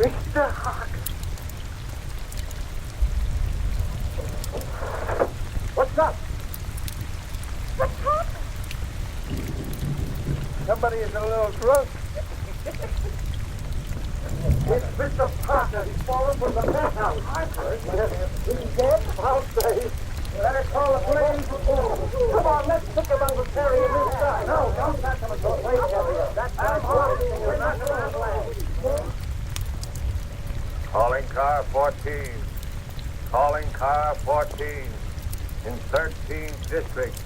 Mr. Hawk. What's up? What's happened? Somebody is a little drunk. It's Mr. Parker. He's fallen from the penthouse. I've heard. He's dead? I'll say. Better call the police. Come on, let's pick him up and carry him inside. No, don't touch him until police get here. That's our party. You're not going to land. Calling car 14. Calling car 14 in 13th District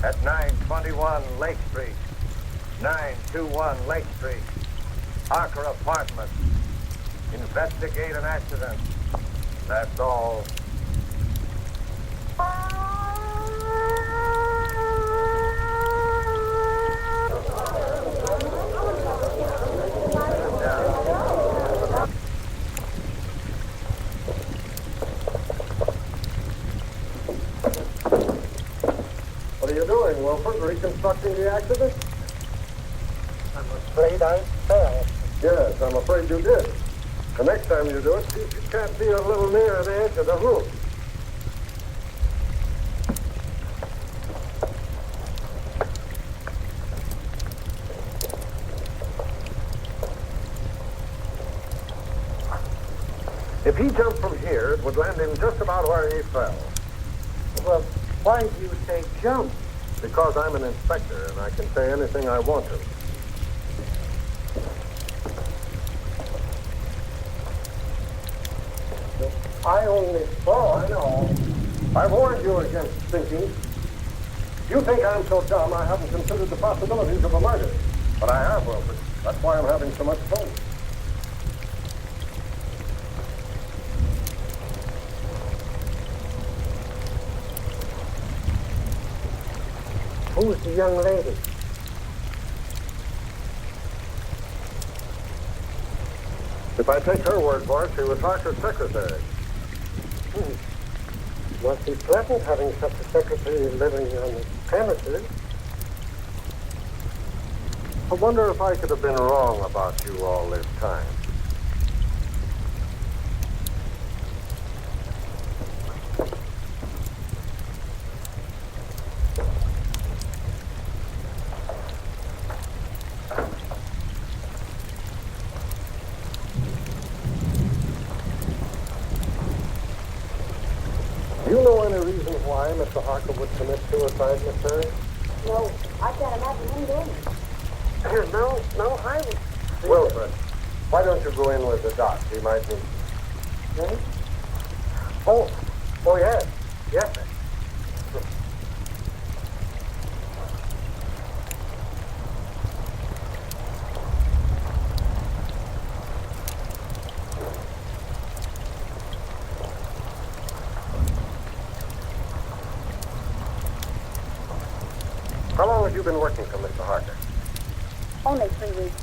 at 921 Lake Street. 921 Lake Street. Harker Apartment. Investigate an accident. That's all. What are you doing, Wilford? Reconstructing the accident? I'm afraid I fell. Yes, I'm afraid you did. The next time you do it, see if you can't be a little nearer the edge of the roof. If he jumped from here, it would land him just about where he fell. Well, why do you say jump? Because I'm an inspector and I can say anything I want to. I only saw. I know. I warned you against thinking. You think I'm so dumb I haven't considered the possibilities of a murder. But I have, Wilford. That's why I'm having so much fun. Who's the young lady? If I take her word for it, she was Harker's secretary. Must be pleasant having such a secretary living on the premises. I wonder if I could have been wrong about you all this time. Do you know any reason why Mr. Harker would commit suicide, Miss Terry? No, I can't imagine him doing it. No, I would. Wilfred, why don't you go in with the doc? He might need you. Hmm? Oh, yes. Yes, sir. have you been working for Mr. Harker? Only 3 weeks.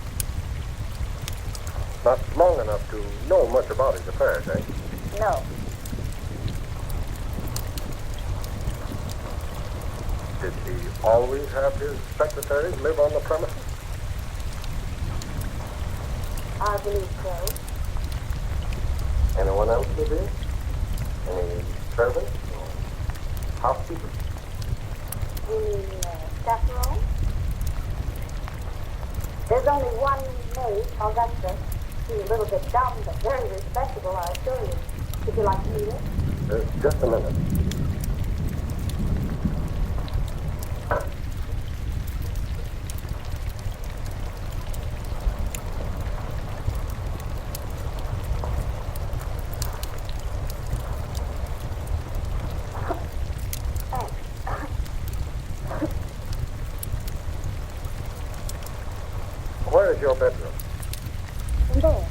Not long enough to know much about his affairs, eh? No. Did he always have his secretaries live on the premises? I believe so. Anyone else live in? Any servants or housekeepers? You mean chaperone? There's only one maid, Augusta. She's a little bit dumb, but very respectable, I assure you. Would you like to meet her? Just a minute. Where is your bedroom? In there.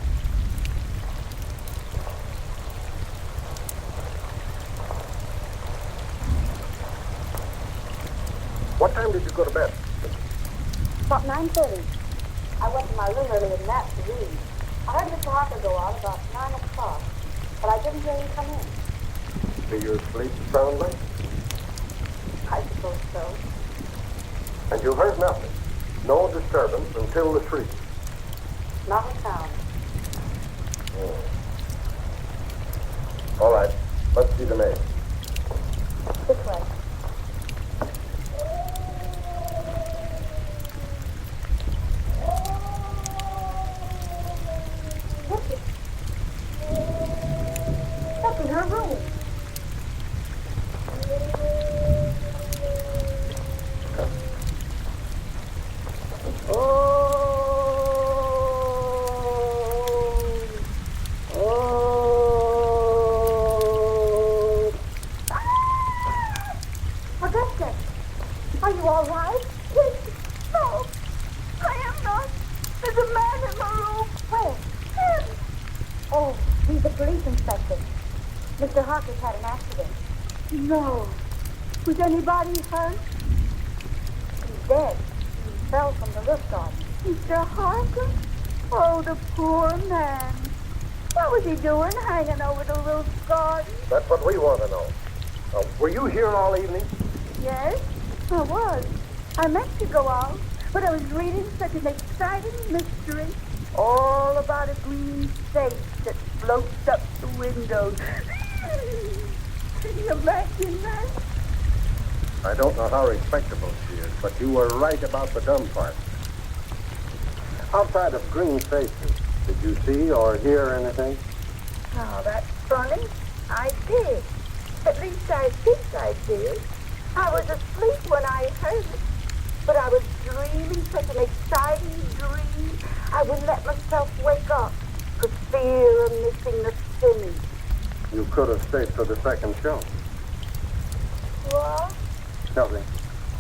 What time did you go to bed? About 9:30. I went to my room early and napped to read. I heard Mr. Harker go out about 9 o'clock, but I didn't hear him come in. Do you sleep soundly? I suppose so. And you heard nothing? No disturbance until the shriek? Not a sound. All right. Let's see the maid. This way. That's in her room. Augusta, are you all right? No, I am not. There's a man in my room. Where? Him. Oh, he's a police inspector. Mr. Harker's had an accident. No. Was anybody hurt? He's dead. He fell from the rooftop. Mr. Harker? Oh, the poor man. What was he doing hanging over the roof garden? That's what we want to know. Were you here all evening? Yes, I was. I meant to go out, but I was reading such an exciting mystery. All about a green face that floats up the windows. Can you imagine that? I don't know how respectable she is, but you were right about the dumb part. Outside of green faces, did you see or hear anything? Oh, that's funny. I did. At least I think I did. I was asleep when I heard it, but I was dreaming such an exciting dream, I wouldn't let myself wake up for fear of missing the singing. You could have stayed for the second show. What? Nothing.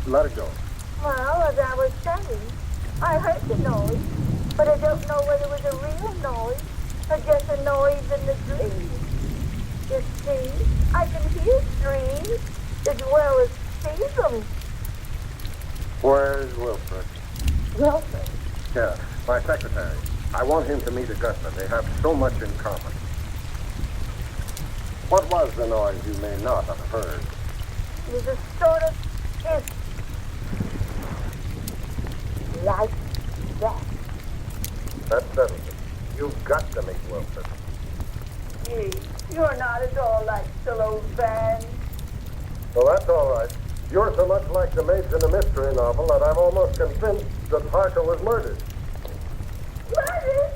Let it go. Well, as I was saying, I heard the noise, but I don't know whether it was a real noise or just a noise in the dream. You see, I can hear dreams as well as see them. Where's Wilfred? Wilfred? Yeah, my secretary. I want him to meet Augusta. They have so much in common. What was the noise you may not have heard? It was a sort of hiss. Like that. That settles it. You've got to meet Wilfred. Gee, you're not at all like Silo Van. Well, that's all right. You're so much like the maids in a mystery novel that I'm almost convinced that Harker was murdered. Murdered?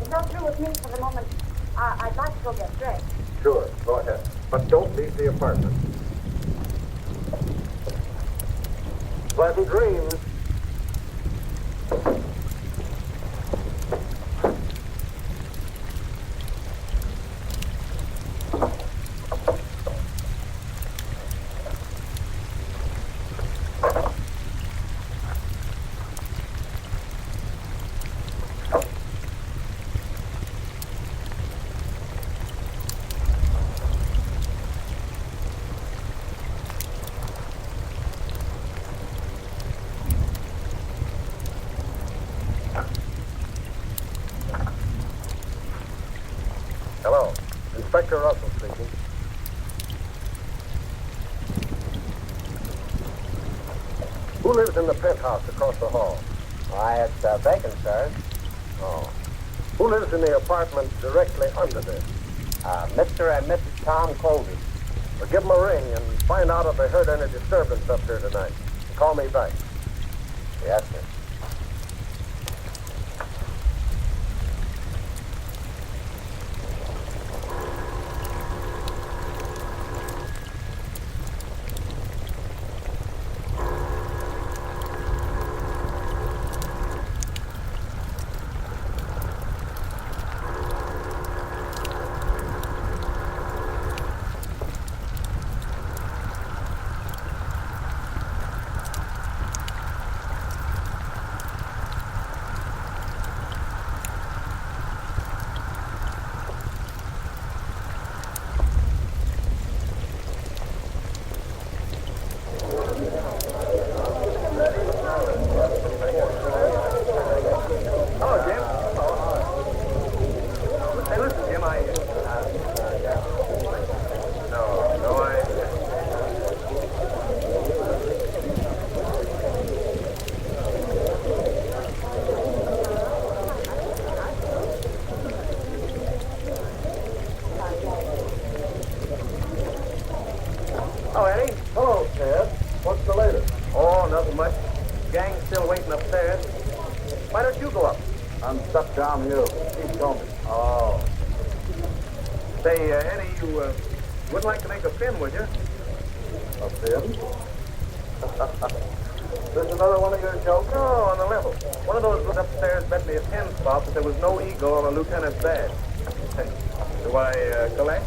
It's not through with me for the moment. I'd like to go get dressed. Sure, go ahead. But don't leave the apartment. Pleasant dreams. Hello. Inspector Russell speaking. Who lives in the penthouse across the hall? Why, it's vacant, sir. Oh. Who lives in the apartment directly under this? Mr. and Mrs. Tom Colby. Well, give them a ring and find out if they heard any disturbance up here tonight. Call me back. Yes, sir. Oh, Eddie? Hello, Ted. What's the latest? Oh, nothing much. Gang's still waiting upstairs. Why don't you go up? I'm stuck down here. Keep coming. Oh. Say, Eddie, you wouldn't like to make a pin, would you? A pin? This another one of your jokes? No, on the level. One of those was upstairs bet me a pin spot that there was no eagle on a lieutenant's badge. Do I collect?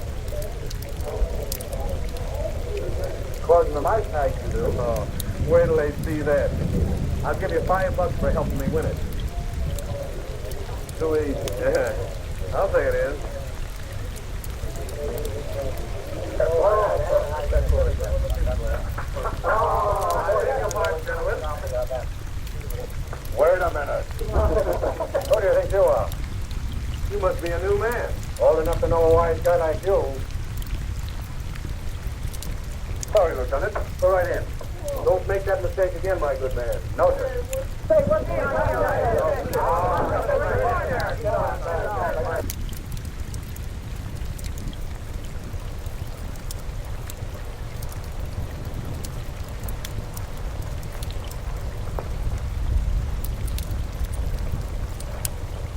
According to my tag, you do. Oh, wait till they see that. I'll give you $5 for helping me win it. Too easy. Yeah, I'll say it is. Wait a minute. Who do you think you are? You must be a new man. Old enough to know a wise guy like you. Sorry, Lieutenant. Go right in. Don't make that mistake again, my good man. No, sir.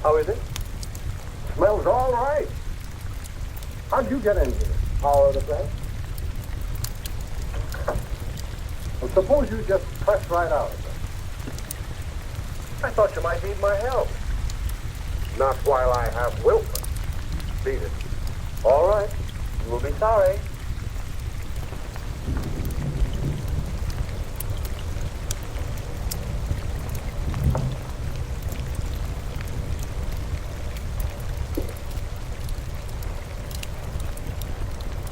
How is it? Smells all right. How'd you get in here? Power of the place? Well, suppose you just press right out. I thought you might need my help. Not while I have Wilson. Beat it. All right. You will be sorry.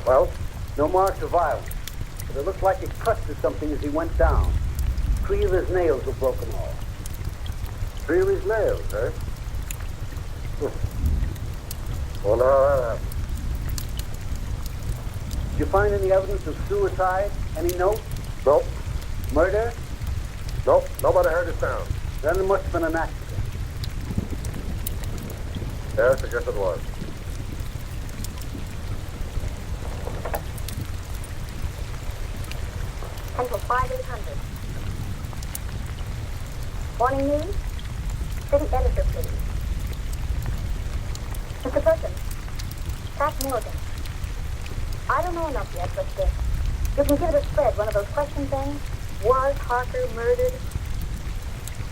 Well, no marks of violence. But it looked like he cut to something as he went down. 3 of his nails were broken off. 3 of his nails, eh? Wonder how that happened. Did you find any evidence of suicide? Any notes? Nope. Murder? Nope. Nobody heard it sound. Then it must have been an accident. Yes, I guess it was. Until 5800. Morning news? City editor, please. Mr. Perkins, Pat Morgan. I don't know enough yet, but you can give it a spread, one of those question things. Was Harker murdered?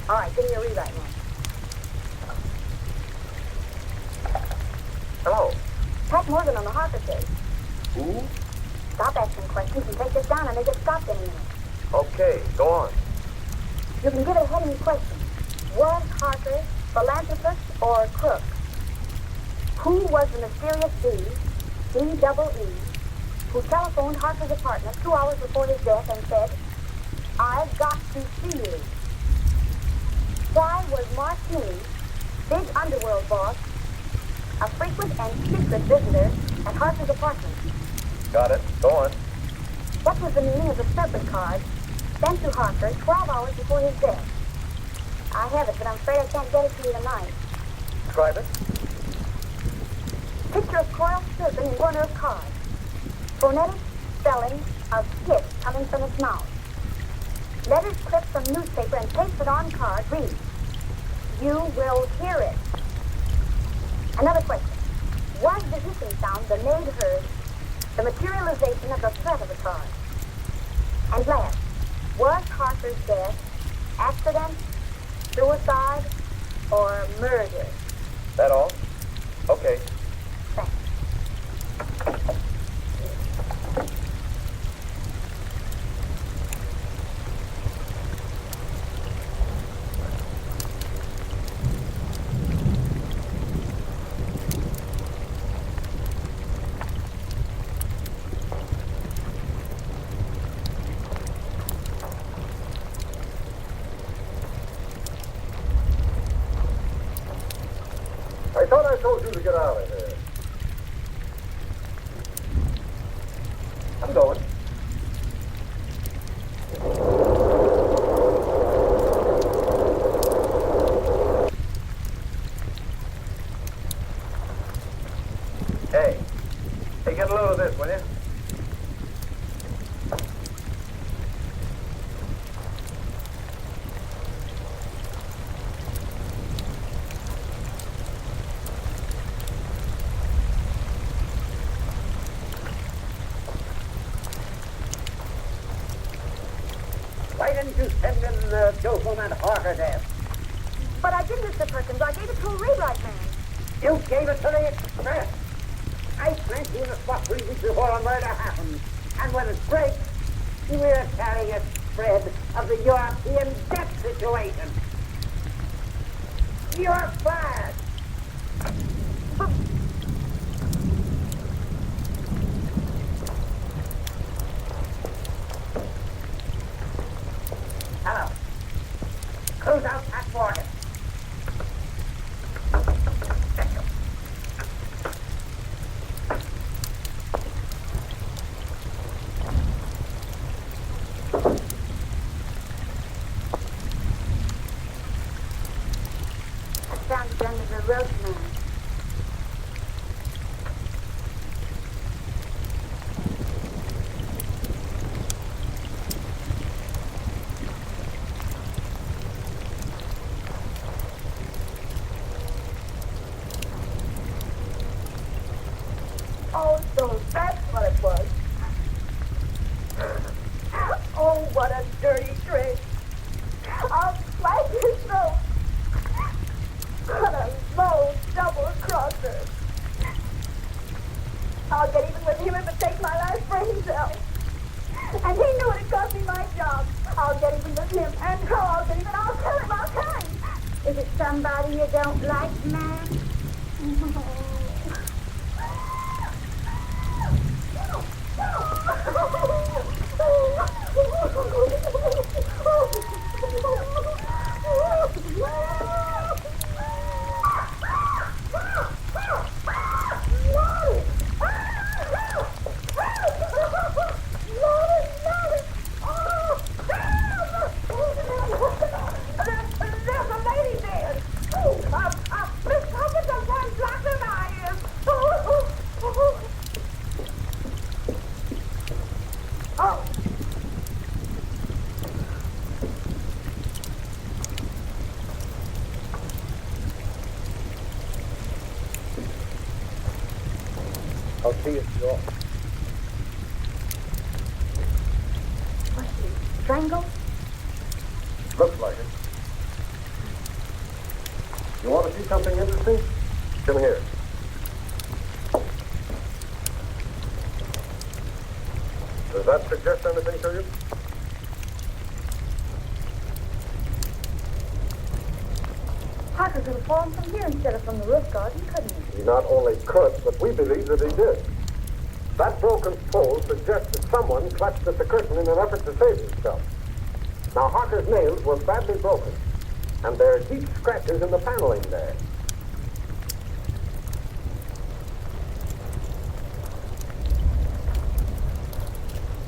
All right, give me a rewrite now. Hello. Pat Morgan on the Harker case. Who? Stop asking questions and take this down and they get stopped in a minute. Okay, go on. You can give it a heading question. Was Harker philanthropist or crook? Who was the mysterious D-double-E, who telephoned Harker's apartment 2 hours before his death and said, "I've got to see you"? Why was Martini, big underworld boss, a frequent and secret visitor at Harper's apartment. Got it. Go on. What was the meaning of the serpent card sent to Harper 12 hours before his death? I have it, but I'm afraid I can't get it to you tonight. Describe it. Picture of coiled serpent in corner of card. Phonetic spelling of kiss coming from its mouth. Letters clipped from newspaper and pasted on card read, "You will hear it." Another question. Was the hissing sound the maid heard the materialization of the threat of the card? And last, was Harper's death accident, suicide, or murder? That all? Okay. Thanks. I thought I told you to get out of here. I'm going. Hey. Hey, get a load of this, will you? Why didn't you send in the dope on that Harker desk? But I did, Mr. Perkins. I gave it to a rewrite man. You gave it to the Express. I sent you the spot 3 weeks before a murder happened. And when it breaks, we're carrying a spread of the European debt situation. You're fired. Hello. Close out that border. I found it under the road man. Oh, so that's what it was. Oh, what a dirty trick. I'll slice his throat. What a low double-crosser. I'll get even with him if it takes my life for himself. And he knew it cost me my job. I'll get even with him. And how I'll get even, I'll kill him, I'll kill him. Is it somebody you don't like, man? There's a lady there. Miss Puppet, the one blacker than I am. Oh. I'll see you at your Was she strangled? Looks like it. You want to see something interesting? Come here. Does that suggest anything to you? Harker could have fallen from here instead of from the roof garden, couldn't he? He not only could, but we believe that he did. That broken pole suggests that someone clutched at the curtain in an effort to save himself. Now, Harker's nails were badly broken, and there are deep scratches in the paneling there.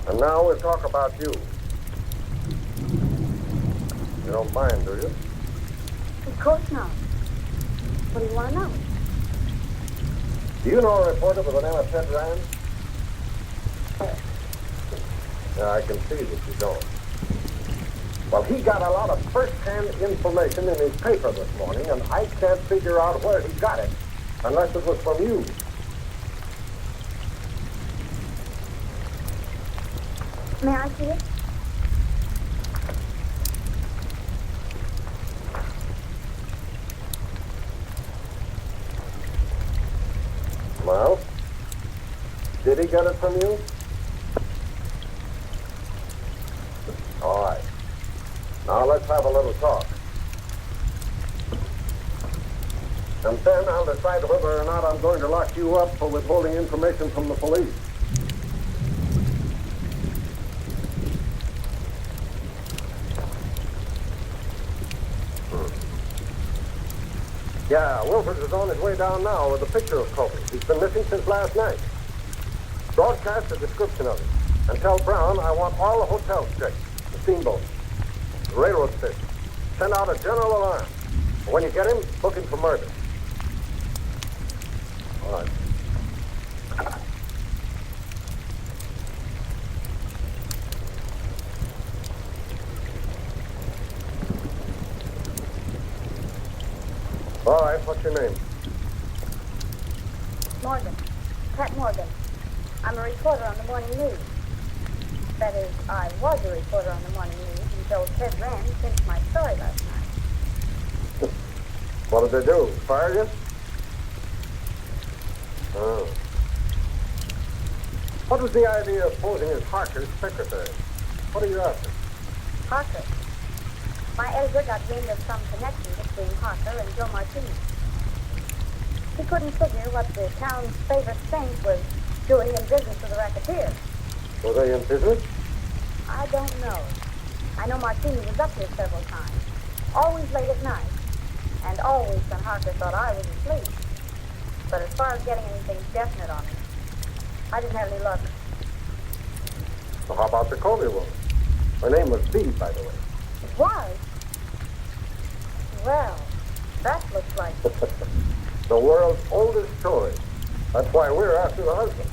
And now we'll talk about you. You don't mind, do you? Of course not. What do you want to know? Do you know a reporter by the name of Ted Rand? Yeah, I can see that you don't. Well, he got a lot of first-hand information in his paper this morning, and I can't figure out where he got it, unless it was from you. May I see it? Well, did he get it from you? All right. Now let's have a little talk. And then I'll decide whether or not I'm going to lock you up for withholding information from the police. Yeah, Wilford is on his way down now with a picture of Kobe. He's been missing since last night. Broadcast a description of him. And tell Brown I want all the hotels checked, the steamboats, the railroad station. Send out a general alarm. And when you get him, book him for murder. All right. All right, what's your name? Morgan. Pat Morgan. I'm a reporter on the morning news. That is, I was a reporter on the morning news until Ted Rand finished my story last night. What did they do? Fire you? Oh. What was the idea of posing as Harker's secretary? What are you after? Harker. My editor got wind of some connection between Harker and Joe Martini. He couldn't figure what the town's favorite saint was doing in business with the racketeer. Were they in business? I don't know. I know Martini was up here several times, always late at night, and always when Harker thought I was asleep. But as far as getting anything definite on him, I didn't have any luck. Well, how about the Colby woman? Her name was Bee, by the way. It was? Well, that looks like... The world's oldest story. That's why we're after the husband.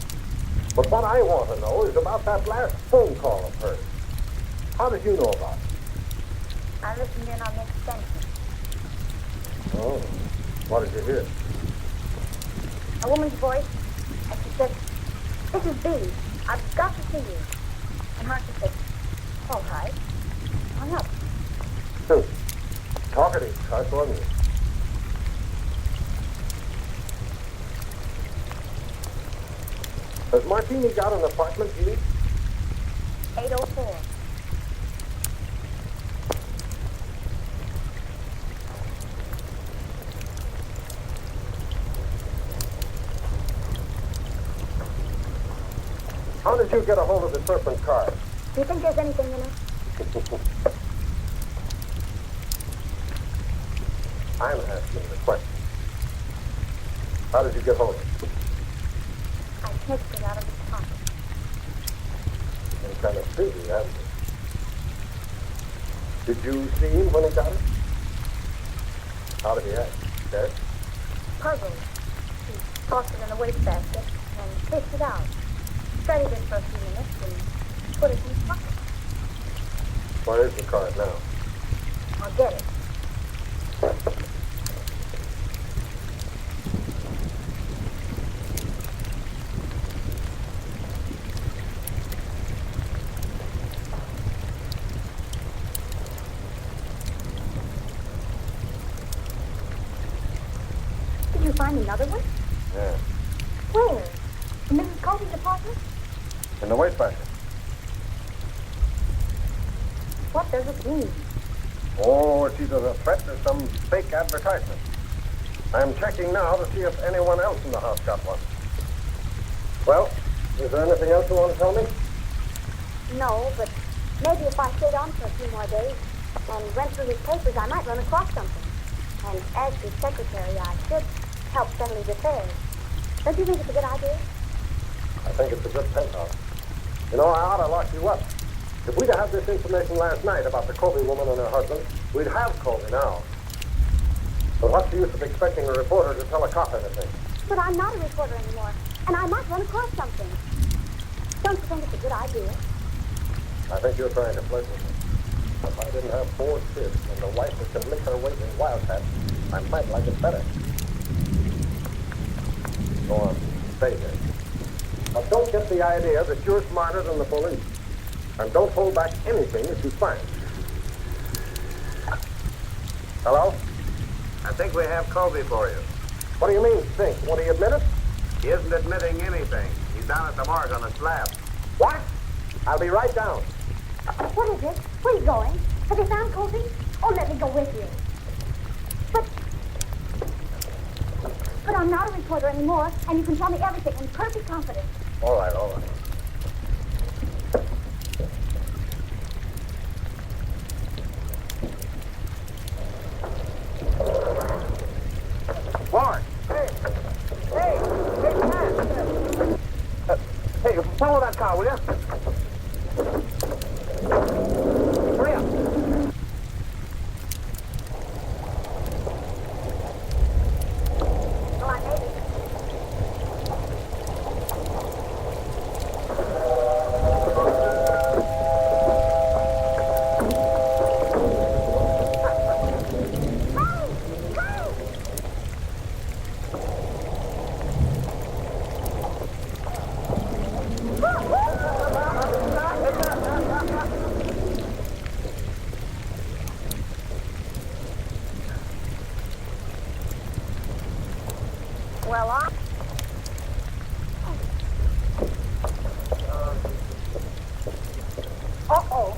But what I want to know is about that last phone call of hers. How did you know about it? I listened in on the extension. Oh, what did you hear? A woman's voice, and she said, "This is Bee. I've got to see you." And Harker said, "All right." Hung up. Talkative, Cuss, wasn't it? Has Martini got an apartment, Judy? 804. How did you get a hold of the Serpent card? Do you think there's anything in it? I'm asking the question. How did you get hold of it? I snatched it out of his pocket. Some kind of busy, haven't you? Did you see him when he got it? How did he act? Dead? Puzzled. He tossed it in a wastebasket and fished it out. Studied it for a few minutes and put it in his pocket. Where is the card now? I'll get it. Did you find another one? Yeah. Where? In Mrs. Colby's apartment? In the wastebasket. What does it mean? Oh, it's either a threat or some fake advertisement. I'm checking now to see if anyone else in the house got one. Well, is there anything else you want to tell me? No, but maybe if I stayed on for a few more days and went through his papers, I might run across something. And as his secretary, I should help settle his affairs. Don't you think it's a good idea? I think it's a good penthouse. You know, I ought to lock you up. If we'd had this information last night about the Colby woman and her husband, we'd have Colby now. But what's the use of expecting a reporter to tell a cop anything? But I'm not a reporter anymore, and I might run across something. Don't you think it's a good idea? I think you're trying to flirt with me. If I didn't have 4 kids and a wife that could lick her weight in wildcats, I might like it better. Go on. Stay there. Now, don't get the idea that you're smarter than the police. And don't hold back anything that you find. Hello? I think we have Colby for you. What do you mean, think? Won't he admit it? He isn't admitting anything. He's down at the morgue on the slab. What? I'll be right down. What is it? Where are you going? Have you found Colby? Oh, let me go with you. But I'm not a reporter anymore, and you can tell me everything in perfect confidence. All right, all right. Ward! Hey! Hey! Hey, man! Hey, follow that car, will you? Hurry up! Come on, baby. Well, Uh-oh.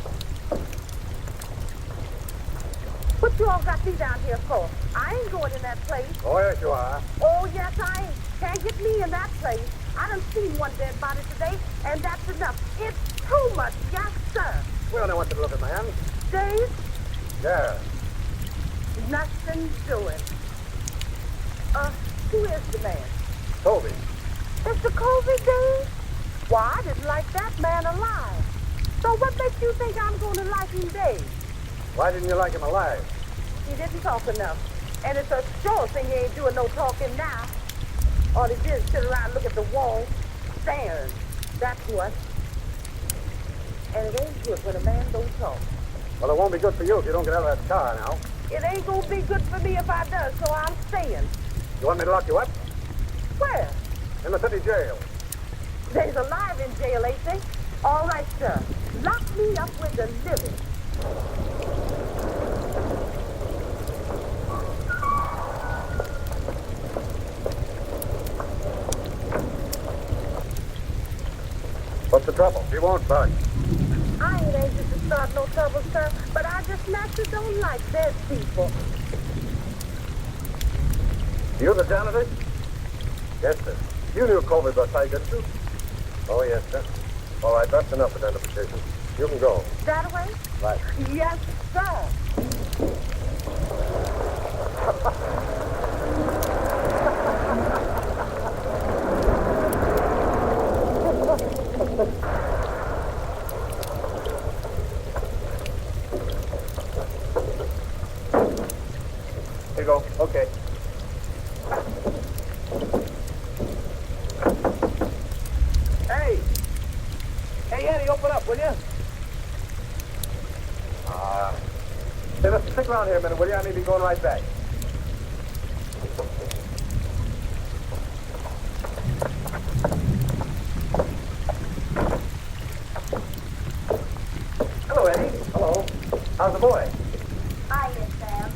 What you all got me down here for? I ain't going in that place. Oh, yes, you are. Oh, yes, I ain't. Can't get me in that place. I done seen one dead body today, and that's enough. It's too much. Yes, sir. We only want you to look at my hand. Dave, Yeah. nothing doing. Who is the man? Toby. Mr. Colby, Dave? Why, I didn't like that man alive. So what makes you think I'm going to like him, Dave? Why didn't you like him alive? He didn't talk enough. And it's a sure thing he ain't doing no talking now. All he did is sit around and look at the wall, staring. That's what. And it ain't good when a man don't talk. Well, it won't be good for you if you don't get out of that car now. It ain't gonna be good for me if I does, so I'm staying. You want me to lock you up? Where? In the city jail. They's alive in jail, ain't they? All right, sir. Lock me up with the living. What's the trouble? He won't budge. I ain't anxious to start no trouble, sir, but I just naturally don't like dead people. You the janitor? Yes, sir. You knew Colby Bussai, didn't you? Oh, yes, sir. All right, that's enough identification. You can go. That way? Right. Yes, sir. Here you go. Okay. Hey! Hey, Eddie, open up, will you? Hey, let's stick around here a minute, will you? I may be going right back. Hello, Eddie. Hello. How's the boy? Hi, Miss Sam.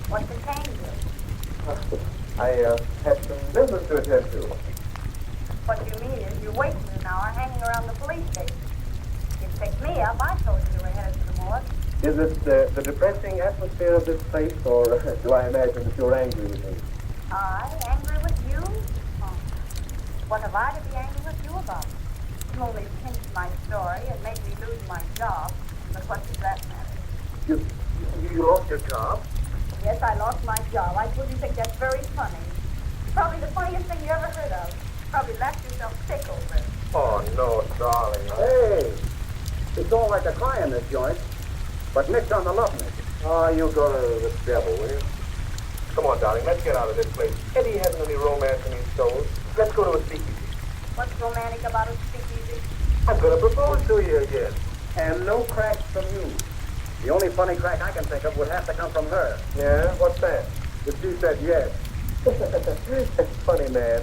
What contains you? I had some business to attend to. What you mean is you're wasting an hour hanging around the police station. You picked me up, I told you were headed to the morgue. Is it the depressing atmosphere of this place, or do I imagine that you're angry with me? I? Angry with you? Oh. What have I to be angry with you about? You only pinched my story and made me lose my job. But what does that matter? You lost your job? Yes, I lost my job. I wouldn't think that's very funny. Probably the funniest thing you ever heard of. Probably laughed yourself sick over it. Oh, no darling. Hey, it's all like a cry in this joint, but Nick's on the loveness. Oh, you go to the devil, will you? Come on, darling, let's get out of this place. Eddie hasn't any romance in his soul. Let's go to a speakeasy. What's romantic about a speakeasy? I'm gonna propose to you again. And no cracks from you. The only funny crack I can think of would have to come from her. Yeah? What's that? If she said yes. That's funny, man.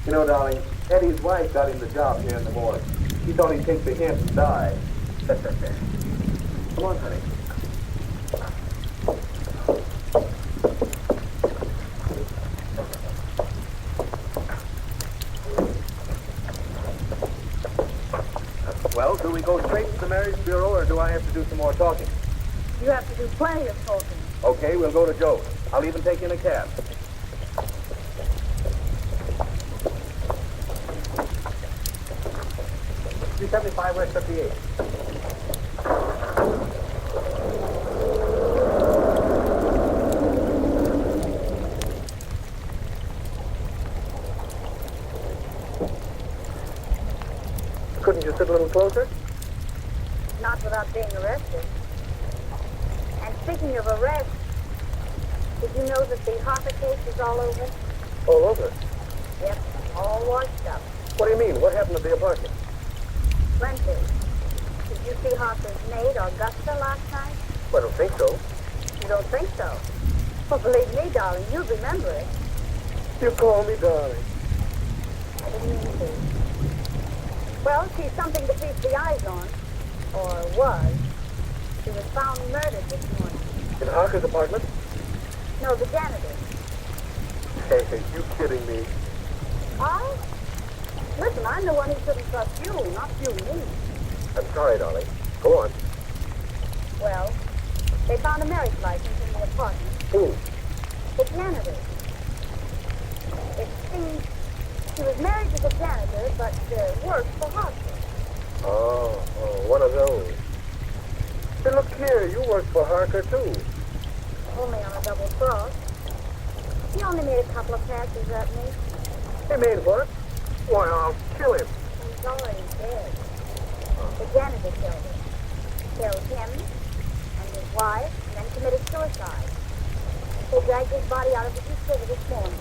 You know, darling, Eddie's wife got him the job here in the morning. He thought he'd take the hint and die. Come on, honey. Well, do we go straight to the marriage bureau, or do I have to do some more talking? You have to do plenty of talking. Okay, we'll go to Joe's. I'll even take in a cab. $375 West 58. Couldn't you sit a little closer? Not without being arrested. And speaking of arrest, did you know that the Harper case is all over? All over. Yep, all washed up. What do you mean? What happened at the apartment? Plenty. Did you see Harper's maid, Augusta, last night? I don't think so. You don't think so? Well, believe me, darling, you'll remember it. You call me darling. I didn't mean to. Well, she's something to feast the eyes on. Or was. She was found murdered this morning. In Harker's apartment? No, the janitor. Hey, are you kidding me? I? Listen, I'm the one who shouldn't trust you, not you me. I'm sorry, darling. Go on. Well, they found a marriage license in the apartment. Who? The janitor. It seems she was married to the janitor, but worked for Harper. Oh, one of those. Hey, look here, you work for Harker, too. Only on a double cross. He only made a couple of passes at me. He made what? Why, I'll kill him. He's already dead. The janitor killed him. Killed him and his wife, and then committed suicide. They dragged his body out of the East River this morning.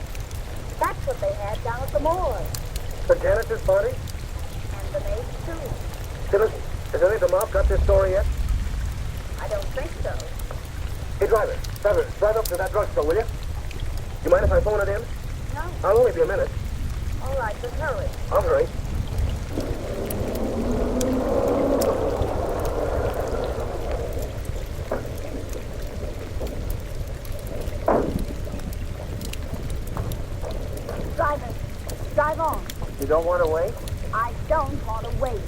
That's what they had down at the morgue. The janitor's body? And the maid, too. Hey, listen, has any of the mob got this story yet? I don't think so. Hey, driver, drive up to that drugstore, will you? You mind if I phone it in? No? I'll only be a minute. All right, but hurry. I'll hurry. Driver, drive on. You don't want to wait? I don't want to wait.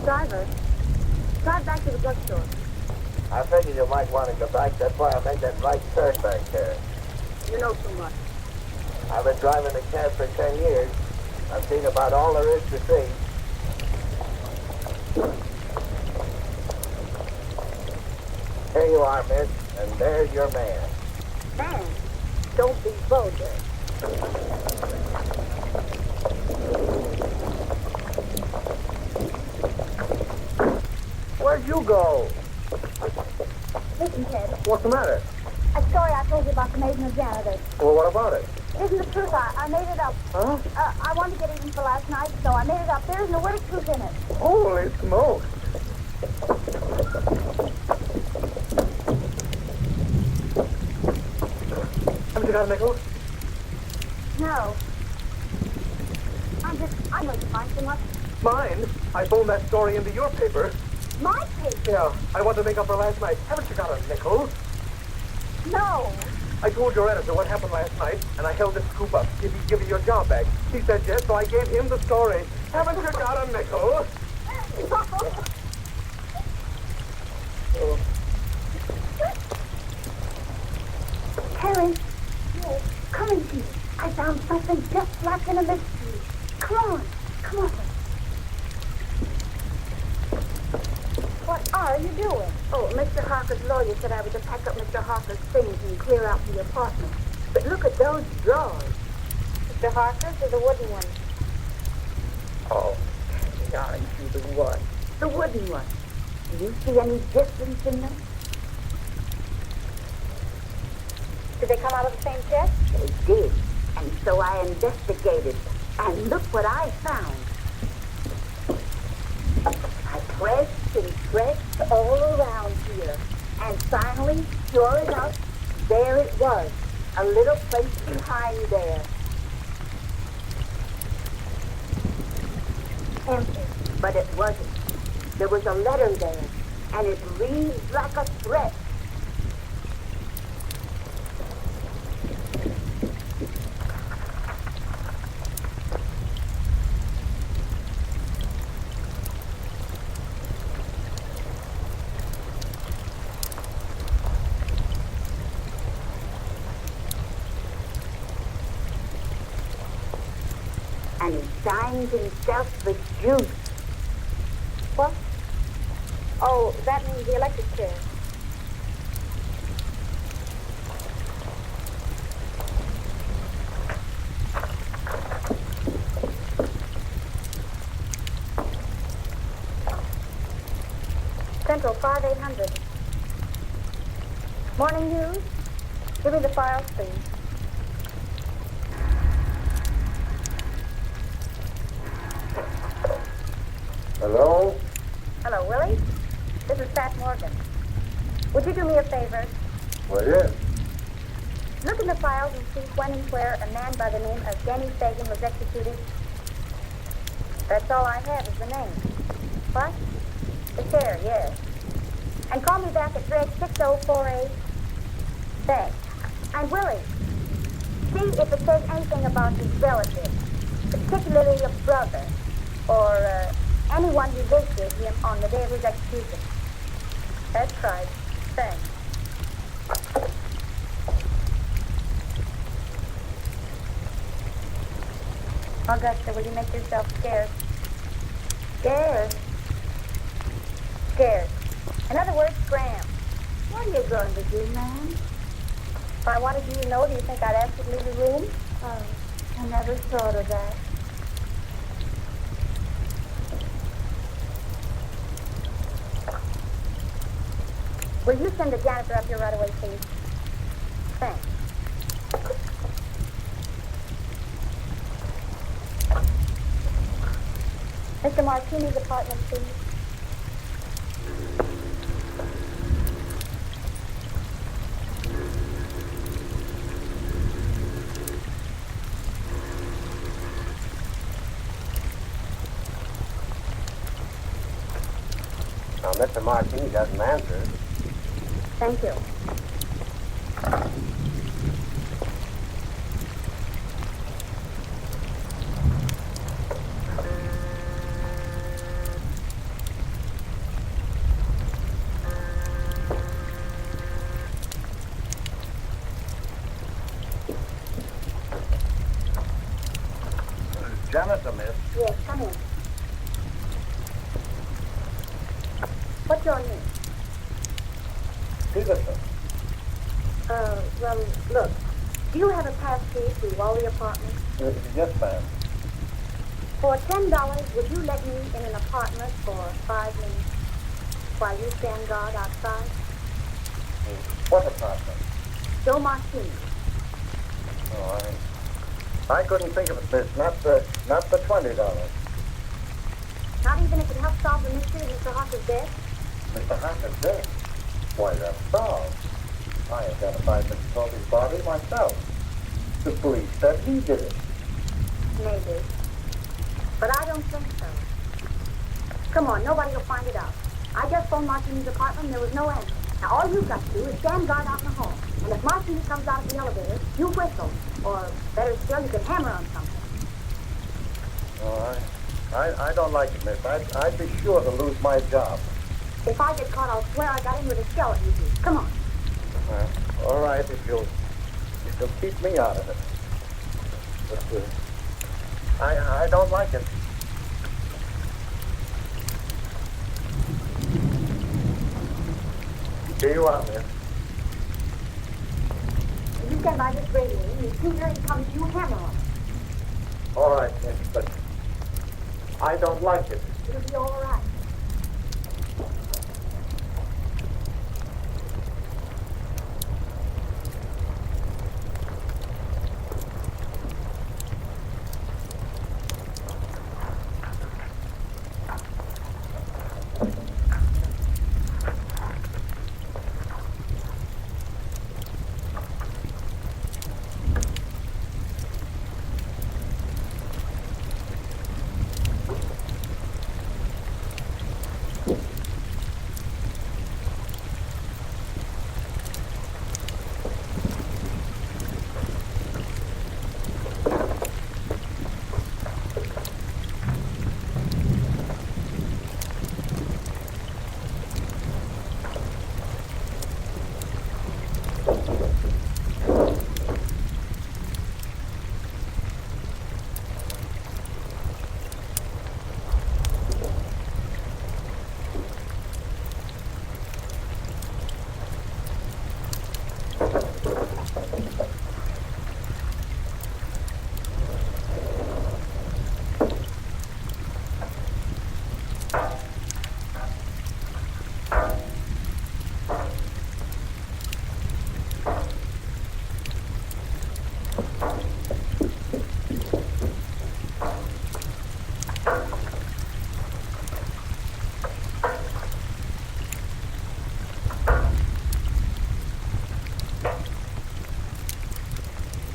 Driver, drive back to the drugstore. I figured you might want to go back. That's why I made that right turn back there. You know too much. I've been driving a cab for 10 years. I've seen about all there is to see. Here you are, miss, and there's your man. Man, don't be vulgar. Where'd you go? Listen, Ted, What's the matter? a story I told you about the maid and the janitor. Well, what about it? It isn't the truth. I made it up. Huh? I wanted to get even for last night, so I made it up. There isn't a word of truth in it. Holy smoke. Haven't you got a nickel? No. I know you find so much. Mine? I phoned that story into your paper. My paper? Yeah, I want to make up for last night. Haven't you got a nickel? No. I told your editor what happened last night, and I held this scoop up. If he'd give you your job back. He said yes, so I gave him the story. Haven't you got a nickel? Harry, come in here. I found something just like in a mystery. Come on. Come on. What are you doing? Oh, Mr. Harker's lawyer said I was to pack up Mr. Harker's things and clear out the apartment. But look at those drawers. Mr. Harker's or the wooden ones? Oh, aren't you the one? The wooden one. Do you see any difference in them? Did they come out of the same chest? They did. And so I investigated. And look what I found. I pressed and pressed all around here. And finally, sure enough, there it was. A little place behind there. Empty. But it wasn't. There was a letter there. And it reads like a threat. And he signs himself the juice. What? Oh, that means the electric chair. Central 5800. Morning news. Give me the files, please. Hello? Hello, Willie. This is Pat Morgan. Would you do me a favor? Well, yes. Look in the files and see when and where a man by the name of Denny Fagan was executed. That's all I have is the name. What? The chair, yes. And call me back at Drake 6048. Thanks. And Willie, see if it says anything about his relatives, particularly a brother, or anyone who visited him on the day of his execution. That's right. Thanks. Augusta, will you make yourself scarce? Scarce? Scared. In other words, Graham. What are you going to do, man? If I wanted you to know, do you think I'd ask you to leave the room? Oh, I never thought of that. Will you send the janitor up here right away, please? Thanks. Mr. Martini's apartment, please. Now, Mr. Martini doesn't answer. Thank you. Janitor, miss. Yes, come in. What's your name? Peterson. Well, look. Do you have a pass key to all the apartments? Yes, ma'am. For $10, would you let me in an apartment for 5 minutes while you stand guard outside? What apartment? Joe Martini. Oh, I couldn't think of it, miss. Not the $20. Not even if it helps solve the mystery of Mr. Harker's death? Mr. Harker's dead. Why, that's solved. I identified Mr. Toby's body myself. The police said he did it. Maybe. But I don't think so. Come on, nobody will find it out. I just phoned Martini's apartment and there was no answer. Now all you've got to do is stand guard out in the hall. And if Martini comes out of the elevator, you whistle. Or better still, you can hammer on something. Oh, I don't like it, miss. I'd be sure to lose my job. If I get caught, I'll swear I got in with a skeleton. Come on. Well, all right, if you'll keep me out of it. But I don't like it. you want, miss? You stand by this radio. As soon as he comes, you hammer him. All right, miss, but I don't like it. It'll be all right.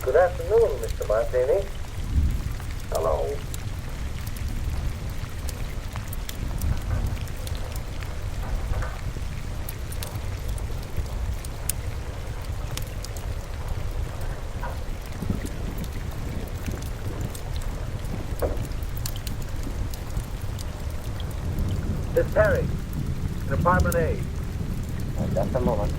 Good afternoon, Mr. Martini. Hello. This Perry, in apartment A. Just a moment.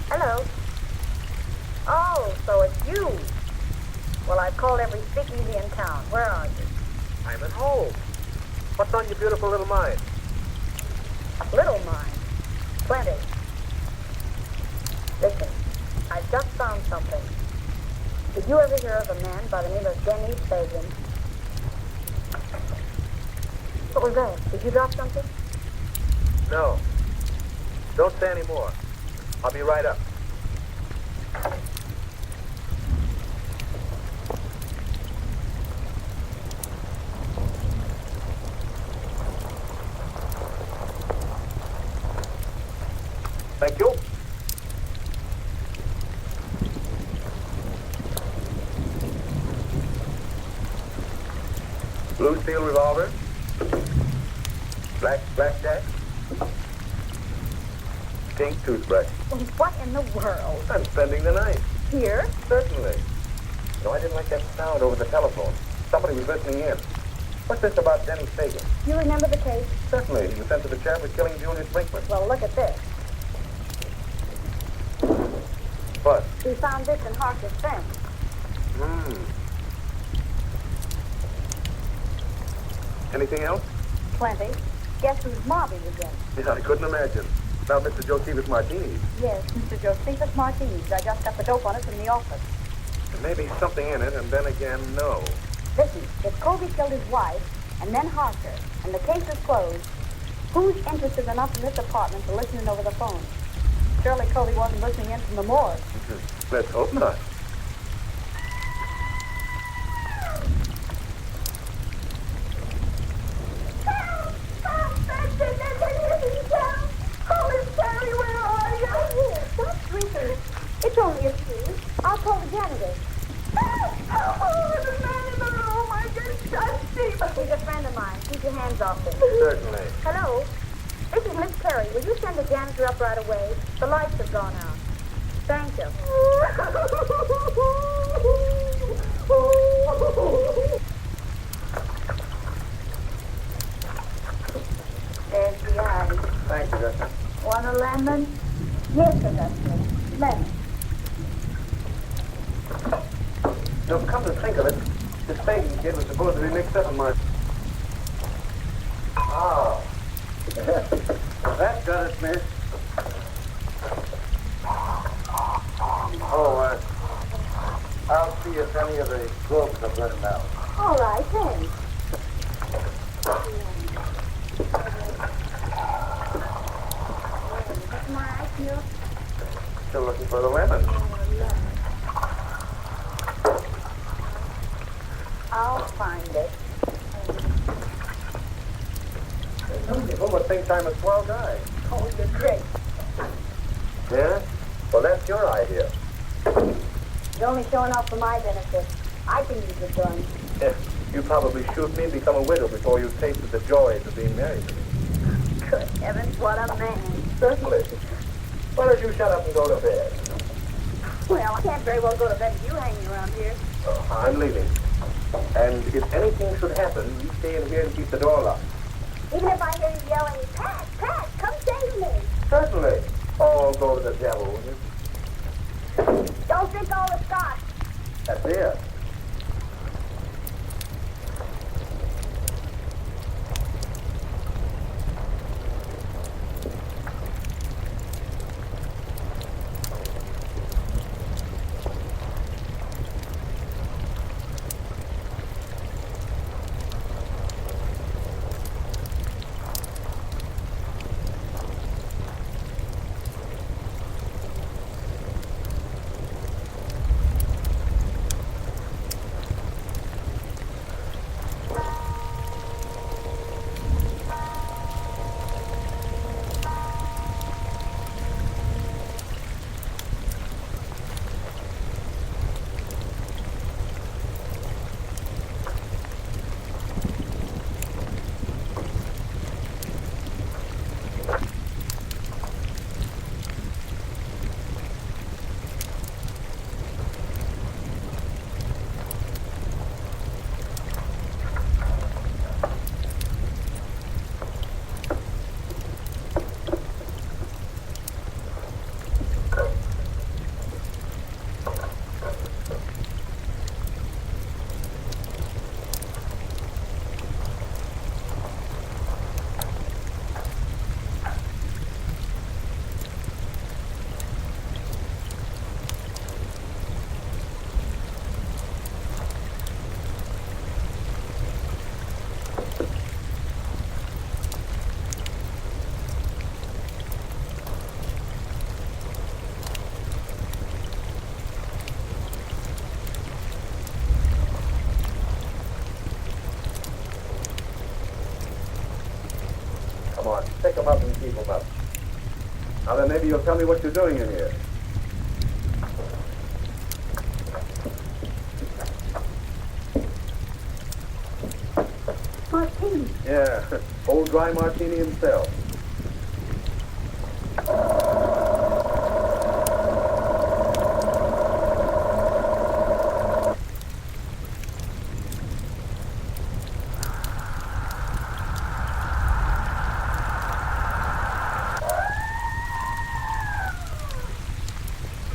Hello. Oh, so it's you. Well, I've called every speakeasy in town. Where are you? I'm at home. What's on your beautiful little mind? Little mine. Plenty. Listen, I just found something. Did you ever hear of a man by the name of Denny Fagan? What was that? Did you drop something? No. Don't say any more. I'll be right up. Thank you. Blue steel revolver. Blackjack. Pink toothbrush. What in the world? I'm spending the night. Here? Certainly. No, I didn't like that sound over the telephone. Somebody was listening in. What's this about Denny Fagan? You remember the case? Certainly. He was sent to the chair for killing Julius Brinkman. Well, look at this. What? We found this in Harker's fence. Anything else? Plenty. Guess whose mob he was in? Yeah, I couldn't imagine. Now, Mr. Josephus Martini. Yes, Mr. Josephus Martinez. I just got the dope on it from the office. There may be something in it, and then again, no. Listen, if Colby killed his wife, and then Harker, and the case is closed, who's interested enough in this apartment to listen in over the phone? Surely Colby wasn't listening in from the morgue. Let's hope not. It's only a few. I'll call the janitor. Oh, the man in the room. I just touched him. He's a friend of mine. Keep your hands off him. Certainly. Hello? This is Miss Perry. Will you send the janitor up right away? The lights have gone out. Thank you. think of it, this Fagan kid was supposed to be mixed up in my... Oh. That got it, miss. Oh, I'll see if any of the globes have run out. All right, thanks. Still looking for the lemon. I'll find it. Some people would think I'm a swell guy. Oh, you're great. Yeah? Well, that's your idea. You're only showing off for my benefit. I can use the gun. You probably shoot me and become a widow before you tasted the joys of being married to me. Good heavens, what a man. Certainly. Why don't you shut up and go to bed? Well, I can't very well go to bed with you hanging around here. Oh, I'm leaving. And if anything should happen, you stay in here and keep the door locked. Even if I hear you yelling, Pat, Pat, come save me. Certainly. Oh, go to the devil, will you? Don't drink all the scotch. That's it. Come on, pick them up and keep them up. Now then, maybe you'll tell me what you're doing in here. Martini. Yeah, old dry martini himself.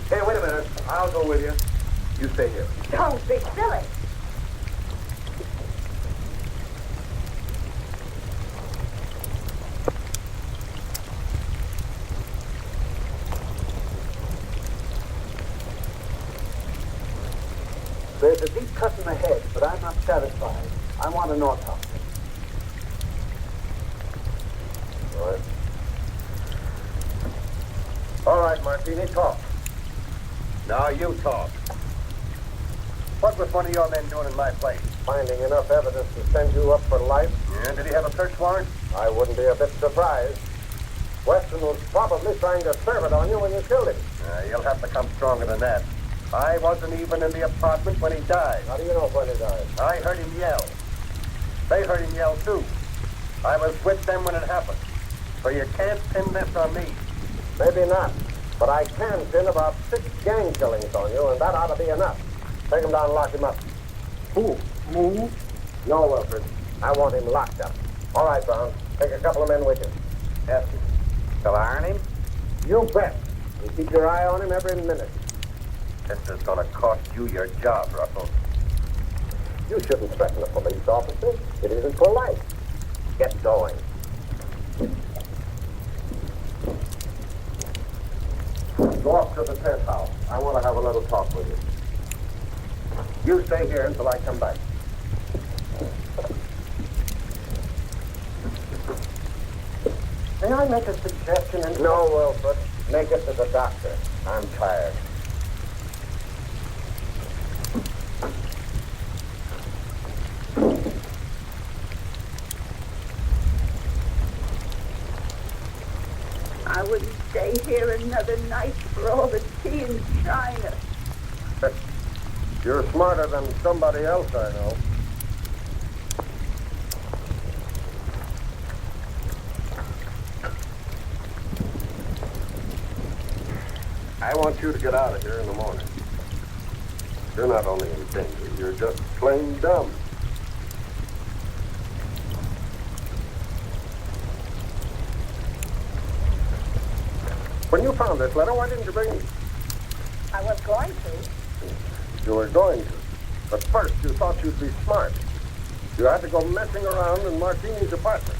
Hey, wait a minute. I'll go with you. You stay here. Don't be silly. There's a deep cut in the head, but I'm not satisfied. I want an autopsy. All right. All right, Martini, talk. Now you talk. What was one of your men doing in my place? Finding enough evidence to send you up for life? Yeah, did he have a search warrant? I wouldn't be a bit surprised. Weston was probably trying to serve it on you when you killed him. You'll have to come stronger than that. I wasn't even in the apartment when he died. How do you know when he died? I heard him yell. They heard him yell, too. I was with them when it happened. So you can't pin this on me. Maybe not. But I can pin about 6 gang killings on you, and that ought to be enough. Take him down and lock him up. Who? Me? No, Wilfred. I want him locked up. All right, Brown. Take a couple of men with you. Yes. Shall I iron him? You bet. You keep your eye on him every minute. This is going to cost you your job, Russell. You shouldn't threaten a police officer. It isn't polite. Get going. Go up to the penthouse. I want to have a little talk with you. You stay here until I come back. May I make a suggestion? No, Wilford. Make it to the doctor. I'm tired. I wouldn't stay here another night for all the tea in China. You're smarter than somebody else I know. I want you to get out of here in the morning. You're not only in danger, you're just plain dumb. When you found this letter, why didn't you bring me? I was going to. You were going to. But first, you thought you'd be smart. You had to go messing around in Martini's apartment.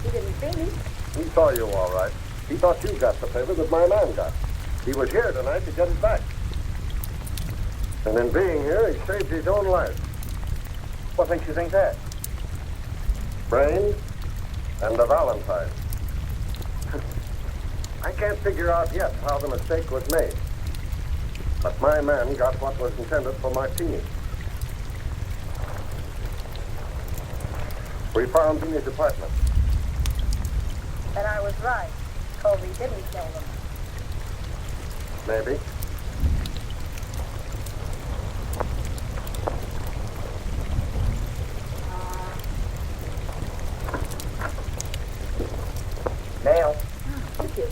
He didn't see me. He saw you all right. He thought you got the paper that my man got. He was here tonight to get it back. And in being here, he saved his own life. What makes you think that? Brains and a Valentine. I can't figure out yet how the mistake was made. But my man got what was intended for Martini. We found him in his apartment. And I was right. Colby didn't kill them. Maybe. Mail. Thank you.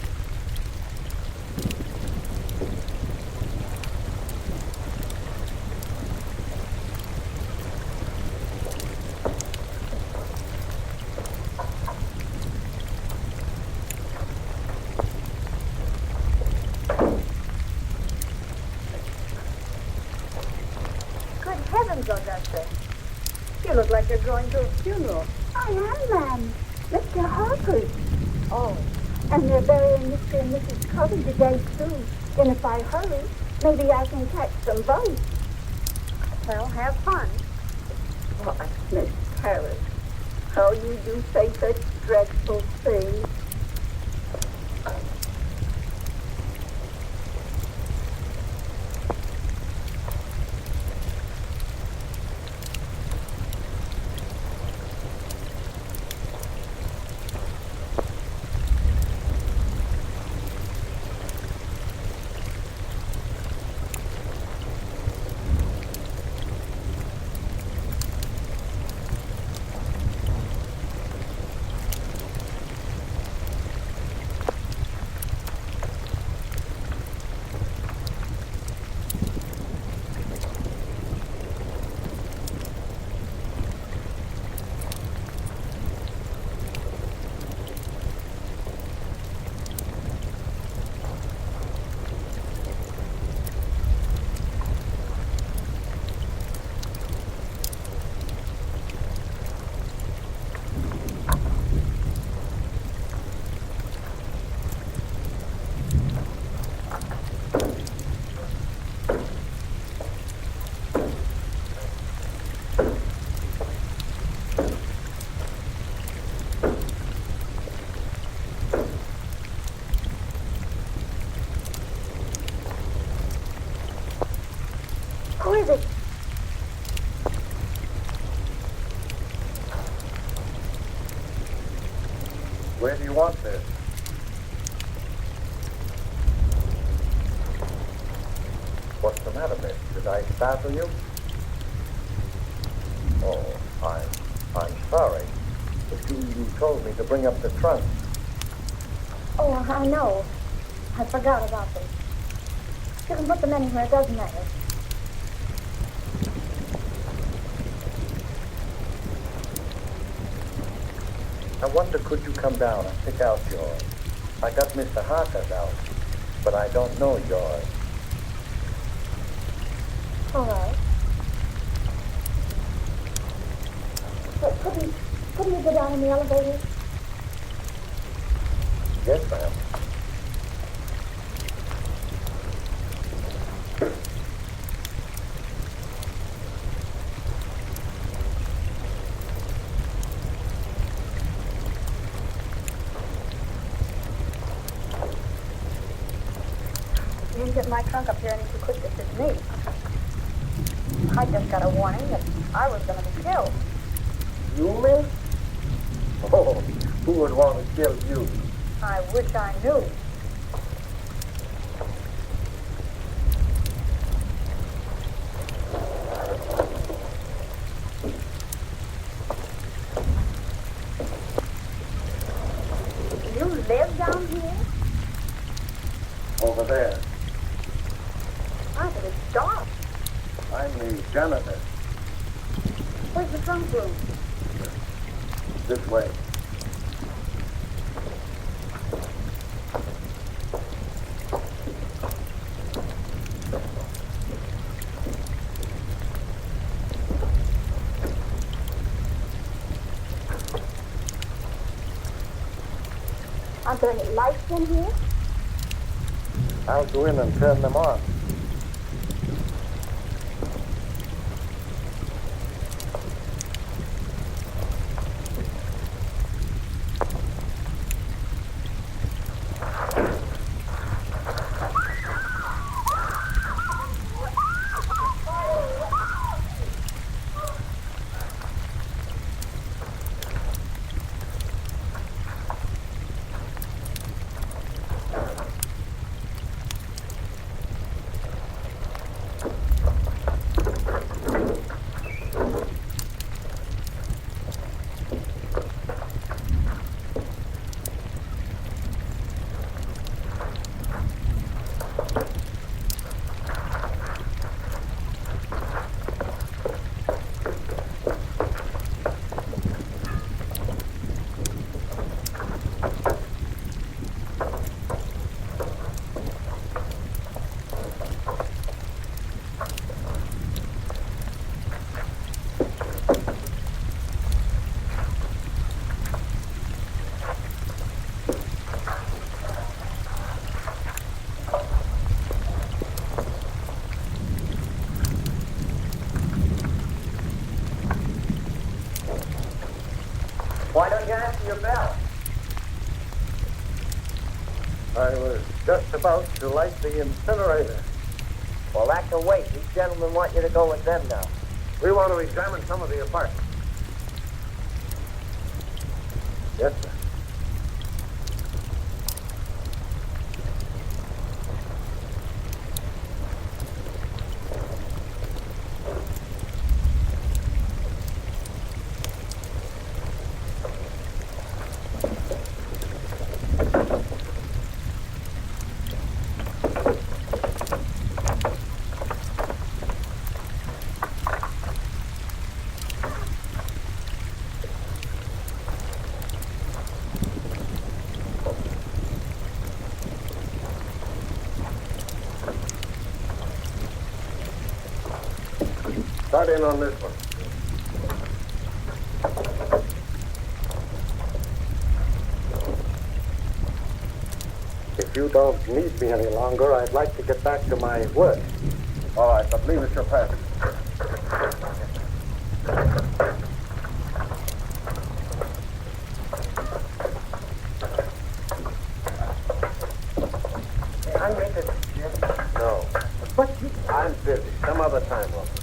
Good heavens, Augusta. You look like you're going to a funeral. I am, ma'am. Mr. Harper's. Oh, And they're burying Mr. and Mrs. Covey today, too. And if I hurry, maybe I can catch some votes. well, have fun. Why, Miss Harris, how you do say such dreadful things. Who is it? Where do you want this? What's the matter, miss? Did I startle you? Oh, I'm sorry. But you told me to bring up the trunk. Oh, I know. I forgot about them. You can put them anywhere, it doesn't matter. I wonder, could you come down and pick out yours? I got Mr. Harker's out, but I don't know yours. All right. Can you go down in the elevator? Yes, ma'am. You didn't get my trunk up here any too quick to fit me. I just got a warning that I was going to be killed. You, miss? Oh, who would want to kill you? I wish I knew. You live down here? Over there. Ah, but it's dark. I'm the janitor. Where's the trunk room? This way. Aren't there any lights in here? I'll go in and turn them on. Why don't you answer your bell? I was just about to light the incinerator. Well, that can wait. These gentlemen want you to go with them now. We want to examine some of the apartments. Yes, sir. Start in on this one. If you don't need me any longer, I'd like to get back to my work. All right, but leave us your pass. Hey, I'm interested, Jim. No. But you... I'm busy. Some other time, Robert.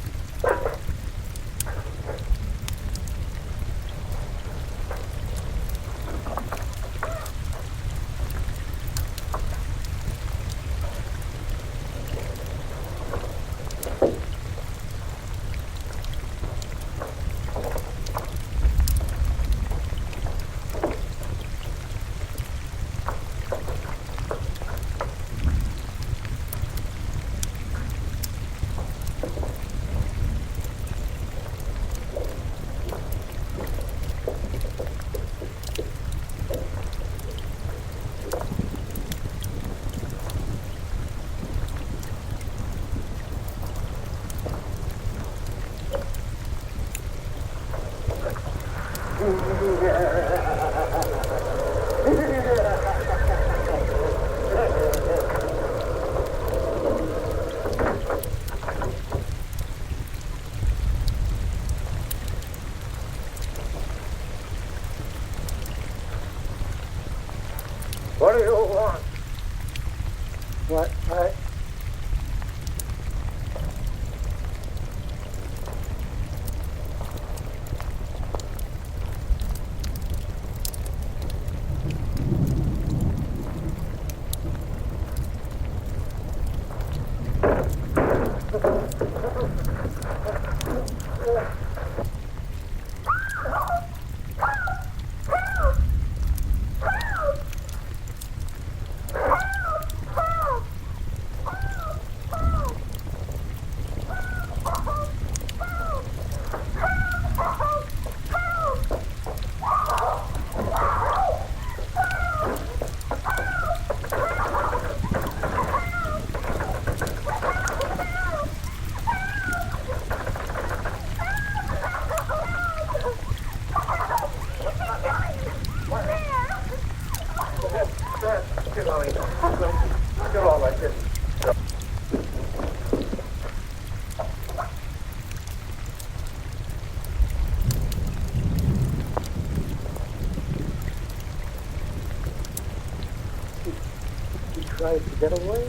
What do you want? What? He tries to get away.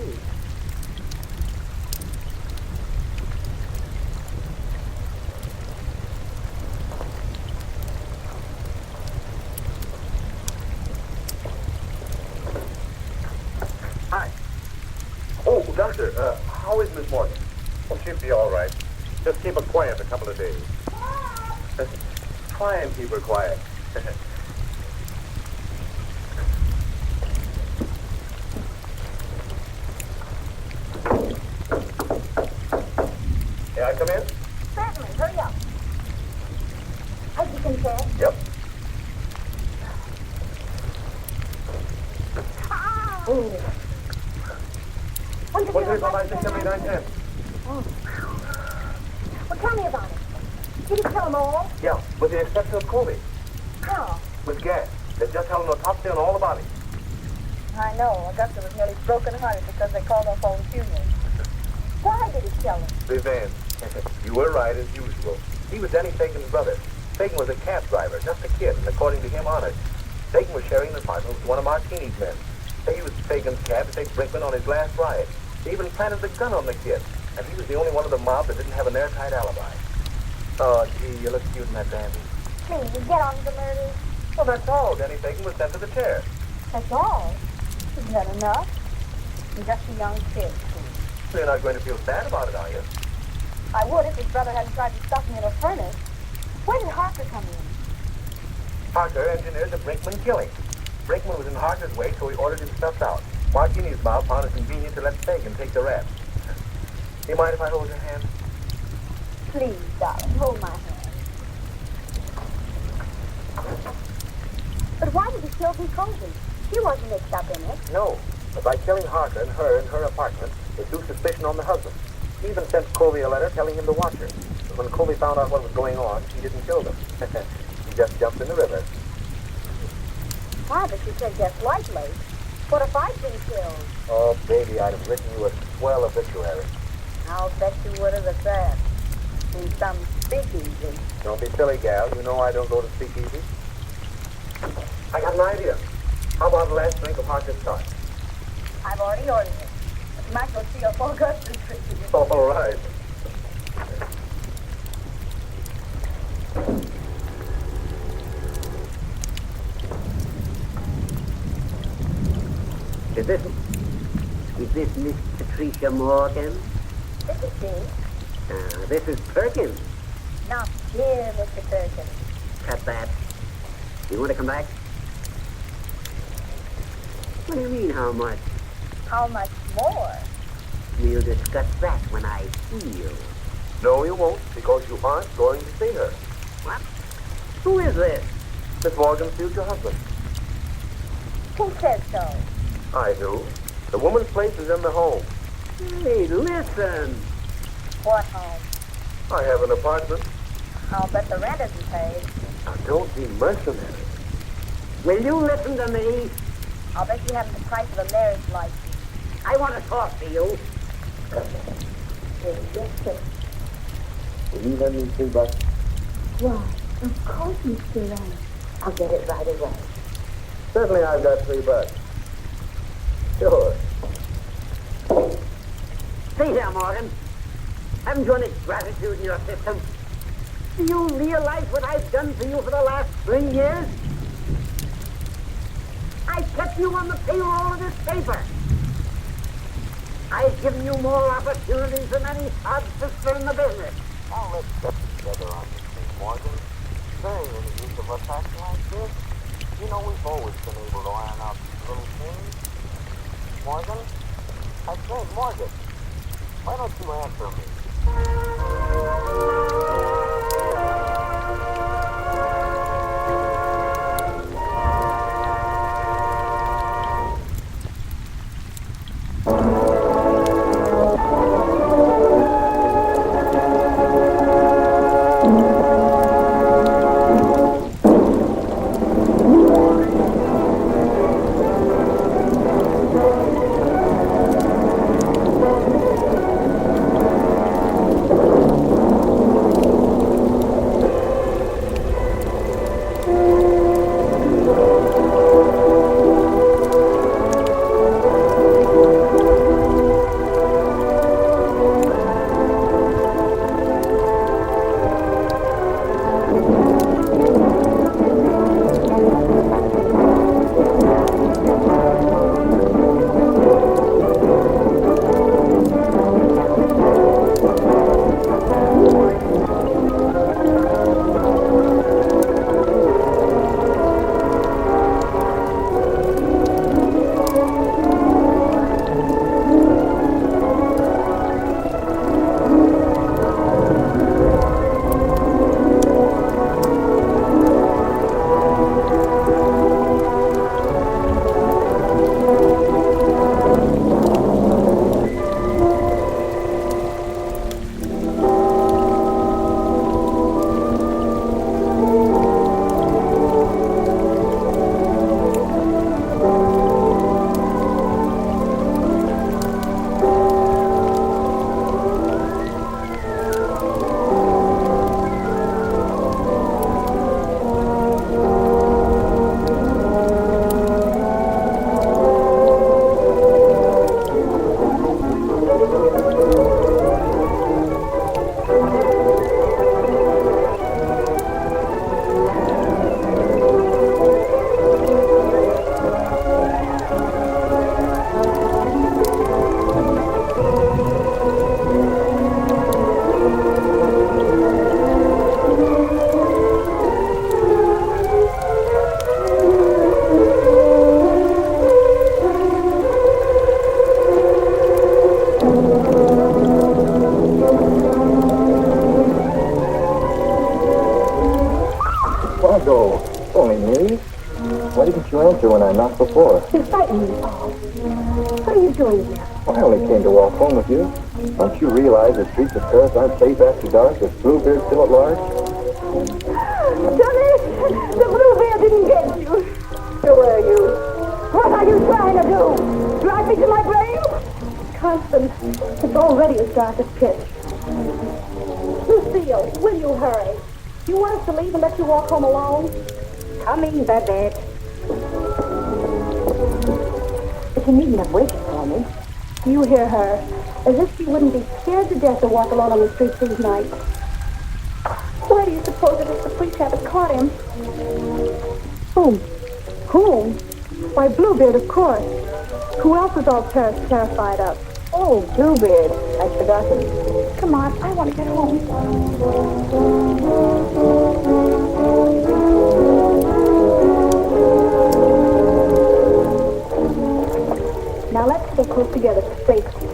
Hi. Oh, Doctor, how is Miss Morgan? Well, she'll be all right. Just keep her quiet a couple of days. Try and keep her quiet. May I come in? Certainly, hurry up. As you can tell. Yep. When did What's you it on 97910? Well, tell me about it. Did he kill them all? Yeah, with the exception of Colby. No. With gas. They just held an autopsy on all the bodies. I know. Augusta was nearly broken-hearted because they called off all the funerals. Why did he kill them? Revenge. You were right, as usual. He was Denny Fagan's brother. Fagan was a cab driver, just a kid, and according to him, honest. Fagan was sharing an apartment with one of Martini's men. They used Fagan's cab to take Brinkman on his last ride. They even planted the gun on the kid, and he was the only one of the mob that didn't have an airtight alibi. Oh, gee, you look cute in that dandy. Please, get on to the murder. Well, that's all. Denny Fagan was sent to the chair. That's all. Isn't that enough? He's just a young kid, too. So you're not going to feel bad about it, are you? I would if his brother hadn't tried to stuff me in a furnace. When did Harker come in? Harker engineered the Brinkman killing. Brinkman was in Harker's way, so he ordered him stuffed out. Martini's mob found it convenient to let Fagan take the rest. Do you mind if I hold your hand? Please, darling, hold my hand. But why did he kill Bee Colby? He wasn't mixed up in it. No. But by killing Harker and her in her apartment, it threw suspicion on the husband. He even sent Colby a letter telling him to watch her. But when Colby found out what was going on, he didn't kill them. He just jumped in the river. Why, but you said just lightly. What if I'd been killed? Oh, baby, I'd have written you a swell obituary. I'll bet you would have at that. In some speakeasy. Don't be silly, gal. You know I don't go to speakeasy. I got an idea. How about the last drink of Harker's scotch? I've already ordered it. But you might go see a full Augustus treat. All right. Is this Miss Patricia Morgan? This is she. This is Perkins. Not here, Mr. Perkins. Cut that. You want to come back? What do you mean, how much? How much more? We'll discuss that when I see you. No, you won't, because you aren't going to see her. What? Who is this? Miss Morgan's future husband. Who said so? I do. The woman's place is in the home. Hey, listen. What home? I have an apartment. I'll bet the rent isn't paid. Now, don't be mercenary. Will you listen to me? I'll bet you haven't the price of a marriage license. I want to talk to you. Yes, sir. Will you lend me $3? Why, of course, Mr. Wright. I'll get it right away. Certainly I've got $3. Sure. See here, Morgan. Haven't you any gratitude in your system? Do you realize what I've done for you for the last 3 years? I've kept you on the payroll of this paper. I've given you more opportunities than any odd sister in the business. Now let's get together on this thing, Morgan. Very any use of us acting like this. You know we've always been able to iron out these little things. Morgan? I say, Morgan, why don't you answer me? Margot, only me. Why didn't you answer when I knocked before? You're frightening me, Paul. What are you doing here? I only came to walk home with you. Don't you realize the streets of Paris aren't safe after dark with Bluebeard still at large? Johnny, the Bluebeard didn't get you. Who are you? What are you trying to do? Drive me to my grave? Constance, it's already as dark as pitch. Lucille, will you hurry? You want us to leave and let you walk home alone? Coming, Babette. But you needn't have waited for me. You hear her. As if she wouldn't be scared to death to walk alone on the streets these nights. Why do you suppose it is the police haven't caught him? Whom? Whom? Why, Bluebeard, of course. Who else is all terrified of? Oh, Bluebeard. I'd forgotten. Come on, I want to get home. Now let's stay close together for safety.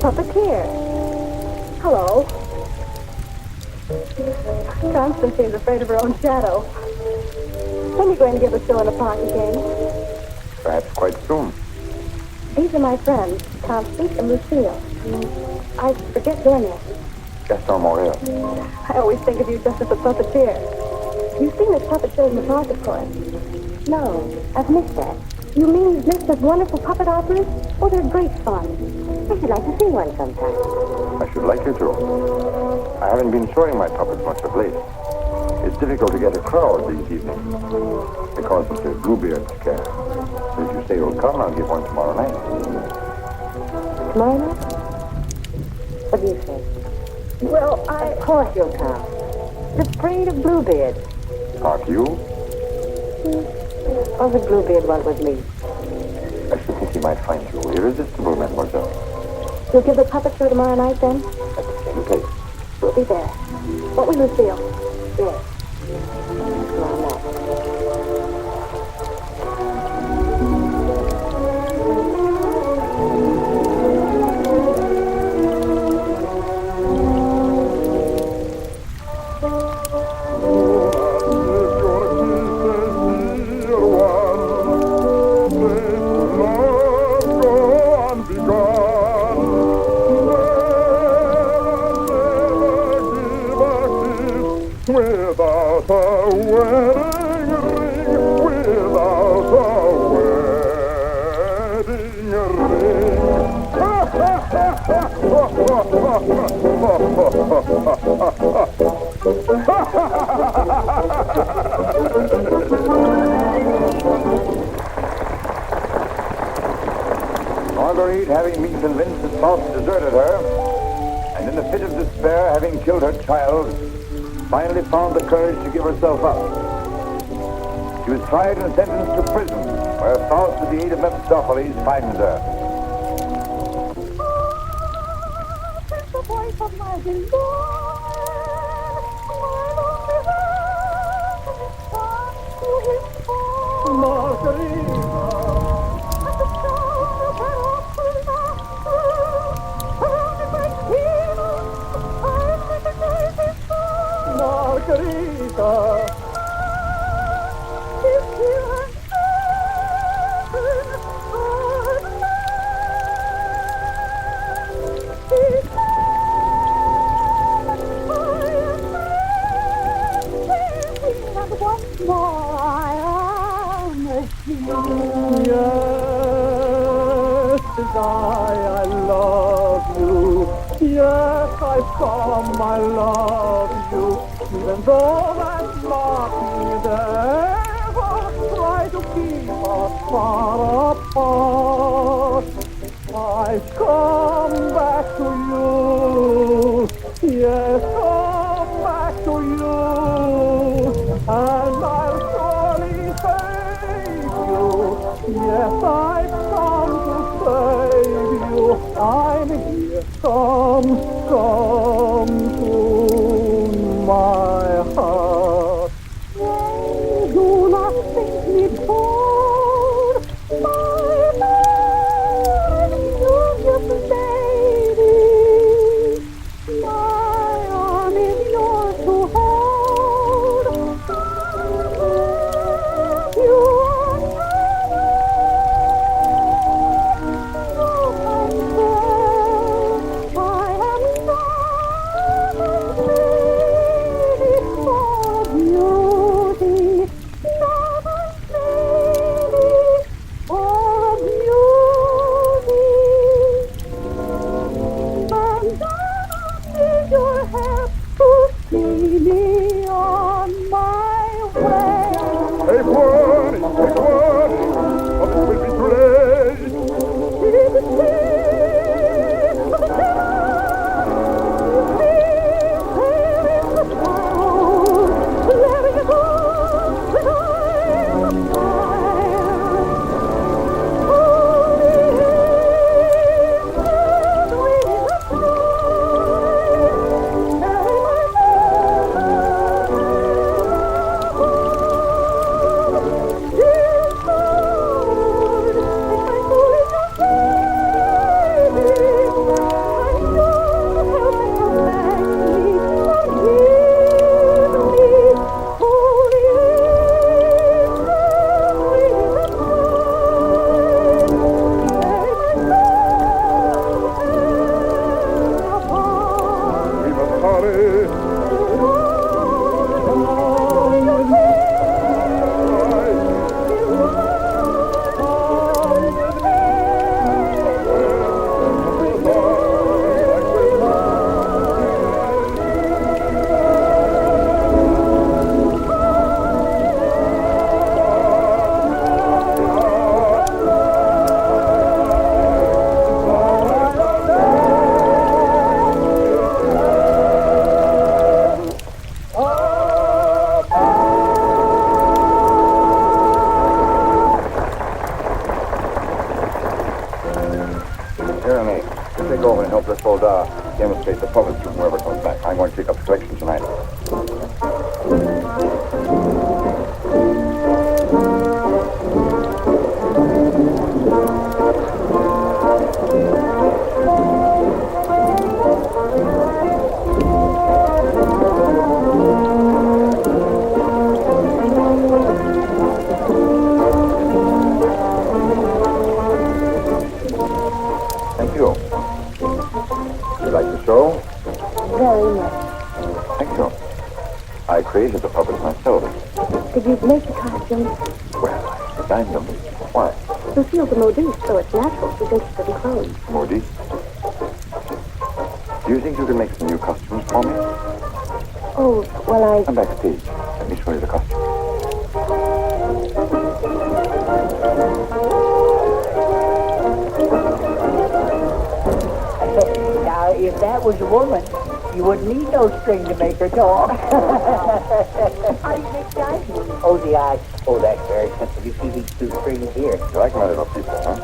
Puppeteer. Hello. Constance seems afraid of her own shadow. When are you going to give a show in the park again? Perhaps quite soon. These are my friends, Constance and Lucille. I forget your name. Gaston Morel. I always think of you just as a puppeteer. You've seen his puppet shows in the park, of course. No, I've missed that. You mean you've missed those wonderful puppet operas? Oh, they're great fun. I should like to see one sometime. I should like you to. I haven't been showing my puppets much of late. It's difficult to get a crowd these evenings because of the Bluebeard scare. So if you say you'll come, I'll give one tomorrow night. Tomorrow night? What do you say? Well, Of course you'll come. The Parade of Bluebeard. Aren't you? Oh, the Bluebeard one with me. I should think he might find you irresistible, mademoiselle. You'll give the puppet show tomorrow night, then? At the same place. We'll be there. Won't we, Lucille? Yes. Tomorrow night. Without a wedding ring, without a wedding Marguerite, having been convinced that Faust deserted her, and in a fit of despair, having killed her child, finally found the courage to give herself up. She was tried and sentenced to prison, where Faust, with the aid of Mephistopheles, finds her. It's the voice of my beloved, Margarita. Once more I am a king. Yes, I love you. Yes, I've come, I love you. Even though that mocking devil try to keep us far apart, I've come back to you. Yes, come back to you. And I'll surely save you. Yes, I've come to save you. I'm here. Come to my heart. Do not think me cold, my love, you're just a lady. My arm is yours to hold. You are I am not let's all demonstrate the puppets to whoever comes back. I'm going to take up the collection tonight. Thank you. You like the show? Very much. Thank you. I created the puppets myself. Did you make the costumes? Well, I designed them. Why? Lucille's a modiste, so it's natural she's interested in clothes. Modiste? Do you think you can make some new costumes for me? Oh, well, Come backstage. Let me show you the costume. Now, if that was a woman, you wouldn't need no string to make her talk. How do you make the eyes move? Oh, the eyes. Oh, that's very simple. You see these two strings here? You like my little people, huh?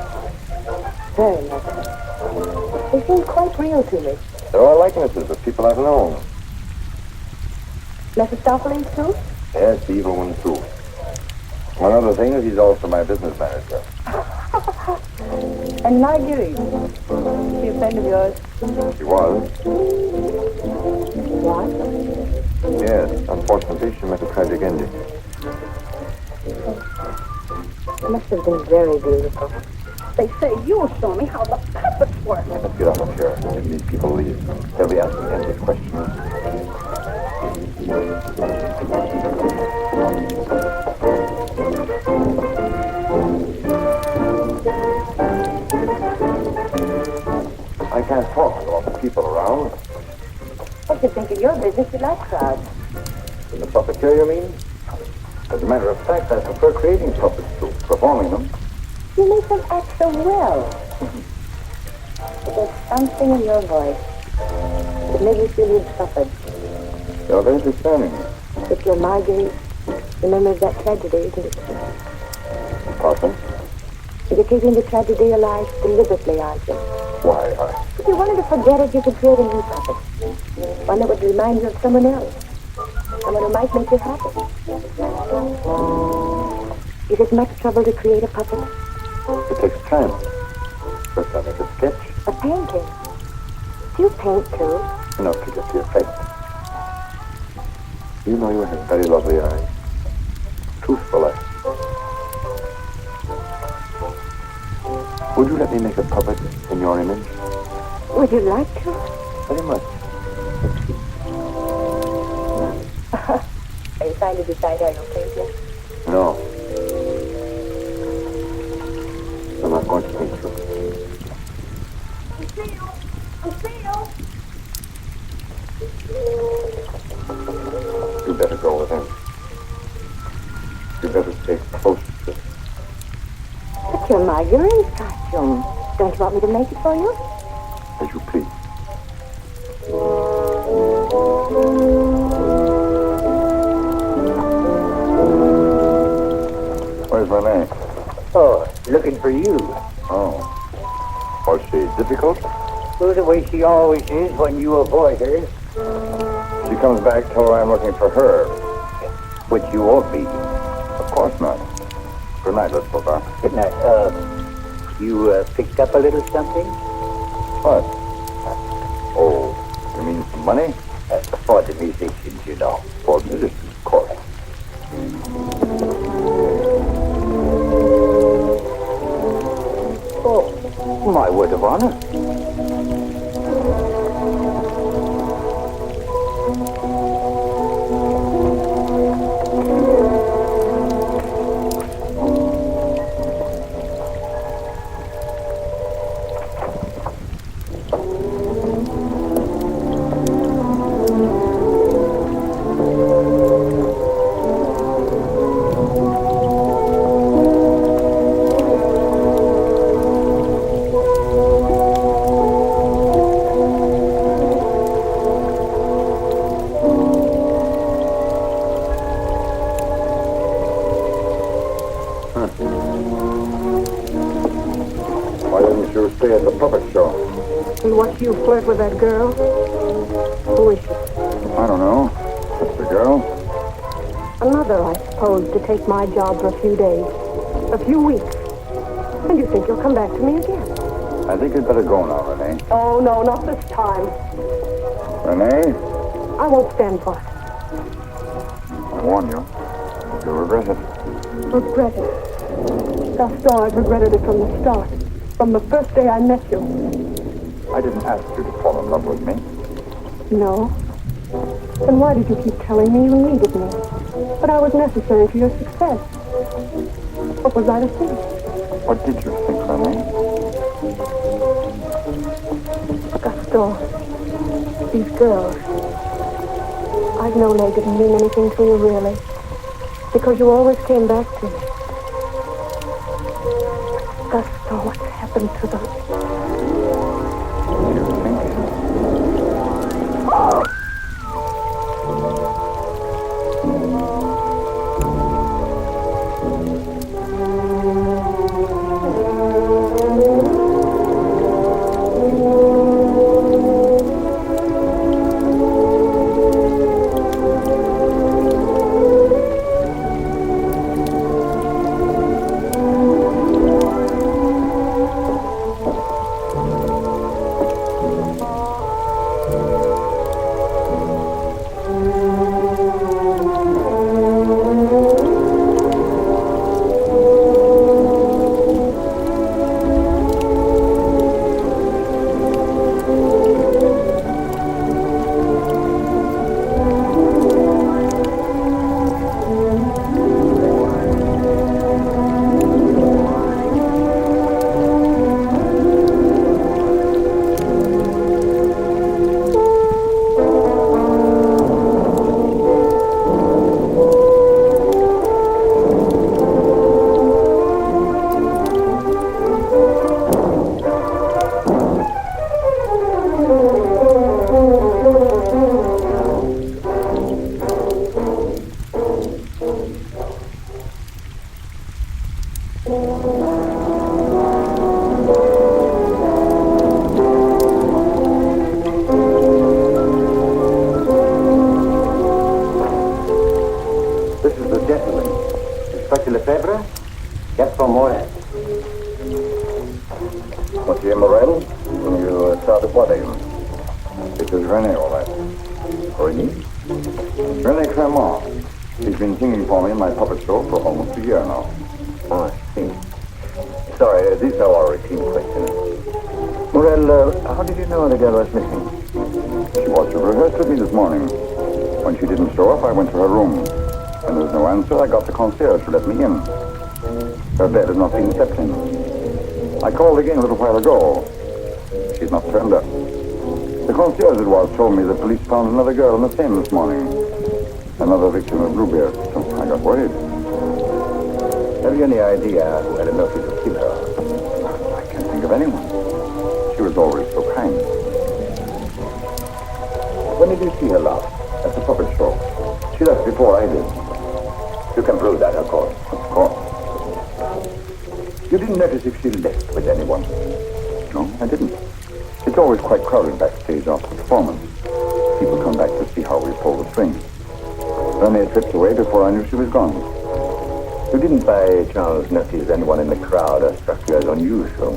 Very much. They seem quite real to me. They're all likenesses of people I've known. Mephistopheles, too? Yes, the evil one, too. One other thing is he's also my business manager. And Marguerite. She a friend of yours? She was. What? Yes, unfortunately, she met a tragic ending. Must have been very beautiful. They say you'll show me how the puppets work. Let's get out of here and these people leave. They'll be asking endless questions. I can't talk with all the people around. What do you think of your business? You like crowds. In the puppeteer, you mean? As a matter of fact, I prefer creating puppets to performing them. You make them act so well. There's something in your voice that made me feel you'd suffered. You're very discerning. If you're Marguerite, the memory of that tragedy, isn't it? Pardon? You're keeping the tragedy alive deliberately, aren't you? Why, If you wanted to forget it, you could create a new puppet. One that would remind you of someone else. Someone who might make you happy. Is it much trouble to create a puppet? It takes time. First I make a sketch, A painting? Do you paint too? enough to get the effect. You know you have very lovely eyes. Truthful eyes. Would you let me make a puppet in your image? Would you like to? Very much. Are you trying to decide how you'll paint it? No. I'm not going to paint you. You better go with him. You better stay close to him. But you're Marguerite's costume. Don't you want me to make it for you? As you please. Where's my man? Oh, looking for you. Oh. Was she difficult? Well, the way she always is when you avoid her. She comes back, tell her I'm looking for her. Which you won't be. Of course not. Good night, let's go back. Good night. You picked up a little something? What? Oh, you mean some money? For the musicians, you know. For musicians, of course. Oh, my word of honor. Why didn't you stay at the puppet show? We watch you flirt with that girl. Who is she? I don't know. Just a girl. Another, I suppose, to take my job for a few days. A few weeks. And you think you'll come back to me again? I think you'd better go now, Renee. Oh, no, not this time. Renee, I won't stand for it. I warn you. You'll regret it. Regret it. Gaston, I've regretted it from the start. From the first day I met you. I didn't ask you to fall in love with me. No. Then why did you keep telling me you needed me? But I was necessary for your success. What was I to think? What did you think, Renee? Gaston, these girls. I've known they didn't mean anything to you, really. Because you always came back to me. Gaston, what's happened to them? You think? Monsieur Morel, you started what again? This is Renee, all right. Renee? Renee Clermont. She's been singing for me in my puppet show for almost a year now. Oh, I see. Sorry, these are all routine questions. Morel, how did you know the girl was missing? She was to rehearse with me this morning. When she didn't show up, I went to her room. When there was no answer, I got the concierge to let me in. Her bed had not been slept in. I called again a little while ago. She's not turned up. The concierge it was told me the police found another girl in the Seine this morning. Another victim of Bluebeard. So I got worried. Have you any idea who had a motive to kill her? I can't think of anyone. She was always so kind. When did you see her last? At the puppet show. She left before I did. You can prove that, of course. Of course. You didn't notice if she left with anyone? No, I didn't. It's always quite crowded backstage after the performance. People come back to see how we pull the string. Renee tripped away before I knew she was gone. You didn't by chance notice anyone in the crowd that struck you as unusual?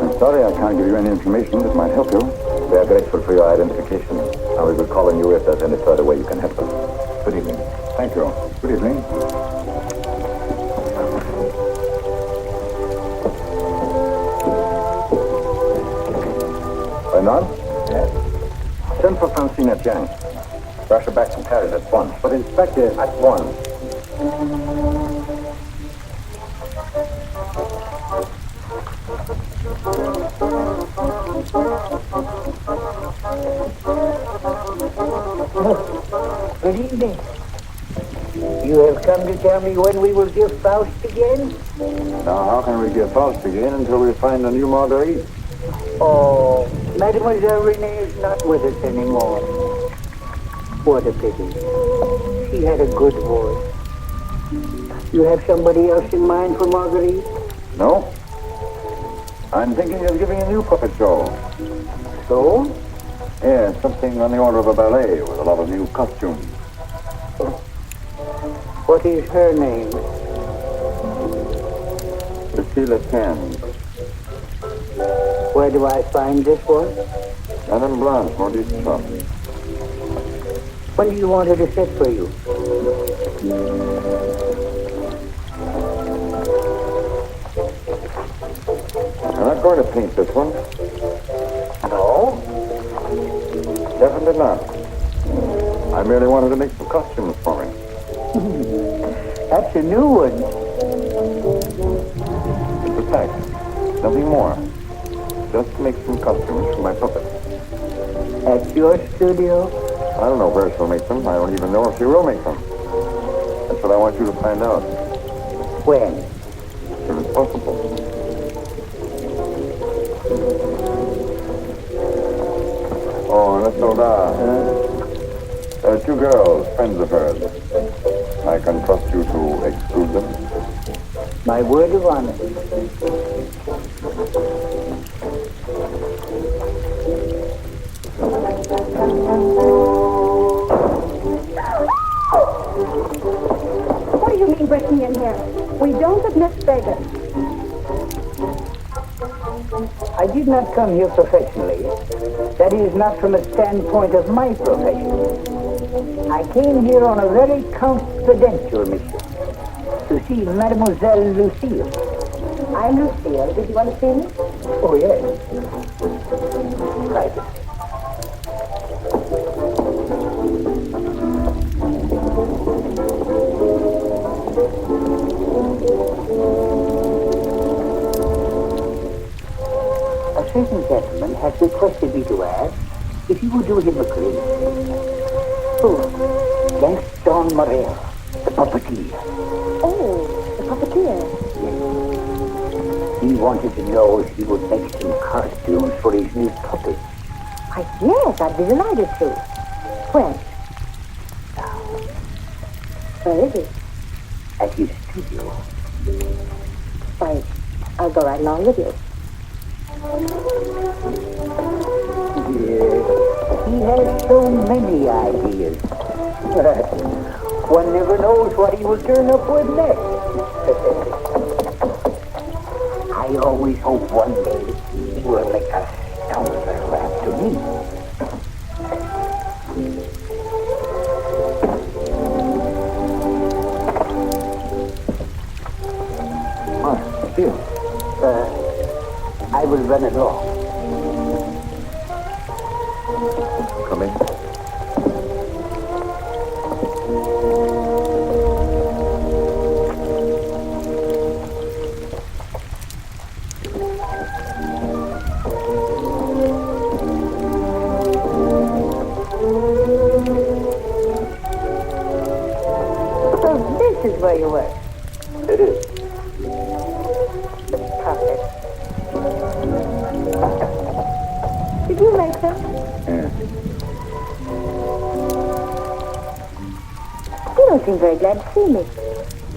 I'm sorry I can't give you any information that might help you. We are grateful for your identification, and we will call on you if there's any further way you can help us. Good evening. Thank you. Good evening. Bernard? Yes? Send for Francine Jiang. Rush her back from Paris at once. But Inspector, at once. Good evening. You have come to tell me when we will give Faust again? Now, how can we give Faust again until we find a new Marguerite? Oh, Mademoiselle Renee is not with us anymore. What a pity. She had a good voice. You have somebody else in mind for Marguerite? No. I'm thinking of giving a new puppet show. So? Yeah, something on the order of a ballet with a lot of new costumes. What is her name? Lucilla Can. Where do I find this one? Madame Blanche, Maurice shop. When do you want her to sit for you? I'm not going to paint this one. No? Definitely not. I merely wanted to make some costumes for me. That's a new one. It's a fact. Nothing more. Just to make some costumes for my puppet. At your studio? I don't know where she'll make them. I don't even know if she will make them. That's what I want you to find out. When? If it's possible. Oh, and let's two girls, friends of hers. I can trust you to exclude them. My word of honor. What do you mean breaking in here? We don't admit beggars. I did not come here professionally. That is, not from a standpoint of my profession. I came here on a very confidential mission to see Mademoiselle Lucille. I'm Lucille. Did you want to see me? Oh, yes. Private. A certain gentleman has requested me to ask if you would do him a great favor. Oh, Gaston Morel, the puppeteer. Oh, the puppeteer. He wanted to know if he would make some costumes for his new puppet. Yes, I'd be delighted to. When? Where is he? At his studio. Why, I'll go right along with you. Yes, he has so many ideas. One never knows what he will turn up with next. I always hope one day he will make a stumper after me. Lucille. I will run along. Come in. So this is where you work. It is. Puppet. Did you make them? Yeah. You don't seem very glad to see me.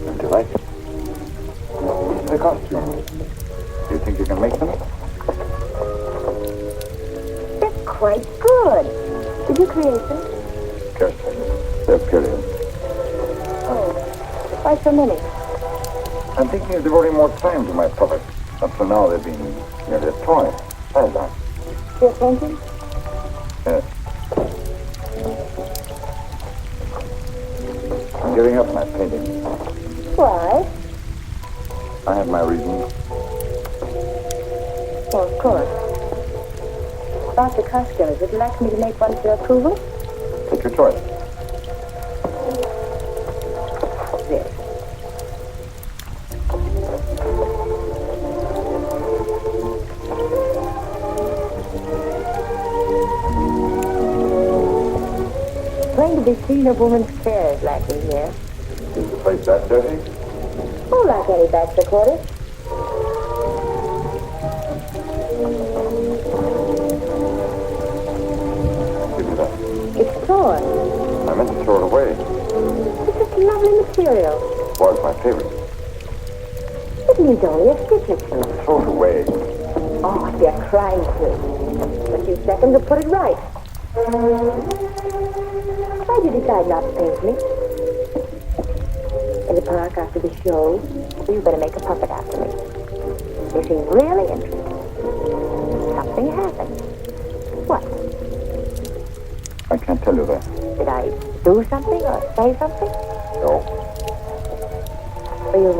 I'm delighted. These are the costumes. Do you think you can make them? They're quite good. Did you create them? Carefully. They're period. Oh, why so many? I'm thinking of devoting more time to my puppet. Up to now, they've been merely a toy. Sideline. You're painting? Yes. I'm giving up my painting. Why? I have my reasons. Well, of course. About the costumes, would you like me to make one for your approval? Take your choice. This. Going to be seen a woman's cares lacking here. Is the place that dirty? Oh, like any back recorder. Give me that. It's torn. I meant to throw it away. It's just lovely material. Was my favorite. It needs only a stitch or two. Throw it away. Oh, they're crying too. A few seconds will put it right. Why'd you decide not to paint me? In the park after the show, you better make a puppet after me. You seem really interested. Something happened. What? I can't tell you that. Did I do something or say something? No. Are you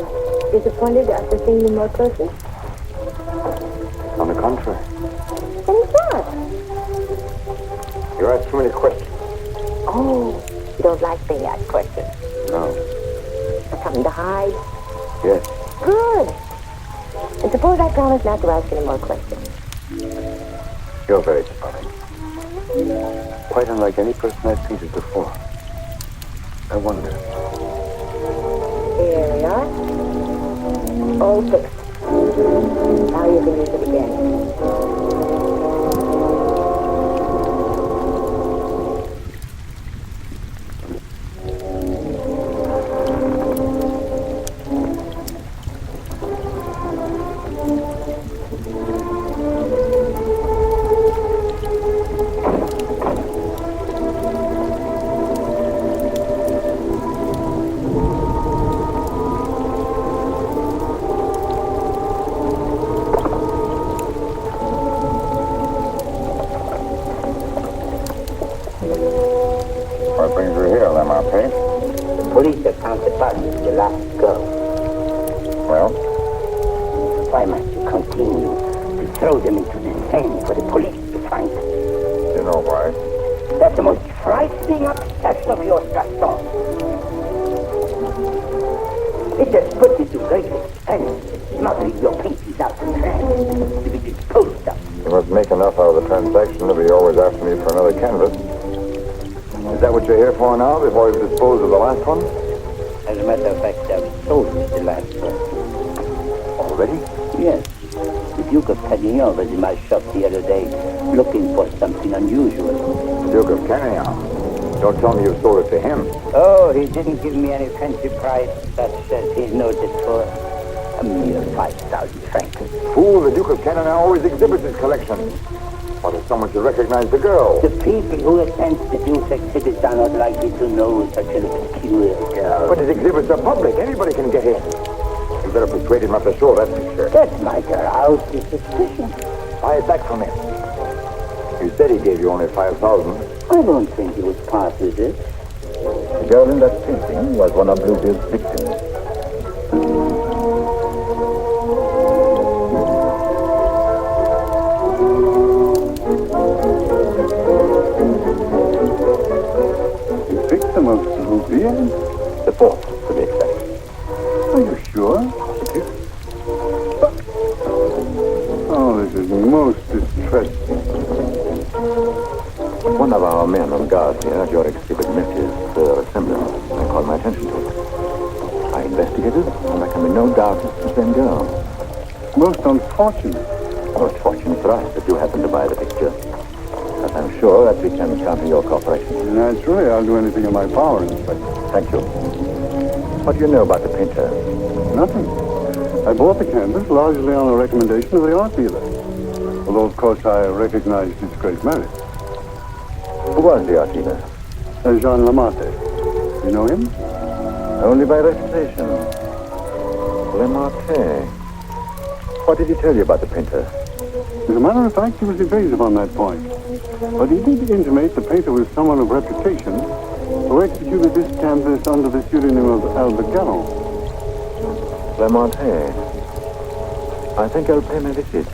disappointed after seeing me more closely? On the contrary. Then it's not. You ask too many questions. Oh, you don't like being asked questions. No. Got something to hide? Yes. Good. And suppose I promise not to ask any more questions. You're very charming. Quite unlike any person I've painted before. I wonder. Here we are. All fixed. Now you can use it again. What brings you here, Lamarche? The police have found the body of the last girl. Well? Why must you continue to throw them into the Seine for the police to find? You know why. That's the most frightening obsession of yours, Gaston. It has put you to great expense, smuggling your paintings out of France to be disposed of. You must make enough out of the transaction to be always after me for another canvas. Is that what you're here for now, before you've disposed of the last one? As a matter of fact, I've sold the last one. Already? Yes. The Duke of Carignan was in my shop the other day, looking for something unusual. The Duke of Carignan? Don't tell me you sold it to him. Oh, he didn't give me any fancy price, such as he noted for a mere 5,000 francs. Fool, the Duke of Carignan always exhibits his collection. What if someone should recognize the girl? The people who attend the Duke's exhibits are not likely to know such a peculiar girl. But his exhibits are public. Anybody can get in. You better persuade him not to show that picture. That might arouse his suspicion. Buy it back from him. You said he gave you only 5,000. I don't think he would part with it. The girl in that painting was one of Bluebill's victims. Victim of Bluebill? The fourth, to be exact. Are you sure? It is. Oh, this is most distressing. One of our men on guard here at your exhibit met his resemblance and called my attention to it. I investigated, and there can be no doubt it's the same girl. Most unfortunate. Most fortunate for us that you happened to buy the picture. But I'm sure that we can count on your cooperation. Naturally, I'll do anything in my power, Inspector. Thank you. What do you know about the painter? Nothing. I bought the canvas largely on a recommendation of the art dealer. Although, of course, I recognized its great merit. Who was the art dealer? Jean Lamarche. You know him? Only by reputation. Lamarche. What did he tell you about the painter? As a matter of fact, he was evasive on that point. But he did intimate the painter was someone of reputation who executed this canvas under the pseudonym of Albert Gallo. Lamarche. I think I'll pay him a visit.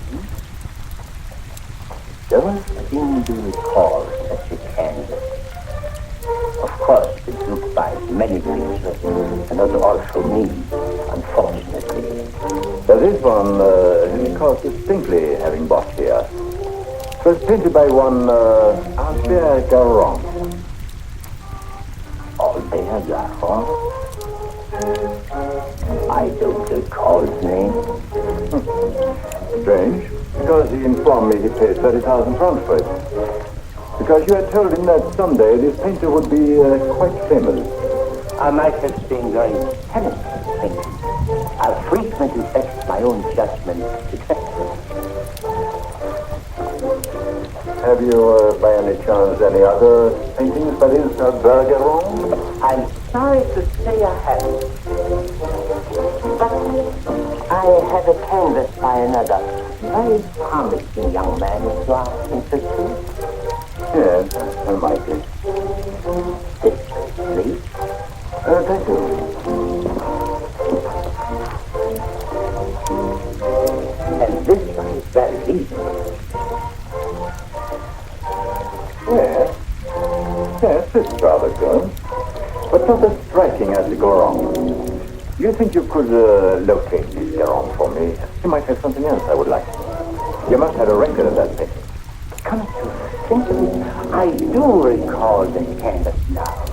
Don't seem to recall such a canvas. Of course, the Duke buys many pictures, and not all from me, unfortunately. This one, he recalls distinctly having bought here. It was painted by one, Albert Garon. Albert Garon? I don't recall his name. Strange, because he informed me he paid 30,000 francs for it. Because you had told him that someday this painter would be quite famous. I might have been very talented, I frequently test my own judgment successfully. Have you, by any chance, any other paintings by this Bergeron? I'm sorry to say I haven't. But I have a canvas by another very promising young man if you are interested. Yes, I might be. This, please. Thank you. And this one is very easy. Yes. Yes, it's rather good. But not as striking as the Goron. Do you think you could locate this Goron for me? You might have something else I would like. You must have a record of that painting. Come to think of it, I do recall the canvas now.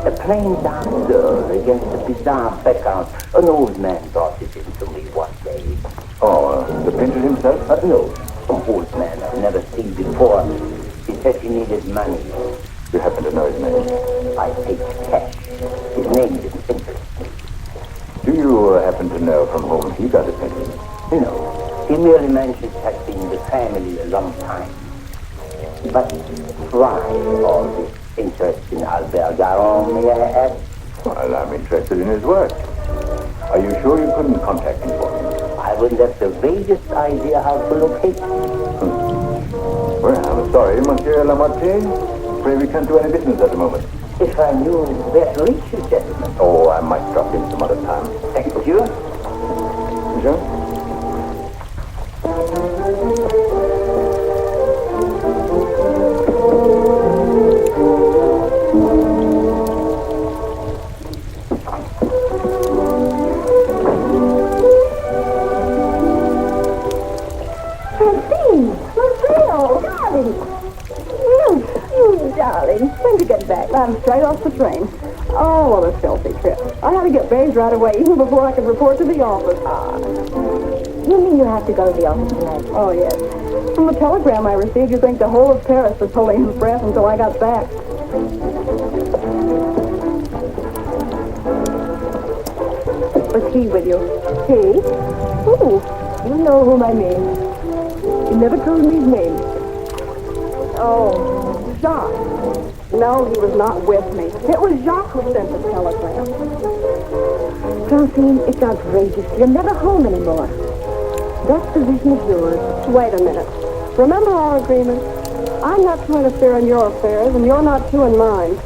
A plain dark girl against a bizarre background. An old man brought it into me one day. Oh, the painter himself? No, some old man I've never seen before. He said he needed money. You happen to know his name? I paid cash. His name is simple. Do you happen to know from whom he got the painting? No, he merely mentioned it had been in the family a long time. But why all this interest in Albert Garon, may I ask? Well, I'm interested in his work. Are you sure you couldn't contact him for me? I wouldn't have the vaguest idea how to locate him. Well, I'm sorry, Monsieur Lamartine. Pray we can't do any business at the moment. If I knew where to reach you, gentlemen. Oh, I might drop in some other time. Thank you. Monsieur? When did you get back? I'm straight off the train. Oh, what a filthy trip. I had to get bathed right away, even before I could report to the office. You mean you have to go to the office tonight? Oh, yes. From the telegram I received, you'd think the whole of Paris was holding his breath until I got back. Was he with you? He? Who? You know whom I mean. He never told me his name. Oh, Jacques. No, he was not with me. It was Jacques who sent the telegram. Francine, it's outrageous. You're never home anymore. That position is yours. Wait a minute. Remember our agreement? I'm not to interfere in your affairs, and you're not to in mine.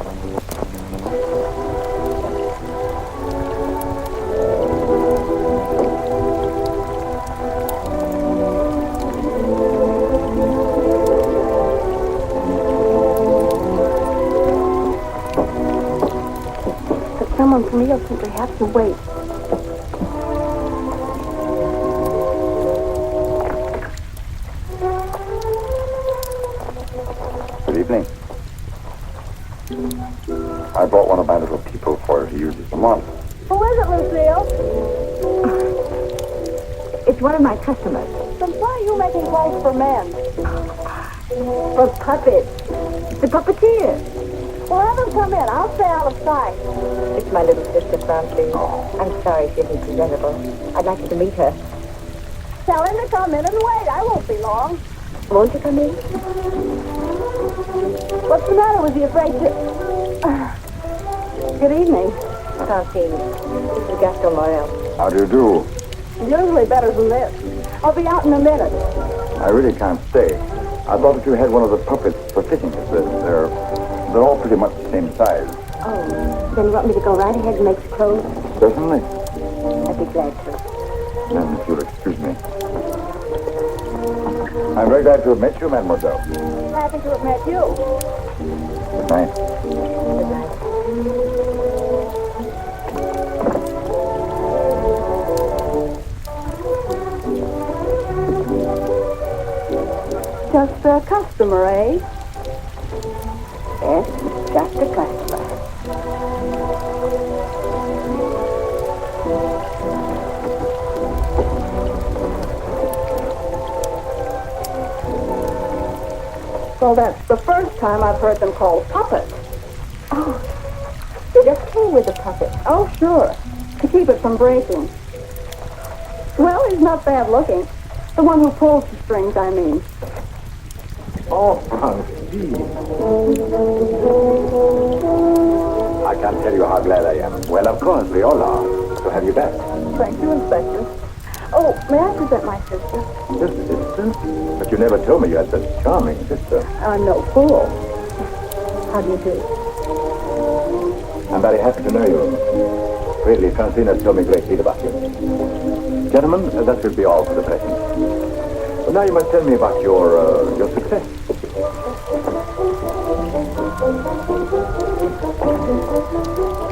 Someone from Rio simply has to wait. Good evening. I brought one of my little people for her to use as a model. Who is it, Lucille? It's one of my customers. Then why are you making clothes for men? For puppets. The puppeteer. Well, have them come in. I'll stay out of sight. It's my little sister, Francine. I'm sorry she isn't presentable. I'd like you to meet her. Tell him to come in and wait. I won't be long. Won't you come in? What's the matter? Was he afraid to... Good evening. Francine, this is Gaston Morel. How do you do? Usually better than this. I'll be out in a minute. I really can't stay. I thought that you had one of the puppets for fittings. They're all pretty much the same size. Oh, then you want me to go right ahead and make the clothes? Certainly. I'd be glad to. Then, if you'll excuse me. I'm very glad to have met you, mademoiselle. Happy to have met you. Good night. Good night. Just a customer, eh? Yes, just a customer. Well, that's the first time I've heard them called puppets. Oh, they just came with the puppet. Oh, sure. To keep it from breaking. Well, he's not bad looking. The one who pulls the strings, I mean. Oh, Francine. I can't tell you how glad I am. Well, of course, we all are to have you back. Thank you, Inspector. Oh, may I present my sister? Your sister? But you never told me you had such a charming sister. I'm no fool. How do you do? I'm very happy to know you. Really, Francine has told me a great deal about you. Gentlemen, that will be all for the present. Well, now you must tell me about your success.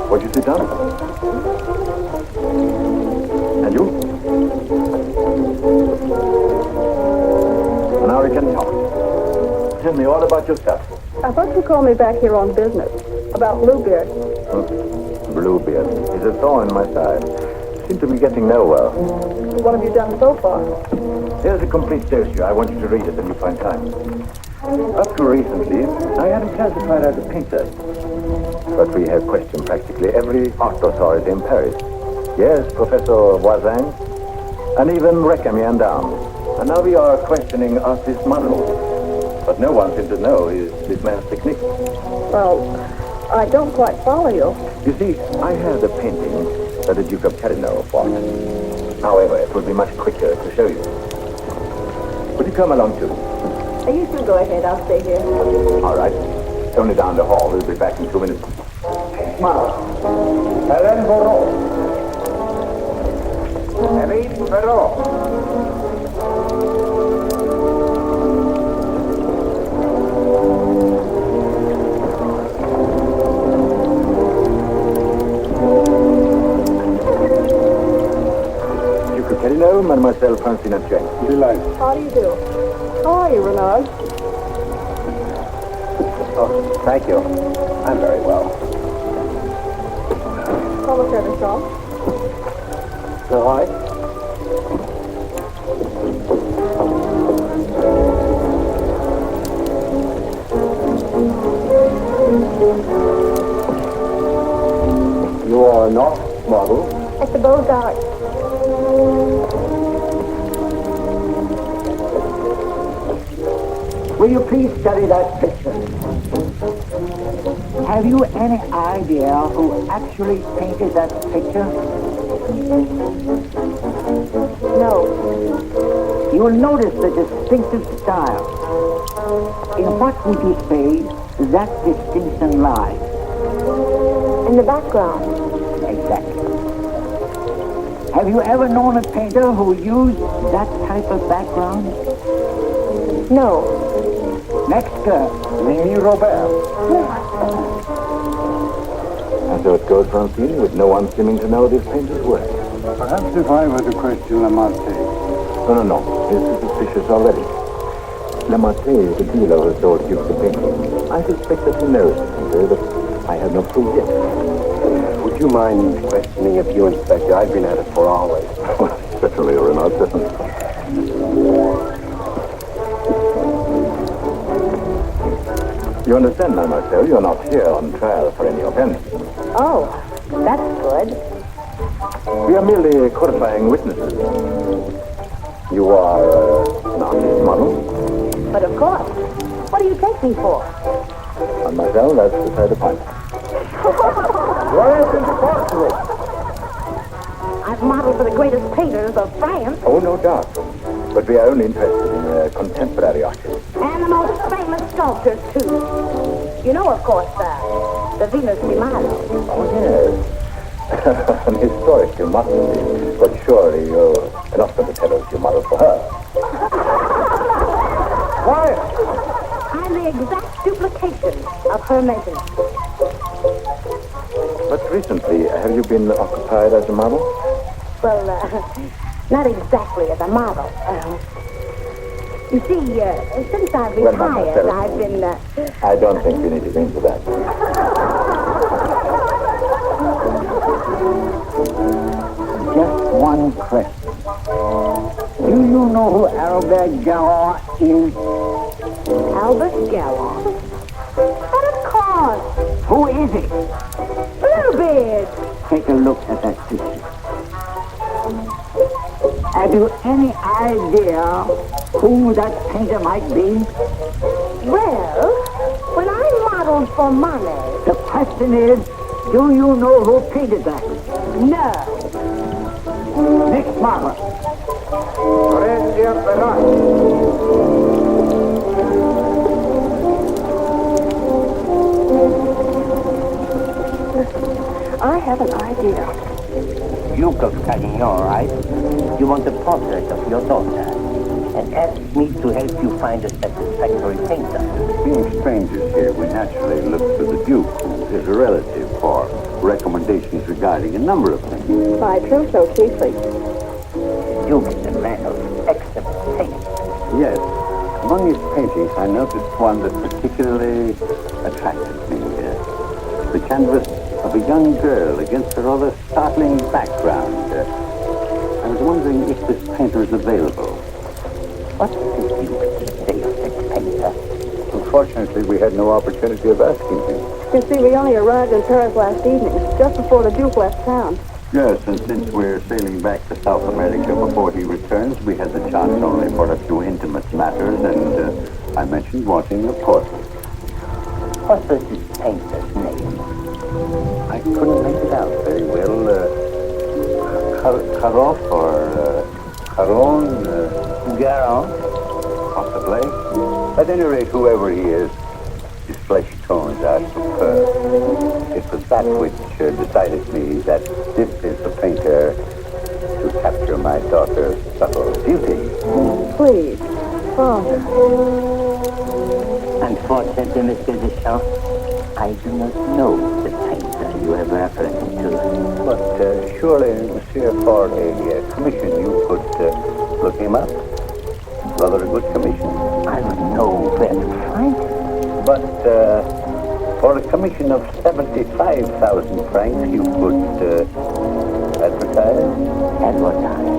Won't you sit down? And you? Now we can talk. Tell me all about yourself. I thought you called me back here on business. About Bluebeard. Bluebeard is a thorn in my side. Seem to be getting nowhere. What have you done so far? Here's a complete dossier. I want you to read it when you find time. Up to recently, I had him classified as a painter. But we have questioned practically every art authority in Paris. Yes, Professor Wasteland, and even Recamier and down. And now we are questioning artist models. But no one seems to know this man's technique. Well, I don't quite follow you. You see, I have the painting that the Duke of Carino bought. However, it would be much quicker to show you. Would you come along too? You should go ahead. I'll stay here. All right. It's only down the hall. We'll be back in 2 minutes. Smile. Hélène Moreau. Erin Perrault. Carino, Mademoiselle Francine Jane. Delighted. How do you do? How are you, Renard? Oh, thank you. I'm very well. Comment faire ça? All right. You are not model? At the Beaux-Arts. Will you please study that picture? Have you any idea who actually painted that picture? No. You will notice the distinctive style. In what would you say that distinction lies? In the background. Exactly. Have you ever known a painter who used that type of background? No. Next girl. Mimi Robert. And so it goes, Francine, with no one seeming to know this painter's work. Perhaps if I were to question Lamartine. No. This is suspicious already. Lamartine is the dealer who sold you the painting. I suspect that he knows the painter, but I have no proof yet. Would you mind questioning a few, Inspector? I've been at it for hours. Certainly, Renard, certainly. You understand, mademoiselle, you're not here on trial for any offense. Oh, that's good. We are merely qualifying witnesses. You are an artist model? But of course. What do you take me for? Mademoiselle, that's beside the point. Where is the courtroom? I've modeled for the greatest painters of France. Oh, no doubt. But we are only interested in contemporary artists. And the most famous sculptors, too. You know, of course, the Venus de Milo. Oh, yes. An historic you must be. But surely you're not going to tell us you modeled for her. Why? I'm the exact duplication of her measurements. But recently, have you been occupied as a model? Well, not exactly as a model. You see, since I've retired, I've been... I don't think you need to go into that. Just one question. Do you know who Albert Garand is? Albert Garand? But of course. Who is it? Bluebeard. Take a look at that picture. Have you any idea who that painter might be? stones for money. The question is, do you know who painted that? No. Next, Margaret. I have an idea. Duke of Carignan, right? You want a portrait of your daughter and asked me to help you find a satisfactory painter. Being strangers here, we naturally look to the Duke, who is a relative, for recommendations regarding a number of things. My trousseau chiefly. Duke is a man of excellent taste. Yes. Among his paintings, I noticed one that particularly attracted me. The canvas of a young girl against a rather startling background. I was wondering if this painter is available. What did you say of that painter? Unfortunately, we had no opportunity of asking him. You see, we only arrived in Paris last evening, just before the Duke left town. Yes, and since we're sailing back to South America before he returns, we had the chance only for a few intimate matters, and I mentioned wanting a portrait. What was this painter's name? I couldn't make it out very well. Karoff or Caron, Garon? possibly. At any rate, whoever he is, his flesh tones are superb. It was that which decided me that this is the painter to capture my daughter's subtle beauty. Please, Father. Unfortunately, Mr. Deschamps, I do not know the painter you have reference to. But surely, monsieur, for a commission, you could look him up. Rather a good commission. I would know where to find him. But for a commission of 75,000 francs, you could advertise. Advertise.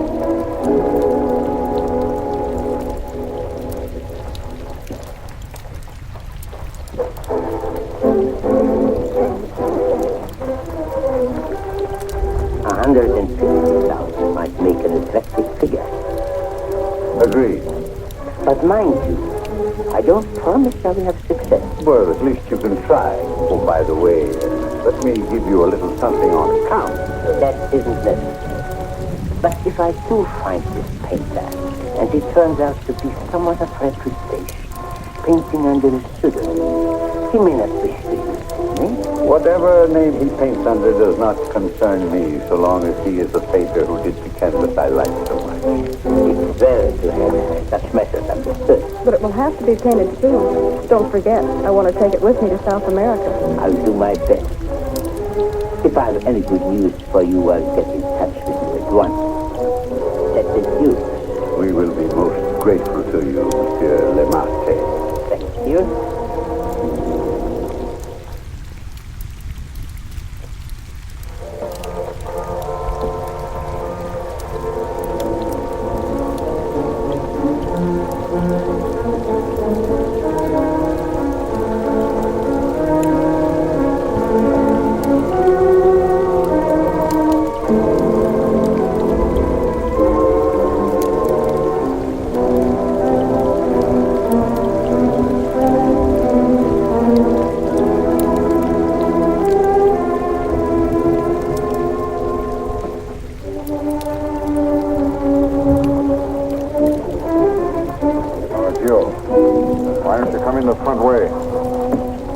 $150,000 might make an attractive figure. Agreed. But mind you, I don't promise I will have success. Well, at least you can try. Oh, by the way, let me give you a little something on account. That isn't necessary. But if I do find this painter, and it turns out to be someone of reputation, painting under a pseudonym, he may not wish to use me. Whatever name he paints under does not concern me, so long as he is the painter who did the canvas I like so much. It's well to have such matters understood. But it will have to be painted soon. Don't forget, I want to take it with me to South America. I'll do my best. If I have any good news for you, I'll get in touch with you at once. That is you. We will be most grateful to you, Monsieur Lemarque. Thank you. Why don't you come in the front way?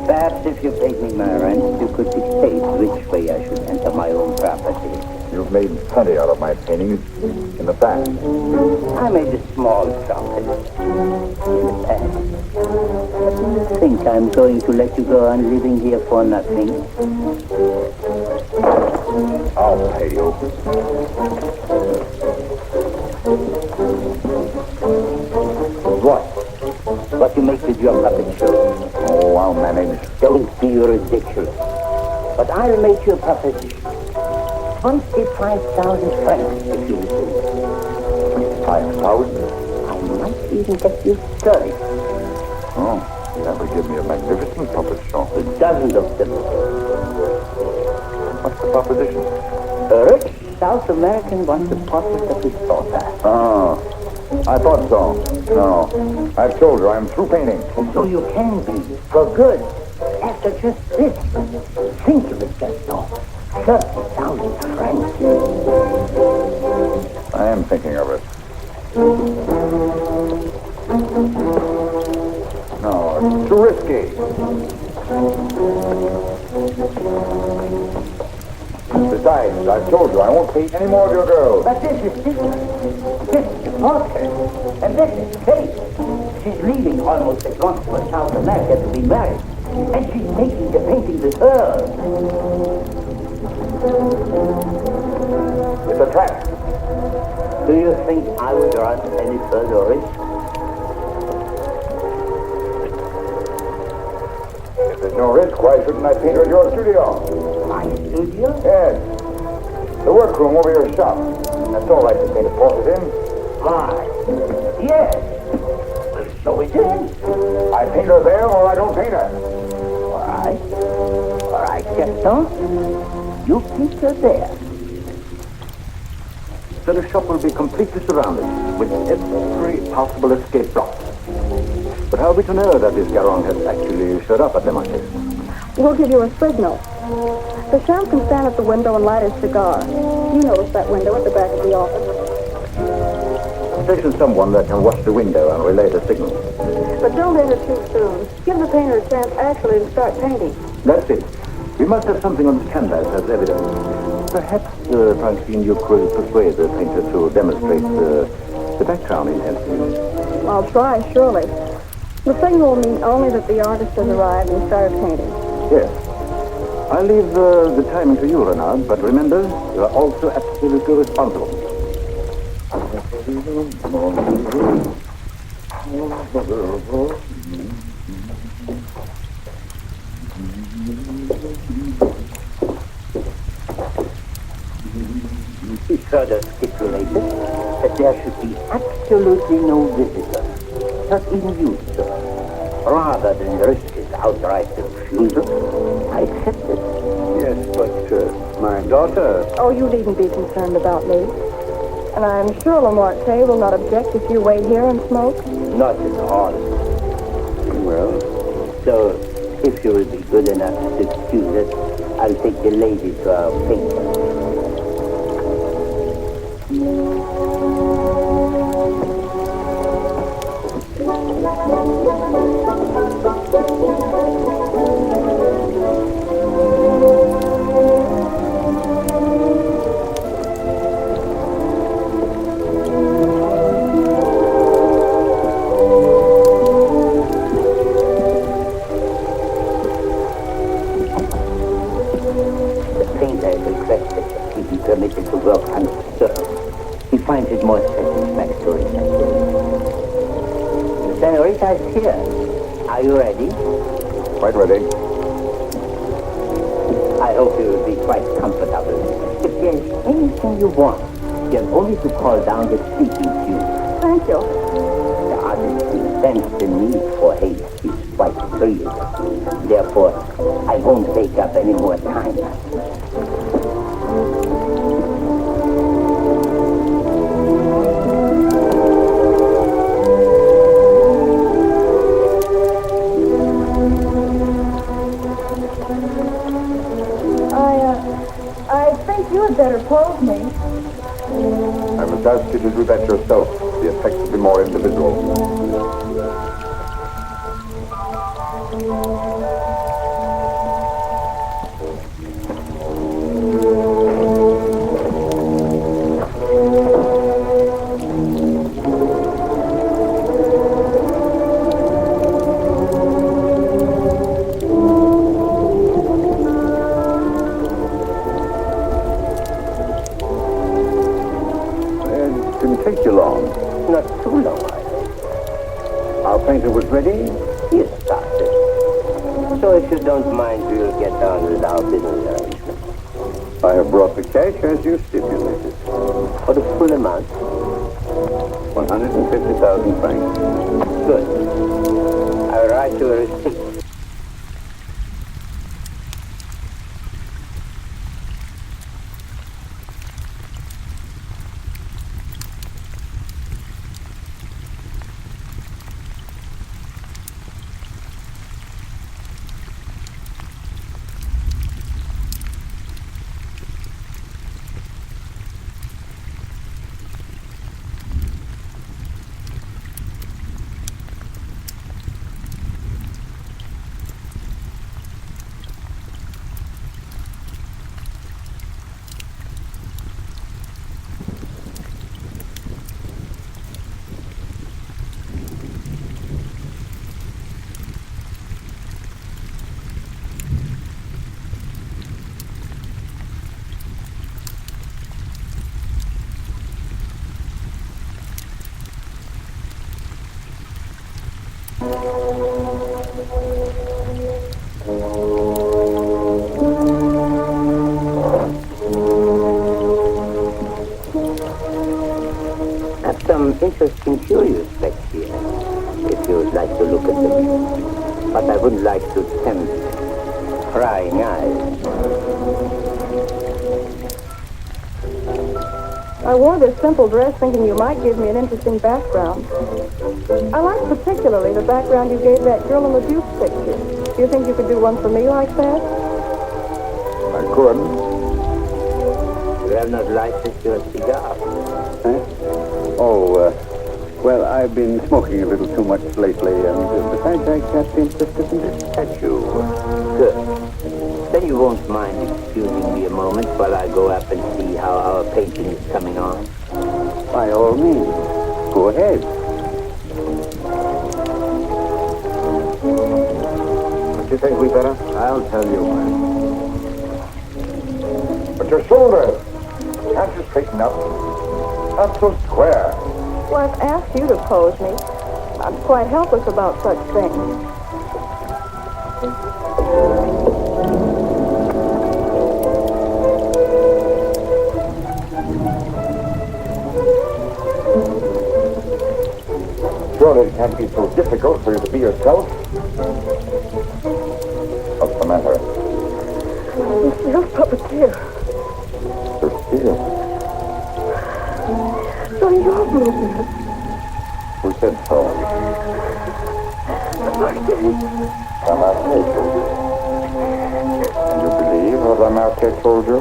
Perhaps if you paid me my rent, you could dictate which way I should enter my own property. You've made plenty out of my paintings in the past. I made a small profit in the past. But do you think I'm going to let you go on living here for nothing? I'll pay you. What? What you make with your puppet show? Oh, I'll manage. Don't be ridiculous. But I'll make you a proposition. 25,000 francs, if you will. 5,000? I might even get you 30. Oh, that would give me a magnificent puppet show. A dozen of them. What's the proposition? A rich South American wants a portrait of his daughter. Ah, I thought so. No, I've told her I'm through painting. So you can be, for good. Ask after just this. Think of it, Gaston. 30,000 francs. I am thinking of it. No, it's too risky. Besides, I've told you, I won't pay any more of your girls. But this is different. This is departure. And this is fate. She's leaving almost at once for South America to be married. And she's taking the painting with her. It's a trap. Do you think I would run any further risk? If there's no risk, why shouldn't I paint her at your studio? My studio? Yes. The workroom over your shop. That's all right to paint a portrait in. Why? Yes. So it is. I paint her there or I don't paint her. All right, Gaston. You paint her there. So the shop will be completely surrounded with every possible escape route. But how are we to know that this Garon has actually showed up at the market? We'll give you a signal. The sheriff can stand at the window and light his cigar. You notice that window at the back of the office. Station someone that can watch the window and relay the signal. But don't enter too soon. Give the painter a chance actually to start painting. That's it. We must have something on the canvas as evidence. Perhaps, Francine, you could persuade the painter to demonstrate the background intensity. I'll try, surely. The signal will mean only that the artist has arrived and started painting. Yes. I'll leave the timing to you, Renard, but remember, you are also absolutely responsible. He further stipulated that there should be absolutely no visitors, not even you, sir. Rather than risk his outright refusal, I accepted. Yes, but my daughter... Oh, you needn't be concerned about me. And I'm sure Lamarche will not object if you wait here and smoke. Not at all. Well, So, if you will be good enough to excuse us, I'll take the lady to our painter. Permitted to work undisturbed. He finds it more satisfactory that way. The senorita is here. Are you ready? Quite ready. I hope you will be quite comfortable. If there is anything you want, you have only to call down the speaking tube. Thank you. The artist who sense the need for haste is quite brilliant. Therefore, I won't take up any more time. I think you had better pose me. I must ask you to do that yourself. The effect will be more individual. Take you long. Not too long, I hope. Our painter was ready. He started. So if you don't mind, we'll get on with our business arrangements. I have brought the cash as you stipulated. For the full amount? 150,000 francs. Good. I'll write you a receipt. some interesting curios back here, if you would like to look at them. But I wouldn't like to tempt prying eyes. I wore this simple dress thinking you might give me an interesting background. I like particularly the background you gave that girl in the Duke picture. Do you think you could do one for me like that? I could. You have not lighted your cigar. Huh? Oh, well, I've been smoking a little too much lately, and besides, I got interested in this statue. Good. Then you won't mind excusing me a moment while I go up and see how our painting is coming on? By all means, go ahead. Don't you think we better? I'll tell you when. But your shoulders, can't you straighten up? Not so square. Well, I've asked you to pose me. I'm quite helpless about such things. Surely it can't be so difficult for you to be yourself. What's the matter? You're a puppeteer. You're still. So you're moving. Who said so? Lamarche. And you believe what Lamarche told you?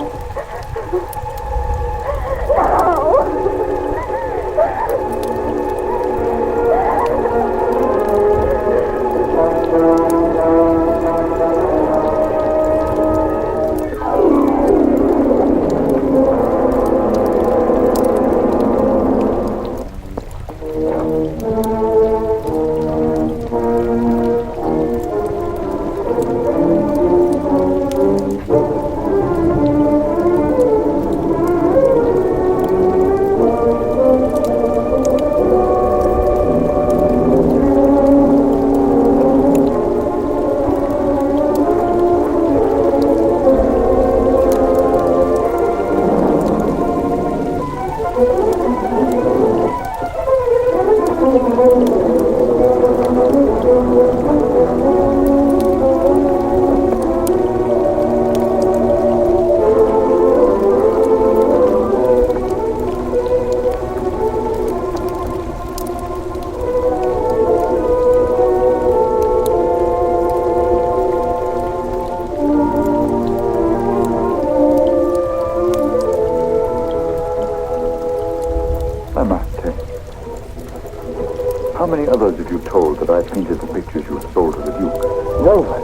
How many others have you told that I painted the pictures you sold to the Duke? No one.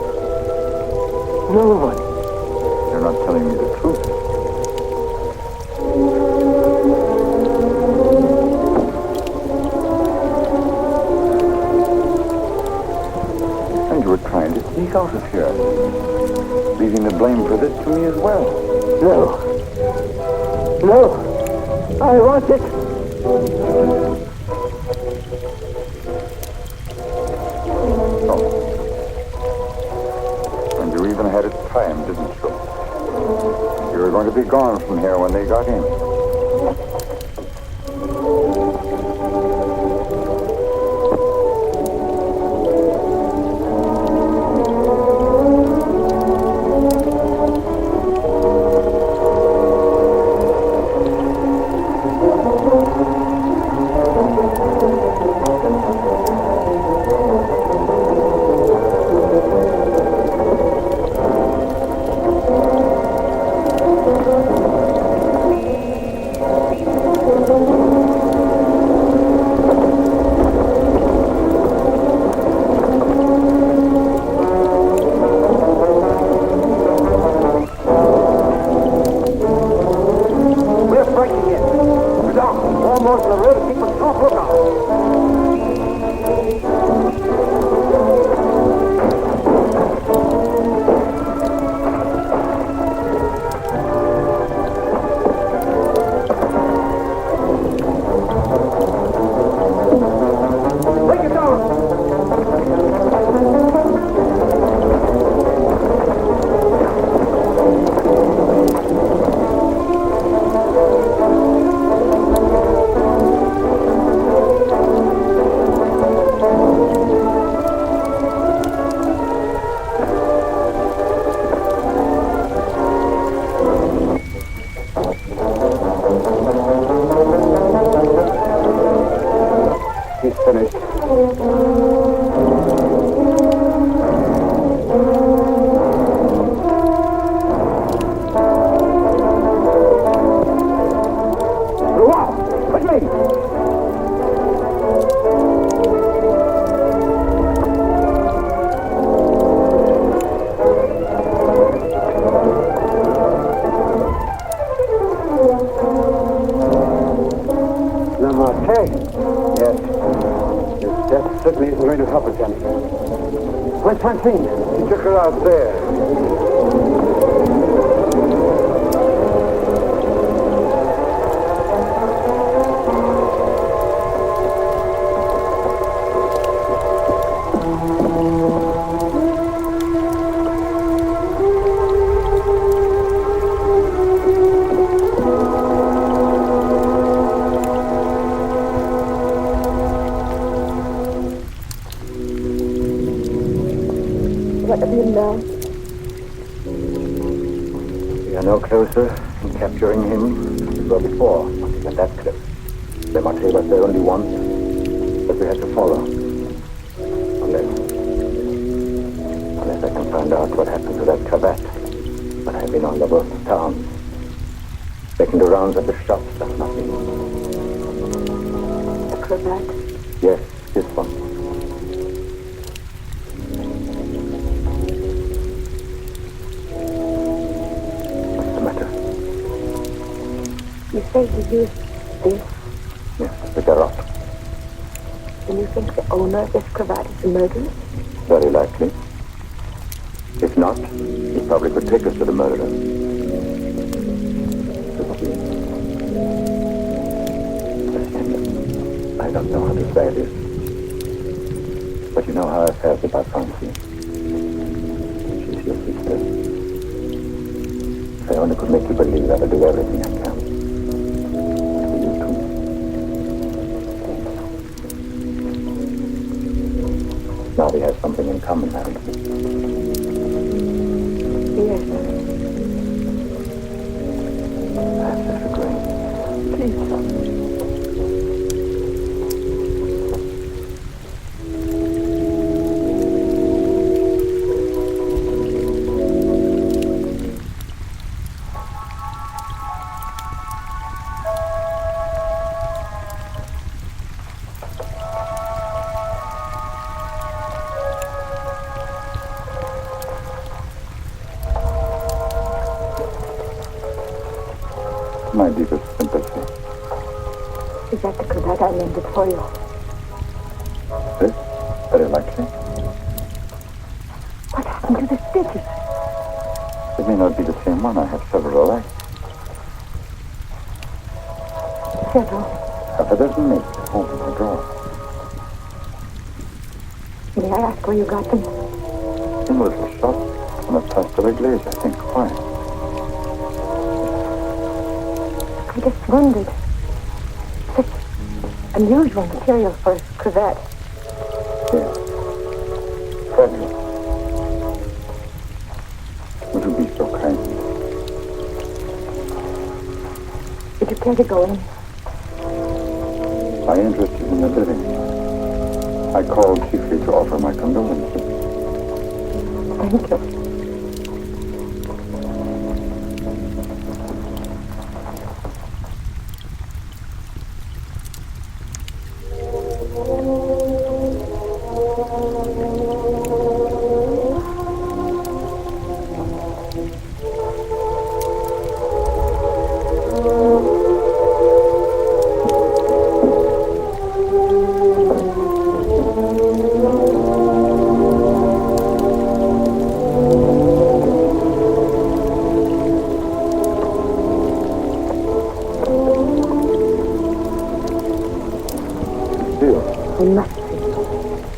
No one. You're not telling me the truth. And you were trying to sneak out of here, leaving the blame for this to me as well. No. No. I want it. And you even had it timed, didn't you? You were going to be gone from here when they got in. finished. Wow! Quickly! Yes. His death certainly isn't going to help us any. Where's Francine? He took her out there. What have you learned? We are no closer in capturing him than we were before. At that cliff. They might leave us there only once, but we had to follow. Unless I can find out what happened to that cravat that I've been on the both towns. Making the rounds of the shops, that's nothing. The cravat? Yes, this one. What's the matter? You say he used this, Yes, the garrote. and you think the owner of this cravat is the murderer? Very likely. If not, he probably could take us to the murderer. I don't know how to say this, but you know how I felt about Francine. She's your sister. If I only could make you believe I will do everything I can. For you too. Now we have something in common, haven't we? Yes. Perhaps I should ring. Please. My deepest sympathy. Is that the cravat I lent it for you? This? Very likely. What happened to the stitches? It may not be the same one. I have several alike. Several. Half a dozen maybe. Home in my drawer. May I ask where you got them? In a little shop on a Place de l'Église, I think. Why? I just wondered. Such unusual material for a cravat. Yes. Fabulous. Would you be so kind? Would you care to go in? My interest is in the living. I called chiefly to offer my condolences. Thank you. We must see.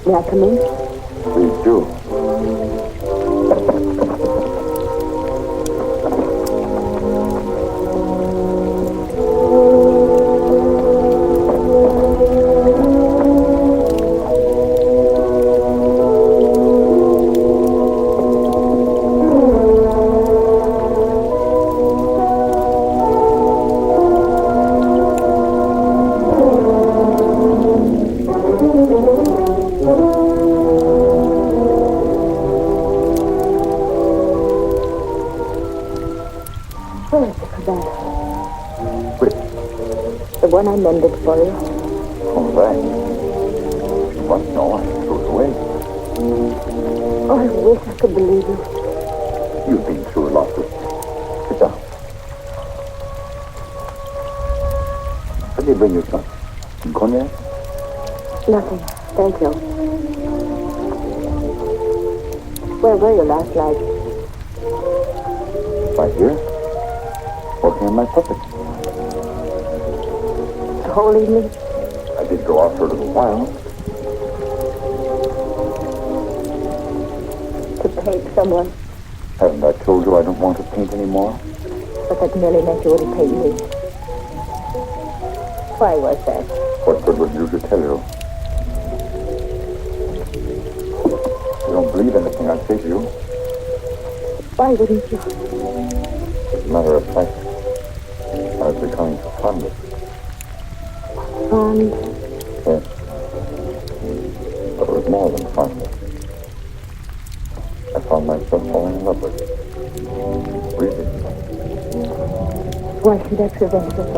May I come in? Please do. The one I mended for you. Oh, that? What? No, I threw it away. Oh, I wish I could believe you. You've been through a lot, sister. Sit down. Let me bring you some. Some cognac? Nothing. Thank you. Where were you last night? Right here. Working on my puppet. The whole evening? I did go out for a little while. To paint someone. Haven't I told you I don't want to paint anymore? But that merely meant you wouldn't paint me. Why was that? What good would it do to tell you? You don't believe anything I say to you. Why wouldn't you? As a matter of fact, I was becoming fond of it. Fond? Yes. But it was more than fond. I found myself falling in love with it. Really. Why should that prevent you from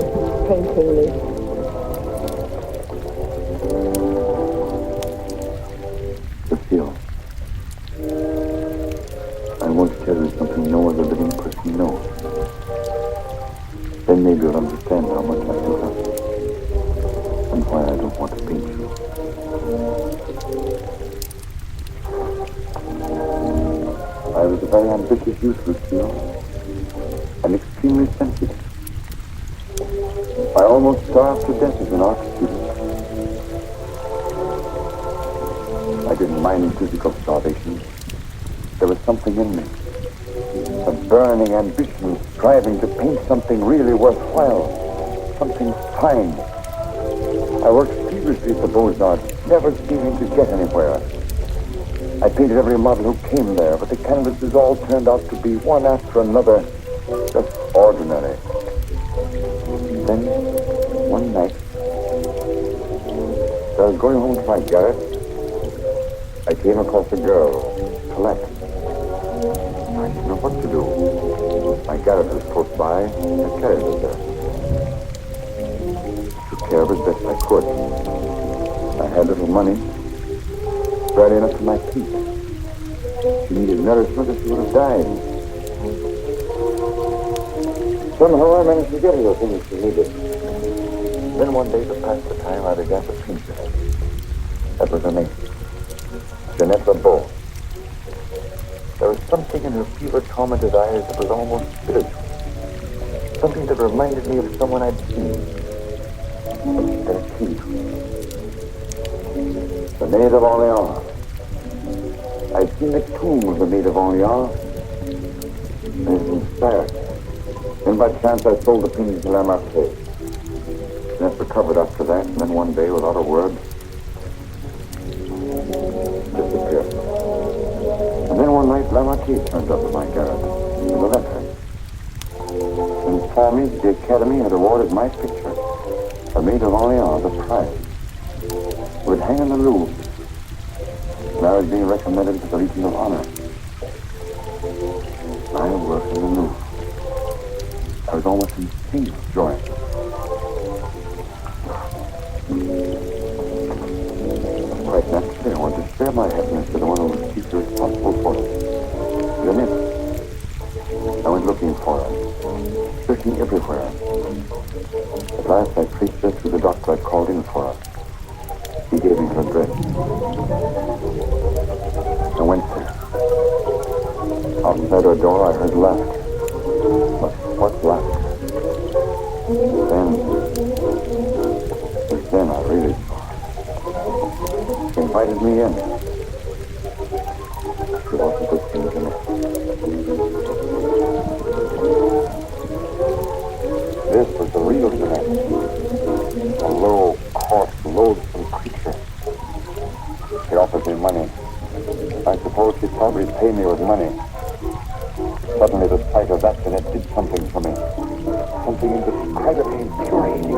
painting me? Lucille, I want to tell you something no other living person knows. Then maybe you'll understand how much I do love you. And why I don't want to paint you. I was a very ambitious youth, Lucille, and extremely sensitive. I almost starved to death as an art student. I didn't mind physical starvation. There was something in me, a burning ambition, striving to paint something really worthwhile, something fine. I worked feverishly at the Beaux-Arts, never seeming to get anywhere. I painted every model who came there, but the canvases all turned out to be one after another, just ordinary. And then, one night, as I was going home to my garret, I came across a girl, Colette. I didn't know what to do. My garret was close by, and I carried her there. Took care of her as best I could. I had little money, barely enough for my feet. She needed nourishment or she would have died. Somehow I managed to get her the things she needed. Then one day, to pass the time, I began to paint her. That was her name. Jeanette LeBeau. There was something in her fever-tormented eyes that was almost spiritual. Something that reminded me of someone I'd seen. But she had a key to me. The Maid of Orleans. I'd seen the tomb of the Maid of Orleans, and it inspired me. Then by chance I sold the painting to Lamarck. Jeanette recovered after that, and then one day, without a word, disappeared. And then one night, Lamarck turned up at my garret with a letter. And informed me that the Academy had awarded my picture, The Maid of Orleans, a prize. It would hang in the Louvre. And I was being recommended to the Legion of Honor. I worked in the Louvre. I was almost insane with joy. Quite naturally, I wanted to share my happiness with the one who was chiefly responsible for it. Jeanette. I went looking for her, searching everywhere. At last, I traced her through the doctor I'd called in for her. He gave me her address. I went there. Outside her door, I heard laughter. But what laughter? Then I really saw her. She invited me in. She wasn't the same to me. This was the real Jeanette. A low, coarse, loathsome creature. She offered me money. I suppose she'd probably pay me with money. Suddenly the sight of that Jeanette did something for me. Something indescribably infuriating.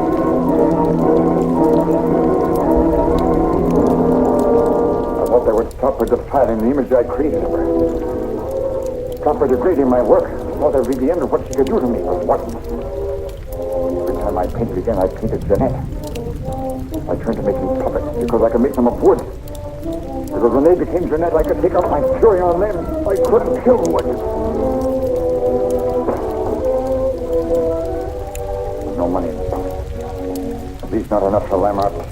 I thought they would stop her defiling the image I created of her. Stop her degrading my work. I thought that would be the end of what she could do to me, but it wasn't. Every time I I painted again, I painted Jeanette. I turned to making puppets because I could make them of wood. Because when they became Jeanette, I could take out my fury on them. I couldn't kill wood. There's no money in the pocket. At least not enough for Lamarche.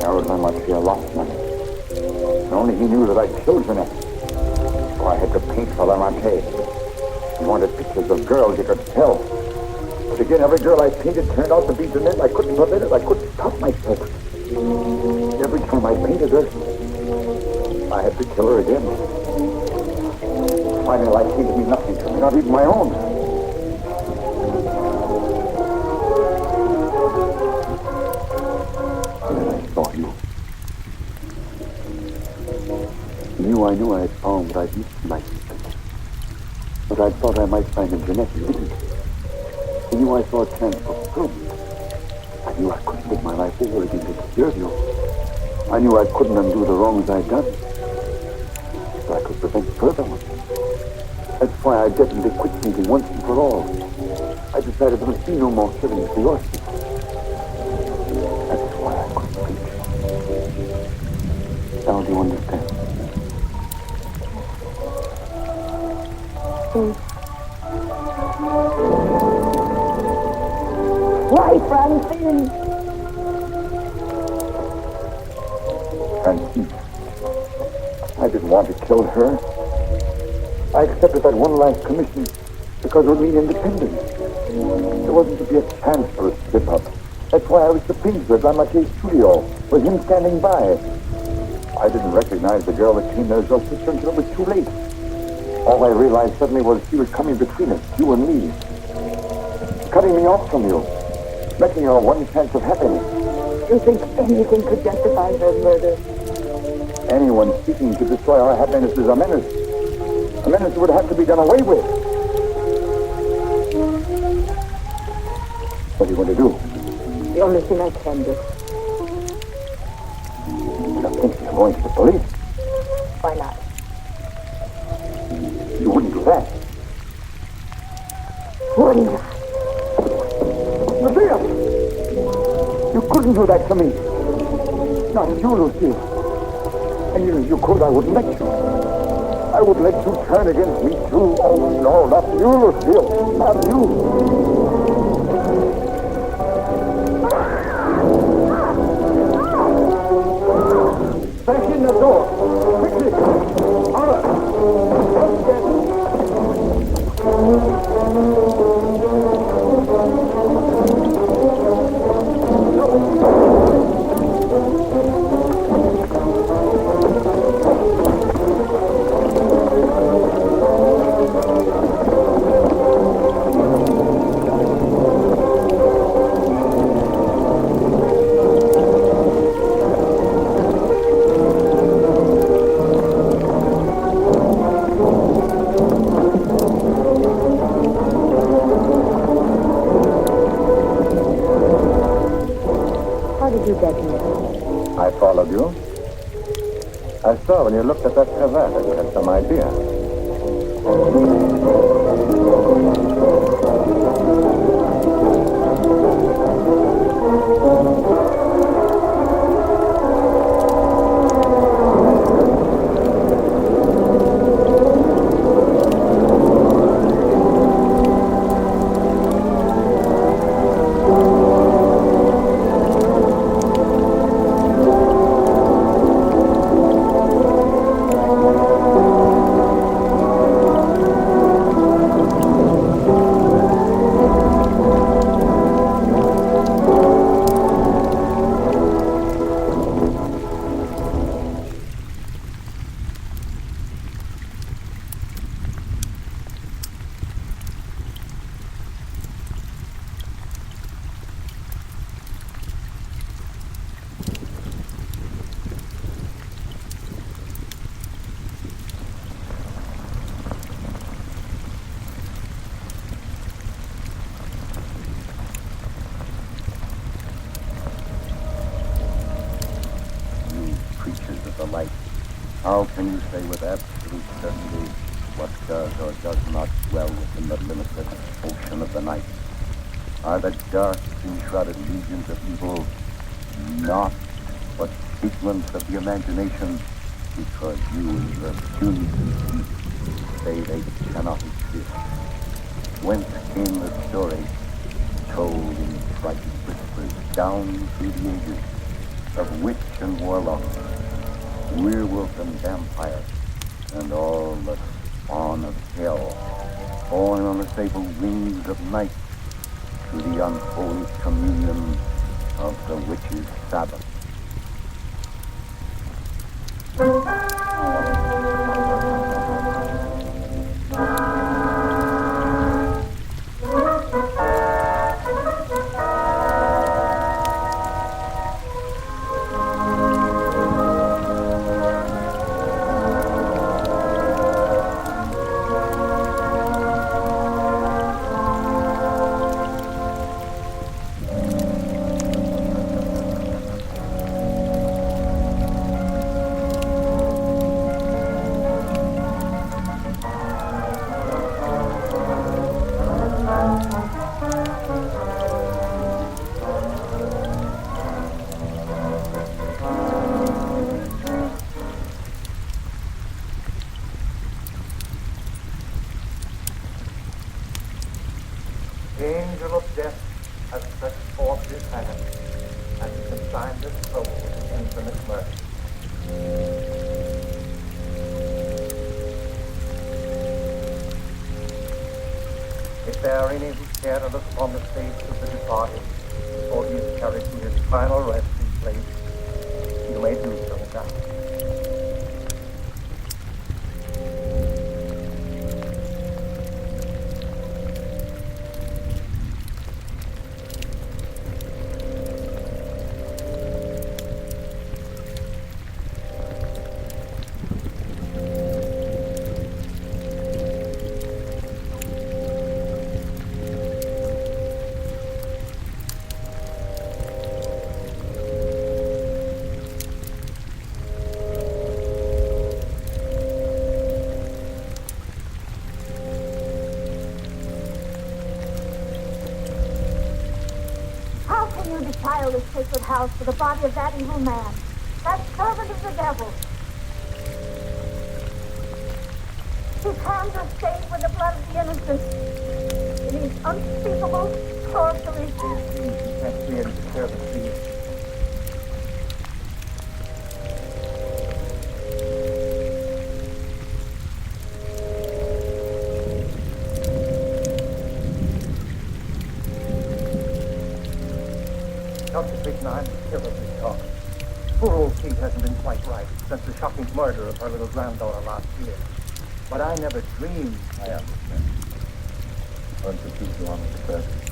Harold Lamarche lost money. And only he knew that I'd killed Jeanette. So I had to paint for Lamarche. He wanted pictures of girls he could tell. But again, every girl I painted turned out to be Jeanette. I couldn't prevent it. I couldn't stop myself. Every time I painted her, I had to kill her again. Finally, life seemed to mean nothing to me, not even my own. Then I saw you. I knew I had found what I'd used to like. But I thought I might find in Jeanette, you didn't. I knew I saw a chance for good. I knew I couldn't give my life over again to serve you. I knew I couldn't undo the wrongs I'd done. But I could prevent further ones. That's why I definitely quit thinking once and for all. I decided there must be no more killings for your sake. That's why I couldn't preach. Now do you understand? Why, Francine? Francine. I didn't want to kill her. I accepted that one last commission because it would mean independence. There wasn't to be a chance for a slip-up. That's why I was to paint her at Lamarche's studio, with him standing by. I didn't recognize the girl that came there as your sister until it was too late. All I realized suddenly was she was coming between us, you and me. Cutting me off from you. Wrecking our one chance of happiness. You think anything could justify her murder? Anyone seeking to destroy our happiness is a menace. A menace that would have to be done away with. What are you going to do? The only thing I can do. You don't think you're going to the police? Why not? You wouldn't do that. Wouldn't I? Lucille! You couldn't do that to me. Not you, Lucille. And even if you could, I wouldn't let you. I would let you turn against me, too. Oh, no, not you, Lucille. Not you. Back in the door. Quickly. All right. I followed you. I saw when you looked at that cravat that you had some idea. How can you say with absolute certainty what does or does not dwell within the limited ocean of the night? are the dark, enshrouded legions of evil not but figments of the imagination, because you, the puny conceit, say they cannot exist. Whence came the story, told in frightened whispers down through the ages, of witch and warlock, werewolf and vampire, and all the spawn of hell, born on the sable wings of night to the unholy communion of the witch's Sabbath. The angel of death has stretched forth his hand and consigned this soul to infinite mercy. If there are any who care to look upon the face of the departed, before he is carried to his final resting place, you may do so now. How can you defile this sacred house for the body of that evil man, that servant of the devil? His hands are stained with the blood of the innocent. It is unspeakable sorcery. You can't see any disturbance, do you? Dr. Bignine is terribly talk. Poor old Kate hasn't been quite right since the shocking murder of her little granddaughter last year. But I never dreamed. I understand. Why don't you keep you on with the surgery?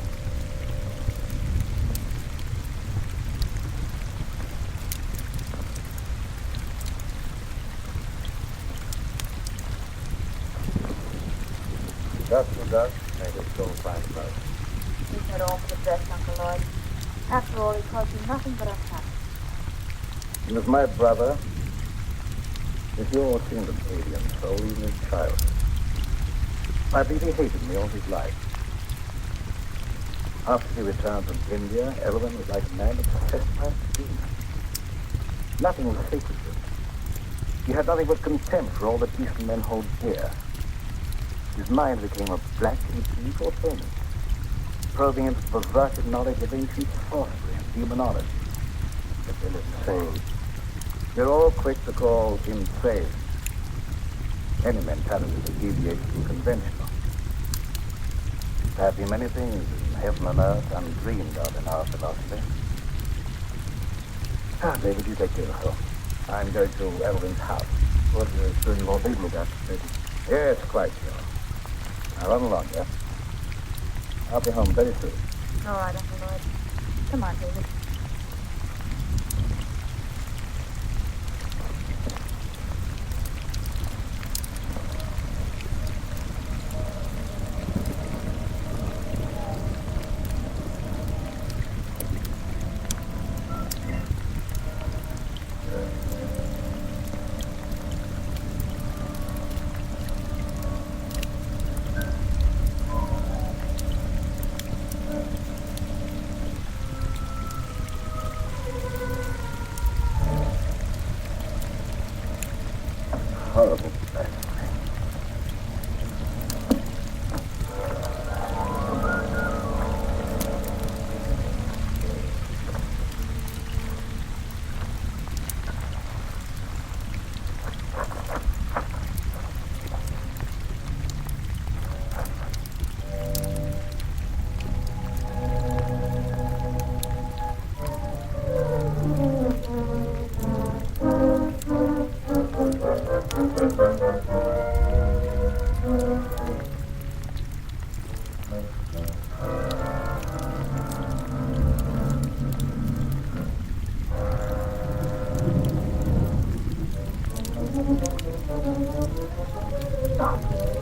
Dust will dust, make us go find blood. He said all for the best, Uncle Lloyd. After all, he caused you nothing but unhappiness. He was my brother. If you all seemed an alien soul, even as a child. I believe he hated me all his life. After he returned from India, Elwyn was like a man possessed by a demon. Nothing was sacred to him. He had nothing but contempt for all that decent men hold dear. His mind became a black and evil thing, probing into the perverted knowledge of ancient sorcery and demonology. But they didn't say. They're all quick to call him insane. Any mentality that deviates from conventional. There have been many things in heaven and earth undreamed of in our philosophy. Ah, David, you take care of her. I'm going to Elvin's house. What is doing more business, David? Yes, quite sure. Now run along, yeah? I'll be home very soon. All right, Uncle Lloyd. Come on, David.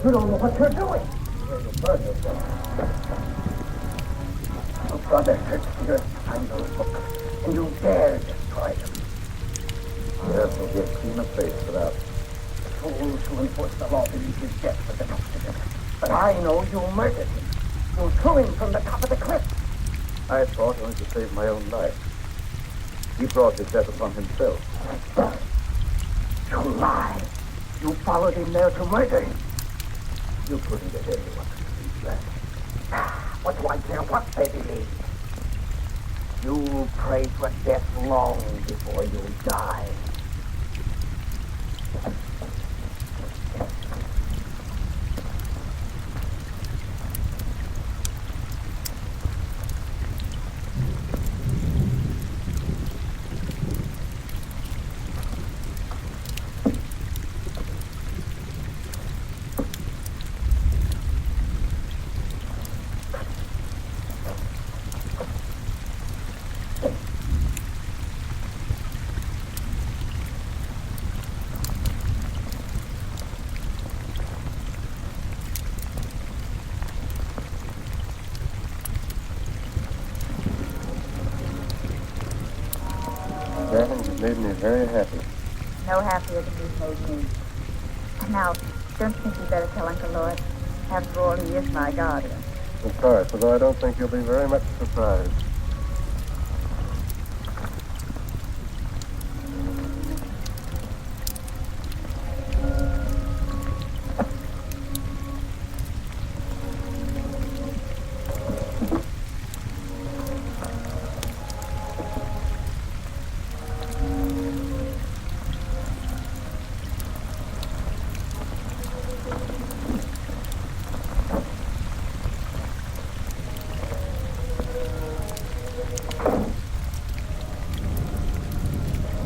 You don't know what you're doing. You're the murder, Your brother searched here to find those books, and you dare destroy them. Yes, we'll get clean a face for that. The fools who enforce the law believe his death was an accident. But I know you murdered him. You threw him from the top of the cliff. I fought only to save my own life. He brought his death upon himself. You lie. You followed him there to murder him. You couldn't get anyone to believe that. What do I care what they believe? You prayed for death long before you died. Darling, you've made me very happy. No happier than you've made me. Now, don't you think you'd better tell Uncle Lloyd? After all, he is my guardian. Of course, although I don't think you'll be very much surprised.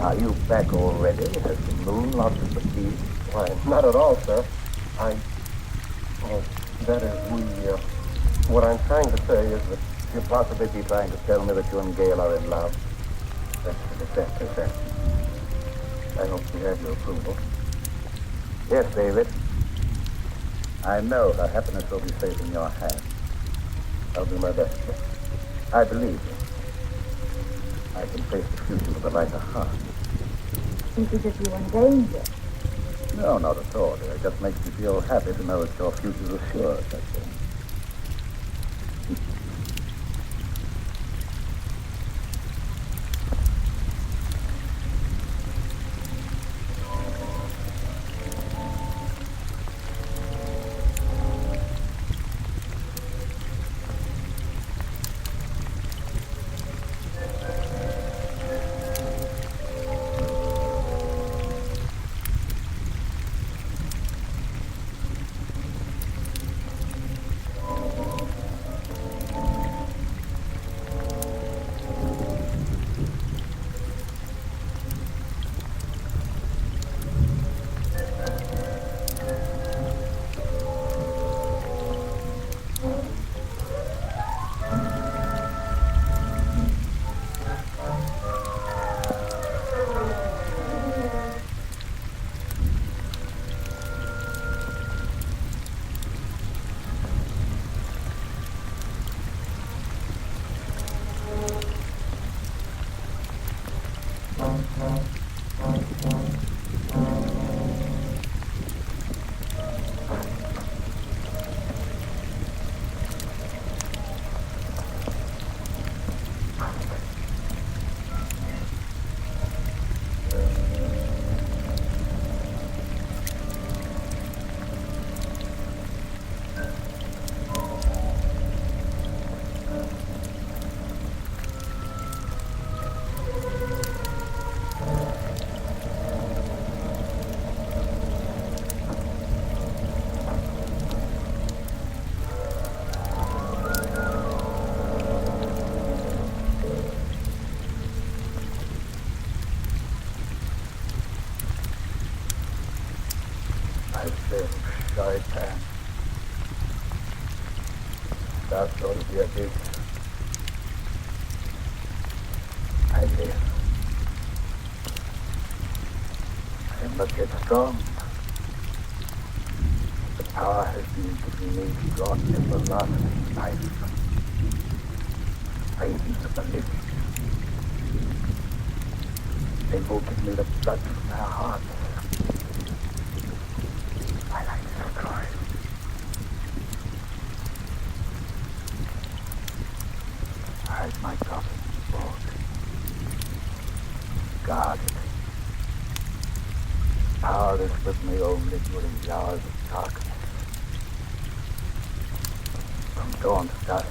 Are you back already? Has the moon lost its appeal? Why, not at all, sir. That is, what I'm trying to say is that You possibly be trying to tell me that you and Gail are in love? that's the exactly that. I hope we have your approval. Yes, David. I know her happiness will be safe in your hands. I'll do my best. I believe you. I can face the future with a lighter heart. Think as if you were in danger. No, not at all. It just makes me feel happy to know that your future's assured, that's all. Shaitan. That's going to be a big. I live. I must get strong. But Power has been given me to draw everlasting life. Veins of the living. They will give me the blood from their hearts. While I destroy. Hide my coffin, Lord. Guard it. Power is with me only during the hours of darkness. From dawn to dusk,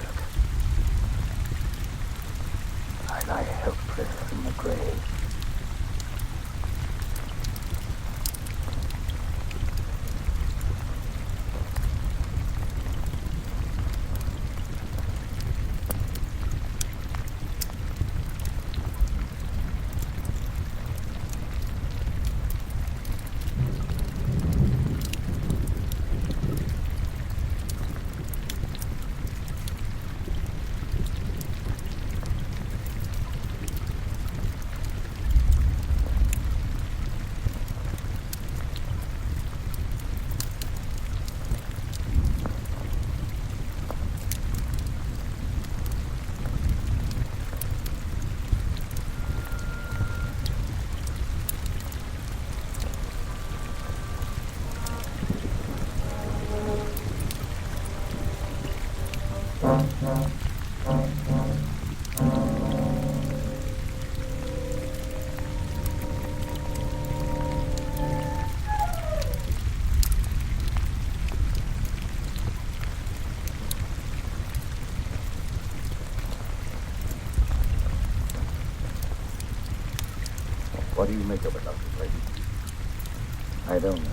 I lie helpless in the grave. What do you make of it, Dr. Clayton? I don't know.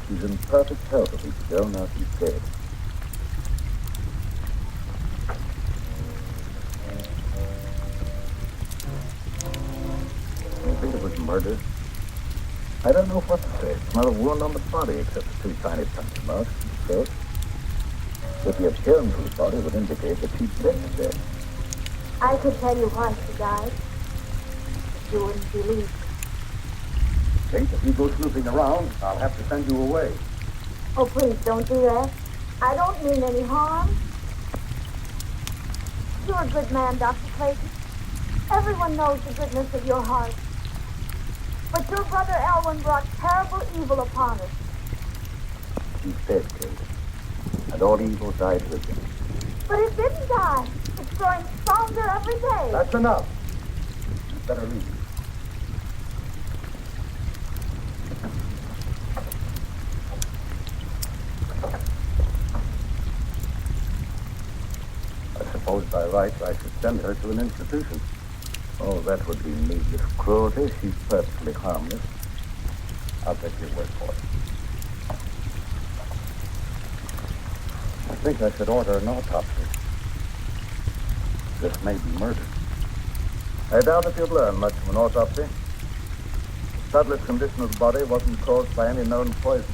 She's in perfect health a week ago, now she's dead. You think it was murder? I don't know what to say. It's not a wound on the body except the two tiny puncture marks in the throat. But the appearance of the body would indicate that she's dead to death. I could tell you why she died. You wouldn't believe. Kate, if you go snooping around, I'll have to send you away. Oh, please don't do that. I don't mean any harm. You're a good man, Dr. Clayton. Everyone knows the goodness of your heart. But your brother Elwyn brought terrible evil upon us. He's dead, Kate. And all evil died with him. But it didn't die. It's growing stronger every day. That's enough. You better leave. I suppose by rights I should send her to an institution. Oh, that would be needless cruelty. She's perfectly harmless. I'll take your word for it. I think I should order an autopsy. This may be murder. I doubt if you'd learn much from an autopsy. The subtlest condition of the body wasn't caused by any known poison.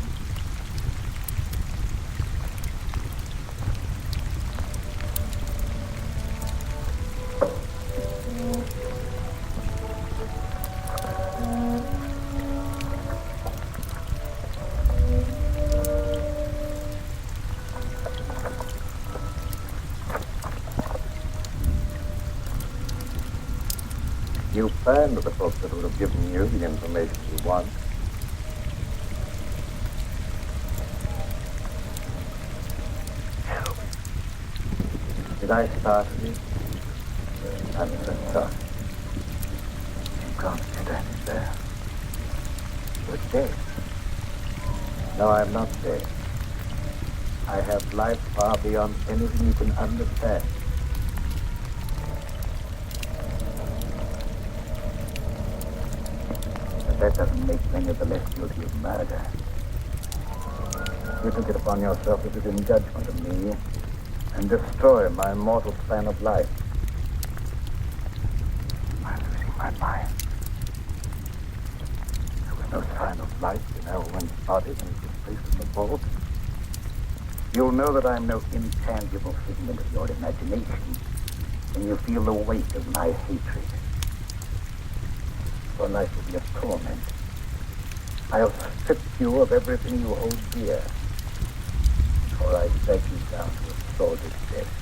You find the folks that would have given you the information you want. Did I start with you? I'm sorry. You can't stand there. You're dead. No, I'm not dead. I have life far beyond anything you can understand. That doesn't make me any the less guilty of murder. You took it upon yourself to sit in judgment of me and destroy my mortal span of life. I'm losing my mind. There was no sign of life in Elwyn's body when it was placed in the vault. You'll know that I'm no intangible figment of your imagination when you feel the weight of my hatred. Your life will be a torment. I'll strip you of everything you hold dear. or I beg you down to a sordid death.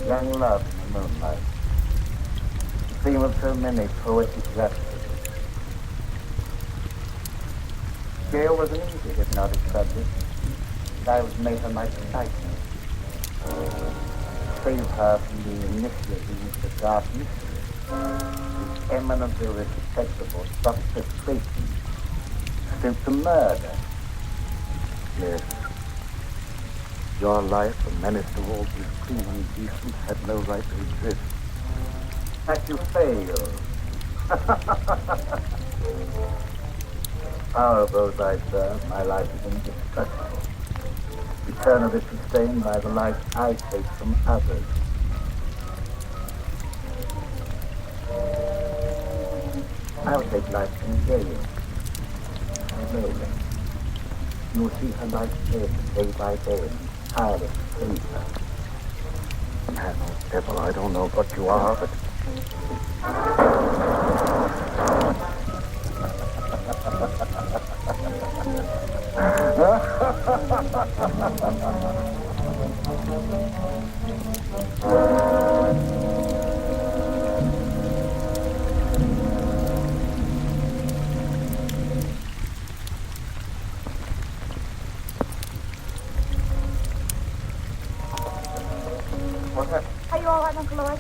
Young love in the moonlight, the theme of so many poetic rhapsodies. Gail was an easy hypnotic subject, and I was made her my excitement. Save her from the initiating into the dark mystery, the eminently respectable Dr. Clayton, since the murder. Yes. Your life, a menace to all who's clean and decent, had no right to exist. That you failed. Power of those I serve, my life is indestructible. Eternally sustained by the life I take from others. I'll take life from Gail. Slowly. You will see her life day by day. Tireless sleeper. Man, oh devil, I don't know what you are, but... What happened? Are you all right, Uncle Lloyd?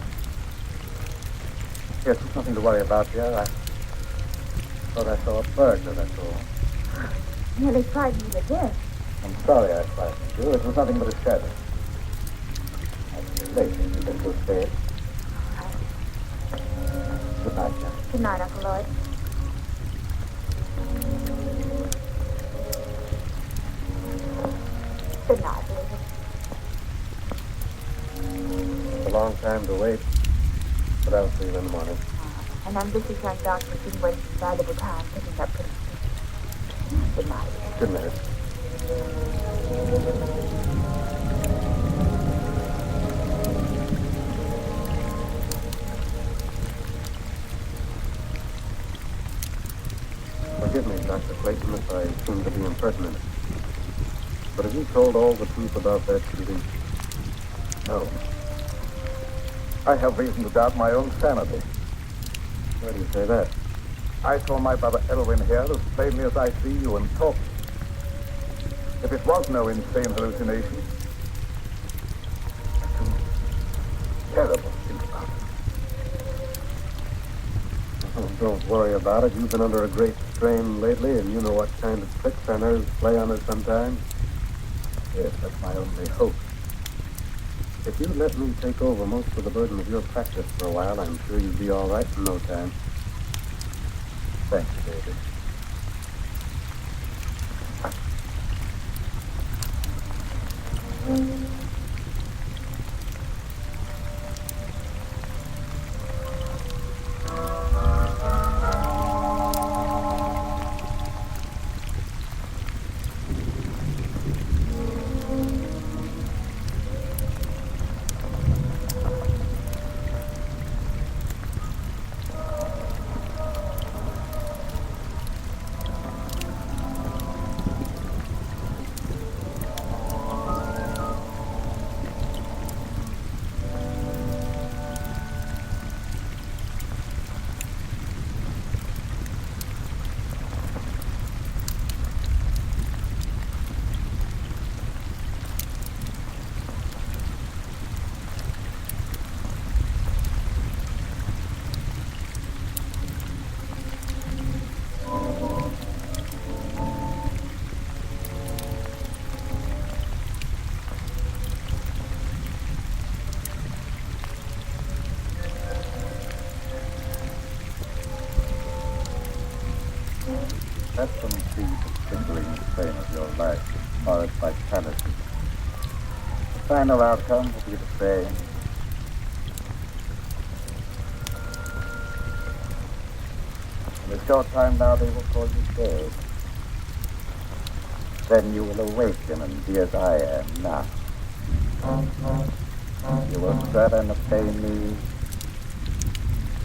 Yes, there's nothing to worry about here. I thought I saw a burglar, that's all. Nearly frightened you to death. I'm sorry I frightened you. It was nothing but a shadow. I'll late. You better go to bed. Good night, Jack. Good night, Uncle Lloyd. Good night, David. It's a long time to wait, but I'll see you in the morning. And I'm busy young doctor been wasting valuable time picking up pretty soon. Good night. Good night. Forgive me, Dr. Clayton, if I seem to be impertinent. But have you told all the truth about that shooting? No. I have reason to doubt my own sanity. Why do you say that? I saw my brother Elwyn here as plainly as I see you and talk. If it was no insane hallucination, it's too terrible to think about it. Oh, don't worry about it. You've been under a great strain lately, and you know what kind of tricks our nerves play on us sometimes. Yes, that's my only hope. If you let me take over most of the burden of your practice for a while, I'm sure you'd be all right in no time. Thank you, David. Let them see the kindling flame of your life as far as vitality. final outcome will be the same. In a short time now, they will call you dead. Then you will awaken and be as I am now. You will serve and obey me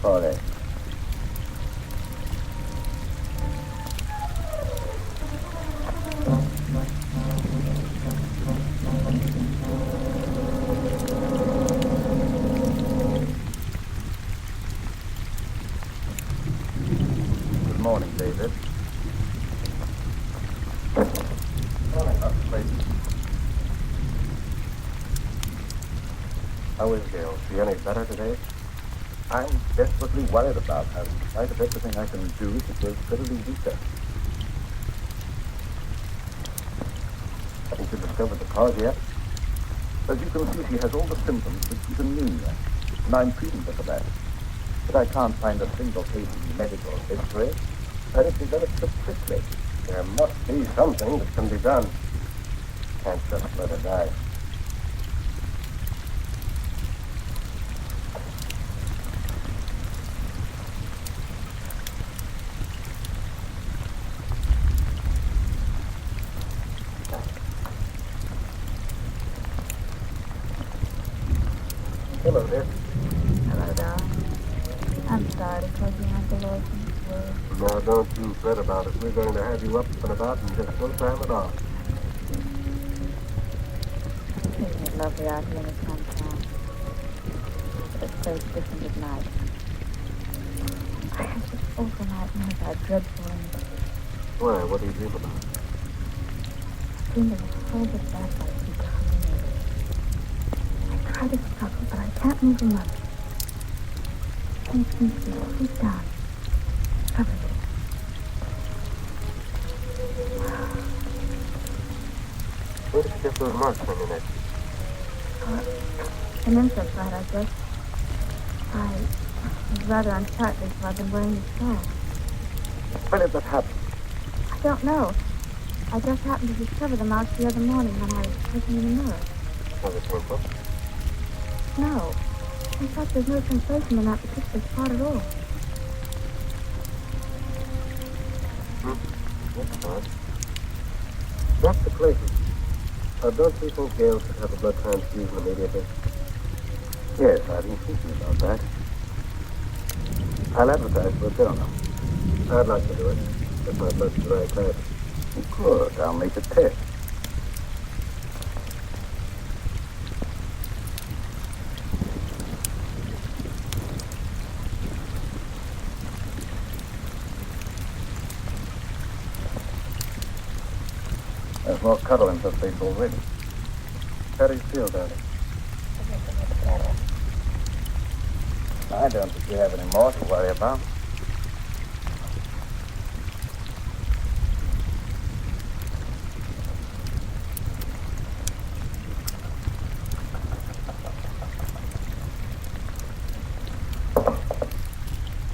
forever. Good morning, David. How is Gail? Is she any better today? I'm desperately worried about her. In spite of everything I can do, she feels steadily weaker. Haven't you discovered the cause yet? As you can see, she has all the symptoms that she's anemia, and I'm treating her for that. But I can't find a single case in medical history that it developed so quickly. There must be something that can be done. Can't just let her die. Hello there. Hello, darling. I'm sorry to cause you Uncle Orson. Now, don't you fret about it. We're going to have you up and about in just no time at all. Isn't it lovely out here in the sunshine? But it's so different at night. I have this awful nightmare about dreadful things. Why? What do you dream about? I dream of a horrible bad life becoming me. I try to stop it, but I can't move a muscle. It makes me feel deep down. Everything. Where did you get those marks on your neck? An insect bite, I guess. I was rather unsightly, so I've been wearing this scarf. When did that happen? I don't know. I just happened to discover the marks the other morning when I was looking in the mirror. Was it painful? No. In fact, there's no sensation in that particular spot at all. That's odd. Dr. Clayton, don't you think Gail should have a blood transfusion immediately? Yes, I've been thinking about that. I'll advertise for a donor. I'd like to do it, if my blood's the right type. Good, I'll make a test. There's more cuddle in her face already. How do you feel, darling? I don't think you have any more to worry about.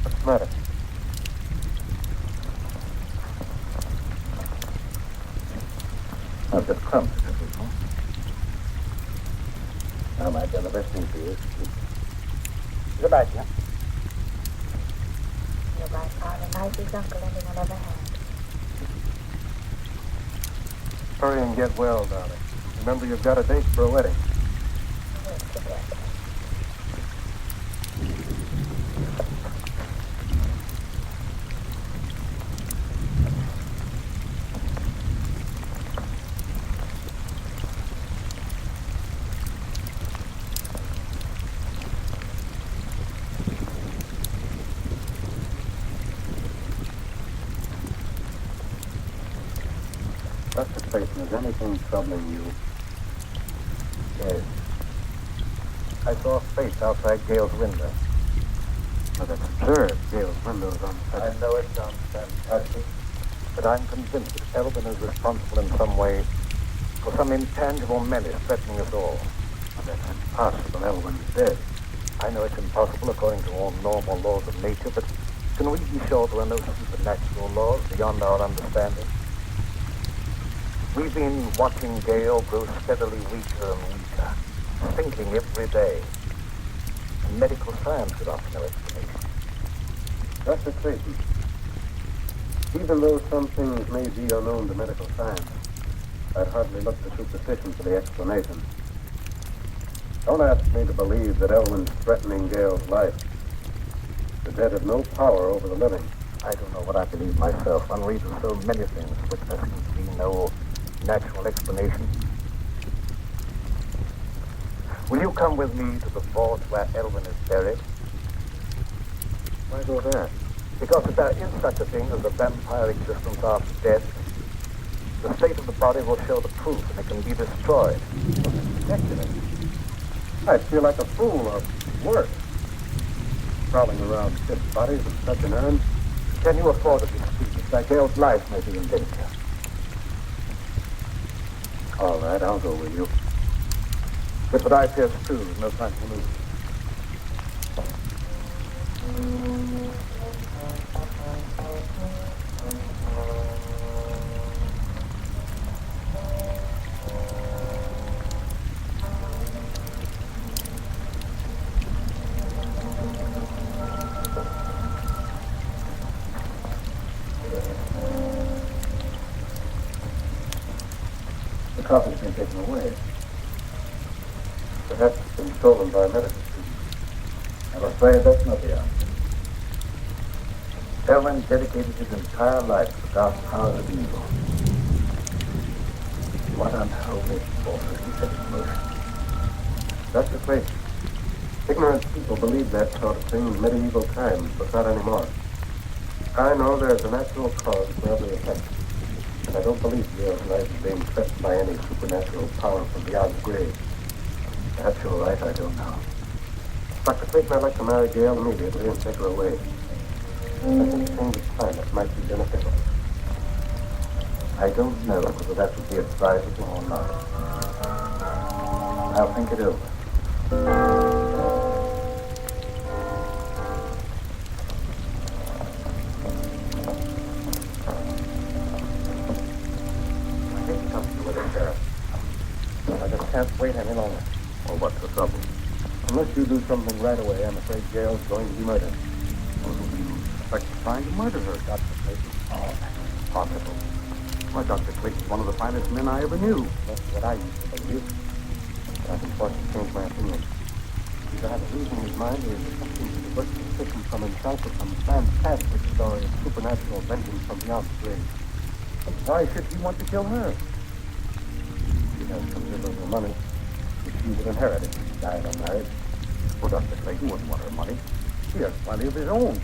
What's the matter? I've just crumbs. Now, my dear, the best thing for you is to sleep. Goodbye, dear. You're by far the nicest uncle anyone ever had. Hurry and get well, darling. Remember, you've got a date for a wedding. We'll forget. Dr. Clayton, is anything troubling you? Yes. I saw a face outside Gail's window. But that's absurd. Gail's window's on the I know it sounds fantastic. But I'm convinced that Elvin is responsible in some way for some intangible menace threatening us all. And that's impossible. Elvin's dead. I know it's impossible according to all normal laws of nature, but can we be sure there are no supernatural laws beyond our understanding? We've been watching Gale grow steadily weaker and weaker, sinking every day. And medical science would offer no explanation. Dr. Clayton, even though some things may be unknown to medical science, I'd hardly look to superstition for the explanation. Don't ask me to believe that Elwyn's threatening Gale's life. The dead have no power over the living. I don't know what I believe myself. One reads of so many things which there seems to be no natural explanation. Will you come with me to the vault where Elwyn is buried? Why go there? Because if there is such a thing as a vampire existence after death, the state of the body will show the proof and it can be destroyed. Ridiculous. I'd feel like a fool, or worse, crawling around dead bodies with such an errand. Can you afford to be stupid? That Gale's life may be in danger. All right, I'll go with you. If what I fear is true, there's no time to move. The coffee's been taken away. Perhaps it's been stolen by a medical student. I'm afraid that's not the answer. Elwyn dedicated his entire life to the dark powers of evil. What unholy forces he set in motion. Dr. Clayton, ignorant people believed that sort of thing in medieval times, but not anymore. I know there's a natural cause for every effect, and I don't believe Gale's life is being threatened by any supernatural power from beyond the grave. Perhaps you're right, I don't know. Dr. Clayton, I'd like to marry Gale immediately and take her away. I think change of climate might be beneficial. I don't know whether that would be advisable or not. I'll think it over. I just can't wait any longer. Well, what's the trouble? Unless you do something right away, I'm afraid Gale's going to be murdered. Well, who do you expect trying to murder her, Dr. Clayton? Oh, that's impossible. Why, Dr. Clayton's one of the finest men I ever knew. That's what I used to believe. But I've been forced to change my opinion. He's either losing his mind or he's attempting to divert the suspicion from himself with some fantastic story of supernatural vengeance from beyond the grave. Why should he want to kill her? She has considerable money, which he would inherit if he died unmarried. Well, Dr. Clayton wouldn't want her money. He has plenty of his own.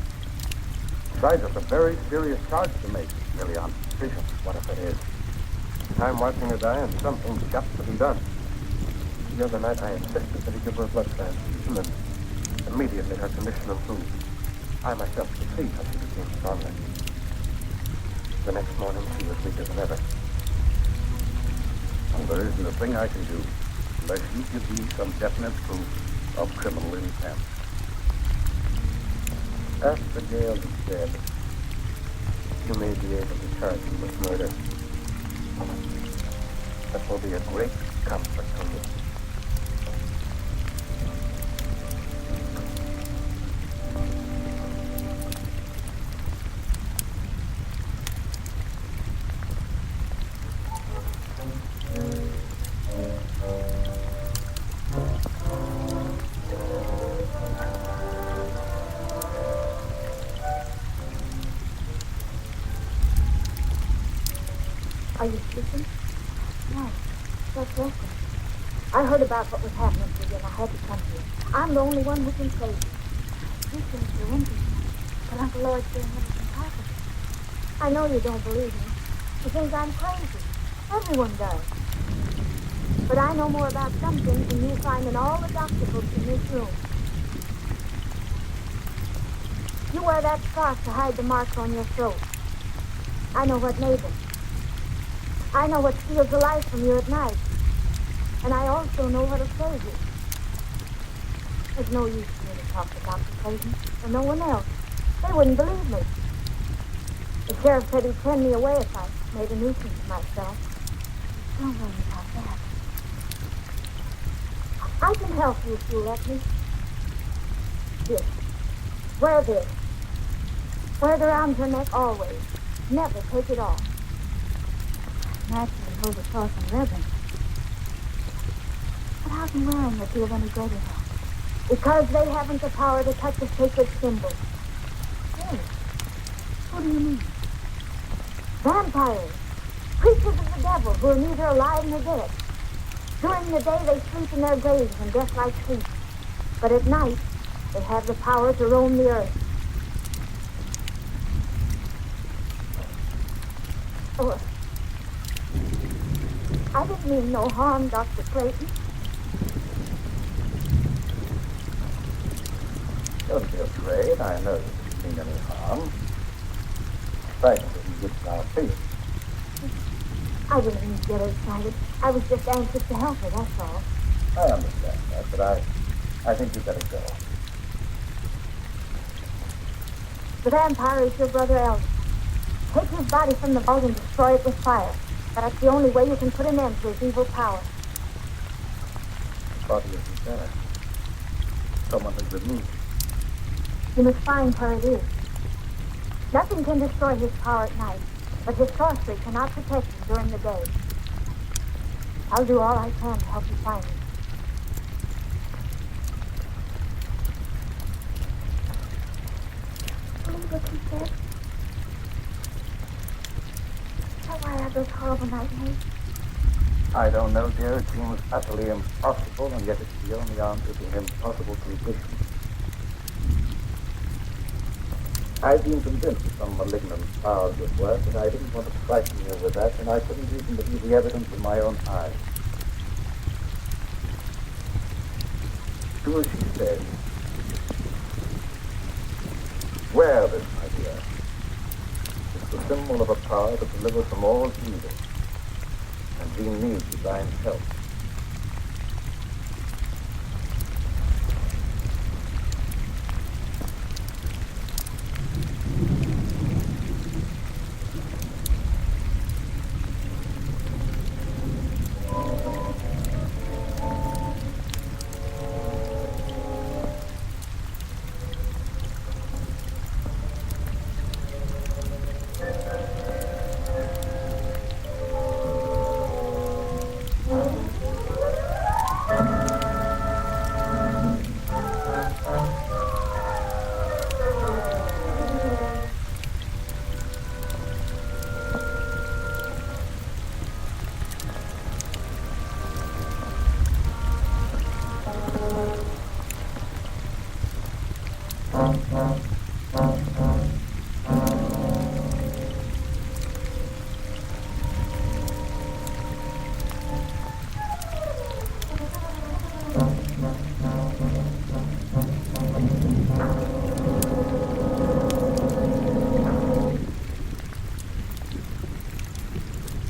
Besides, it's a very serious charge to make, merely on suspicion. What if it is? I'm watching her die, and something's got to be done. The other night, I insisted that he give her a blood transfusion, and immediately her condition improved. I myself could see how she became stronger. The next morning, she was weaker than ever. Well, there isn't a thing I can do unless you give me some definite proof of criminal intent. After Gale is dead, you may be able to charge him with murder. That will be a great comfort to me. Are you sleeping? No. Just resting. I heard about what was happening to you, and I had to come here. I'm the only one who can save you. You think you're interesting, but Uncle Lloyd's saying everything's possible. I know you don't believe me. You think I'm crazy. Everyone does. But I know more about some things than you find in all the doctor books in this room. You wear that scarf to hide the marks on your throat. I know what made them. I know what steals the life from you at night. And I also know what'll save you. There's no use for me to talk to Dr. Clayton or no one else. They wouldn't believe me. The sheriff said he'd send me away if I made a nuisance of myself. Don't worry about that. I can help you if you let me. Here. Wear this. Wear it around your neck always. Never take it off. Naturally, hold the cross and ribbon. But how can wearing it be of any greater help? Because they haven't the power to touch a sacred symbol. Hey, what do you mean? Vampires. Creatures of the devil who are neither alive nor dead. During the day, they sleep in their graves in death-like sleep. But at night, they have the power to roam the earth. Oh, I didn't mean no harm, Dr. Clayton. Don't be afraid. I know you didn't mean any harm. Frightened didn't get our feet. I didn't mean to get her excited. I was just anxious to help her, that's all. I understand that, but I think you'd better go. The vampire is your brother Elvis. Take his body from the vault and destroy it with fire. That's the only way you can put an end to his evil power. The body isn't there. Someone has removed it. You must find where it is. Nothing can destroy his power at night, but his sorcery cannot protect him during the day. I'll do all I can to help you find him. Believe what he said? Is that why I have those horrible nightmares? I don't know, dear. It seems utterly impossible, and yet it's the only answer to an impossible condition. I've been convinced that some malignant powers at work, and I didn't want to frighten you with that, and I couldn't even believe the evidence in my own eyes. Do as she said. Wear this, my dear. It's the symbol of a power that delivers from all evil, and we need divine help.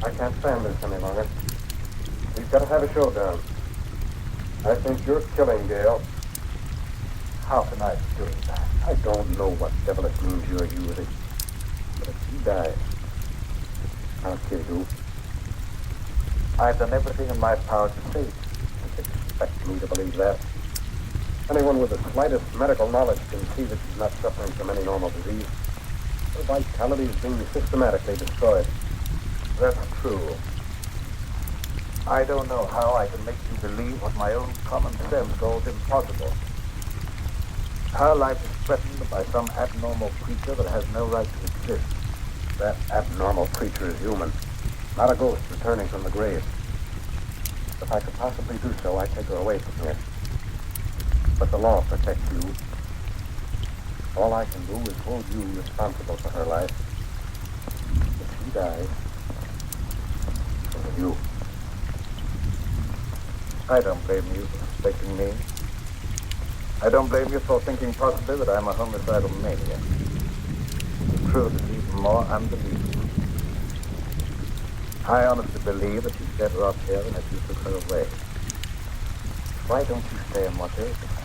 I can't stand this any longer. We've got to have a showdown. I think you're killing Gale. How can I do that? I don't know what devilish means you're using. But if he dies, I'll kill you. I've done everything in my power to save you. You expect me to believe that? Anyone with the slightest medical knowledge can see that she's not suffering from any normal disease. Her vitality is being systematically destroyed. That's true. I don't know how I can make you believe what my own common sense calls impossible. Her life is threatened by some abnormal creature that has no right to exist. That abnormal creature is human, not a ghost returning from the grave. If I could possibly do so, I'd take her away from here. But the law protects you. All I can do is hold you responsible for her life. If she dies, so will you. I don't blame you for suspecting me. I don't blame you for thinking possibly that I'm a homicidal maniac. The truth is even more unbelievable. I honestly believe that she's better off here than if you took her away. Why don't you stay and watch over her?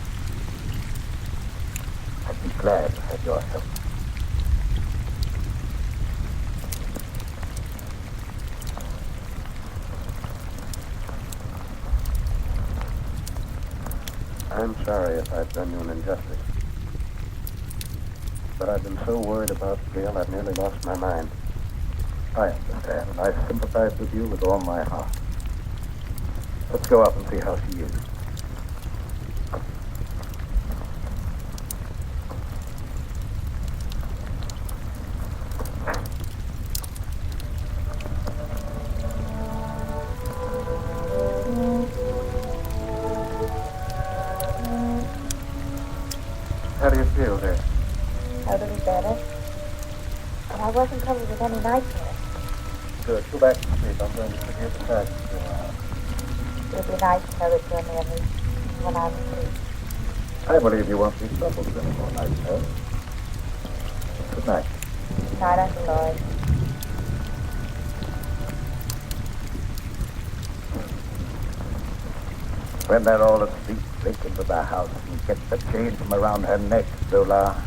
I'd be glad to have your help. I'm sorry if I've done you an injustice. But I've been so worried about Gail, I've nearly lost my mind. I understand, and I sympathize with you with all my heart. Let's go up and see how she is. How do you feel there? A little better. But I wasn't covered with any nightmare. Good. Go back to sleep. I'm going to forget the fact for a while. It'll be nice to know that you're near me when I'm asleep. I believe you won't be troubled with any more nightmares. Good night. Night, Uncle Lloyd. When they're all asleep, break into the house and get the chain from around her neck, Zola.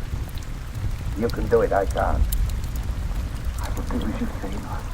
You can do it, I can't. I will do as you say, Lord.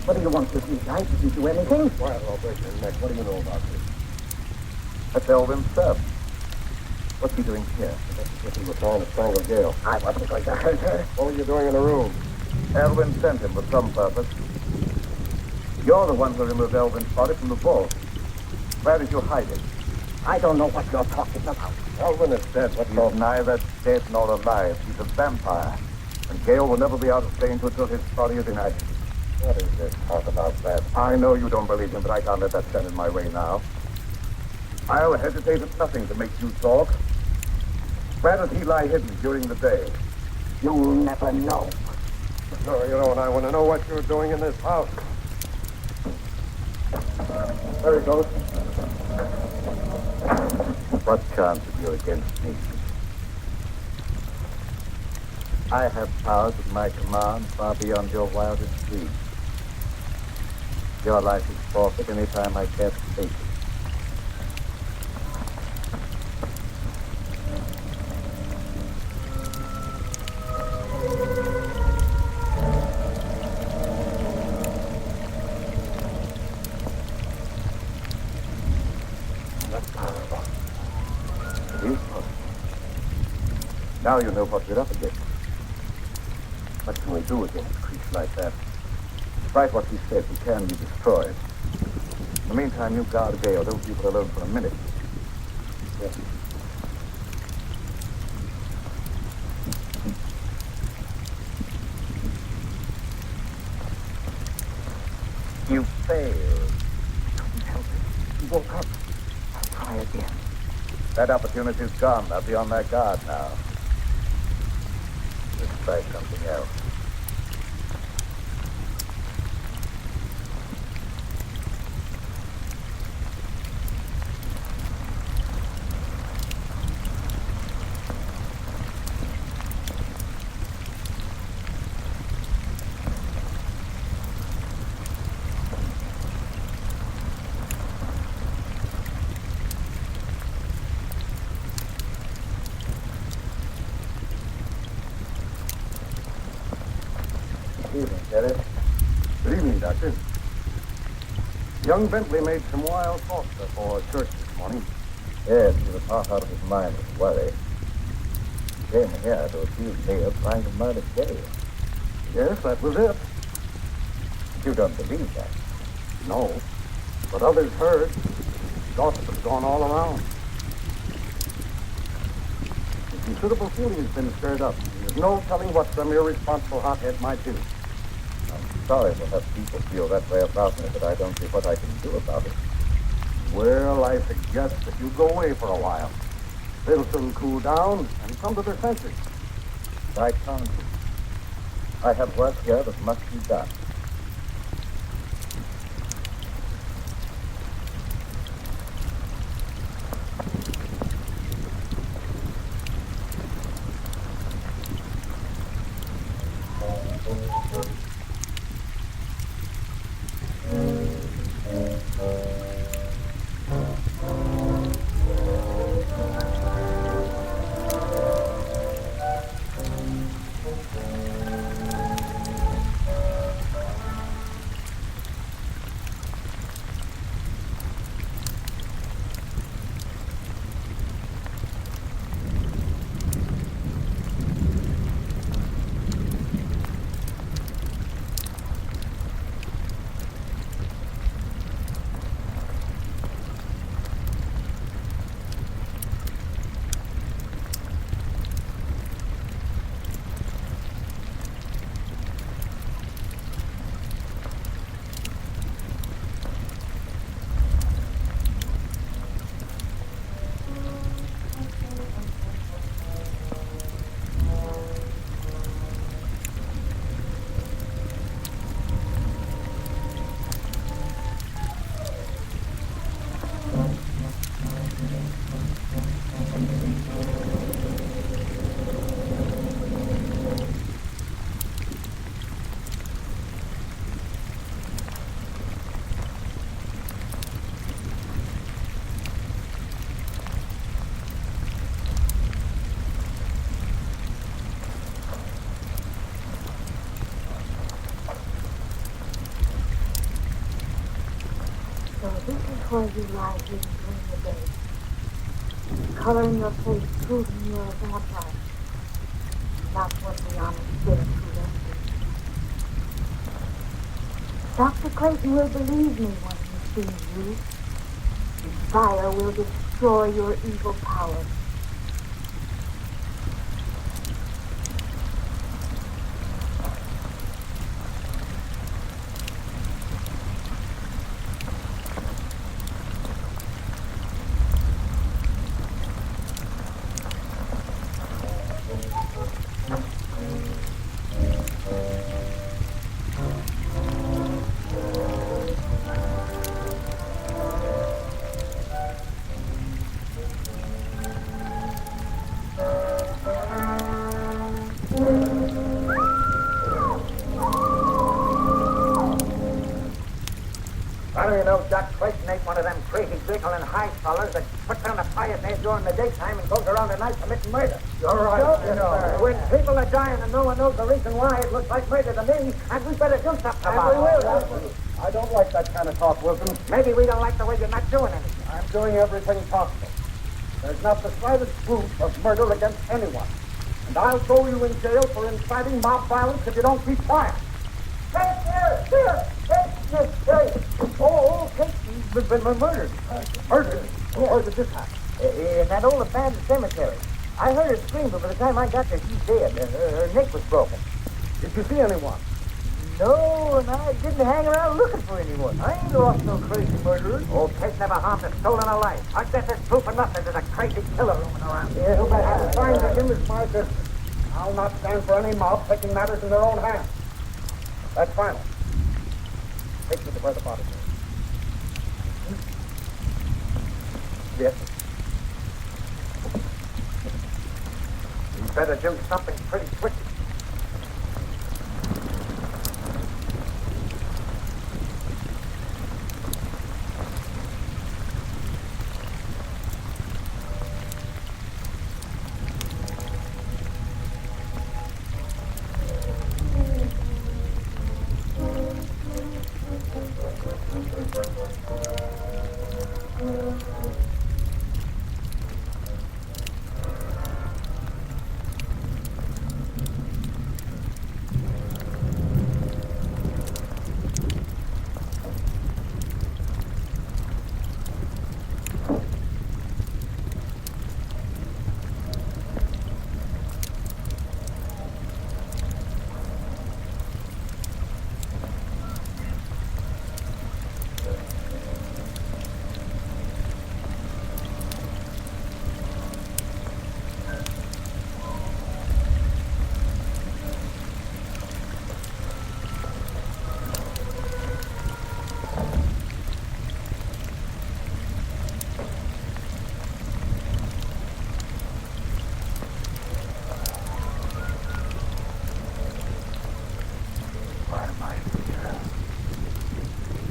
What do you want with me? I didn't do anything. Quiet, I'll break your neck. What do you know about this? That's Elvin's sub. What's he doing here? If he was trying to strangle Gail. I wasn't going to hurt her. What were you doing in the room? Elvin sent him for some purpose. You're the one who removed Elvin's body from the vault. Where did you hide it? I don't know what you're talking about. Elvin is dead. What's He's wrong? neither dead nor alive. He's a vampire. And Gail will never be out of danger until his body is ignited. What is this talk about that? I know you don't believe him, but I can't let that stand in my way now. I'll hesitate at nothing to make you talk. Where does he lie hidden during the day? You'll never know. No, you don't. I want to know what you're doing in this house. There he goes. What chance have you against me? I have powers at my command far beyond your wildest dreams. Your life is forfeit any time I care to face it. Now you know what we're up against. What can we do against a creature like that? Despite what he said, he can be destroyed. In the meantime, you guard Gale. Don't leave her alone for a minute. Yes. You failed. Couldn't help it. He woke up. That opportunity's gone. They'll be on their guard now. Let's try something else. Good evening, Sheriff. Good evening, Doctor. Young Bentley made some wild thoughts before church this morning. Yes, he was half out of his mind with worry. He came here to accuse me of trying to murder Kitty. Yes, that was it. You don't believe that? No, but others heard. Gossip has gone all around. A considerable feeling has been stirred up. There's no telling what some irresponsible hothead might do. I'm sorry to have people feel that way about me, but I don't see what I can do about it. Well, I suggest that you go away for a while. They'll soon cool down and come to their senses. I can't. I have work here that must be done. So this is where you lie hidden during the day. Color in your face proving you're a vampire. Not what the honest spirit who rescued. Dr. Clayton will believe me when he sees you. His fire will destroy your evil powers. How do you know Doc Clayton ain't one of them crazy giggling high fellers that puts on a fire day during the daytime and goes around at night committing murder? You're right, you know. When people are dying and no one knows the reason why, it looks like murder to me, and we better do something about it. I don't like that kind of talk, Wilson. Maybe we don't like the way you're not doing anything. I'm doing everything possible. There's not the slightest proof of murder against anyone. And I'll throw you in jail for inciting mob violence if you don't keep quiet. Hey, here! Hey! Oh, Casey's been murdered. Murdered? Where did this happen? In that old abandoned cemetery. I heard her scream, but by the time I got there, she's dead. Her neck was broken. Did you see anyone? No, and I didn't hang around looking for anyone. I ain't lost no crazy murderers. Old Kate never harmed or stolen a life. I guess it's proof enough that there's a crazy killer roaming around here. Too bad I find that him is my business. I'll not stand for any mob taking matters in their own hands. That's final. Take me to where the body is. Yes. You better do something pretty quick.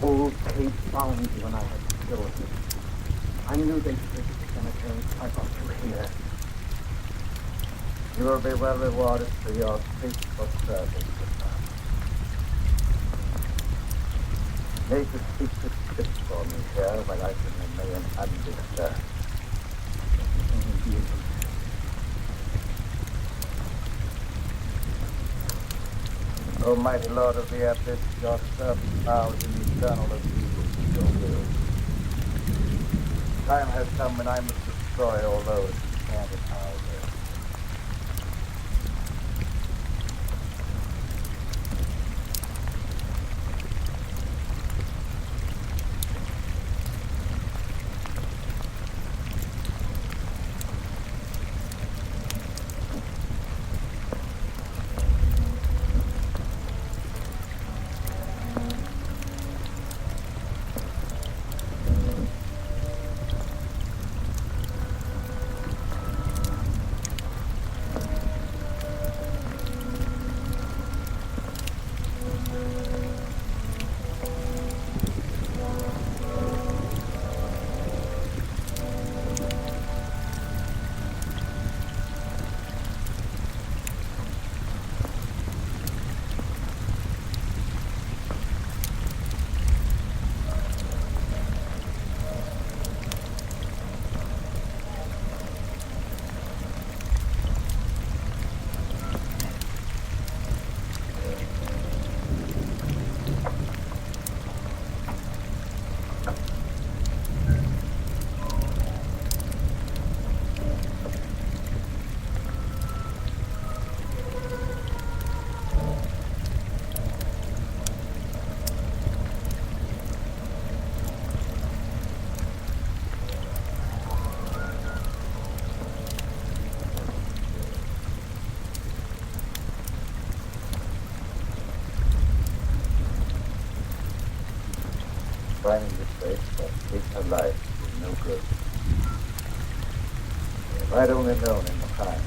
Old Kate found you when I had to kill her. I knew they'd take the cemetery. I brought you here. You will be well rewarded for your faithful service. Make a secret trip for me here while I can remain undisturbed. Almighty Lord of the Abyss, your servant bows in eternal obedience to your will. Time has come when I must destroy all those who stand in our way. Finding this place that takes her life is no good. If I'd only known in the time.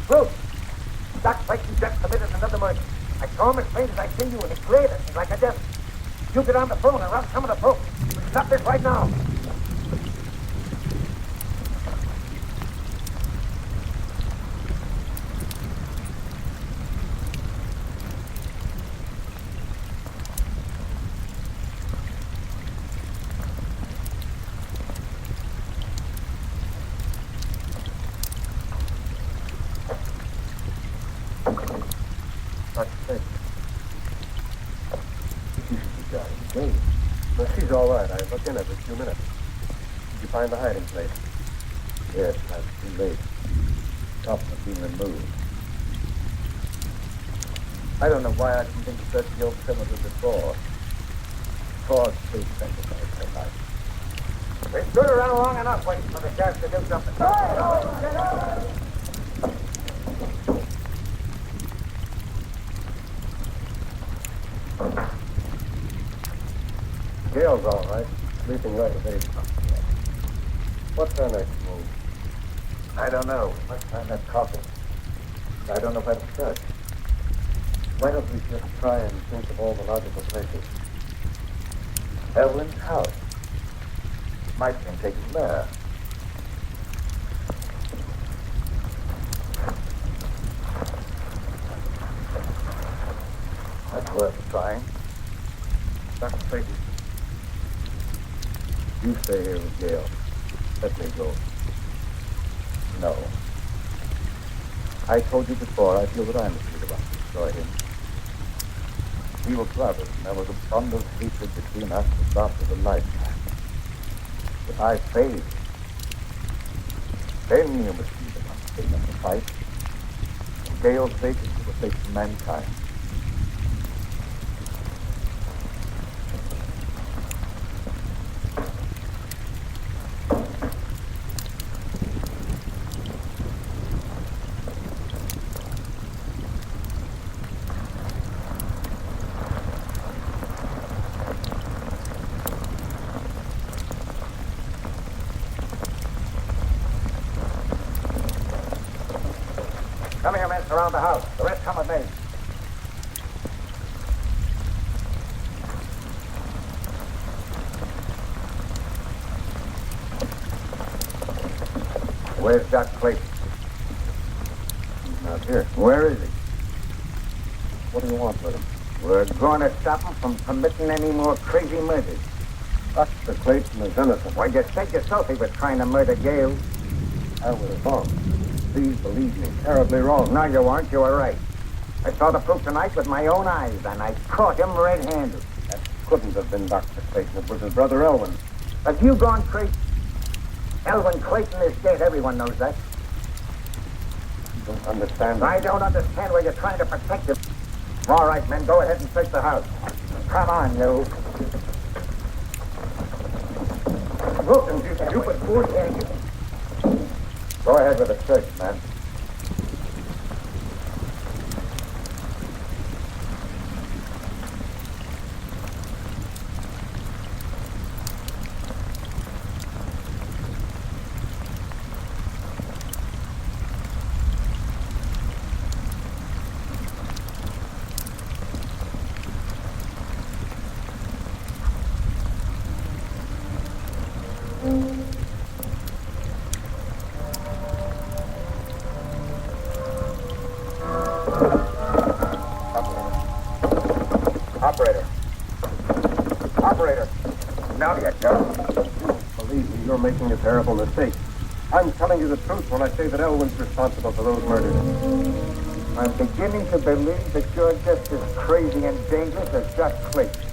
truth. Doc Clayton just committed another murder. I saw him as plain as I seen you, and he glared at me like a devil. You get on the phone and run some of the proof. Stop this right now. Well, she's all right. I looked in every few minutes. Did you find the hiding place? Yes, that's too late. Top has been removed. I don't know why I didn't think to search the old cemetery before. Ford's too sacrificed her life. We stood around long enough waiting for the sheriff to do something. Gail's all right. Sleeping right at 8. What's our next move? I don't know. Let's find that coffin. I don't know where to start. Why don't we just try and think of all the logical places? Evelyn's house. Might have been taken there. That's worth trying. Dr. Clayton, you stay here with Gail. Let me go. No. I told you before, I feel that I'm the leader about to destroy him. We were brothers, and there was a bond of hatred between us that lasted a lifetime. If I failed, then you must be the one taking up the fight. And Gail's fate is the fate of mankind. Come here, men. Surround the house. The rest come with me. Where's Doc Clayton? He's not here. Where is he? What do you want with him? We're going to stop him from committing any more crazy murders. Dr. Clayton is innocent. Why, you said yourself he was trying to murder Gail. I was wrong. Please believe me. Terribly wrong. No, you weren't. You were right. I saw the proof tonight with my own eyes, and I caught him red-handed. That couldn't have been Dr. Clayton. It was his brother Elwin. Have you gone crazy? Elwin Clayton is dead. Everyone knows that. You don't understand. I don't understand why you're trying to protect him. All right, men, go ahead and search the house. Come on, you. Wilson, you stupid fool. Go ahead with the search, man. Operator. Now you go. Believe me, you're making a terrible mistake. I'm telling you the truth when I say that Elwin's responsible for those murders. I'm beginning to believe that you're just as crazy and dangerous as Doc Clayton.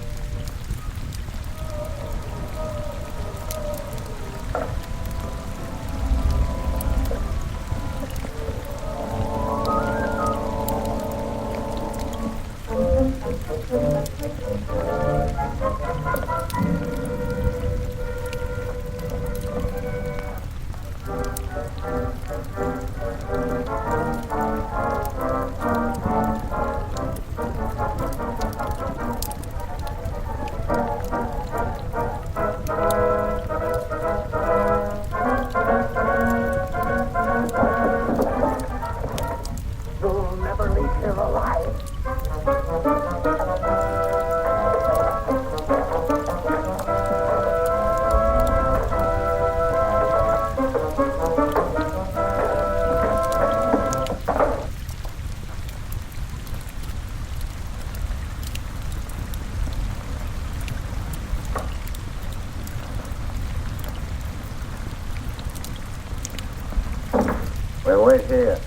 Wait here.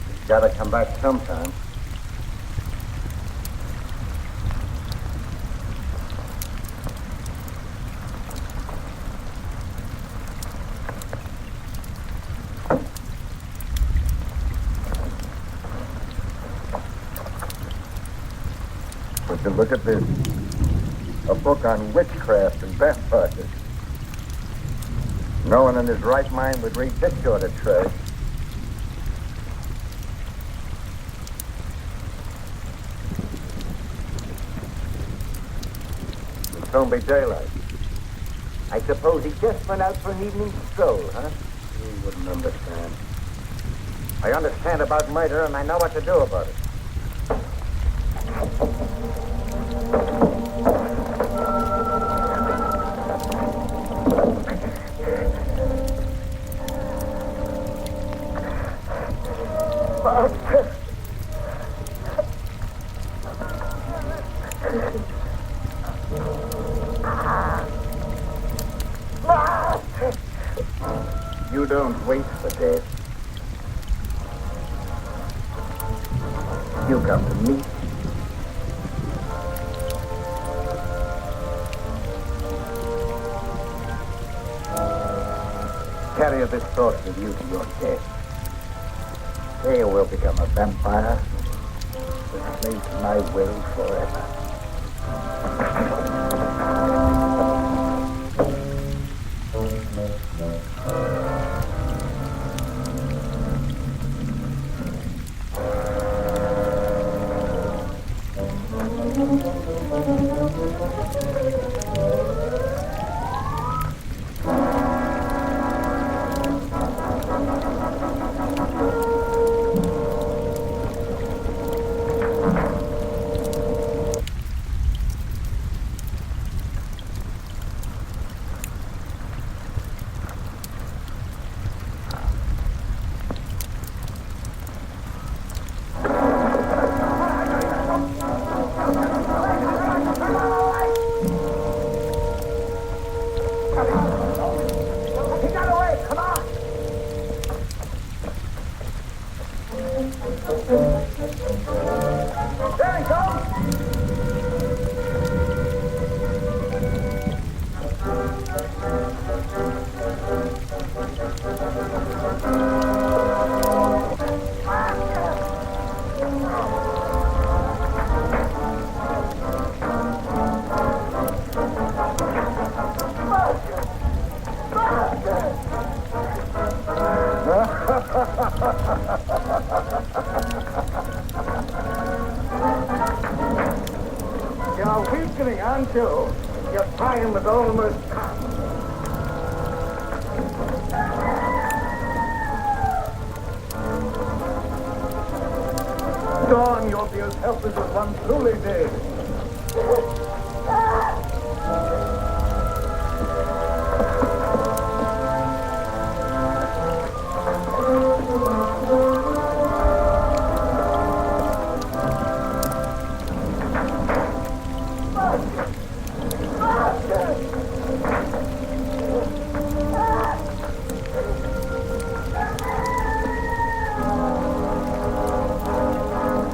He's got to come back sometime. Would you look at this? A book on witchcraft and vampires. No one in his right mind would read this sort of trash. It'll soon be daylight. I suppose he just went out for an evening stroll, huh? You wouldn't understand. I understand about murder, and I know what to do about it. You don't wait for death. You come to me. Carry this torch with you to your death. There you will become a vampire, a slave to my will forever. You're weakening, aren't you? Your time is almost come. Dawn, you'll be as helpless as one truly did.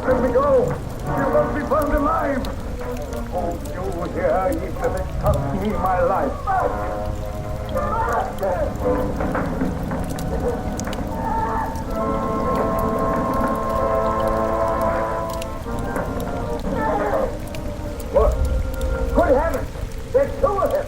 Let me go. You won't be found alive. Oh, you here, even if it cost me my life. What? Good heavens! There's two of them!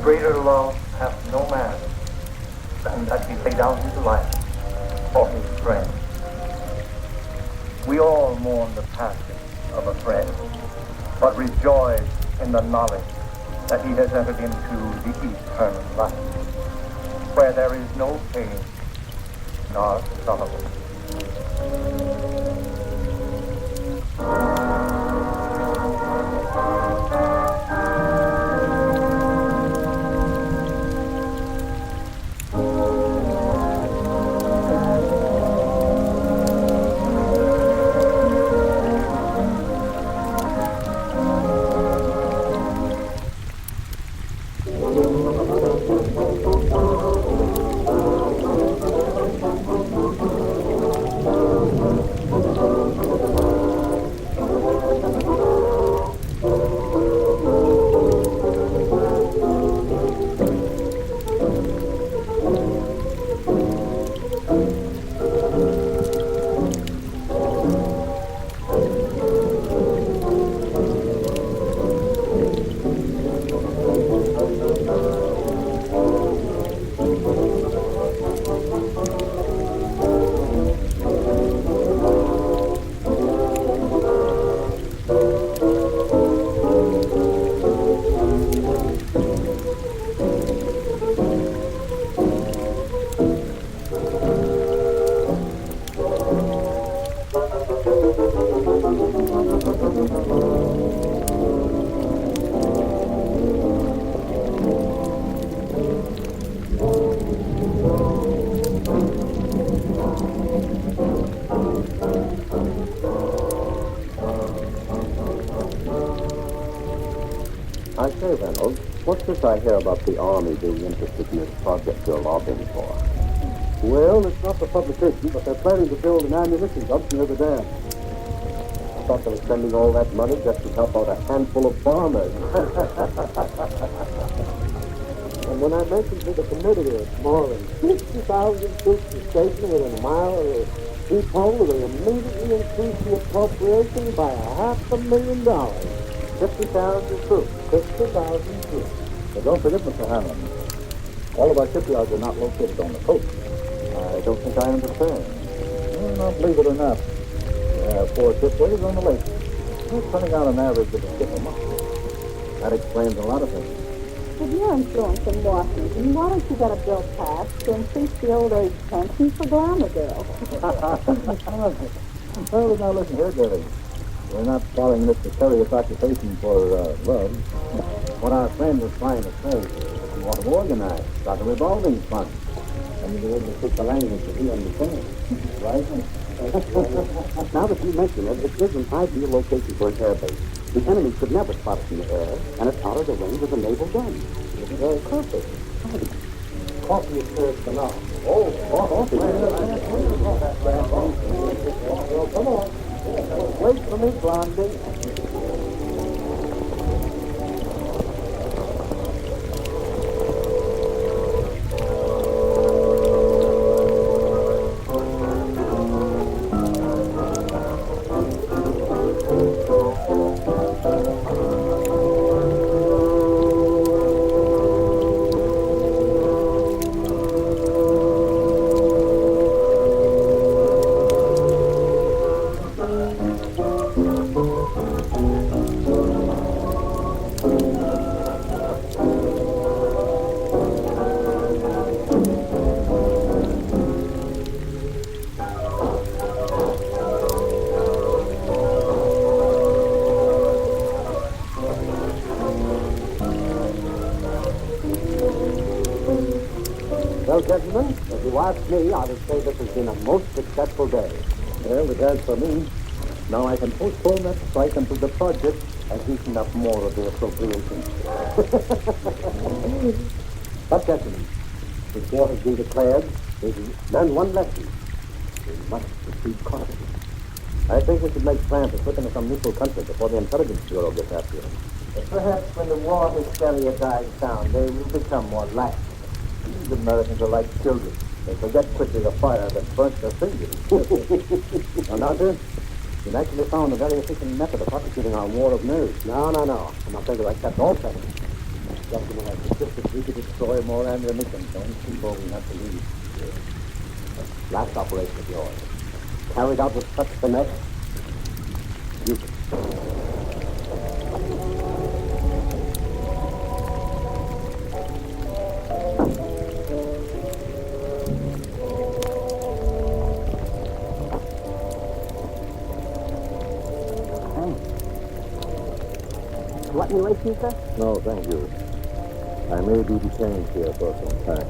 Greater love hath no man than that he lay down his life for his friend. We all mourn the passing of a friend, but rejoice in the knowledge that he has entered into the eternal life, where there is no pain nor sorrow. I say, Reynolds, what's this I hear about the Army being interested in this project you're lobbying for? Well, it's not for publication, but they're planning to build an ammunition dump near the dam. I thought they were spending all that money just to help out a handful of farmers. And when I mentioned to the committee it's more than 50,000 troops are stationed within a mile of the peephole, they immediately increased the appropriation by $500,000. 50,000 troops. 50,000 troops. But don't forget, Mr. Hammond, all of our shipyards are not located on the coast. I don't think I understand. Well, now, believe it or not, we have 4 shipways on the lake. We're turning out an average of a ship a month. That explains a lot of things. With your influence in Washington, why don't you get a bill passed to increase the old age pension for glamour girls? Well, now listen here, Billy. We're not following this precarious occupation for love. What our friend was trying to say is we want to organize, start a revolving fund. And you'll be able to speak the language that he understands. Right? Now that you mention it, it is an ideal location for an airbase. The enemy could never spot us in the air, and it's out of the range of the naval gun. It's very perfect. Coffee is served for now. Well, come on. Wait for me, Blondie. Well, gentlemen, if you ask me, I would say this has been a most successful day. Well, it has for me. Now I can postpone that strike until the project has eaten up more of the appropriations. But, gentlemen, if war has been declared, we learn one lesson. We must proceed cautiously. I think we should make plans to slip into some neutral country before the Intelligence Bureau gets after us. Perhaps when the war hysteria dies down, they will become more lax. These Americans are like children. They forget quickly the fire that burnt their fingers. Now, Doctor, you've actually found a very efficient method of prosecuting our war of nerves. No. I'm not going to accept all credit. Gentlemen have persisted we to destroy more ammunition before we have to leave. Last operation of yours. Carried out with such finesse. You Want me with you, sir? No, thank you. I may be detained here for some time.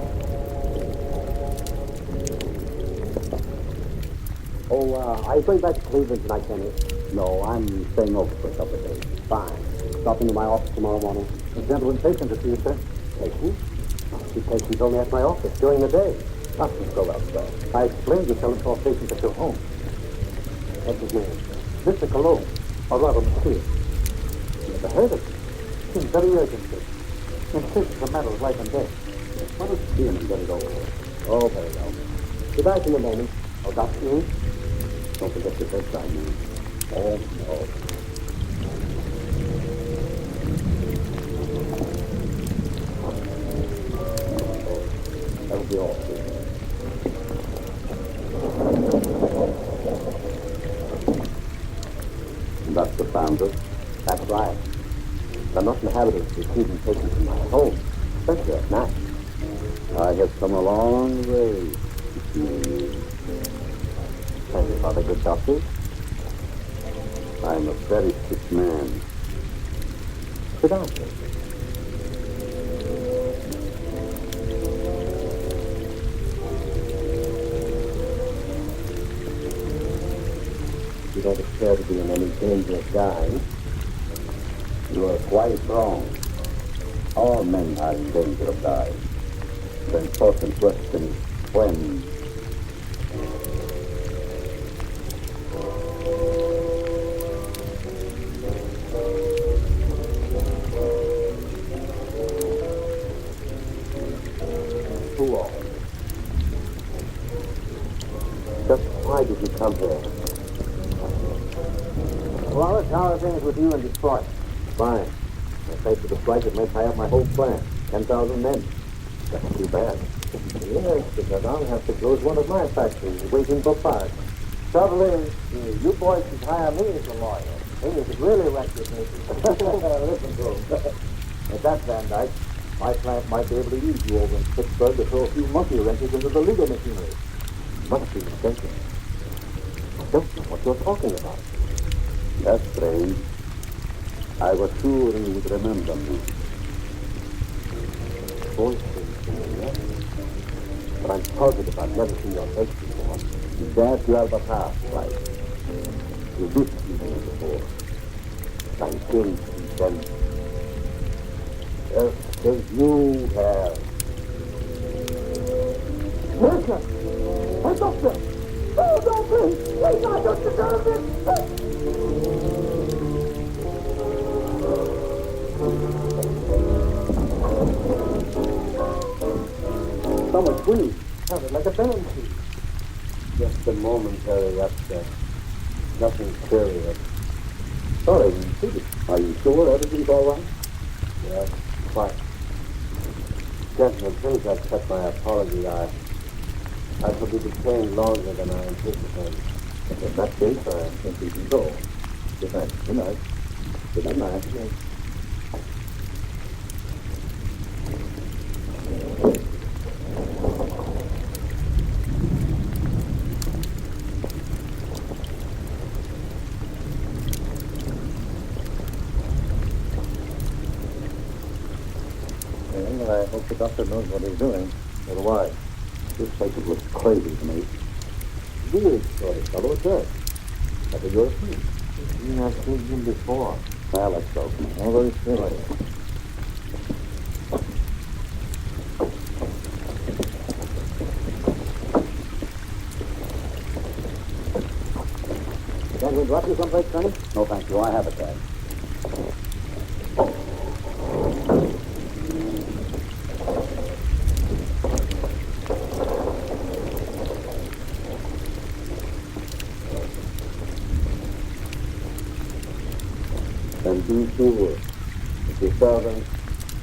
Oh, are you going back to Cleveland tonight, Kenny? No, I'm staying over for a couple of days. Fine. Stop into my office tomorrow morning. A gentleman patient to see you, sir. Patient? She says she's only at my office during the day. Ask him to go outside. I explained you tell him to our patient at your home. What's his name? Mr. Cologne, or rather, Monsieur. Never heard of him. Seems very urgent, sir. Insists it's a matter of life and death. Why don't you see him and get it over with? Oh, very well. Be back in a moment. Oh, Dr. Lee? Don't forget your bedside news. Oh, no. That'll be all. Dr. Sanders. That's right. I'm not in the habit of receiving patients in my home, especially at night. I have come a long way. And you are a good doctor? I'm a very sick man. Sit down, please. You don't appear to be in any danger of dying. You are quite wrong. All men are in danger of dying. The important question is when. Who are? Just why did you come here? Wallace, how are things with you in Detroit? Fine. In the face of the strike, it may tie up my whole plant. 10,000 men. That's too bad. Yes, because I'll have to close one of my factories, waiting for parts. Trouble is, you boys should hire me as a lawyer. Things could really wreck your business. Listen to him. At that, Van Dyke, my plant might be able to use you over in Pittsburgh to throw a few monkey wrenches into the legal machinery. You must be mistaken. I don't know what you're talking about. That's strange. I was sure you would remember me. Voice seems familiar, but I'm positive I've never seen your face before. That you have a past life. You did see me before. I'm changed then. Just as you have. Doctor! Hey, doctor! Oh, don't please! Please, I don't deserve this! Someone screamed. Sounded like a banshee. Just a momentary upset. Nothing serious. Sorry, see. Are you sure everything's all right? Yes, quite. Gentlemen, please accept my apology. I shall be detained longer than I anticipated. In that case, I think we can go. Good night. Good night. Good night. Well, I hope the doctor knows what he's doing. So do I. This patient looks crazy to me. Weird sort of fellow, it does. Like a European. I've seen him before. Well, let's go. All very strange. Can we drop you someplace, Sonny? No, thank you. I have a tag. And be sure that the servant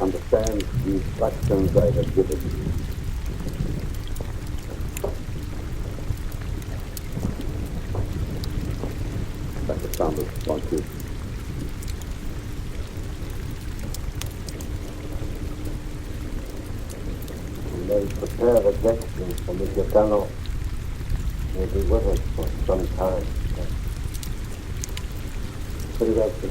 understands the instructions I have given you. Dr. Sanders wants you. You may prepare the Jacksons for Mr. Colonel. He'll be with us for some time. Pretty well, sir.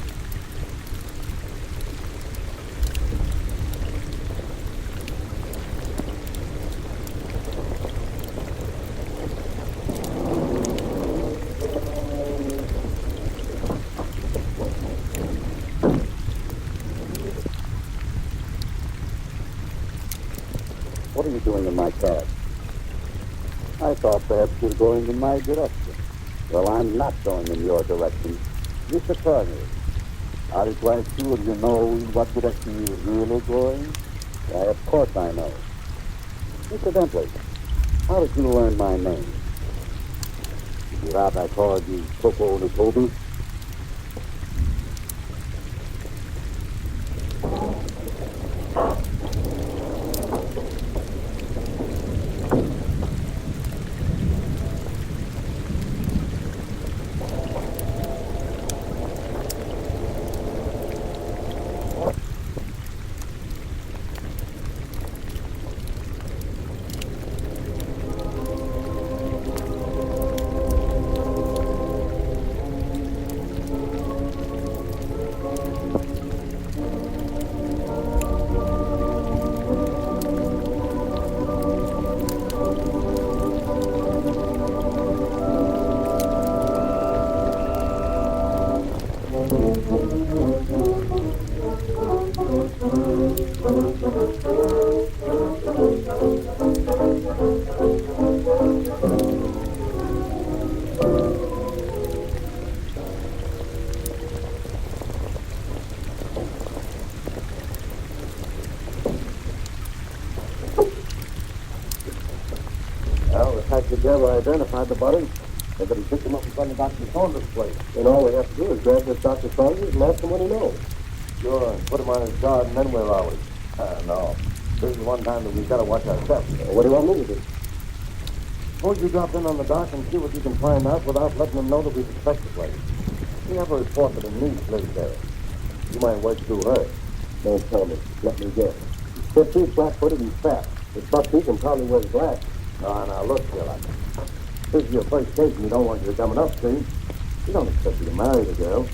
What are you doing in my cab? I thought perhaps you were going in my direction. Well, I'm not going in your direction. Mr. Carney, are you quite sure you know in what direction you're really going? Why, of course I know. Incidentally, how did you learn my name? Did you have I called you Coco Toby? Well, the taxi driver identified the body. Said that he picked him up in front of Dr. Saunders' place. And all we have to do is grab this Dr. Saunders and ask him what he knows. Sure, and put him on his guard, and then where are we? No. This is one time that we've got to watch ourselves. What do you want me to do? Suppose you drop in on the dock and see what you can find out without letting them know that we suspect the place. We have a report that a niece lives there. You might work through her. Don't tell me. Let me guess. 50, flat-footed, and fat. With buck teeth and probably wears glass. Now, look, Phil. This is your first case, and you don't want you to coming up, see? You don't expect you to marry the girl.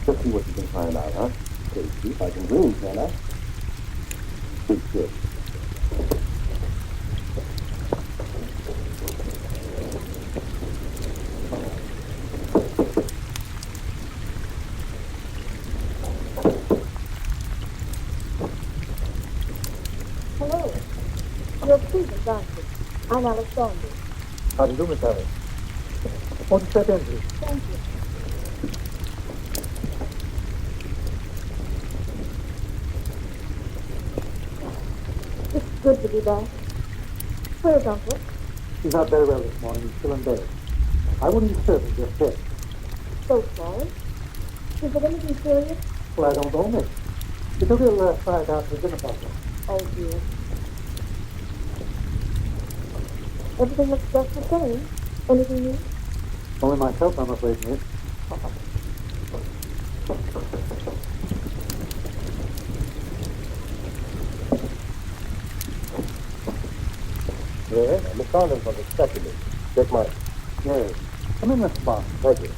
Just see what you can find out, huh? Okay, see if I can dream, can I? Good kid. Hello. Your treatment, Doctor. I'm Alexander. How do you do, Miss Alice? Won't you step in, please? Thank you. It's good to be back. Where's Uncle? He's not very well this morning. He's still in bed. I wouldn't disturb him just yet. So sorry. Is it anything serious? Well, I don't know, miss. He took a little side out to the dinner party. Oh, dear. Everything looks just the same. Anything new? Only myself, I'm afraid, miss. Yeah, Miss Saunders was expecting me. Check mine. Yes. Come in, Mr. Martin. Thank you.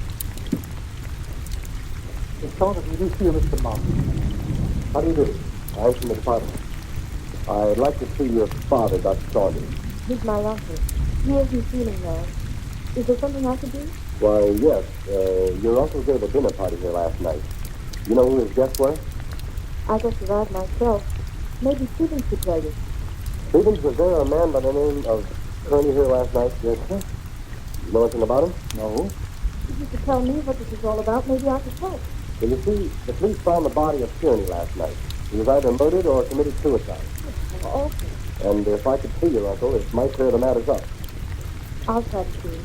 Miss Saunders, we do see you, Mr. Martin. How do you do? I'm from the department. I'd like to see your father, Dr. Saunders. He's my uncle. He isn't feeling well. Is there something I could do? Why, yes. Your uncle gave a dinner party here last night. You know who his guests were? I just arrived myself. Maybe Stevens could tell you. Stevens, was there a man by the name of Kearney here last night? Yes, sir. You know anything about him? No. If you could tell me what this is all about, maybe I could help. Well, you see, the police found the body of Kearney last night. He was either murdered or committed suicide. Oh, And if I could see your uncle, it might clear the matters up. I'll try to see you.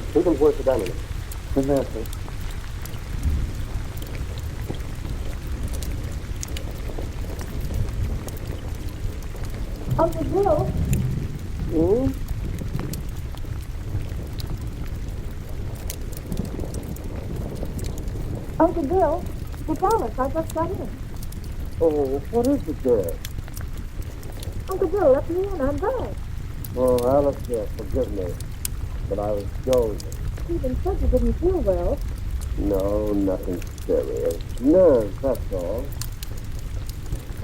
Stevens, where's the dining room? In there, sir. Uncle Bill? Hmm? Uncle Bill? It's Alice. I just got in. Oh, what is it there? Uncle Bill, let me in. I'm back. Oh, Alice, yes, forgive me. But I was dozing. Stephen said you didn't feel well. No, nothing serious. Nerves, that's all.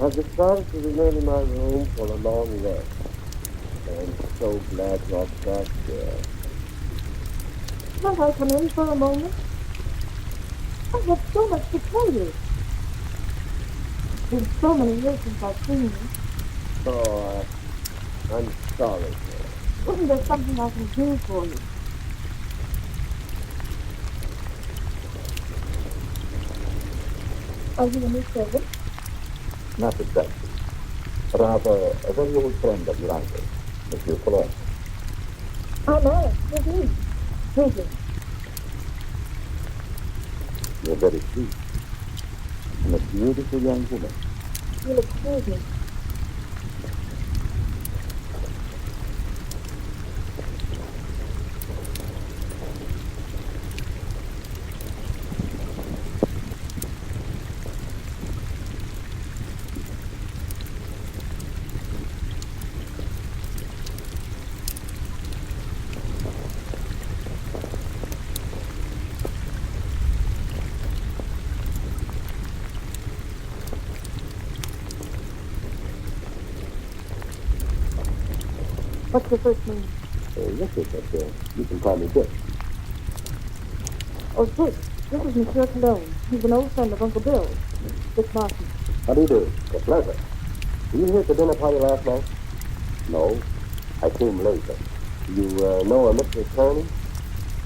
I've decided to remain in my room for a long rest. I'm so glad you're back there. Can't I come in for a moment? I have so much to tell you. It's been so many years since I've seen you. Oh, I'm sorry. Isn't there something I can do for you? Are you a new servant? Not exactly. But I have a very old friend of your uncle, Monsieur Cologne. I know. With me. Really. You're very sweet. And a beautiful young woman. You'll excuse me. What's your first name? Richard, but you can call me Dick. Oh, Dick. This is Monsieur Cologne. He's an old friend of Uncle Bill's. Dick Martin. How do you do? A pleasure. Were you here at the dinner party last night? No, I came later. You know a Mr. Turney?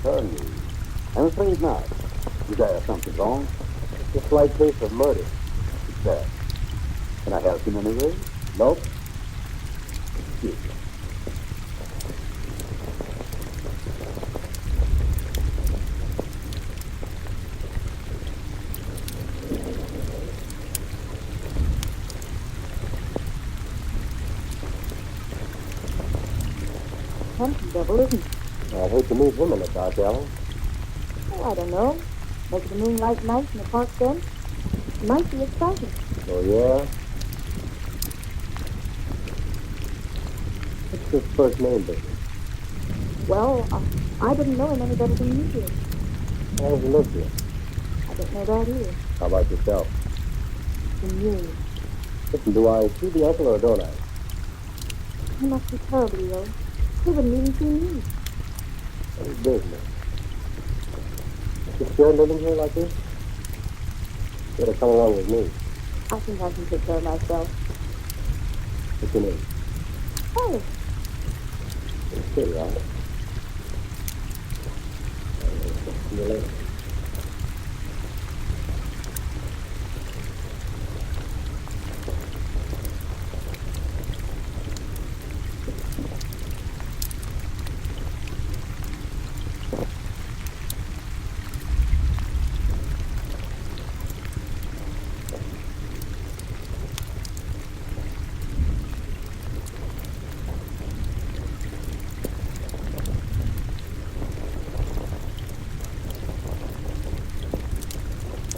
Turney? I'm afraid not. Is there something wrong? It's a slight case of murder. It's there. Can I help in any way? Nope. Excuse me. Handsome devil, isn't he? I'd hate to meet him in a dark alley. Oh, I don't know. Maybe the moonlight night in the park bench. Might be exciting. Oh, yeah? What's his first name, baby? Well, I didn't know him any better than you did. How does he live here? I don't know that either. How about yourself? From you. Listen, do I see the uncle or don't I? He must be terribly ill. He wouldn't even see me. What business? You sure living here like this? You better come along with me. I think I can take care of myself. What's your name? Oh, Kitty, all right? See you later.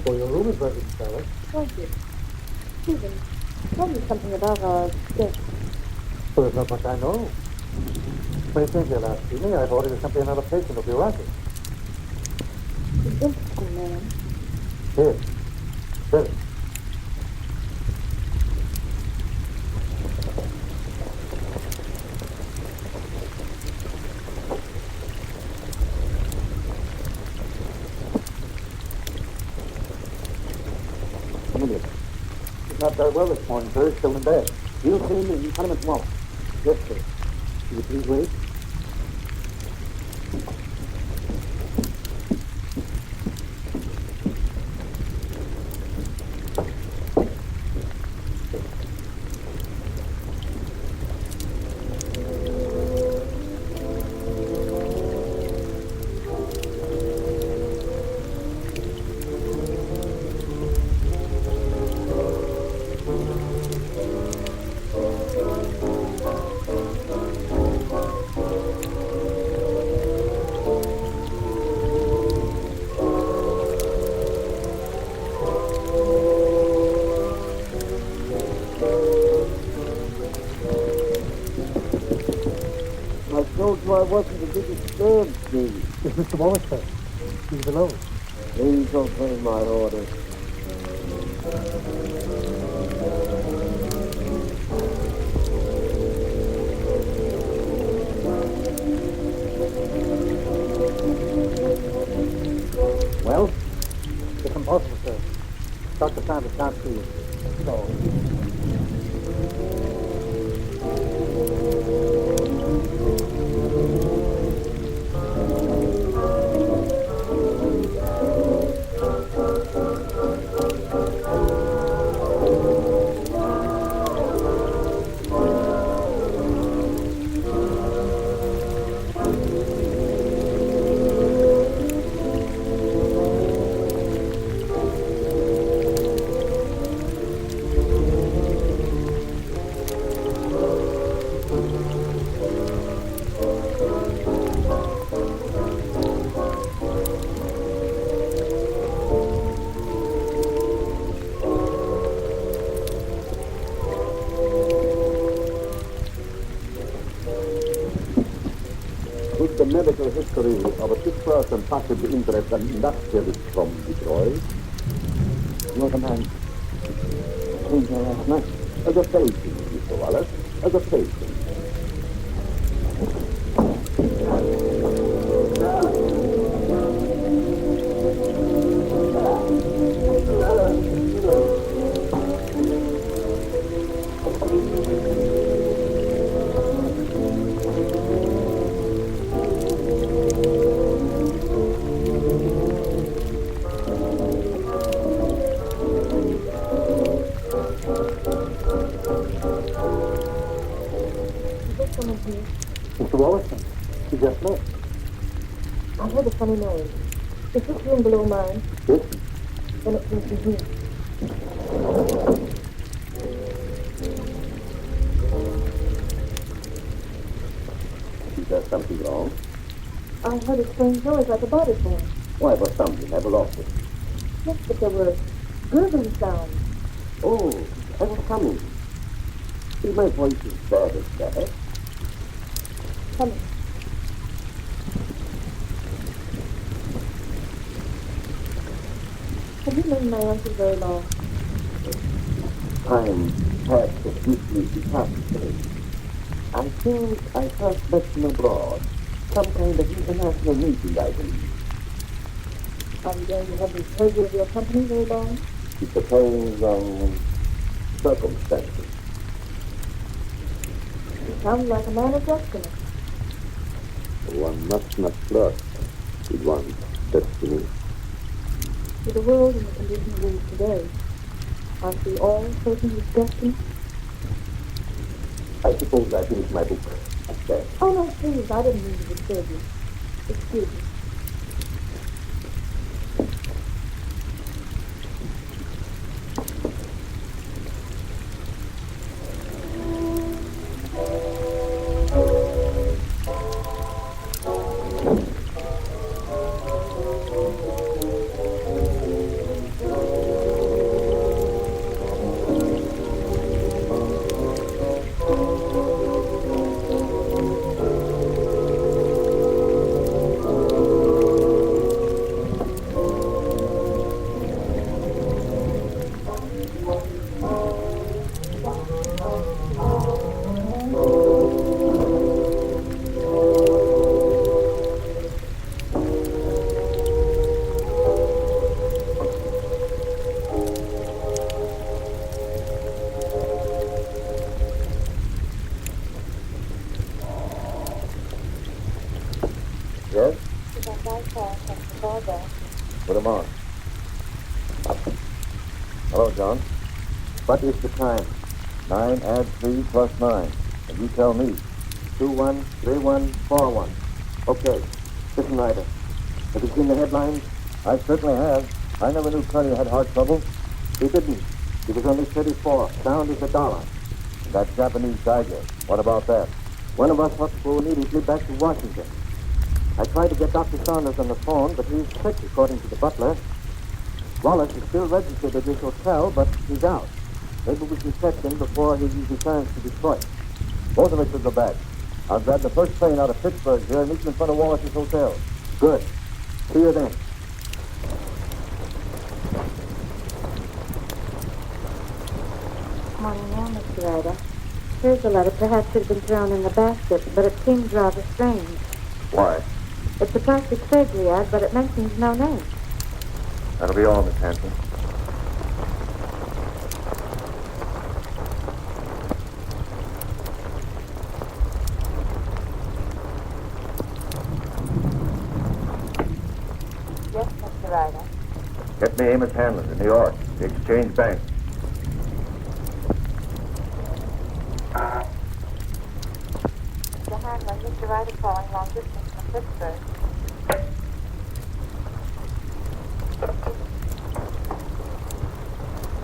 Well, your room is ready, Sally. thank you. Stephen, tell me something about Dick. Well, there's not much I know. When he came here last evening, I thought he was simply another patient of your uncle. He's an interesting man. Yes. Very. He's not very well this morning, sir. He's still in bed. You'll see me in front of him tomorrow. Yes, sir. Will you please wait? I told you I wasn't to be disturbed, Davy. Is Mr. Wallace there? He's below. Please obey my orders. Well? It's impossible, sir. Dr. Sanders can't see you. With the medical history of a sick person possibly interested in industrialist from Detroit. You're the man who came here last night as a patient, Mr. Wallace, as a patient. Mr. Wallace, you just left. I heard a funny noise. Is this room below mine? Yes. Then it seems to be here. Is there something wrong? I heard a strange noise like a body form. Why, was something? I've lost it. Yes, but there were gurgling sounds. Oh, I was coming. See, my voice is bad as that. Coming. Have you known my answer very long? I'm past the deeply decapitated. I think I first met him abroad. Some kind of international meeting, I believe. Are you going to have the pleasure of your company very long? It depends on circumstances. You sound like a man of destiny. One must not flirt with one's destiny. With the world and the conditions we live today, aren't we all certain with destiny? I suppose I finished my book. There. Oh, no, please, I didn't mean to disturb you. Excuse me. Yes? Is that my car from Chicago? Put him on. Hello, John. What is the time? 9 add 3 plus 9. And you tell me. 213141. Okay. Listen, Ryder. Have you seen the headlines? I certainly have. I never knew Curry had heart trouble. He didn't. He was only 34. Sound as $1. That Japanese digest. What about that? One of us ought to go immediately back to Washington. I tried to get Dr. Saunders on the phone, but he's sick, according to the butler. Wallace is still registered at this hotel, but he's out. Maybe we can catch him before he returns to Detroit. Both of us should go back. I'll grab the first train out of Pittsburgh here and meet him in front of Wallace's hotel. Good. See you then. Morning now, Mr. Ryder. Here's a letter. Perhaps it had been thrown in the basket, but it seems rather strange. Why? It's a plastic surgery ad, but it mentions no name. That'll be all, Miss Hanson. Ryder? Get me Amos Hanlon in New York, the Exchange Bank. Mr. Hanlon, Mr. Ryder calling long distance from Pittsburgh.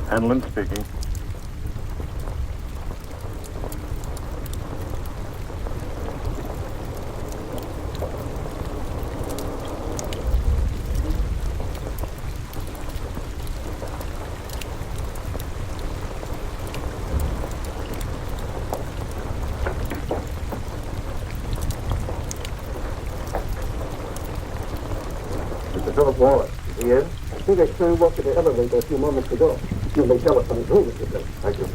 Hanlon speaking. Mr. Philip Wallace, is he in? I think I saw him walk to the elevator a few moments ago. You may tell us from his room, Mr. Philip. Thank you.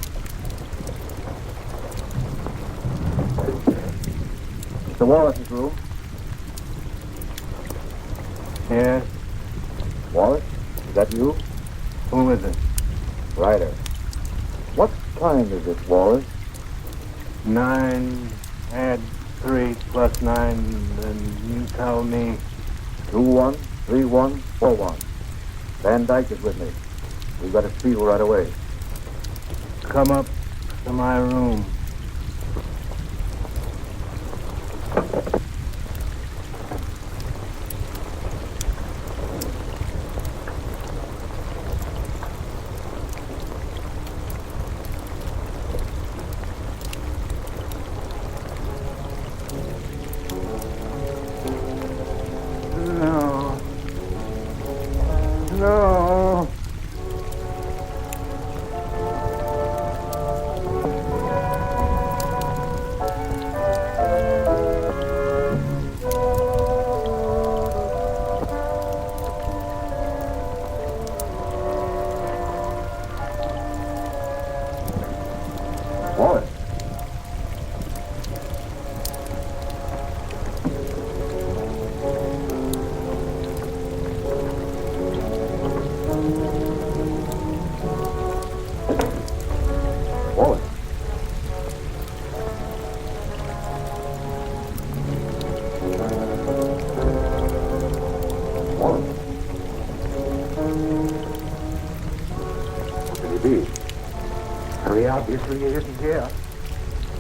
Mr. Wallace's room. Yes. Wallace, is that you? Who is it? Ryder. What time is it, Wallace? 9, add 3 plus 9, and you tell me. 213141. Van Dyke is with me. We've got a spiel right away. Come up to my room. No. No. Wallace. Wallace. Wallace. What could he be? Very obviously he isn't here.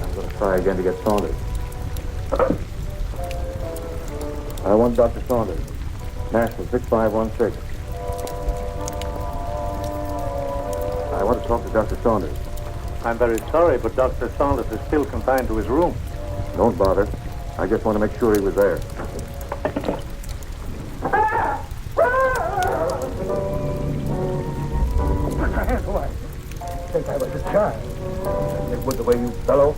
I'm going to try again to get Saunders. I want Dr. Saunders. National 6516. I want to talk to Dr. Saunders. I'm very sorry, but Dr. Saunders is still confined to his room. Don't bother. I just want to make sure he was there. Put your hands away. I think I was a child. It was the way you fellow.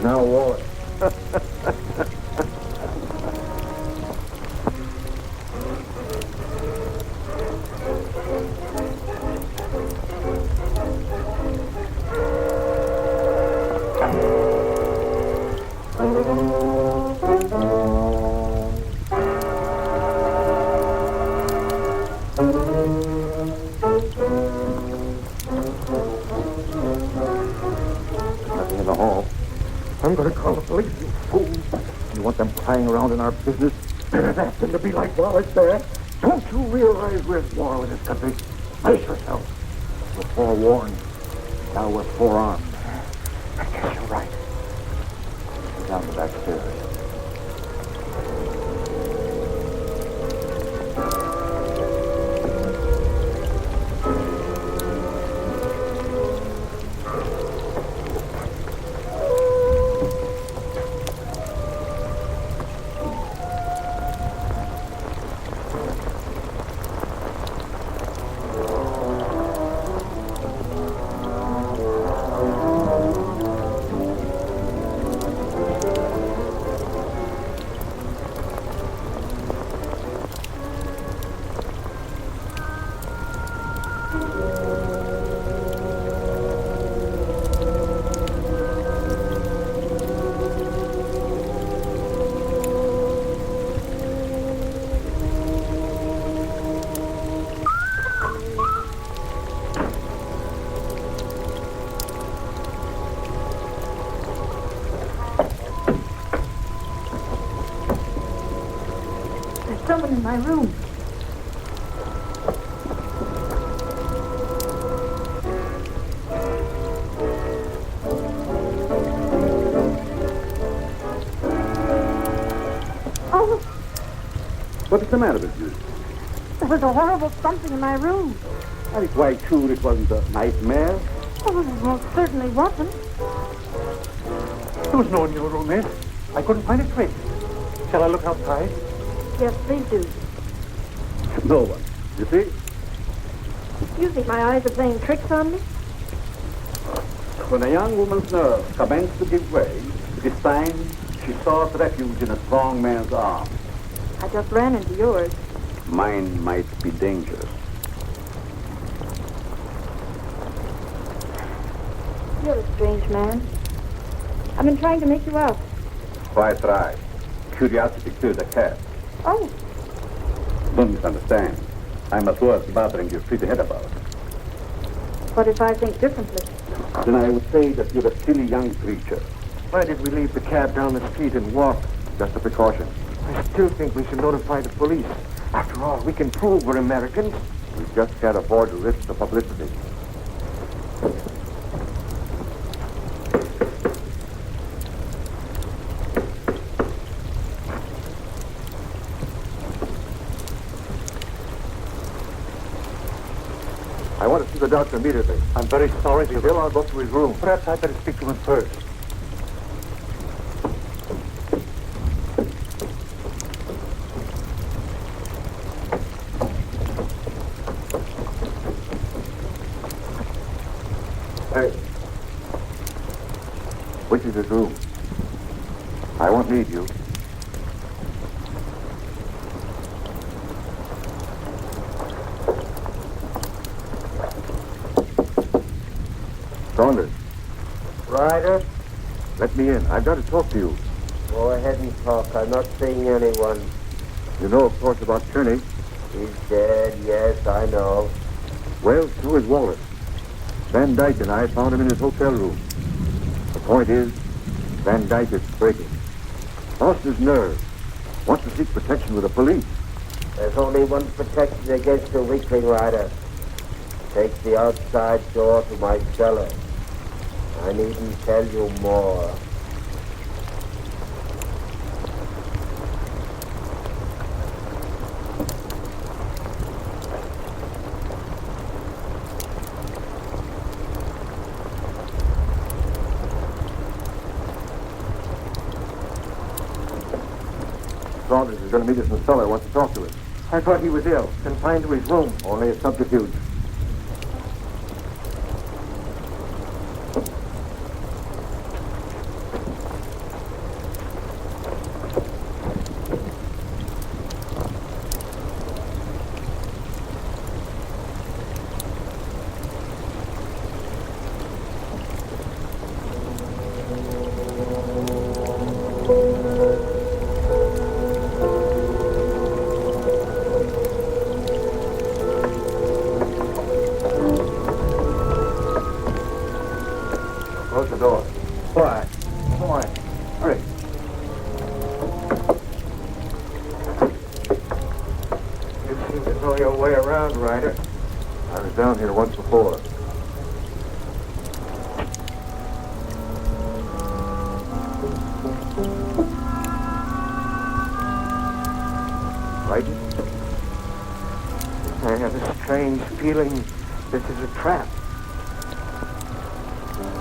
Now, Wallace. Nothing in the hall. I'm going to call the police, you fool. You want them prying around in our business? There's asking to be like Wallace there. Don't you realize we're at war with this country? Face yourself. We're forewarned. Now we're forearmed. I guess you're right. Down the back stairs. someone in my room. Oh, What's the matter with you? there was a horrible something in my room. Are you quite sure it wasn't a nightmare? Oh, it most certainly wasn't. There was no one in your room, eh? I couldn't find a trace. Shall I look outside? Yes, please do. No one. You see? You think my eyes are playing tricks on me? When a young woman's nerves commence to give way, it is time she sought refuge in a strong man's arms. I just ran into yours. Mine might be dangerous. You're a strange man. I've been trying to make you out. Quite right. Curiosity killed a cat. Oh, Don't misunderstand. I'm as worth bothering your pretty head about. what if I think differently? Then I would say that you're a silly young creature. Why did we leave the cab down the street and walk? Just a precaution. I still think we should notify the police. After all, we can prove we're Americans. We just can't afford to risk the publicity. I want to see the doctor immediately. I'm very sorry, sir. Bill, I'll go to his room. Perhaps I'd better speak to him first. Hey. Which is his room? I won't need you. Saunders, Ryder, let me in. I've got to talk to you. go ahead and talk. I'm not seeing anyone. You know, of course, about Cherney. He's dead, yes, I know. Well, so is Wallace. Van Dyke and I found him in his hotel room. The point is, Van Dyke is breaking. Lost his nerve. Wants to seek protection with the police. There's only one protection against a weakling, Ryder. Take the outside door to my cellar. I needn't tell you more. Saunders is going to meet us in the cellar. Wants to talk to us. I thought he was ill, confined to his room. Only a subterfuge. Close the door. Why? Why? Hurry. You seem to know your way around, Ryder. I was down here once before. Right? I have a strange feeling this is a trap.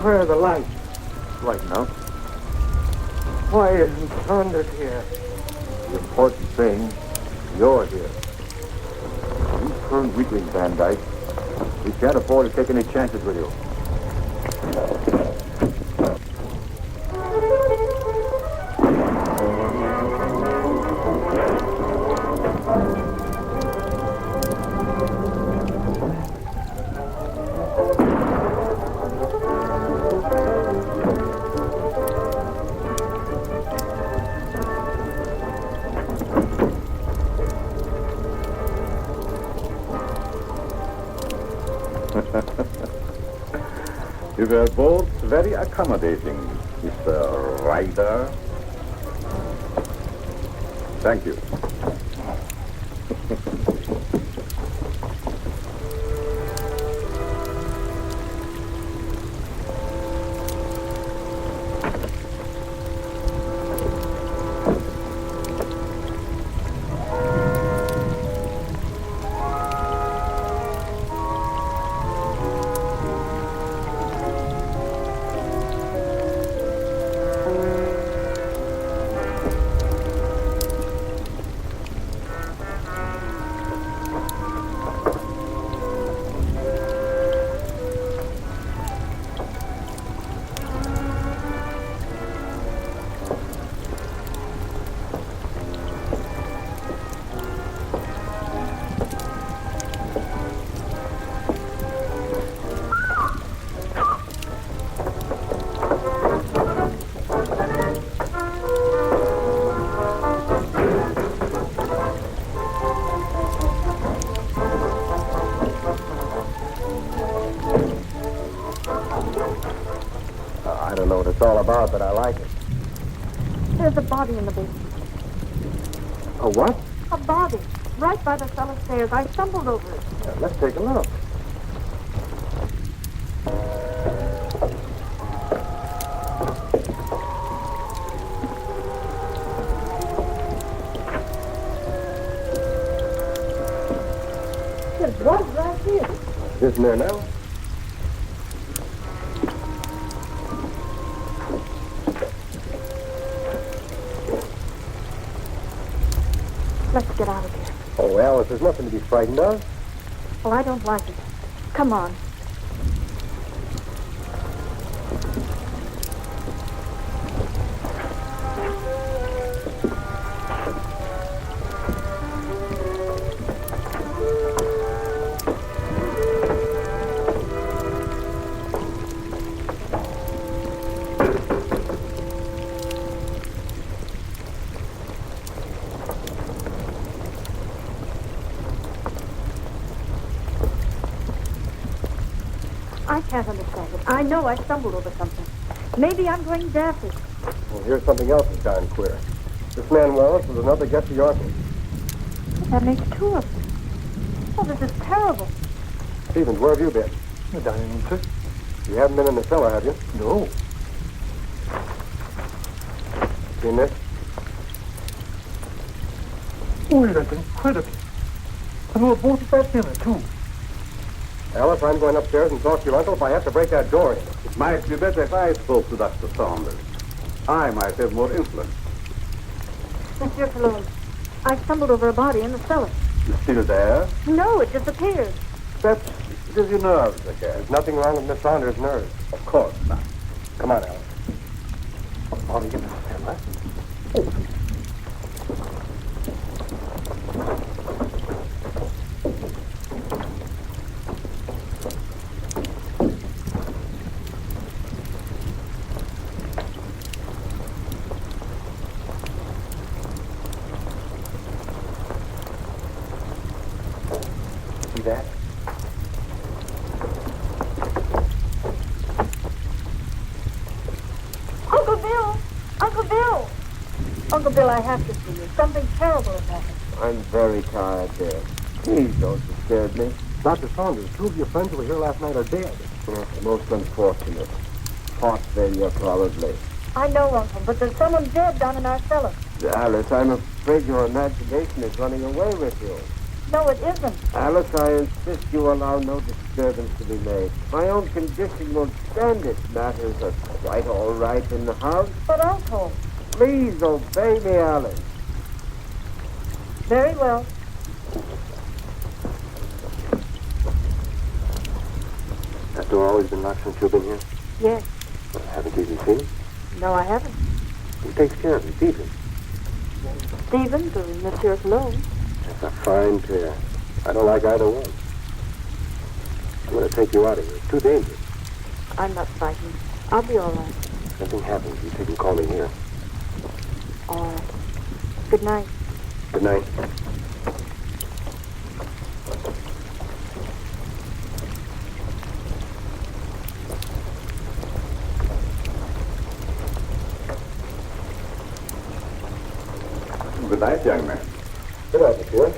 Where are the lights? Right now. Why isn't Saunders here? The important thing, you're here. You turned weakling, Van Dyke. We can't afford to take any chances with you. You were both very accommodating, Mr. Ryder. Thank you. I don't know what it's all about, but I like it. There's a body in the basement. A what? A body. Right by the cellar stairs. I stumbled over it. Let's take a look. There's blood right here. Isn't there now? Let's get out of here. Oh, Alice, there's nothing to be frightened of. Well, I don't like it. Come on. I can't understand it. I know I stumbled over something. Maybe I'm going daffy. Well, here's something else that's darn queer. This man Wallace was another guest of yours. That makes two of them. Oh, this is terrible. Stevens, where have you been? The dining room, sir. You haven't been in the cellar, have you? No. Seen this? Oh, that's incredible. And we're both back in it, too. Alice, I'm going upstairs and talk to your uncle if I have to break that door in. It might be better if I spoke to Dr. Saunders. I might have more influence. Monsieur Cologne, I stumbled over a body in the cellar. You still there? No, it disappeared. Perhaps it is your nerves again. There's nothing wrong with Miss Saunders' nerves. Of course not. Come on, Alice. A body in the cellar? See that? Uncle Bill! Uncle Bill! Uncle Bill, I have to see you. Something terrible has happened. I'm very tired, dear. Please don't disturb me. Dr. Saunders, two of your friends who were here last night are dead. Most unfortunate. Heart failure, probably. I know, Uncle, but there's someone dead down in our cellar. Alice, I'm afraid your imagination is running away with you. No, it isn't. Alice, I insist you allow no disturbance to be made. My own condition won't stand it. Matters are quite all right in the house. But, Uncle... Please obey me, Alice. Very well. That door always been locked since you've been here? Yes. Well, haven't you even seen him? No, I haven't. Who takes care of him? Stevens. Stevens or Monsieur Cologne. That's a fine pair. I don't like either one. I'm going to take you out of here. It's too dangerous. I'm not frightened. I'll be all right. If something happens, you take and call me here. All right. Good night. Good night. Good night, young man. Good night, monsieur.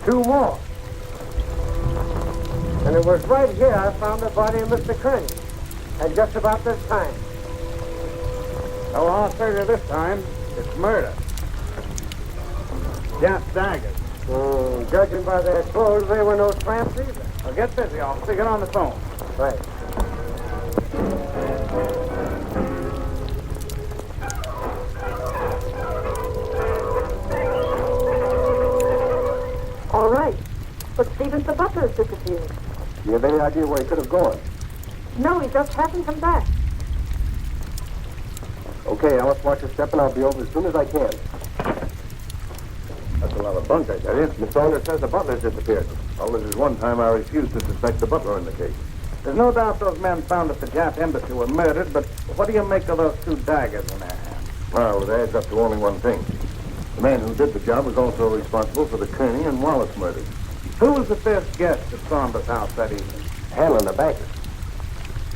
Two more. And it was right here I found the body of Mr. Kearney. At just about this time. Oh, I'll tell you this time, it's murder. Jap daggers. Judging by their clothes, they were no tramps either. Well, get busy, officer. Get on the phone. Right. All right. But Stevens the butler has disappeared. Do you have any idea where he could have gone? No, he just hasn't come back. Okay, Alice, watch your step and I'll be over as soon as I can. That's a lot of bunk, I tell you. Miss Saunders says the butler's disappeared. Well, this is one time I refused to suspect the butler in the case. There's no doubt those men found at the Jap embassy were murdered, but what do you make of those two daggers in their hands? Well, it adds up to only one thing. The man who did the job was also responsible for the Kearney and Wallace murders. Who was the first guest at Saunders' house that evening? Hanlon, the banker.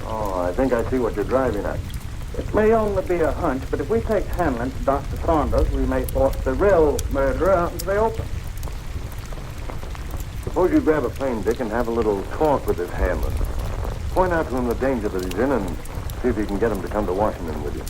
Oh, I think I see what you're driving at. It may only be a hunch, but if we take Hanlon to Dr. Saunders, we may force the real murderer out into the open. Suppose you grab a plane, Dick, and have a little talk with this Hanlon. Point out to him the danger that he's in and see if you can get him to come to Washington with you.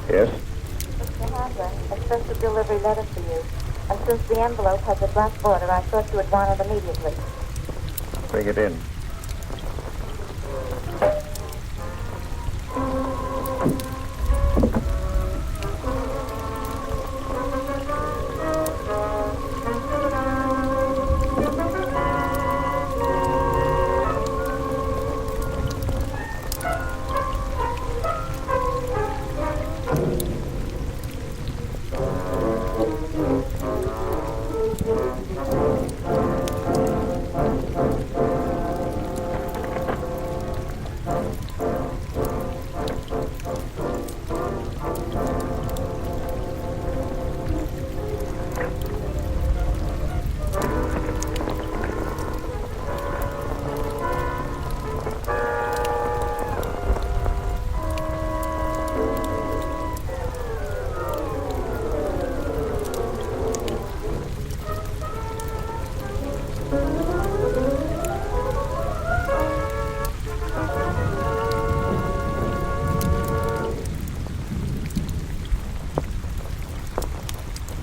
Yes? Mr. Hanlon, I sent a delivery letter for you. And since the envelope has a black border, I thought you would want it immediately. Bring it in.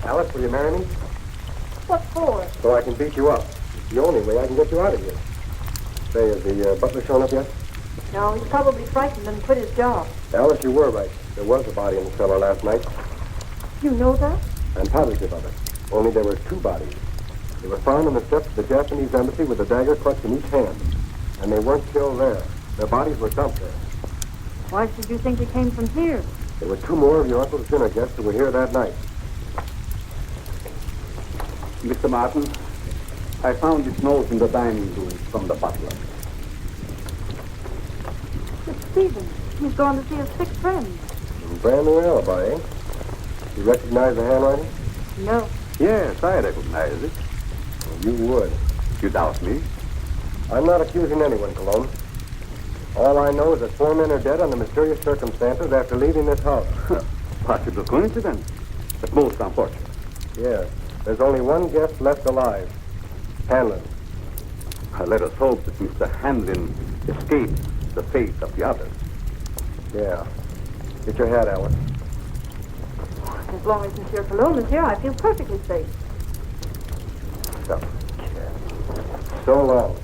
Alice, will you marry me? What for? So I can beat you up. It's the only way I can get you out of here. Say, has the butler shown up yet? No, he's probably frightened and quit his job. Alice, you were right. There was a body in the cellar last night. You know that? I'm positive of it. Only there were two bodies. They were found on the steps of the Japanese embassy with a dagger clutched in each hand. And they weren't killed there. Their bodies were dumped there. Why should you think he came from here? There were two more of your uncle's dinner guests who were here that night. Mr. Martin, I found this note in the dining room from the butler. It's Stevens. He's gone to see his sick friend. Brand new alibi, eh? You recognize the handwriting? No. Yes, I recognize it. Well, you would. You doubt me? I'm not accusing anyone, Cologne. All I know is that 4 men are dead under mysterious circumstances after leaving this house. Possible coincidence, but most unfortunate. Yes. There's only one guest left alive. Hanlon. Let us hope that Mr. Hanlon escapes the fate of the others. Yeah. Get your hat, Alice. As long as Monsieur Cologne is here, I feel perfectly safe. So long.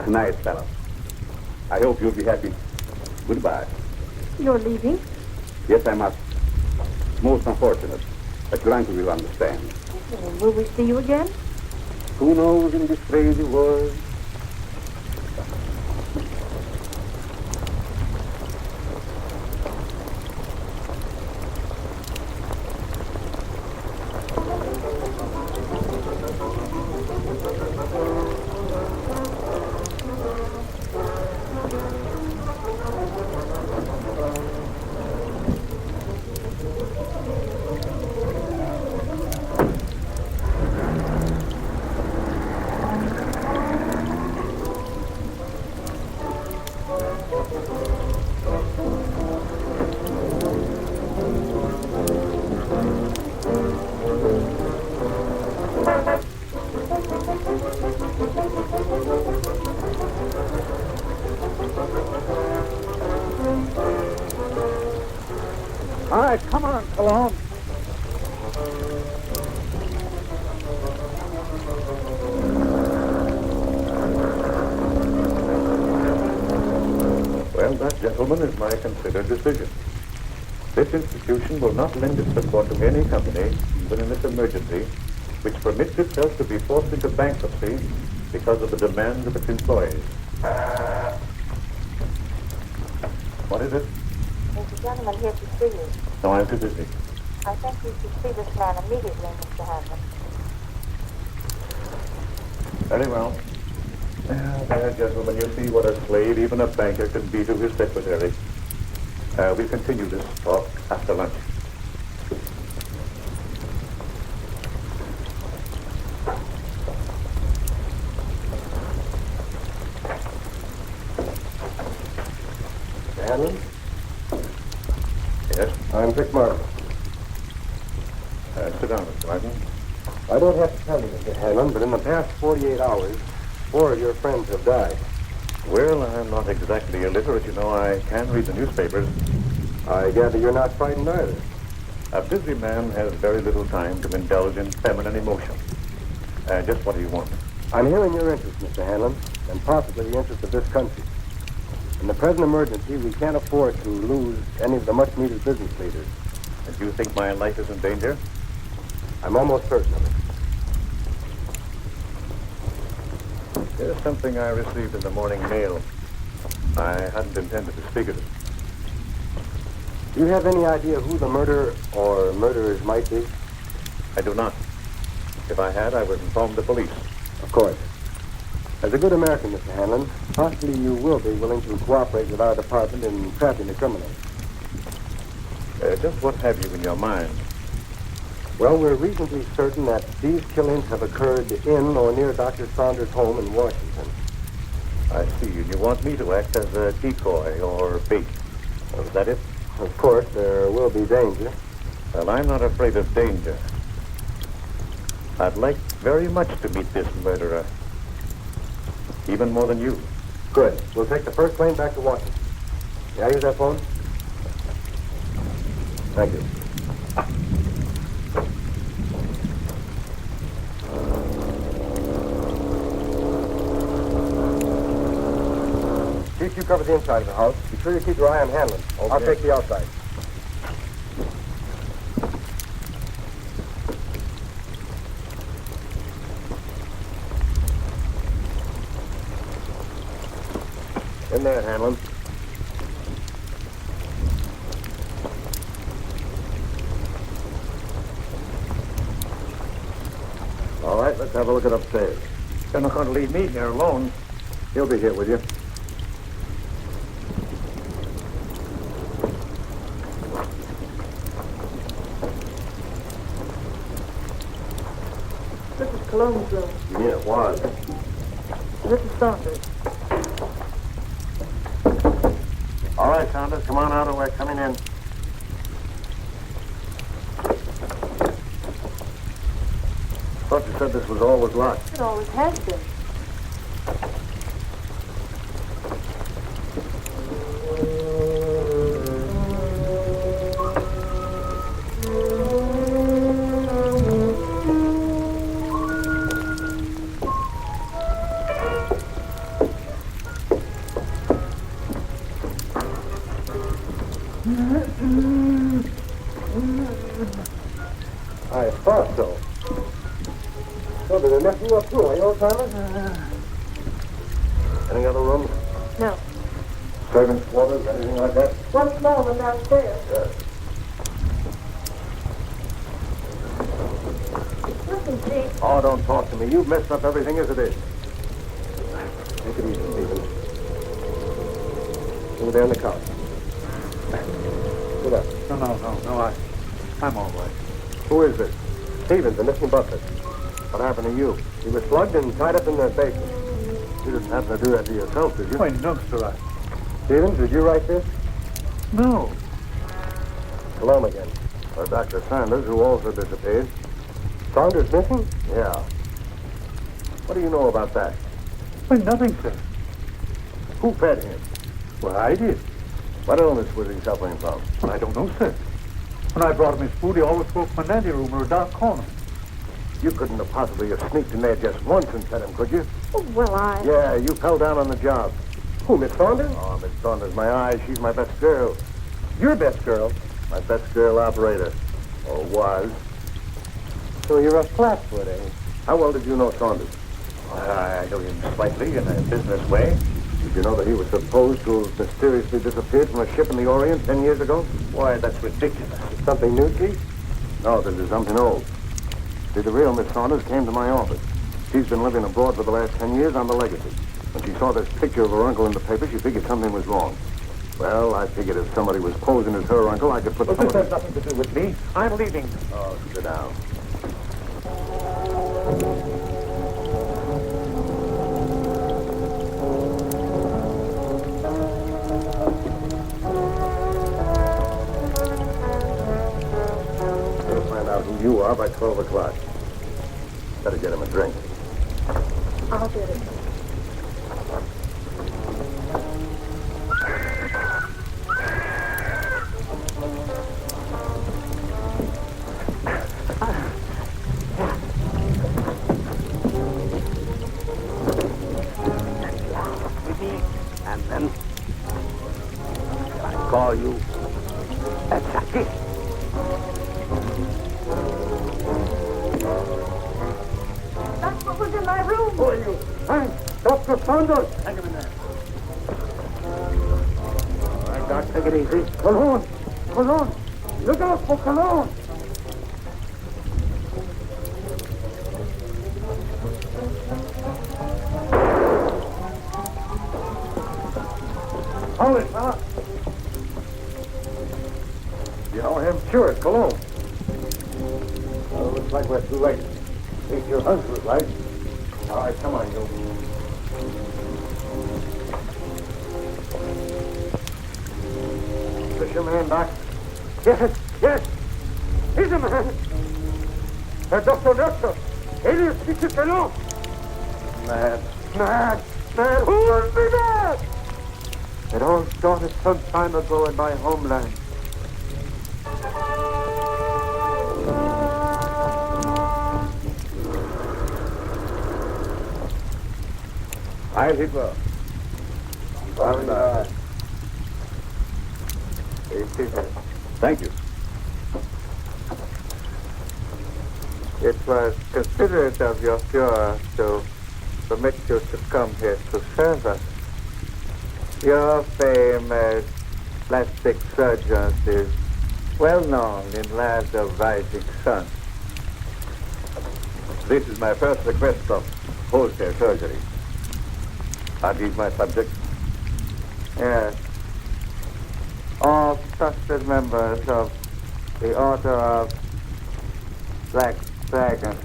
Nice fellow. I hope you'll be happy. Goodbye. You're leaving? Yes, I must. Most unfortunate, but your uncle will understand. Will we see you again? Who knows in this crazy world? All right, come on, Cologne. Well, that, gentlemen, is my considered decision. This institution will not lend its support to any company, even in this emergency, which permits itself to be forced into bankruptcy because of the demands of its employees. What is it? There's a gentleman here to see you. No, I'm too busy. I think you should see this man immediately, Mr. Hanlon. Very well. There, gentlemen, you see what a slave even a banker can be to his secretary. We'll continue this talk after lunch. Mr. Hanlon? Yes? I'm Vic Martin. Sit down, Mr. Martin. I don't have to tell you, Mr. Hanlon, but in the past 48 hours, 4 of your friends have died. Well, I'm not exactly illiterate, you know. I can read the newspapers. I gather you're not frightened either. A busy man has very little time to indulge in feminine emotion. Just what do you want? I'm here in your interest, Mr. Hanlon, and possibly the interest of this country. In the present emergency, we can't afford to lose any of the much-needed business leaders. And you think my life is in danger? I'm almost certain of it. There's something I received in the morning mail. I hadn't intended to speak of it. Do you have any idea who the murderer or murderers might be? I do not. If I had, I would inform the police. Of course. As a good American, Mr. Hanlon, possibly you will be willing to cooperate with our department in trapping the criminals. Just what have you in your mind? Well, we're reasonably certain that these killings have occurred in or near Dr. Saunders' home in Washington. I see. And you want me to act as a decoy or bait. Is that it? Of course, there will be danger. Well, I'm not afraid of danger. I'd like very much to meet this murderer. Even more than you. Good. We'll take the first plane back to Washington. May I use that phone? Thank you. Chief, you cover the inside of the house. Be sure you keep your eye on Hanlon. Okay. I'll take the outside. In there, Hanlon. All right, let's have a look at upstairs. You're not going to leave me here alone. He'll be here with you. This is Cologne's room. You mean it was? This is Saunders. All right, Saunders, come on out and we're coming in. Thought you said this was always locked. It always has been. I thought so. So did they mess you up too, eh, old timer? Any other rooms? No. Servants' quarters, anything like that? One small one downstairs. Yes. Listen, Chief. Oh, don't talk to me. You've messed up everything as it is. Take it easy, Stephen. Over there on the couch. Sit up. No, I'm all right. Who is this? Stevens, the missing butler. What happened to you? He was slugged and tied up in the basement. You didn't happen to do that to yourself, did you? Why, no, sir, Stevens, did you write this? No. Hello again. Or Dr. Sanders, who also disappeared. Saunders missing? Yeah. What do you know about that? Why, nothing, sir. Who fed him? Well, I did. What illness was he suffering from? Well, I don't know, sir. When I brought him his food, he always spoke from an anteroom or a dark corner. You couldn't have possibly have sneaked in there just once and fed him, could you? Oh, well, I... Yeah, you fell down on the job. Who, Miss Saunders? Oh, Miss Saunders, my eyes. She's my best girl. Your best girl? My best girl operator. Or was. So you're a flatfoot, eh? How well did you know Saunders? I know him slightly in a business way. Did you know that he was supposed to have mysteriously disappeared from a ship in the Orient 10 years ago? Why, that's ridiculous. Something new, Chief? No, this is something old. See, the real Miss Saunders came to my office. She's been living abroad for the last 10 years on the legacy. When she saw this picture of her uncle in the paper, she figured something was wrong. Well, I figured if somebody was posing as her uncle, I could put This has nothing to do with me. I'm leaving. Oh, sit down. We'll find out who you are by 12 o'clock. Better get him a drink. I'll get it. And then I call you exactly. That's what was in my room. Who are you? I'm Dr. Saunders. Take him in there. All right, Doc, take it easy. Cologne! Cologne! Look out for Cologne! Hold it, fella. You know him? Sure, it's Cologne. Well, it looks like we're too late. At least your hunch was right. All right, come on, you. Is this your man, Doc? Yes, yes. He's a man. Dr. Nestor. Alias Mr. Cologne. Mad. Mad. Mad. Who would be mad? It all started some time ago in my homeland. Heil Hitler. Thank you. It was considerate of your Fuhrer to permit you to come here to serve us. Your fame as plastic surgeons is well known in lands of rising sun. This is my first request of wholesale surgery. Are these my subjects? Yes. All trusted members of the Order of Black Dragons,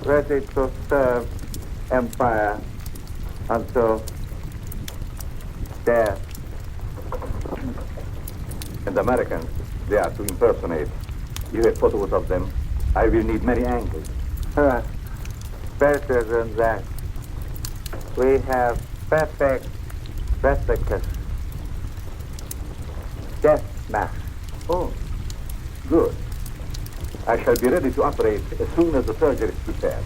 ready to serve Empire until death. And Americans, they are to impersonate. You have photos of them. I will need many angles. Better than that. We have perfect replicas. Death mask. Oh, good. I shall be ready to operate as soon as the surgery is prepared.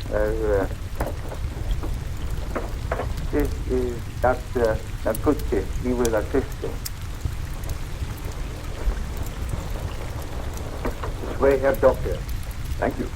This is Dr. Nakuti. He will assist you. This way, Herr Doctor. Thank you.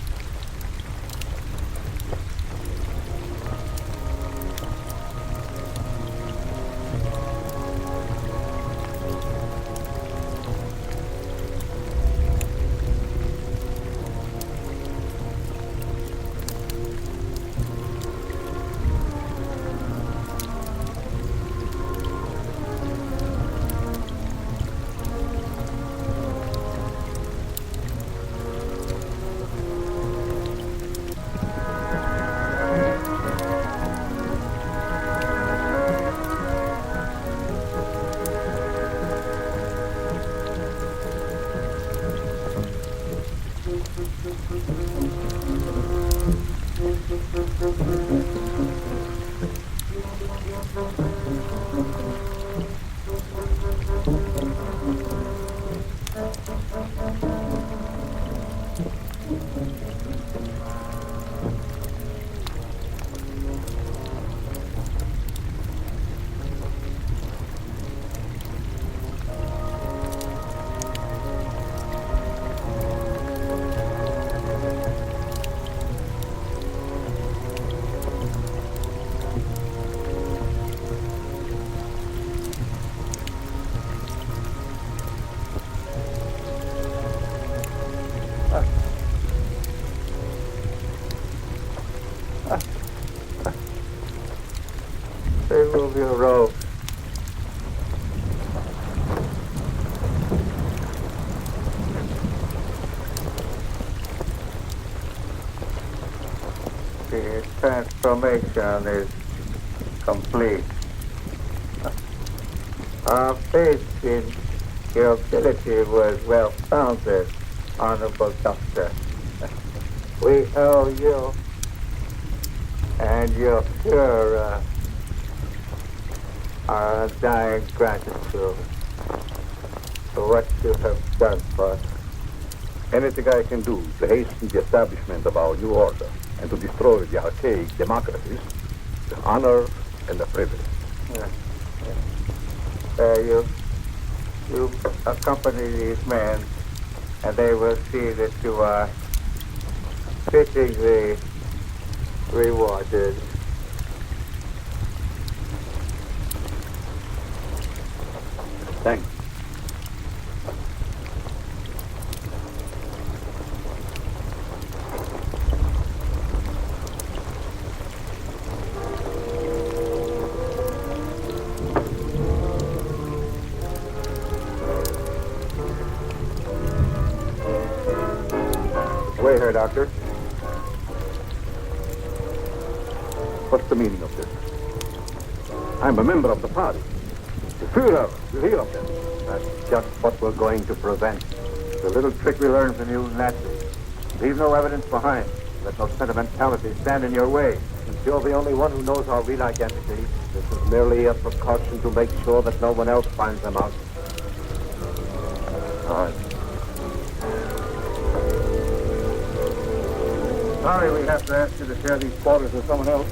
Remove your robe. The transformation is complete. Our faith in your ability was well founded, Honorable Doctor. We owe you and your cure our undying gratitude for what you have done for us. Anything I can do to hasten the establishment of our new order and to destroy the archaic democracies, the honor and the privilege. You accompany these men, and they will see that you are fittingly rewarded. Thanks. Wait here, Doctor. What's the meaning of this? I'm a member of the party. The Führer will hear of them. That's just what we're going to prevent. The little trick we learned from you Nazis. Leave no evidence behind. Let no sentimentality stand in your way. Since you're the only one who knows our real identity, this is merely a precaution to make sure that no one else finds them out. All right. Sorry we have to ask you to share these quarters with someone else.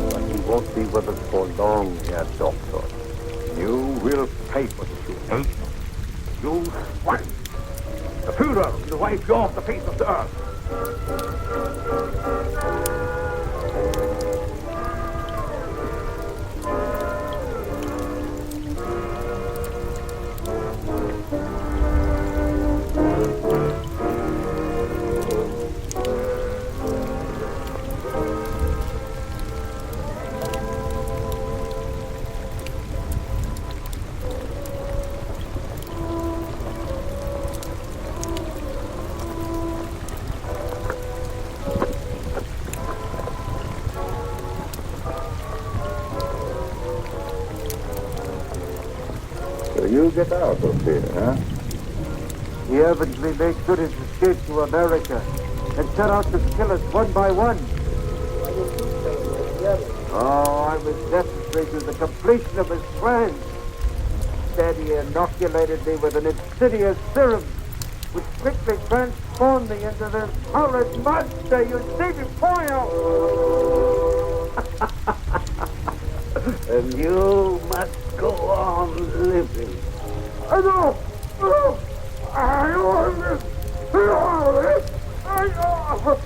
But he won't be with us for long, Herr Doctor. You will pay for this, you hate. You swine. The Führer will wipe you off the face of the earth. So you get out of here, huh? He evidently made good his escape to America and set out to kill us one by one. Oh, I was necessary to the completion of his plan. Instead, he inoculated me with an insidious serum, which quickly transformed me into this horrid monster you see before you. And You must go on living. I know. I know. I know.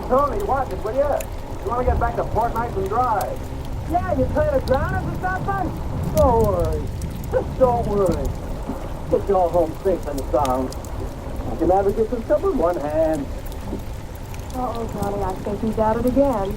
Tony, watch it, will you? You want to get back to port nice and dry. Yeah, you trying to drown us or something? Don't worry. Just don't worry. Get you all home safe and sound. I can never get some stuff with one hand. Uh-oh, Johnny, I think he's at it again.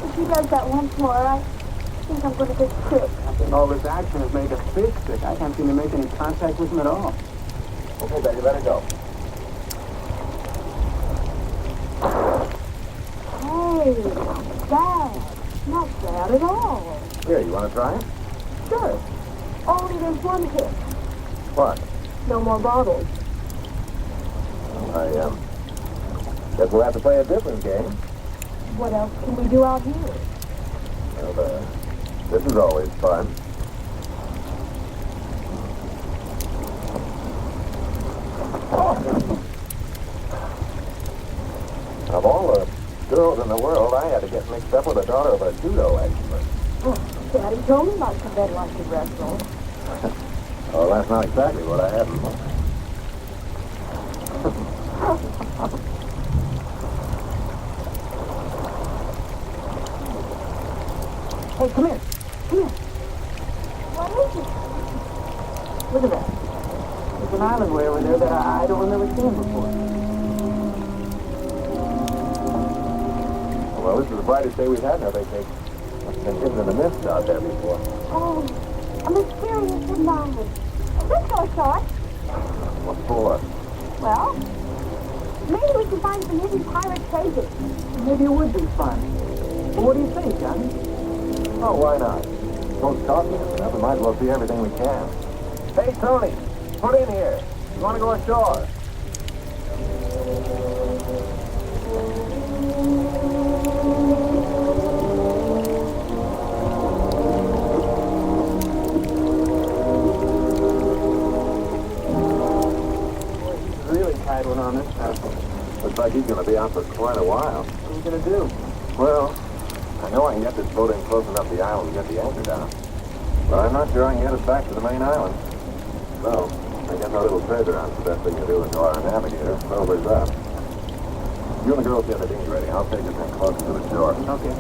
If he does that once more, I think I'm going to get sick. I think all this action has made us big sick. I can't seem to make any contact with him at all. Okay, Betty, let it go. Hey, not bad. Not bad at all. Here, you want to try it? Sure. Only there's one hit. What? No more bottles. I, guess we'll have to play a different game. What else can we do out here? Well, this is always fun. Of all the girls in the world, I had to get mixed up with the daughter of a judo expert. Oh, Daddy told me not to bet like to wrestle. Oh, that's not exactly what I had in mind. Hey, come here. Come here. What is it? Look at that. There's an island way over there that I don't remember seeing before. Well, this is the brightest day we've had in our vacation. Must have been hidden in the mist out there before. Oh, a mysterious island. Let's go, Short. What for? Well, maybe we can find some hidden pirate treasure. Maybe it would be fun. What do you think, Johnny? Oh, why not? Both talking us enough, we might as well see everything we can. Hey, Tony, put in here. You want to go ashore? Really tight one on this time. Looks like he's going to be out for quite a while. What are we going to do? Well, I know I can get this boat in close enough to the island to get the anchor down. But I'm not sure I can get us back to the main island. So, I guess our little treasure hunt's the best thing to do until our navigator sobers up. You and the girls get the dinghy ready. I'll take us in closer to the shore. Okay.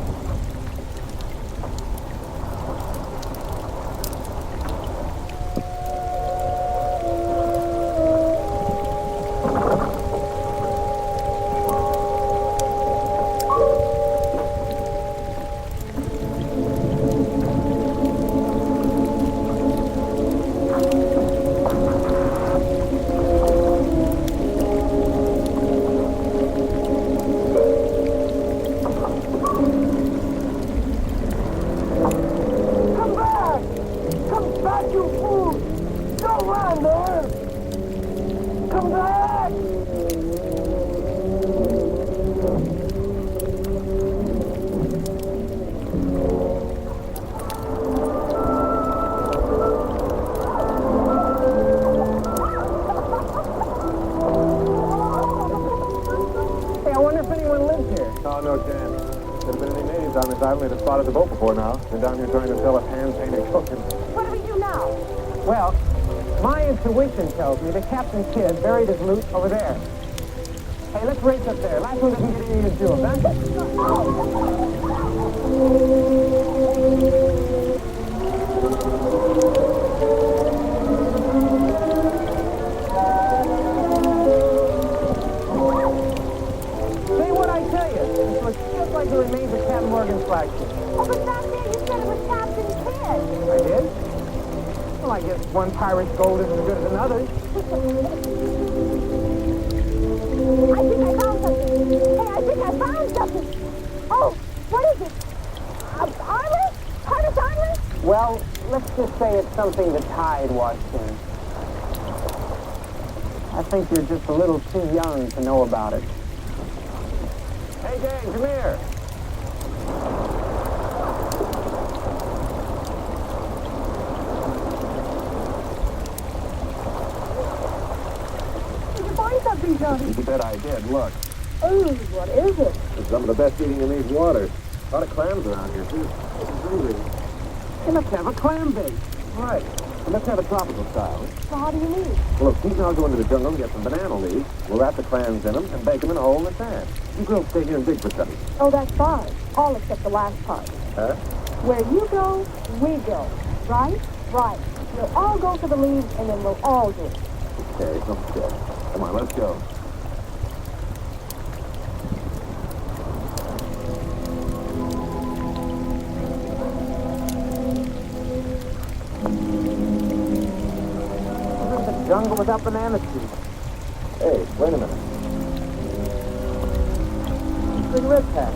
they'd have spotted the boat before now. Been down here trying to sell us hand-painted cooking. What do we do now? Well, my intuition tells me that Captain Kidd buried his loot over there. Hey, let's race up there. Last one doesn't get any of his jewels, huh? Like the remains of Captain Morgan's flagship. Oh, but back there you said it was Captain Kidd. I did? Well, I guess one pirate's gold isn't as good as another's. I think I found something. Hey, I think I found something. Oh, what is it? Armor? Carter's armor? Well, let's just say it's something the tide washed in. I think you're just a little too young to know about it. Hey, gang, come here. Did you find something, Johnny? You bet I did. Look. Oh, what is it? It's some of the best eating in these waters. A lot of clams around here, too. This is really... Hey, let's have a clam bake. Right. And let's have a tropical style. So how do you mean? Well, look, Pete and I'll go into the jungle and get some banana leaves. We'll wrap the clams in them and bake them in a hole in the sand. You girls stay here and dig for something. Oh, that's fine. All except the last part. Huh? Where you go, we go. Right? Right. We'll all go for the leaves, and then we'll all do it. Okay, don't forget. Come on, let's go. Jungle without banana trees. Hey, wait a minute. Cigarette pack.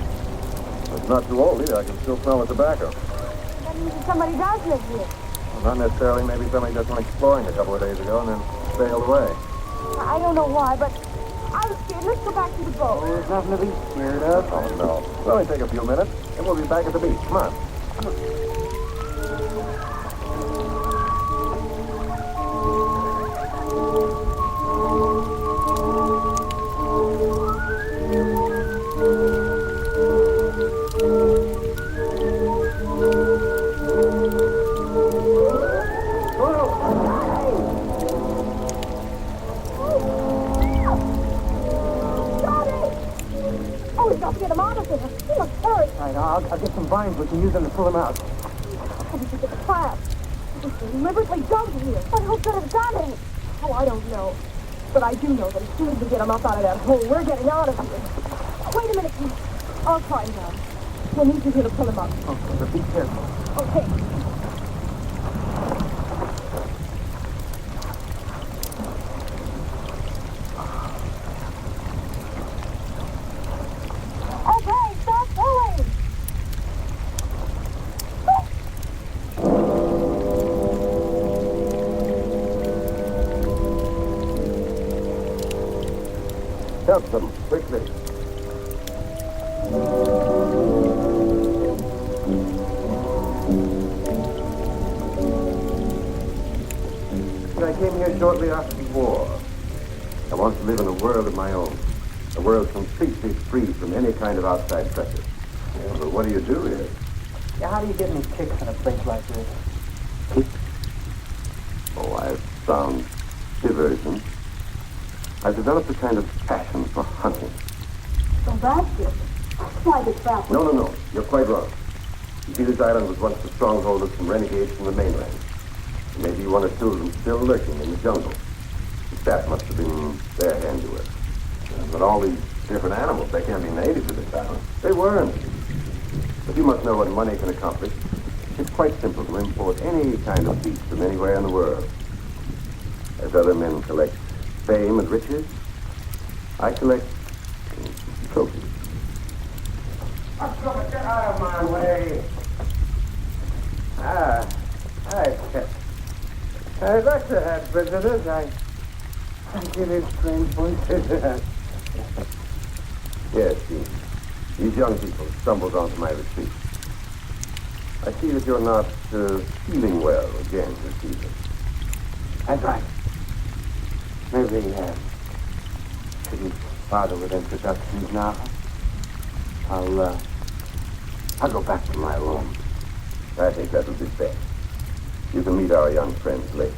It's not too old either. I can still smell the tobacco. That means that somebody does live here. Well, not necessarily. Maybe somebody just went exploring a couple of days ago and then sailed away. I don't know why, but I'm scared. Let's go back to the boat. Oh, there's nothing to be scared of. Oh, no. It'll only take a few minutes, and we'll be back at the beach. Come on. Get him out of there. He must hurry. All right, I'll get some vines we can use them to pull him out. How did you get the crab? He deliberately dumped here. But who could have done it? Oh, I don't know. But I do know that as soon as we get him up out of that hole, we're getting out of here. Wait a minute, Pete. I'll climb down. We'll need you here to pull him up. Okay, but be careful. Okay. Okay, stop pulling. Help them, quickly. I came here shortly after the war. I want to live in a world of my own. A world completely free from any kind of outside pressure. Yeah, but what do you do here? Yeah, how do you get any kicks in a place like this? Kicks? Oh, I've found diversion. I've developed a kind of passion for hunting. So that's it. Why the trap? No. You're quite wrong. You see, this island was once the stronghold of some renegades from the mainland. There may be one or two of them still lurking in the jungle. But that must have been their handiwork. But all these different animals, they can't be native to this island. They weren't. But you must know what money can accomplish. It's quite simple to import any kind of beast from anywhere in the world. As other men collect fame and riches, I collect trophies. Get out of my way. I'd like to have visitors. I get it strange voices. Yes, these young people stumbled onto my retreat. I see that you're not feeling well again this evening. That's right. Maybe, shouldn't bother with introductions now. I'll I'll go back to my room. I think that would be best. You can meet our young friends later.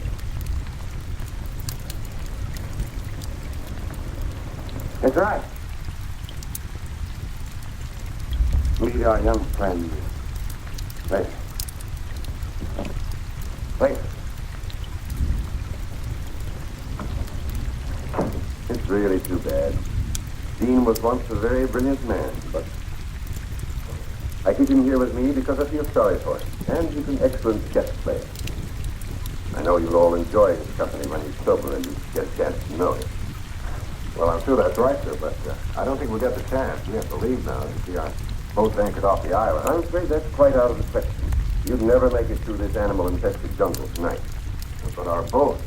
That's right. Meet our young friends later. Later. It's really too bad. Dean was once a very brilliant man, but I keep him here with me because I feel sorry for him. And he's an excellent chess player. I know you'll all enjoy his company when he's sober and you get a chance to know him. Well, I'm sure that's right, sir, but I don't think we'll get the chance. We have to leave now. You see, our boat's anchored off the island. I'm afraid that's quite out of the question. You'd never make it through this animal-infested jungle tonight. But our boat,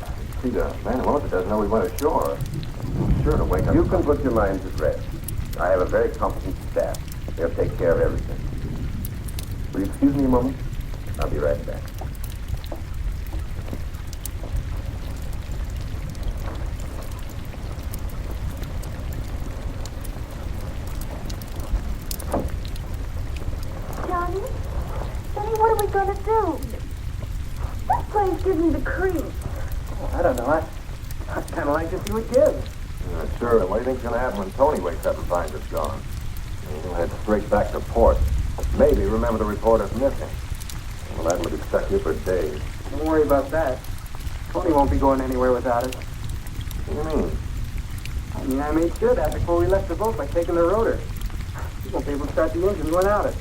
see, the man who owns it doesn't know we went ashore. I'm sure to wake up. You can put your minds at rest. I have a very competent staff. They'll take care of everything. Will you excuse me a moment? I'll be right back. Johnny? Johnny, what are we going to do? This place gives me the creeps. I don't know. I'd kind of like to see what gives. Sure. What do you think's going to happen when Tony wakes up and finds us gone? He'll head straight back to port. Maybe remember to report us missing. Well, that would have stuck here for days. Don't worry about that. Tony won't be going anywhere without us. What do you mean? I mean, I made sure that before we left the boat by taking the rotor. He won't be able to start the engine without it.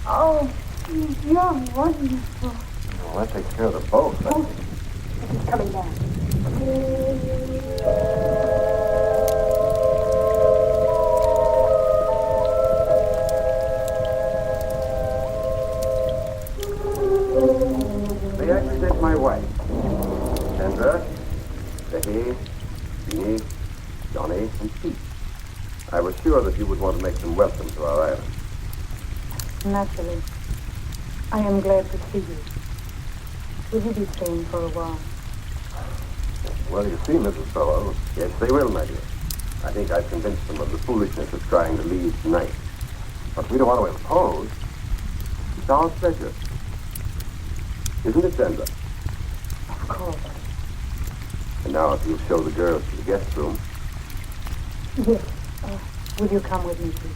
Oh, you're wonderful. Well, that takes care of the boat. Oh, he's coming down. May I present my wife? Sandra, Becky, Jeannie, Johnny, and Pete. I was sure that you would want to make them welcome to our island. Naturally. I am glad to see you. Will you be staying for a while? Well, you see, Mrs. Fellows. Yes, they will, my dear. I think I've convinced them of the foolishness of trying to leave tonight. But we don't want to impose. It's our pleasure. Isn't it, Sandra? Of course. And now if you'll show the girls to the guest room. Yes. Will you come with me, please?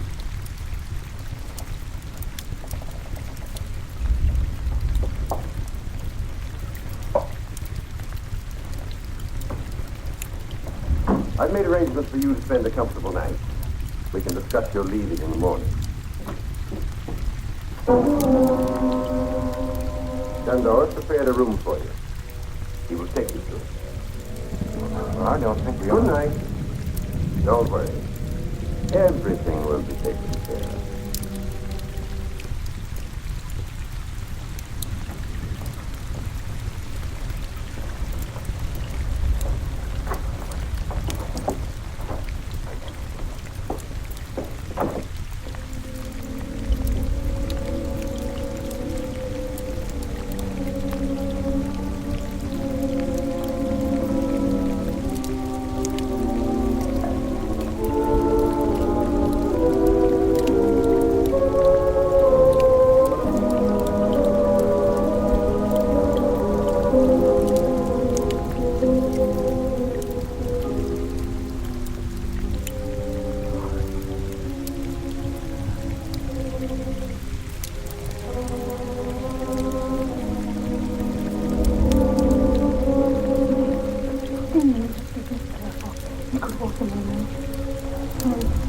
I've made arrangements for you to spend a comfortable night. We can discuss your leaving in the morning. Sandor prepared a room for you. He will take you to it. I don't think we Good ought. night. Don't worry. Everything will be taken care of.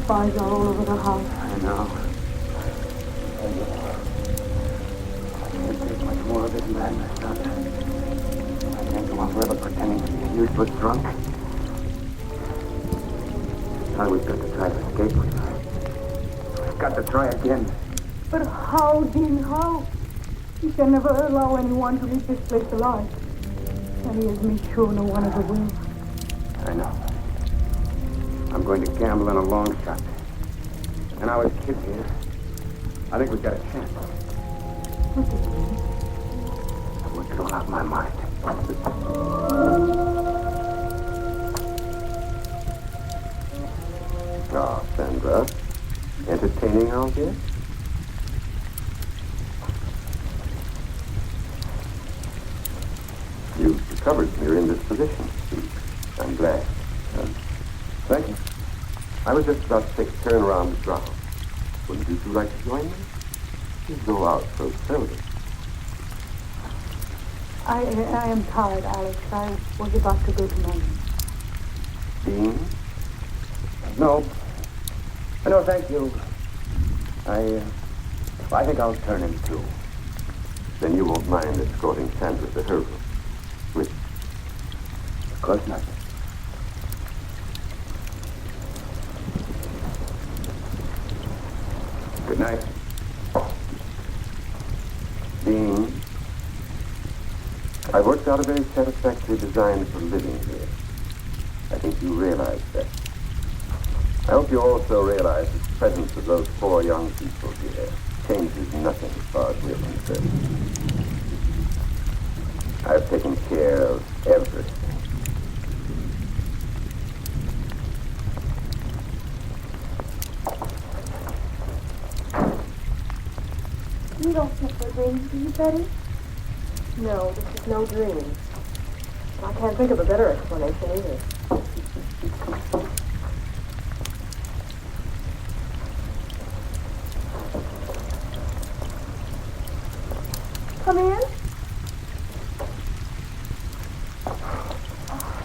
Spies are all over the house. I know. I can't take much more of this madness, Doctor. I can't go on forever pretending to be a useless drunk. Now we've got to try to escape. We've got to try again. But how, Dean, how? You can never allow anyone to leave this place alive. And he has made sure no one ever will. I know. I'm going to gamble on a long shot. And I was kid here. I think we've got a chance. What do you mean? I've worked it all out in my mind. Ah, Sandra. Entertaining out here? discovered you're in this position, Steve. I'm glad. Thank you. I was just about to take a turn around the ground. Wouldn't you two like to join me? Please go out so seldom. I am tired, Alex. I was about to go to my room. Dean? No. No, thank you. I think I'll turn him too. Then you won't mind escorting Sandra to her room. With Of course not. good night. Dean, I worked out a very satisfactory design for living here. I think you realize that. I hope you also realize that the presence of those 4 young people here changes nothing as far as we're concerned. I've taken care of everything. You don't think we're dreaming, do you, Betty? No, this is no dream. I can't think of a better explanation either. Come in.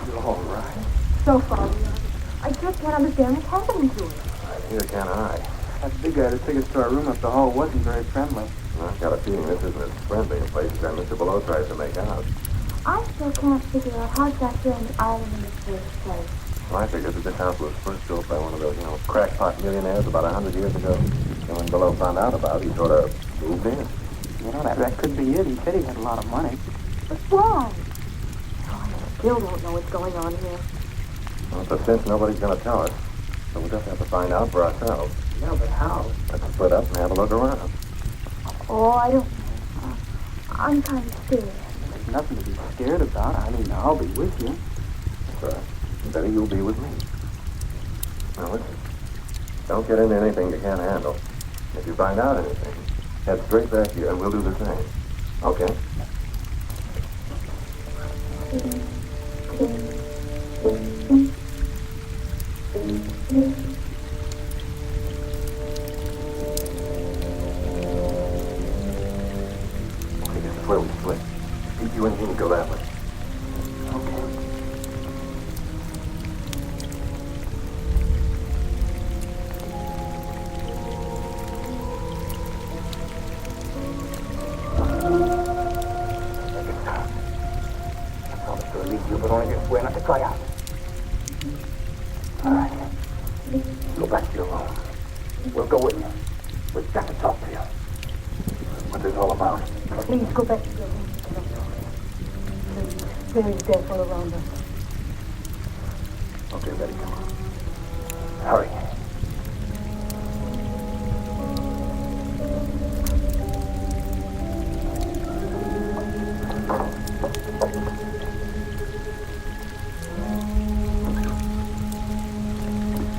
You all right? So far, we are. I just can't understand what's happening to us. Neither can I. That big guy that took us to our room up the hall wasn't very friendly. I've got a feeling this isn't as friendly a place as that Mr. Below tries to make out. I still can't figure out how it got here on the island in the first place. Well, I figured that this house was first built by one of those, crackpot millionaires about 100 years ago. And when Below found out about it, he sort of moved in. You know, that could be it. He said he had a lot of money. But why? I still don't know what's going on here. Well, it's a cinch nobody's going to tell us. So we'll just have to find out for ourselves. Yeah, but how? Let's split up and have a look around. Oh, I don't know. I'm kind of scared. There's nothing to be scared about. I mean, I'll be with you. That's right. Betty, you'll be with me. Now, listen. Don't get into anything you can't handle. If you find out anything, head straight back here and we'll do the same. Okay? Okay, this is where we split. Keep you and him go that way. Try out. All right. Go back to your room. We'll go with you. We've got to talk to you. What's this all about? Please go back to your room. Please. There is death all around us. Okay, Betty, come on. Hurry.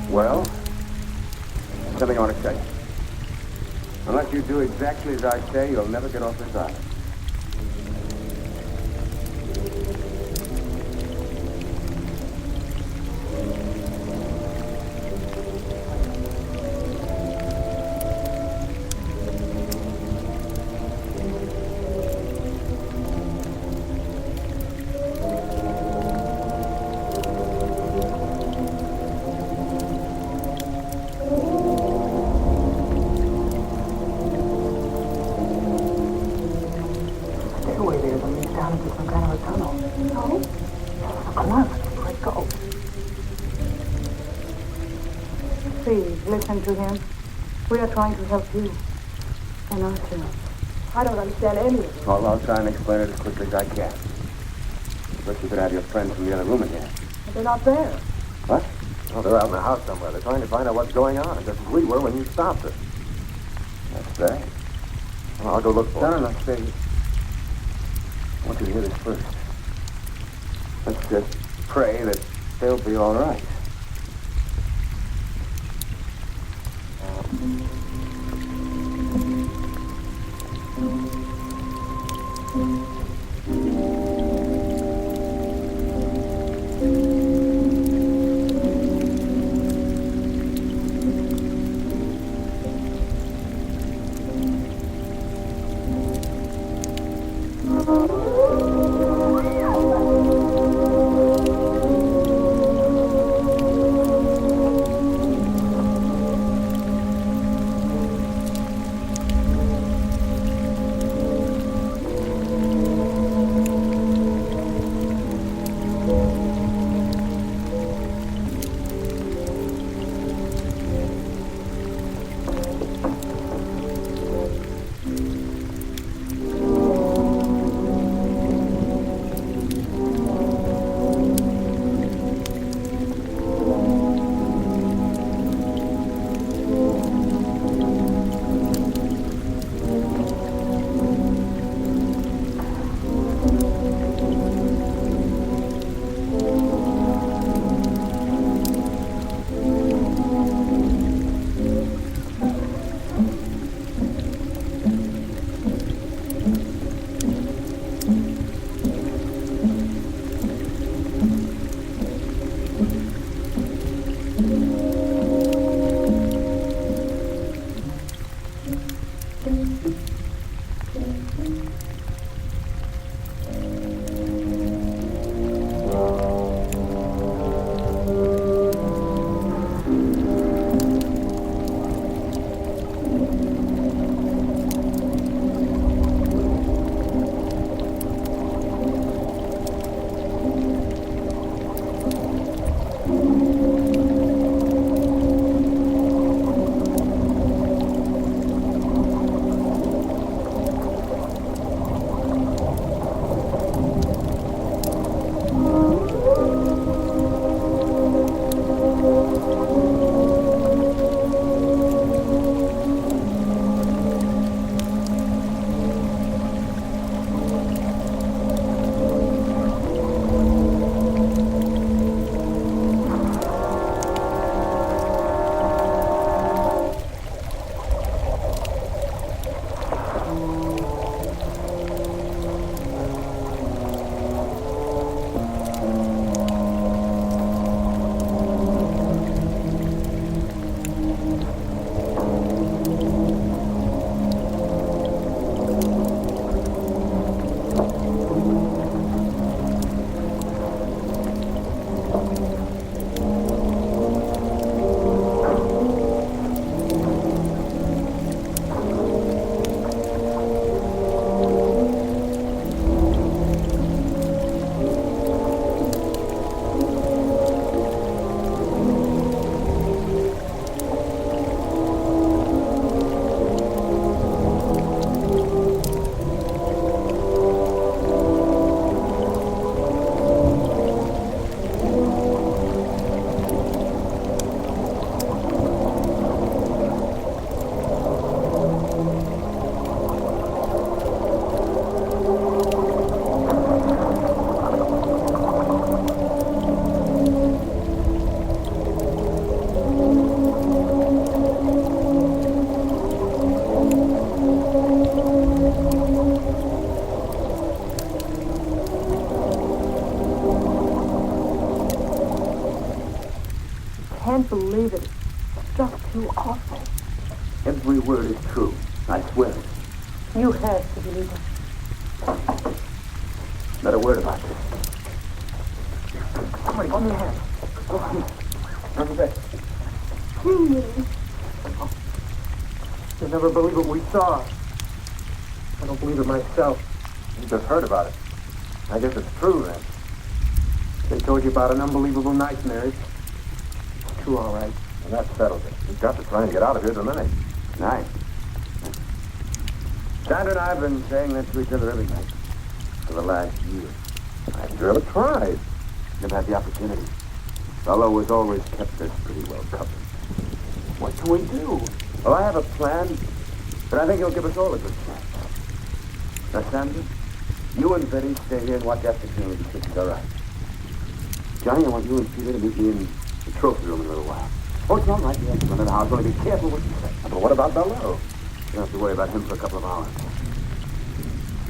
Well, something I want to tell you. Unless you do exactly as I say, you'll never get off this island. Please, listen to him. We are trying to help you and ourselves. I don't understand any of it. Well, I'll try and explain it as quickly as I can. But you could have your friends from the other room again. But they're not there. What? Oh, they're out in the house somewhere. They're trying to find out what's going on, just as we were when you stopped us. That's right. Well, I'll go look for them. No, stay. I want you to hear this first. Let's just pray that they'll be all right. can't believe it. It's just too awful. Every word is true. I swear it. You have to believe it. Not a word about this. Somebody, give me a hand. Go on. Over there. Please. You'll never believe what we saw. I don't believe it myself. You just heard about it. I guess it's true, then. They told you about an unbelievable nightmare. It's true, all right. And that settles it. We've got to try and get out of here tonight. Night. Sandra and I have been saying that to each other every night for the last year. I sure have tried. Never had the opportunity. Fellow has always kept us pretty well covered. What can we do? Well, I have a plan, but I think it'll give us all a good chance. Now, Sandra, you and Betty stay here and watch after June. It's all right. Johnny, I want you and Peter to meet me in the trophy room in a little while. Oh, it's all right. Yes, no matter how. Only be careful what you say. But what about Bello? You don't have to worry about him for a couple of hours.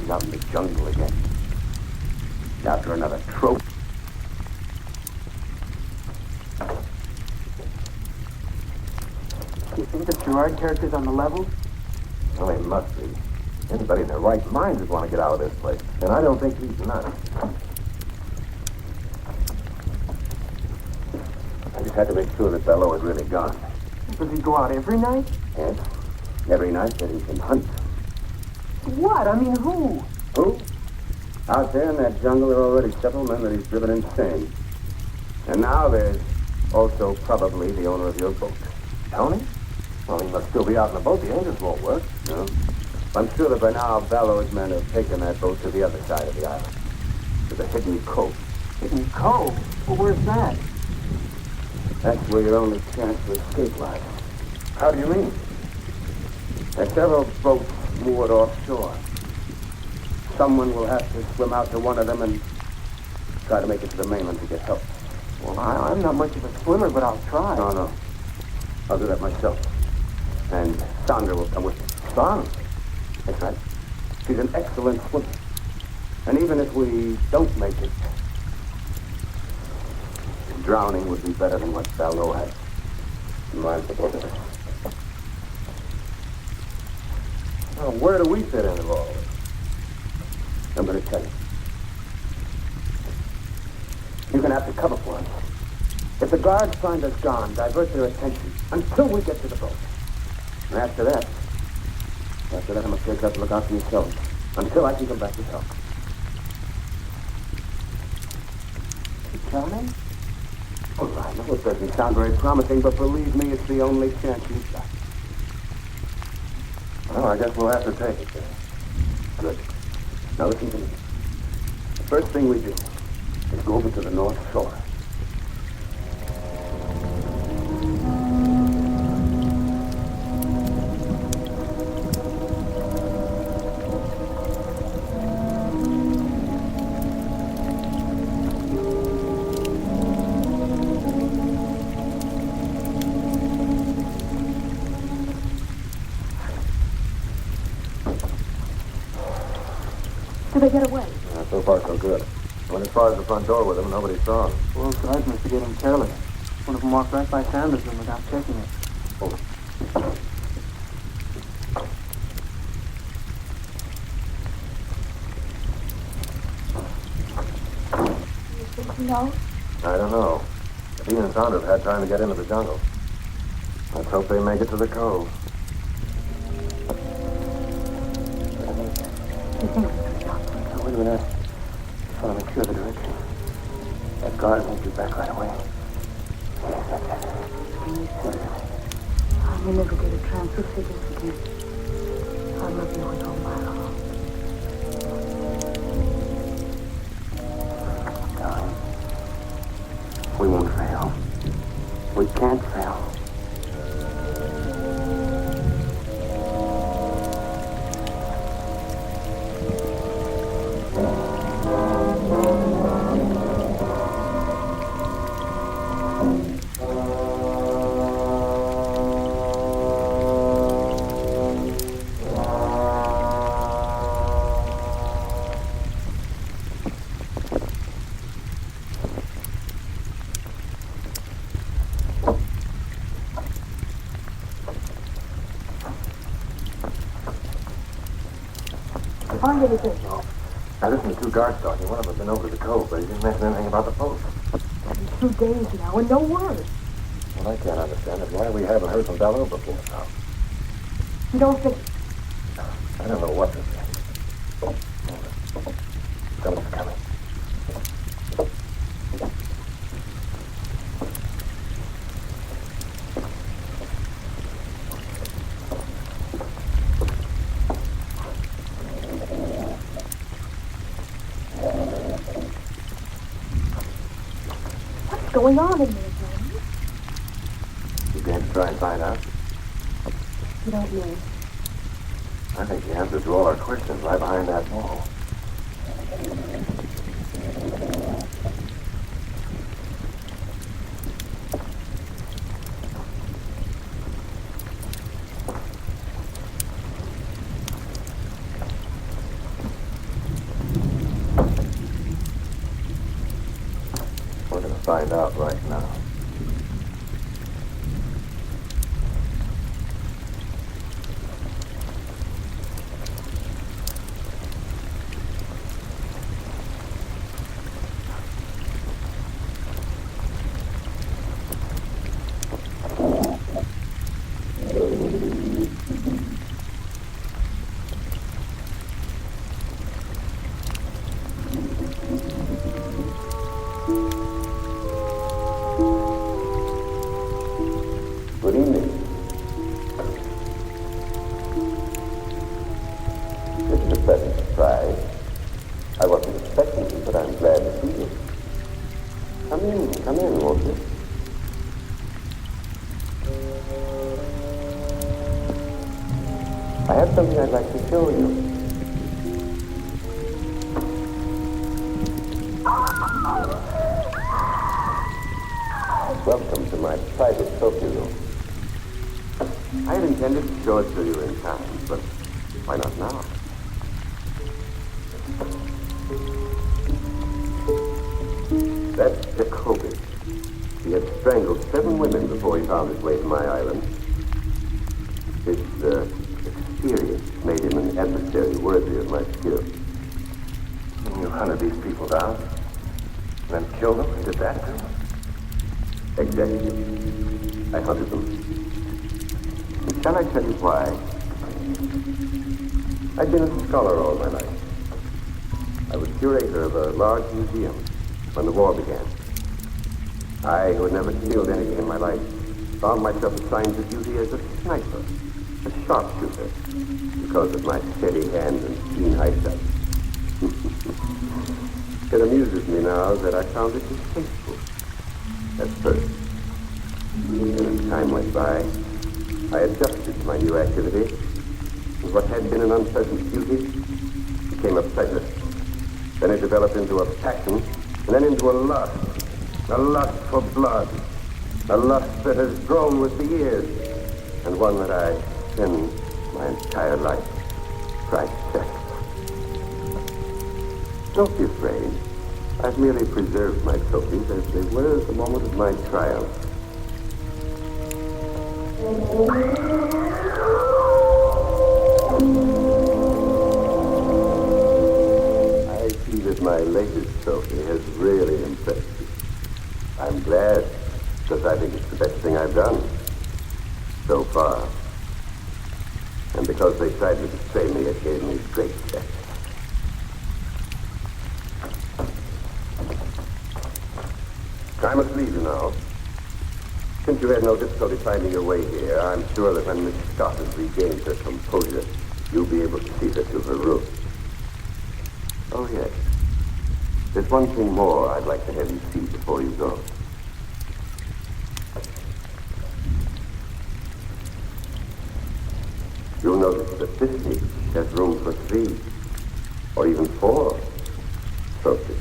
He's out in the jungle again. After another trophy. Do you think the Gerard character's on the level? Well, he must be. Anybody in their right mind would want to get out of this place. And I don't think he's not. I just had to make sure that Bello had really gone. Does he go out every night? Yes. Every night that he can hunt. What? I mean, who? Who? Out there in that jungle, there are already several men that he's driven insane. And now there's also probably the owner of your boat. Tony? Well, he must still be out in the boat. The engines won't work. No. I'm sure that by now Bello's men have taken that boat to the other side of the island. To the hidden cove. Hidden Cove? Well, where's that? That's where your only chance to escape lies. How do you mean? There are several boats moored offshore. Someone will have to swim out to one of them and try to make it to the mainland to get help. Well, I'm not much of a swimmer, but I'll try. No. I'll do that myself. And Sandra will come with me. Son? That's right. She's an excellent swimmer. And even if we don't make it, drowning would be better than what Bello had in mind for both of us. Well, where do we fit into all this? I'm going to tell you. You're going to have to cover for us. If the guards find us gone, divert their attention until we get to the boat. And after that, I'm afraid you have to look out for yourselves until I can come back with help. Johnny? All right, now it doesn't sound very promising, but believe me, it's the only chance you've got. Well, I guess we'll have to take it then. Good. Now listen to me. The first thing we do is go over to the North Shore. Did they get away? So far, so good. Went as far as the front door with them, nobody saw them. Well, guards must be getting careless. One of them walked right by Sanders' room without checking it. You think he knows? I don't know. If he and Saunders had time to get into the jungle. Let's hope they make it to the cove. You think we can stop? Now, wait a minute. Just want to make sure of the direction. That guard won't be back right away. Yes, that's it. I may never get a chance to see this again. I love you with all my heart. Darling, we won't fail. We can't fail. find anything? No. I listened to two guards talking. One of them had been over to the cove, but he didn't mention anything about the post. It's been 2 days now and no word. What I can't understand is why we haven't heard from Belleau before now. You don't think... I don't know what to think. Someone's coming. What's going on in there, Johnny? You going to try and find out? You don't mean. I think the answer to all our questions lie behind that wall. We're going to find out right now. Good evening. This is a pleasant surprise. I wasn't expecting you, but I'm glad to see you. Come in, won't you? I have something I'd like to show you. Welcome to my private trophy room. I had intended to show it to you in time, but why not now? That's Jacoby. He had strangled 7 women before he found his way to my island. His experience made him an adversary worthy of my skill. You hunted these people down, then killed them, and did that too? Exactly. I hunted them. And shall I tell you why? I'd been a scholar all my life. I was curator of a large museum when the war began. I, who had never killed anything in my life, found myself assigned to duty as a sniper, a sharpshooter, because of my steady hand and keen eyesight. It amuses me now that I found it distasteful at first. And as time went by, I adjusted to my new activity, and what had been an unpleasant duty became a pleasure. Then it developed into a passion, and then into a lust for blood, a lust that has grown with the years, and one that I spend my entire life trying to satisfy. Don't be afraid. I've merely preserved my trophies as they were at the moment of my triumph. I see that my latest trophy has really impressed you. I'm glad, because I think it's the best thing I've done so far. And because they tried to betray me, it gave me great satisfaction. I must leave you now. Since you had no difficulty finding your way here, I'm sure that when Miss Scott has regained her composure, you'll be able to see her to her room. Oh, yes. There's one thing more I'd like to have you see before you go. You'll notice that this niche has room for 3 or even 4 trophies.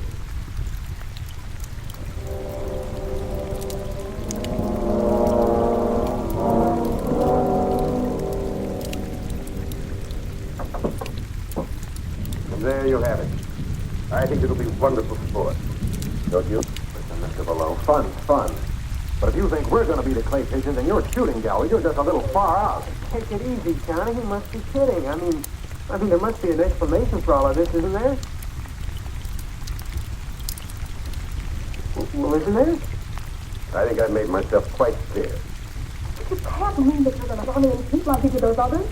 There you have it. I think it'll be wonderful sport. Don't you? Listen, Mr. Belleau, fun. But if you think we're going to be the clay pigeons in your shooting gallery, you're just a little far out. Take it easy, Johnny. He must be kidding. I mean, I mean, there must be an explanation for all of this, isn't there? Well, isn't there? I think I've made myself quite clear. You can't mean that you're going to run and keep like you do those others?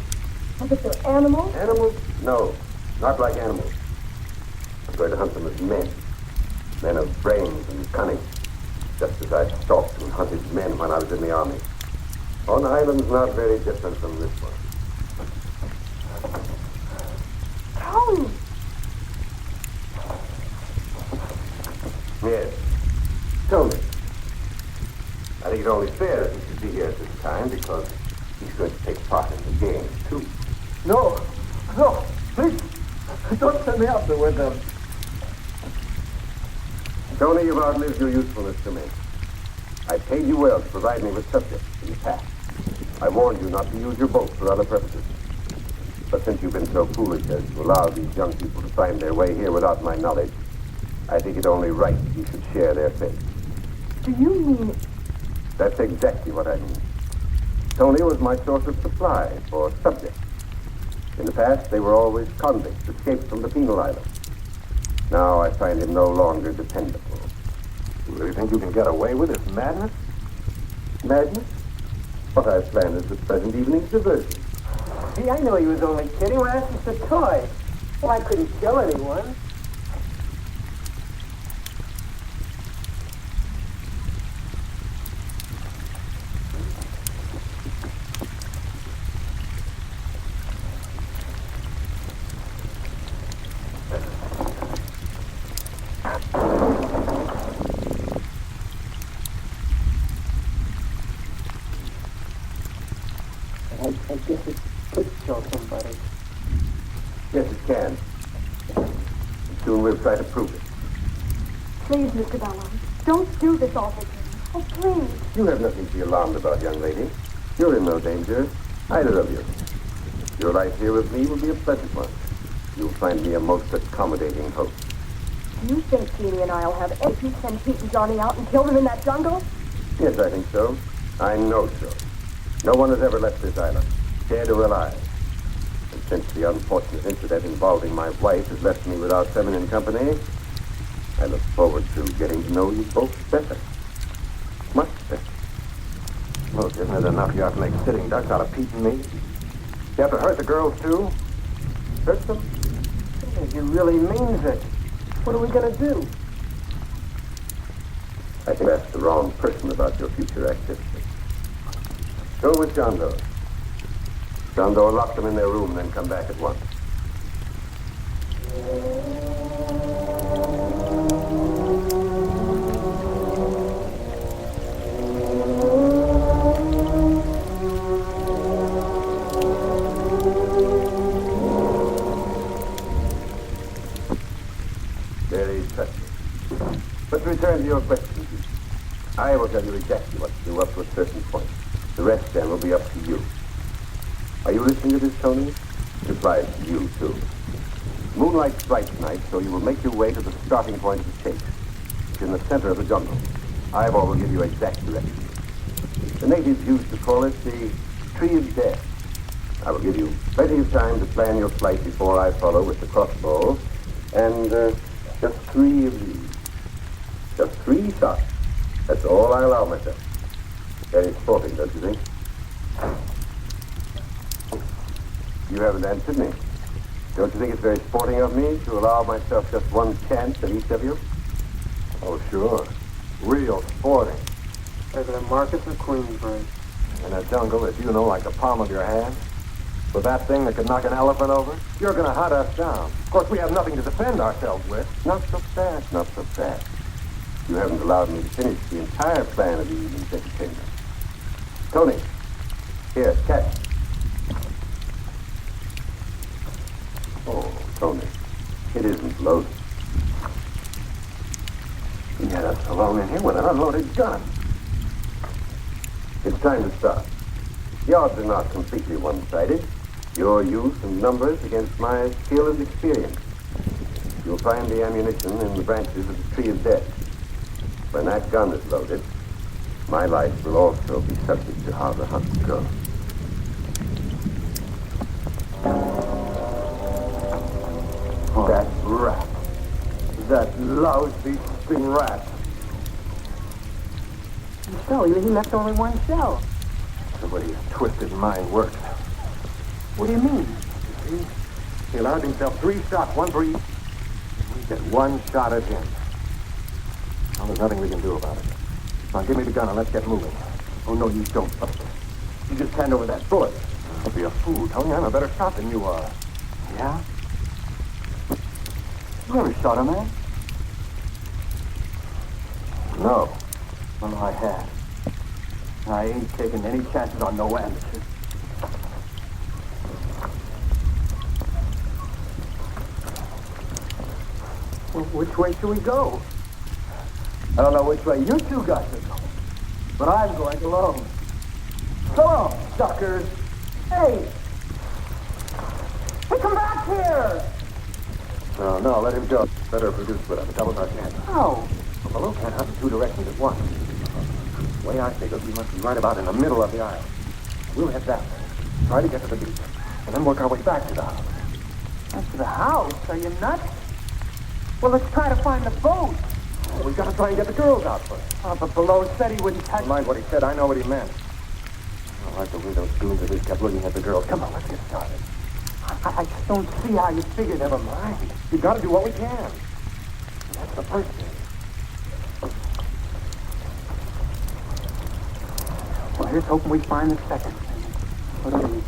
As if they're animals? Animals? No, not like animals. I'm going to hunt them as men. Men of brains and cunning. Just as I stalked and hunted men when I was in the army. On islands not very different from this one. Tony! Yes. Tony. I think it's only fair that he should be here at this time because he's going to take part in the game, too. No, please, don't send me out there with them. Tony, you've outlived your usefulness to me. I paid you well to provide me with subjects in the past. I warned you not to use your boat for other purposes. But since you've been so foolish as to allow these young people to find their way here without my knowledge, I think it only right you should share their fate. Do you mean... That's exactly what I mean. Tony was my source of supply for subjects. In the past, they were always convicts escaped from the penal island. Now I find him no longer dependable. You really think you can get away with this madness? Madness? What I've planned is this present evening's diversion. See, I know he was only kidding when I asked us to toy. Well, I couldn't kill anyone. I guess it could kill somebody. Yes, it can. And soon we'll try to prove it. Please, Mr. Ballard, don't do this all the time. Oh, please. You have nothing to be alarmed about, young lady. You're in no danger, either of you. Your life here with me will be a pleasant one. You'll find me a most accommodating host. Do you think Jeannie and I'll have any you send Pete and Johnny out and kill them in that jungle? Yes, I think so. I know so. No one has ever left this island, dead or alive. And since the unfortunate incident involving my wife has left me without feminine company, I look forward to getting to know you both better. Much better. Look, isn't it enough you have to make sitting ducks out of Pete and me? You have to hurt the girls, too? Hurt them? I think he really means it. What are we going to do? I think that's the wrong person about your future activity. Go with John Doe. John Doe, lock them in their room, then come back at once. Very touching. Let's return to your question. I will tell you exactly what to do up to a certain point. The rest, then, will be up to you. Are you listening to this, Tony? It applies to you, too. Moonlight strikes tonight, so you will make your way to the starting point of the chase. It's in the center of the jungle. Eyeball will give you exact directions. The natives used to call it the Tree of Death. I will give you plenty of time to plan your flight before I follow with the crossbow. And just 3 of these. Just 3 shots. That's all I allow myself. Very sporting, don't you think? You haven't answered me. Don't you think it's very sporting of me to allow myself just 1 chance at each of you? Oh, sure. Real sporting. President Marcus of Queensbury. In a jungle that you know like the palm of your hand. With that thing that could knock an elephant over, you're going to hunt us down. Of course, we have nothing to defend ourselves with. Not so fast, not so fast. You haven't allowed me to finish the entire plan of the evening's entertainment. Tony, here, catch. Oh, Tony, it isn't loaded. He had us alone in here with an unloaded gun. It's time to start. The odds are not completely one-sided. Your youth and numbers against my skill and experience. You'll find the ammunition in the branches of the Tree of Death. When that gun is loaded, my life will also be subject to how the hunt goes. Lousy spin rat. So, he left only one shell. The way his twisted mind works. What do you mean? See? He allowed himself 3 shots, one for each. We get 1 shot at him. Well, there's nothing we can do about it. Now, give me the gun and let's get moving. Oh, no, you don't, Buster. You just hand over that bullet. Don't be a fool, Tony. I'm a better shot than you are. Yeah? You ever shot a man? No. Well, I have. I ain't taking any chances on no amateur. Well, which way should we go? I don't know which way you two got to go, but I'm going alone. Come on, suckers. Hey! Hey, come back here! No, let him go. Better if we do split up. Double our chance. How? The balloon can't hunt in 2 directions at once. The way I think it, we must be right about in the middle of the aisle. We'll head that way. Try to get to the beach. And then work our way back to the house. Back to the house? Are you nuts? Well, let's try to find the boat. Well, we've got to try and get the girls out first. Oh, but Below said he wouldn't touch... Never mind what he said. I know what he meant. I don't like the way those goons of his kept looking at the girls. Come on, let's get started. I just don't see how you figured. Never mind. We've got to do what we can. That's the first thing. Well, here's hoping we find the second thing. What do you...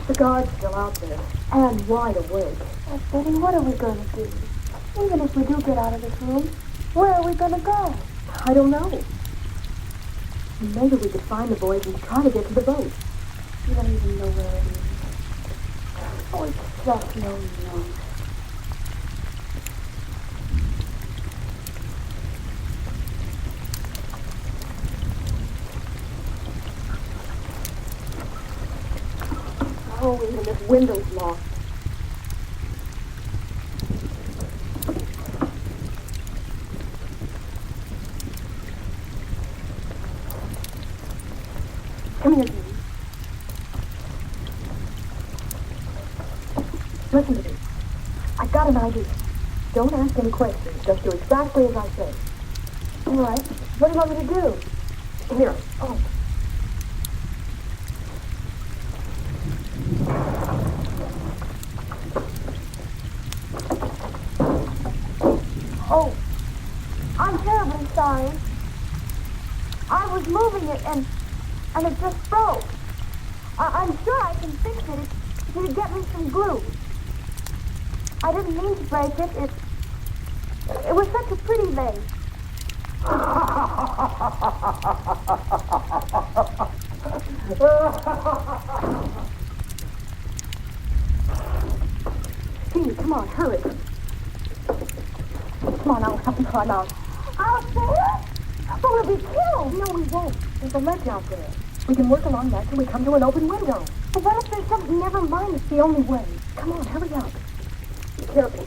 The guard's still out there, and wide awake. Oh, Betty, what are we going to do? Even if we do get out of this room, where are we going to go? I don't know. Maybe we could find the boys and try to get to the boat. You don't even know where it is. Oh, it's just no use. Oh, even this window's locked. Come here, Jimmy. Listen to me. I've got an idea. Don't ask any questions. Just do exactly as I say. All right. What do you want me to do? Here. Oh. Oh, I'm terribly sorry. I was moving it and it just broke. I'm sure I can fix it if you get me some glue. I didn't mean to break it. It was such a pretty vase. Jeannie, come on, hurry. Come on out, come on out. Out there? But we'll be killed. No, we won't. There's a ledge out there. We can work along that till we come to an open window. But what if there's something? Never mind, it's the only way. Come on, hurry up. Be careful.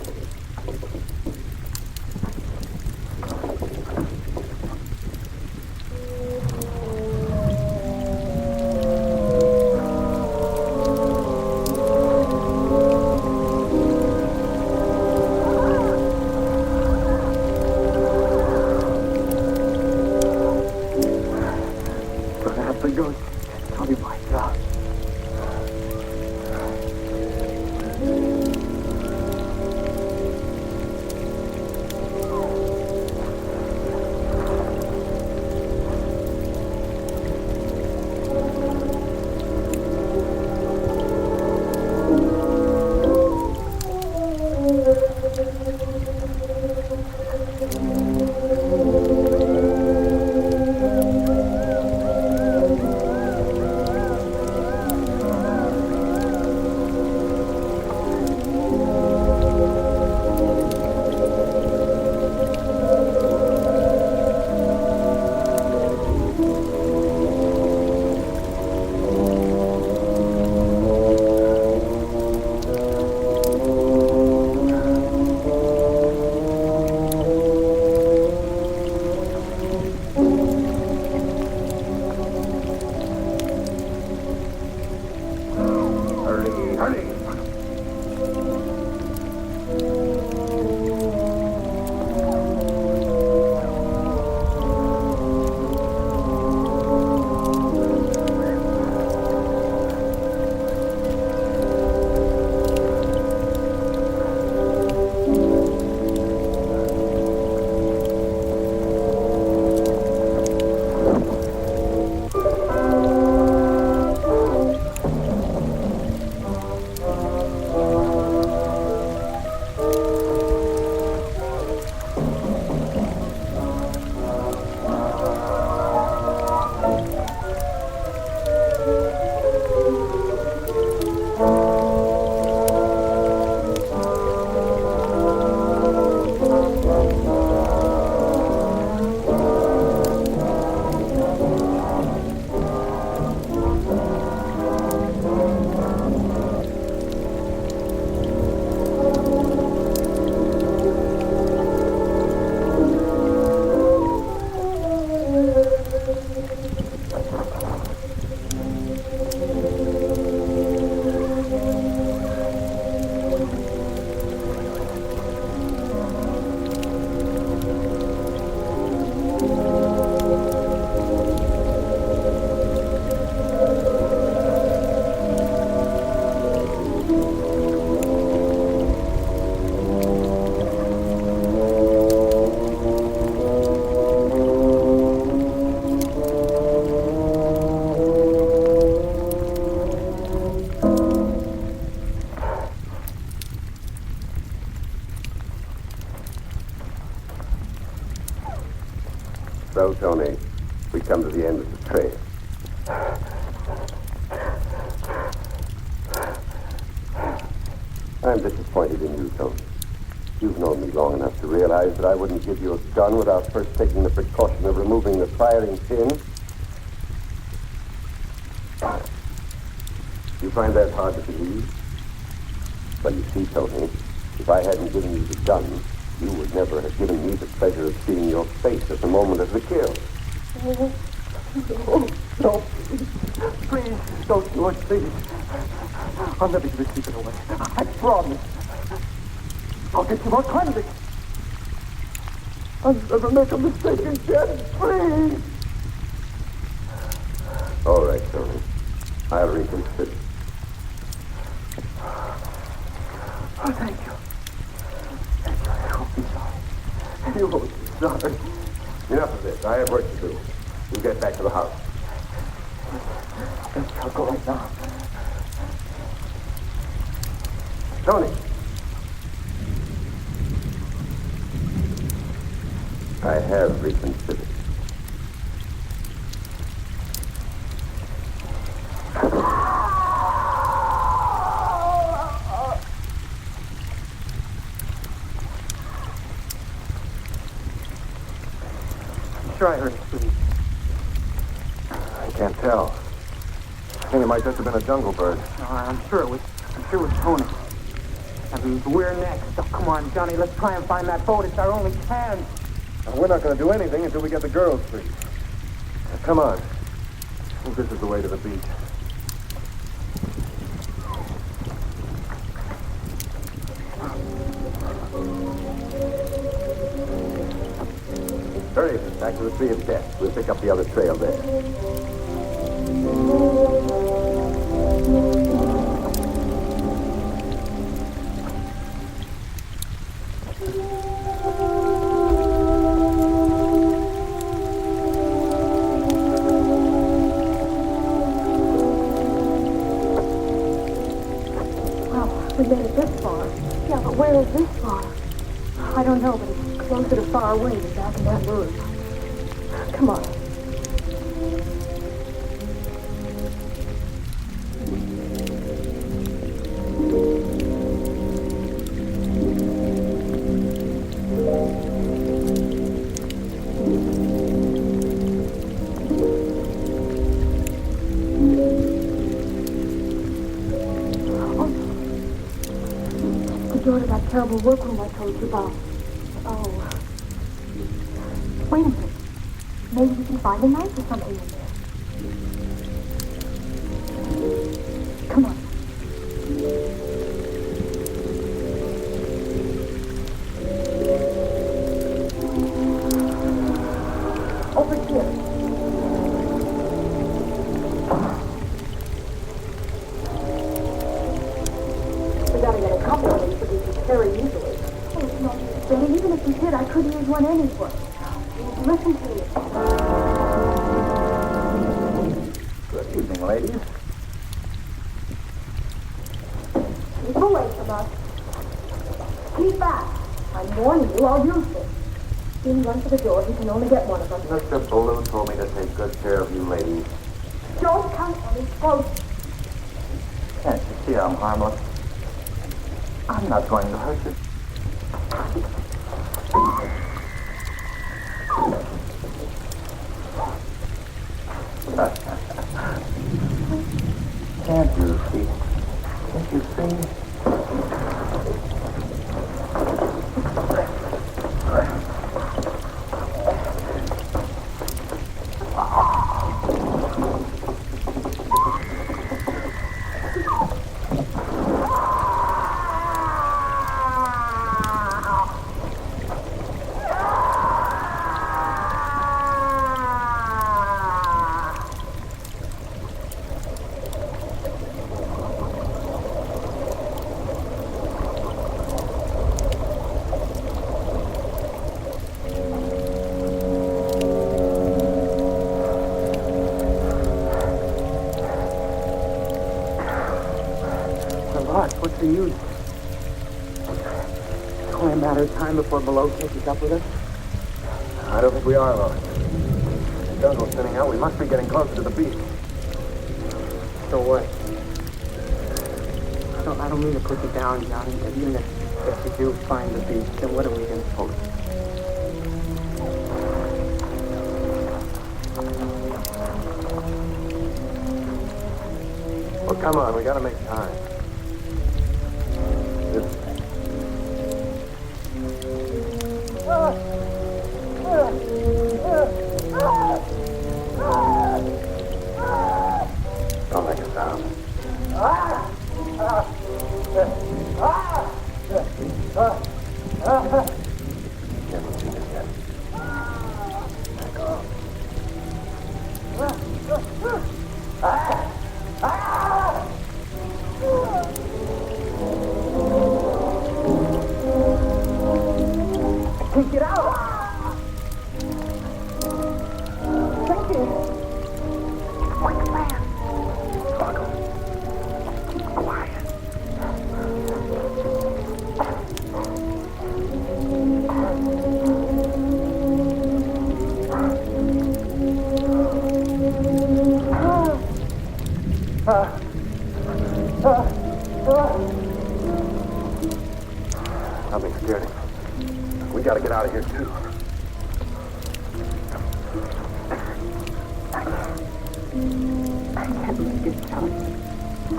So, Tony, we come to the end of the trail. I'm disappointed in you, Tony. You've known me long enough to realize that I wouldn't give you a gun without first taking the precaution of removing the firing pin. You find that hard to believe? Well, you see, Tony, if I hadn't given you the gun, you would never have given me the pleasure of seeing your face at the moment of the kill. No, please, don't do it, please. I'll never give the secret away. I promise. I'll get you more kindly. I'll never make a mistake again, please. All right, Tony. I'll reconsider. Oh, thank you. Thank you. I won't be sorry. You won't be sorry. Enough of this. I have work to do. We'll get back to the house. I'll go right now. Tony! I have reconsidered. I'm sure I heard a scream. I can't tell. I think it might just have been a jungle bird. No, I'm sure it was Tony. I mean, we're next. Oh, come on, Johnny, let's try and find that boat. It's our only chance. We're not going to do anything until we get the girls free. Now, come on. I think this is the way to the beach. Hurry, back to the Tree of Death. We'll pick up the other trail there. We made it this far. Yeah, but where is this far? I don't know, but it's closer to far away than back in that room. Come on. Door to that terrible workroom I told you about. Oh. Wait a minute. Maybe we can find a knife or something in there. Come on. Over here. We gotta get a couple of them so we can carry easily. Oh, it's not better. Even if we did, I could use one anyway. Listen to me. Good evening, ladies. Keep away from us. Keep back. I'm warning you, I'll use this. Dean, run for the door. He can only get one of them. Mr. Balloon told me to take good care of you ladies. Don't come any closer. Can't you see I'm harmless? I'm not going to hurt you. Can't you see? Can't you see? What's the use? It's only a matter of time before Below catches up with us. I don't think we are, Lawrence. jungle thinning out. We must be getting closer to the beach. So what? I don't mean to put you down, Johnny, but even if you do find the beach, then what are we going to do? Well, come on, we gotta make time. This way. Don't make a sound. You haven't seen it yet. Back off. Can't get out! Thank you. What's the plan? Sparkle. Quiet. Nothing scared him. We gotta get out of here, too. I can't make it, John.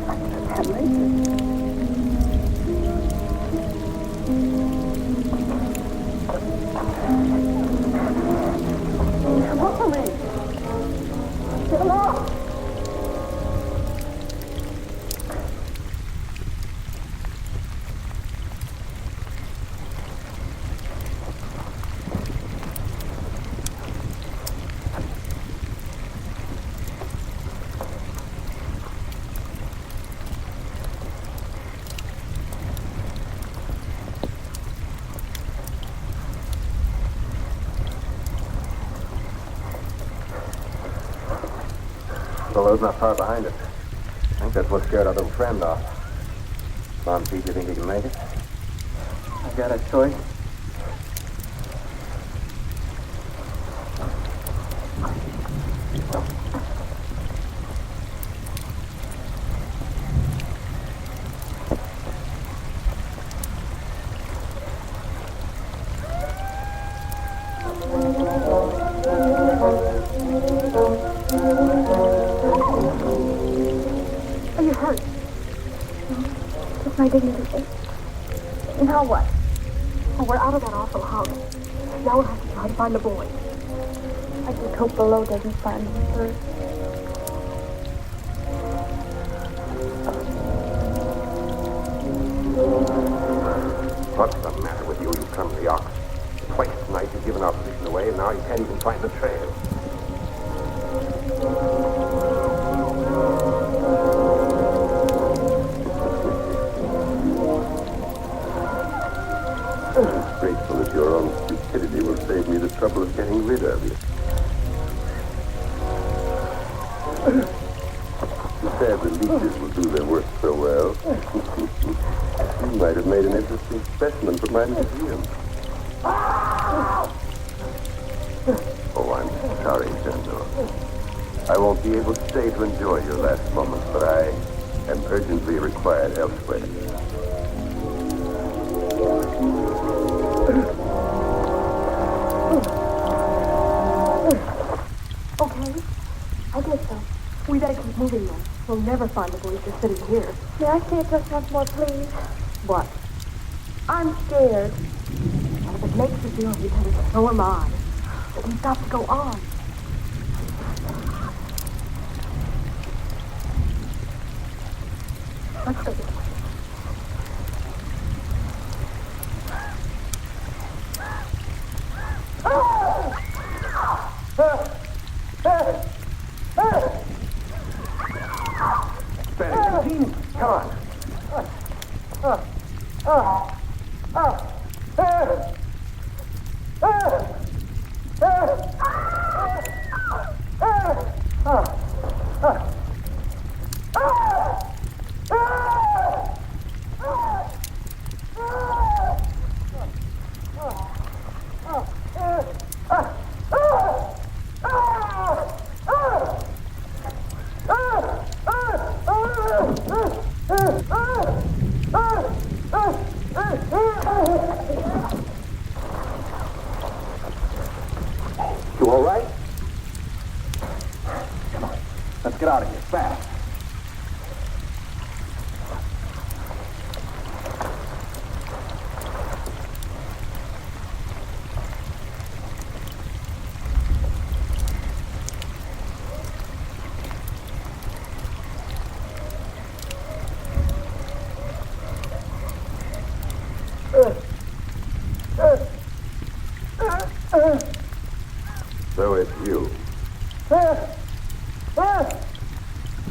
I can't make it. Come on, me. Get along. Billow's not far behind us. I think that's what scared our little friend off. Mom, Pete, you think he can make it? I got a choice. Are you hurt? It's my dignity. Now what? Oh, we're out of that awful house. Now we'll have to try to find the boy. I just hope Below doesn't find him first. What's the matter with you, you clumsy ox? Twice tonight you've given our position away, and now you can't even find the trail. I'm grateful that your own stupidity will save me the trouble of getting rid of you. The sad the leeches will do their work so well. You might have made an interesting specimen for my museum. Oh, I'm sorry, General. I won't be able to stay to enjoy your last moments, but I am urgently required elsewhere. Okay, I guess so. We better keep moving then. We'll never find the boy just sitting here. May I say it just once more, please? What? I'm scared. Well, if it makes you feel any better, so am I. But we've got to go on. Let's go this way. Benny, Gene, come on. fast. So it's you.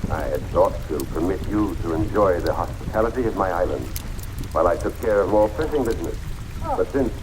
I had thought to permit you to enjoy the hospitality of my island while I took care of more pressing business. But since...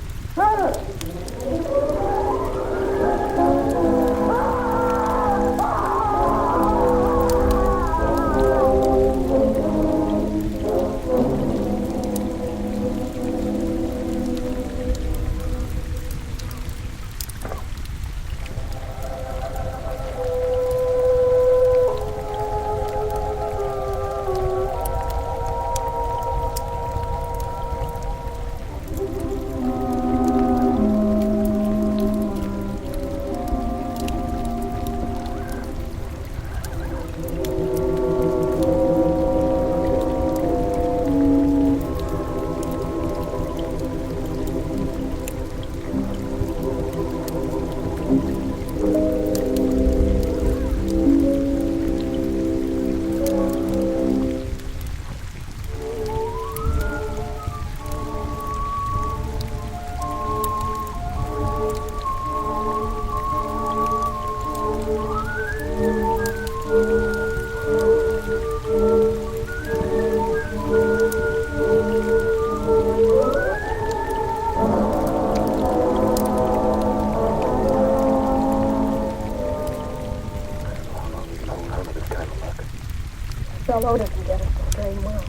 Bello doesn't get us the same well.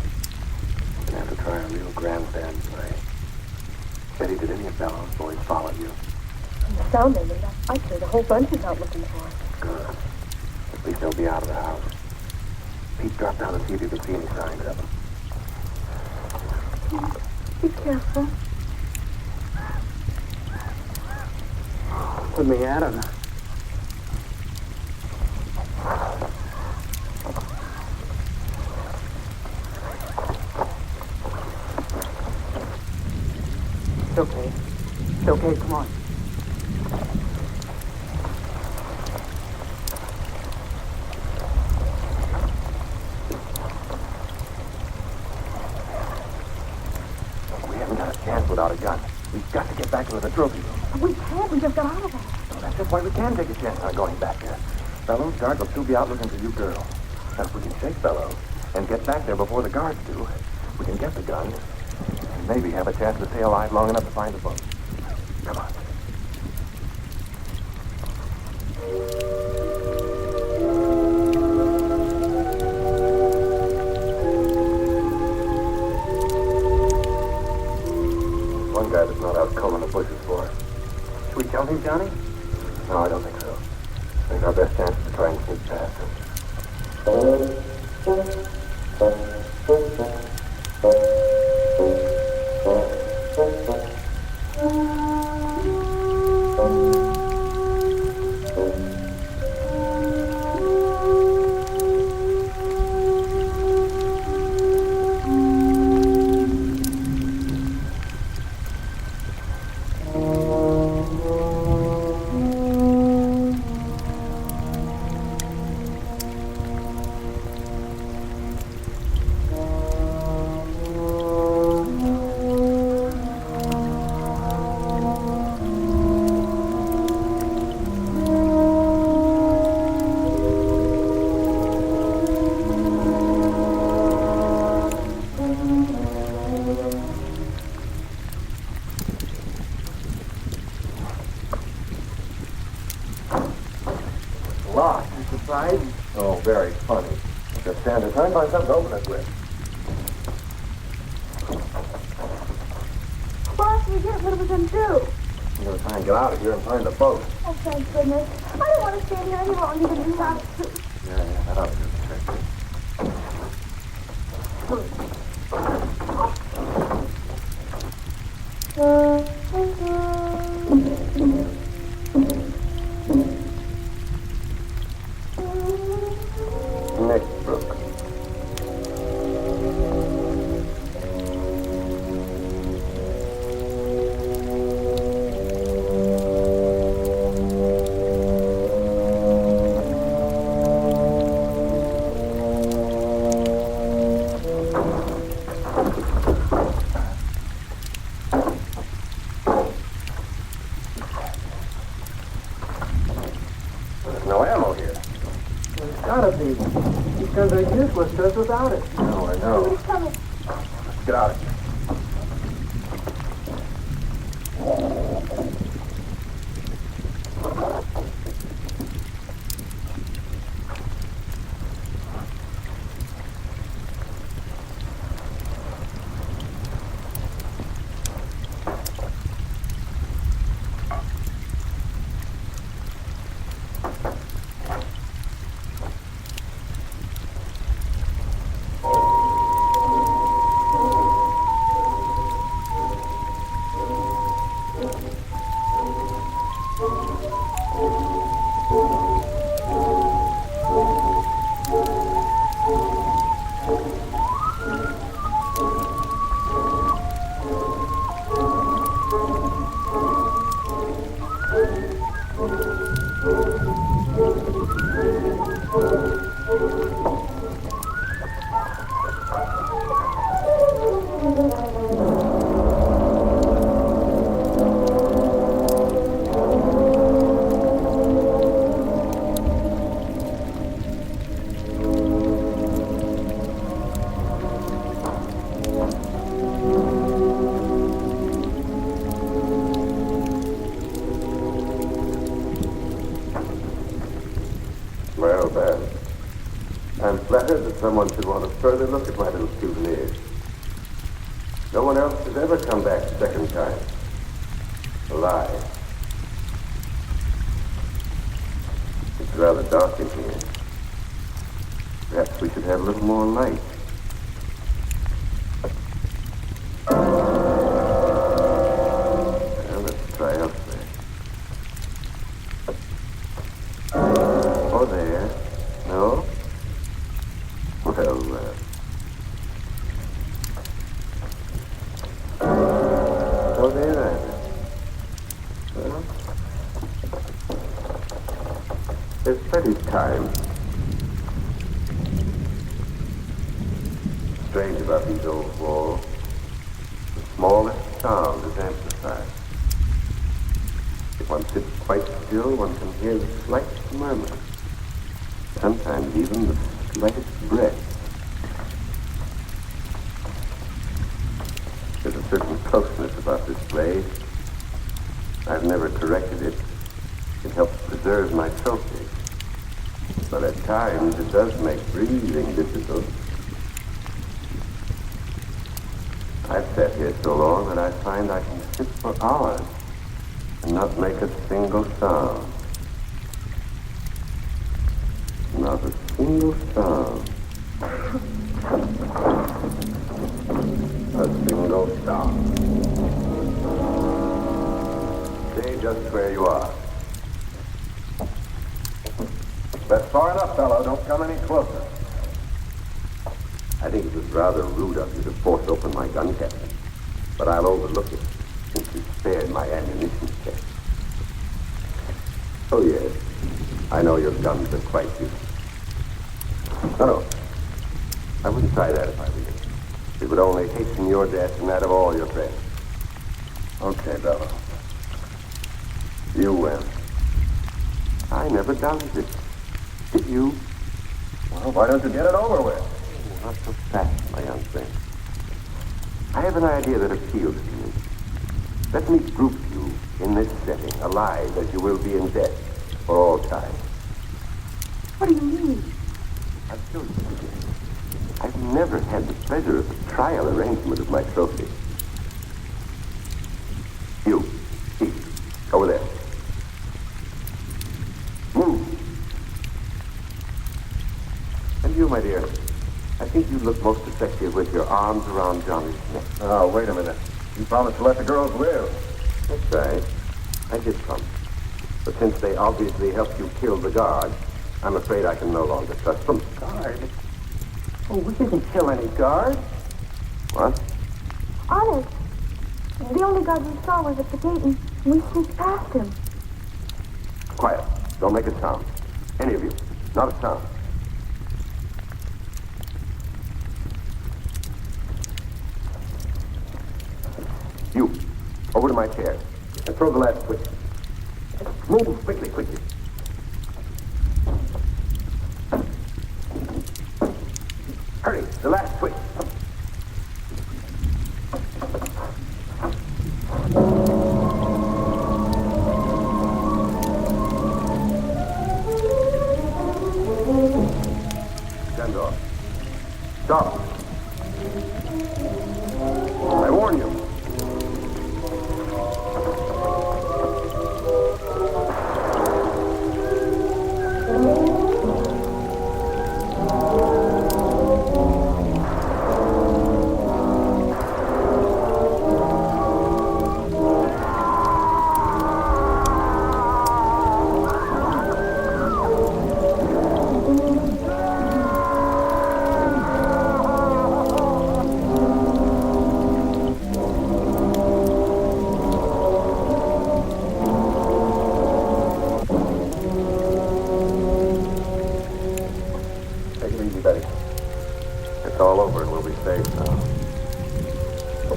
We're gonna have to try a real grandstand play. Betty, did any of Bello's boys follow you? From the sound they made, I'd say the whole bunch is out looking for us. Good. At least they'll be out of the house. Pete, drop down and see if you can see any signs of them. Be careful. Put me out of it. It's okay. It's okay, come on. We haven't got a chance without a gun. We've got to get back into the trophy room. We can't. We just got out of there. Well, that's just why we can take a chance on going back there. Bellows' guard will still be out looking for you girls. Now, if we can shake Bellows and get back there before the guards do, we can get the gun and maybe have a chance to stay alive long enough to find the boat. Come on. One guy that's not out combing the bushes for us. Should we jump him, Johnny? No, I don't think so. I think our best chance is to try and sneak past him. Lost. You surprised? Oh, very funny. Just stand there trying to find something to open it with. Well, after we get it, what are we going to do? I'm going to try and get out of here and find the boat. Oh, thank goodness. I don't want to stay here any longer than we have to. Yeah, that ought to do the trick. Nick, someone should want a further look at my little souvenirs. No one else has ever come back a second time. Alive. It's rather dark in here. Perhaps we should have a little more light. Well, let's try elsewhere. Oh, there. No? Well, oh, there either. Well, there's plenty of time. Strange about these old walls. The smallest sound is amplified. If one sits quite still, one can hear the slightest murmur. Sometimes even the slightest breath. There's a certain closeness about this place. I've never corrected it. It helps preserve my trophy. But at times it does make breathing difficult. I've sat here so long that I find I can sit for hours and not make a single sound. Not a single sound. A single sound. Stay just where you are. That's far enough, fellow. Don't come any closer. I think it was rather rude of you to force open my gun cabinet, but I'll overlook it since you spared my ammunition chest. Oh, yes. I know your guns are quite useful. No. I wouldn't try that if I were you. It would only hasten your death and that of all your friends. Okay, Bella. You win. I never doubted it. Did you? Well, why don't you get it over with? Not so fast, my young friend. I have an idea that appeals to me. Let me group you in this setting, alive as you will be in death for all time. What do you mean? I've shown you again. I've never had the pleasure of the trial arrangement of my trophy. You, Pete, over there. Move. And you, my dear, I think you look most effective with your arms around Johnny's neck. Oh, wait a minute. You promised to let the girls live. That's right. I did promise. But since they obviously helped you kill the guard, I'm afraid I can no longer trust them. Guard? Oh, we didn't kill any guard. What? Honest. The only guard we saw was at the gate, and we sneaked past him. Quiet. Don't make a sound. Any of you. Not a sound. You, over to my chair, and throw the last switch. Move quickly, quickly. Hurry, the last switch. Stand off. Stop. I warn you.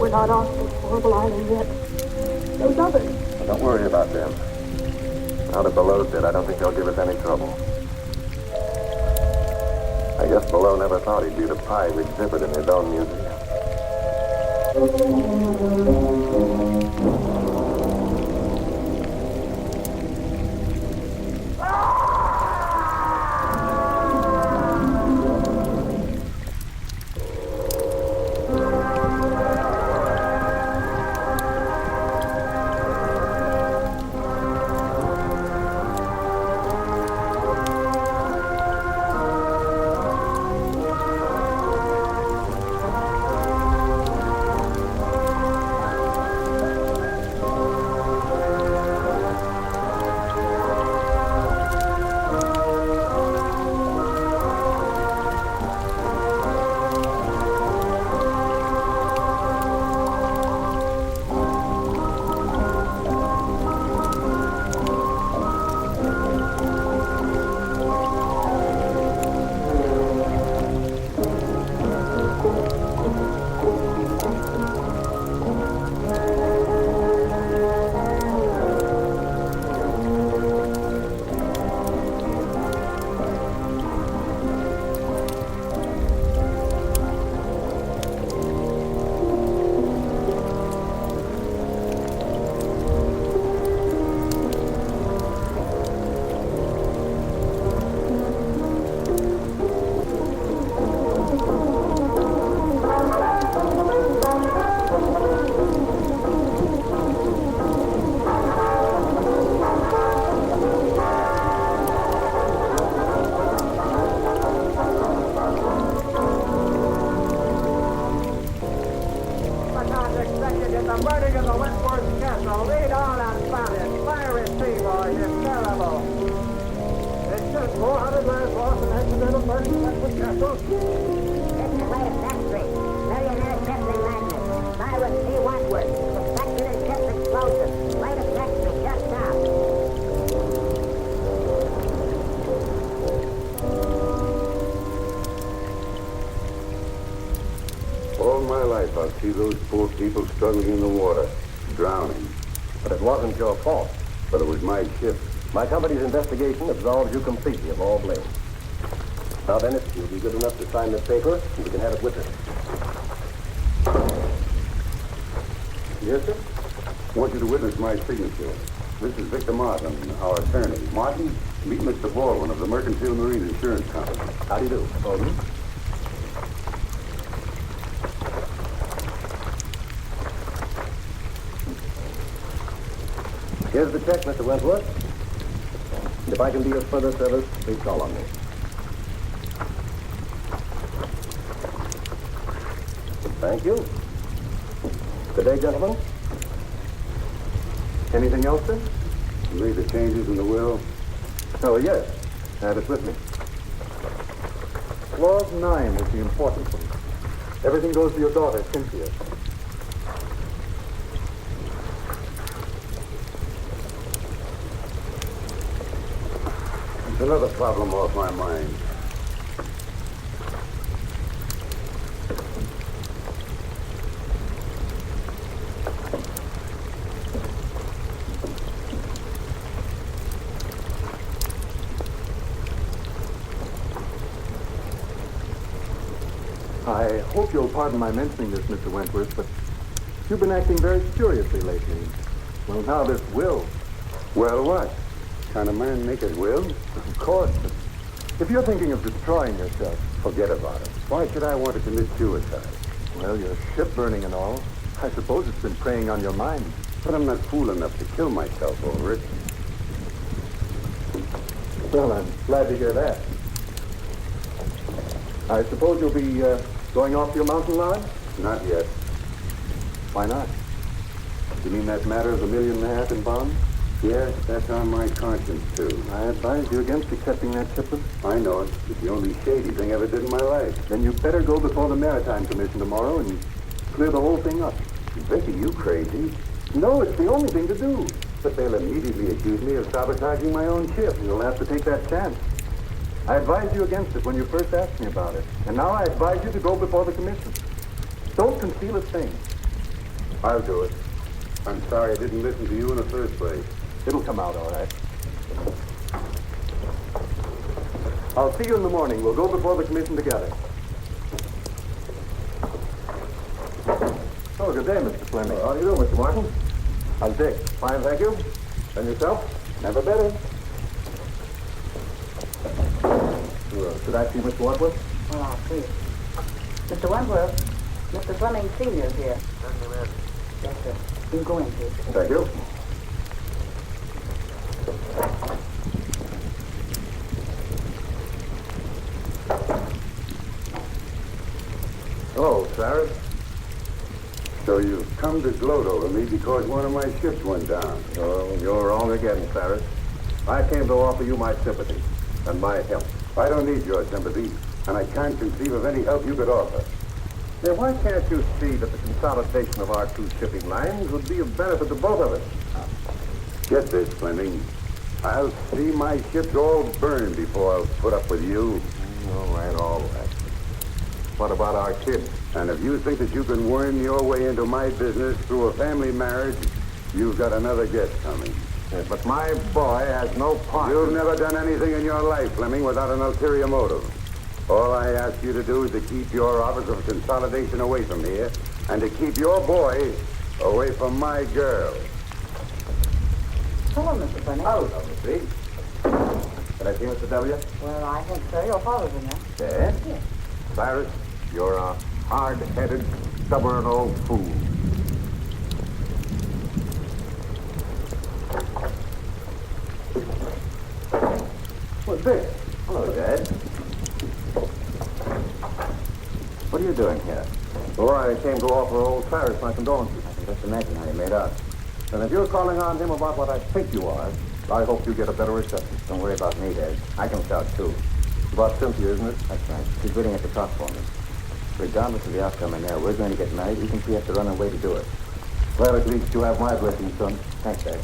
Not off this horrible island yet. Those others. Well, don't worry about them. Now that Below's dead, I don't think they'll give us any trouble. I guess Below never thought he'd be the pie we exhibit in his own museum. in the Wentworth Castle. Lead on and fire. Fire it, Seymour. You're terrible. It's just 400 miles off an accidental burst in Wentworth Castle. This is way of factory. Millionaire shipping magnate. Cyrus P. Wentworth. Suspected in ship explosion. Way of factory. Just stop. All my life I'll see those poor people struggling in the water, drowning. But it wasn't your fault. But it was my ship. My company's investigation absolves you completely of all blame. Now, Dennis, you'll be good enough to sign this paper, and we can have it witnessed. Yes, sir? I want you to witness my signature. This is Victor Martin, our attorney. Martin, meet Mr. Baldwin of the Mercantile Marine Insurance Company. How do you do, Baldwin? Here's the check, Mr. Wentworth. And if I can be of further service, please call on me. Thank you. Good day, gentlemen. Anything else, sir? You made the changes in the will? Oh, yes. I have it with me. Clause 9 is the important one. Everything goes to your daughter, Cynthia. There's another problem off my mind. I hope you'll pardon my mentioning this, Mr. Wentworth, but you've been acting very curiously lately. Well, now this will. Well, what? Kind of man make it will? Of course, but if you're thinking of destroying yourself, Forget about it. Why should I want to commit suicide? well, your ship burning and all, I suppose it's been preying on your mind. But I'm not fool enough to kill myself over it. Well, I'm glad to hear that. I suppose you'll be going off to your mountain lodge? Not yet. Why not? You mean that matter of $1.5 million in bonds? Yes, that's on my conscience, too. I advise you against accepting that shipment. I know it. It's the only shady thing I ever did in my life. Then you'd better go before the Maritime Commission tomorrow and clear the whole thing up. Vicky, you crazy? No, it's the only thing to do. But they'll immediately accuse me of sabotaging my own ship. You'll have to take that chance. I advised you against it when you first asked me about it. And now I advise you to go before the commission. Don't conceal a thing. I'll do it. I'm sorry I didn't listen to you in the first place. It'll come out all right. I'll see you in the morning. We'll go before the commission together. Oh, good day, Mr. Fleming. How do you do, Mr. Martin? How's Dick? Fine, thank you. And yourself? Never better. Should I see Mr. Wentworth? Well, I'll see. Mr. Wentworth, Mr. Fleming Sr. here. Yes, sir. You go in, please. Thank you. Hello, Cyrus. So you've come to gloat over me because one of my ships went down. Oh, you're wrong again, Cyrus. I came to offer you my sympathy and my help. I don't need your sympathy, and I can't conceive of any help you could offer. Then why can't you see that the consolidation of our two shipping lines would be of benefit to both of us? Get this, Fleming. I'll see my ships all burned before I'll put up with you. All right, all right. What about our kids? And if you think that you can worm your way into my business through a family marriage, you've got another guest coming. Yes, but my boy has no part. You've never done anything in your life, Fleming, without an ulterior motive. All I ask you to do is to keep your office of consolidation away from here, and to keep your boy away from my girl. Hello, Mr. Fleming. Oh, Mr. C. Can I see Mr. W? Well, I think so. Your father's in there. Yes? Yes. Cyrus, you're a hard-headed, stubborn old fool. What's this? Hello, Dad. What are you doing here? Oh, I came to offer old Cyrus my condolences. Just imagine how he made out. And if you're calling on him about what I think you are, I hope you get a better reception. Don't worry about me, Dad. I can shout, too. It's about Cynthia, isn't it? That's right. She's waiting at the top for me. Regardless of the outcome in there, we're going to get married, even if we have to run away to do it. Well, at least you have my blessing, son. Thanks, Dad.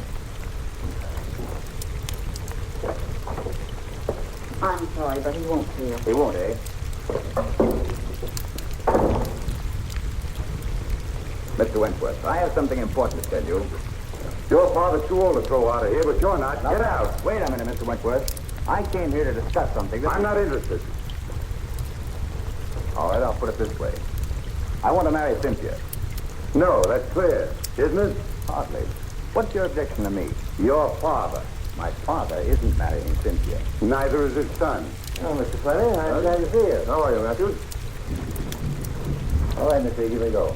I'm sorry, but he won't see you. He won't, eh? Mr. Wentworth, I have something important to tell you. Your father's too old to throw out of here, but you're not. Get out. Wait a minute, Mr. Wentworth. I came here to discuss something. I'm not interested. All right, I'll put it this way. I want to marry Cynthia. No, that's clear, isn't it? Hardly. What's your objection to me? Your father. My father isn't marrying Cynthia. Neither is his son. Oh, Mr. Fleming, I'm glad to see you. How are you, Matthews? All right, Mr. Here we go.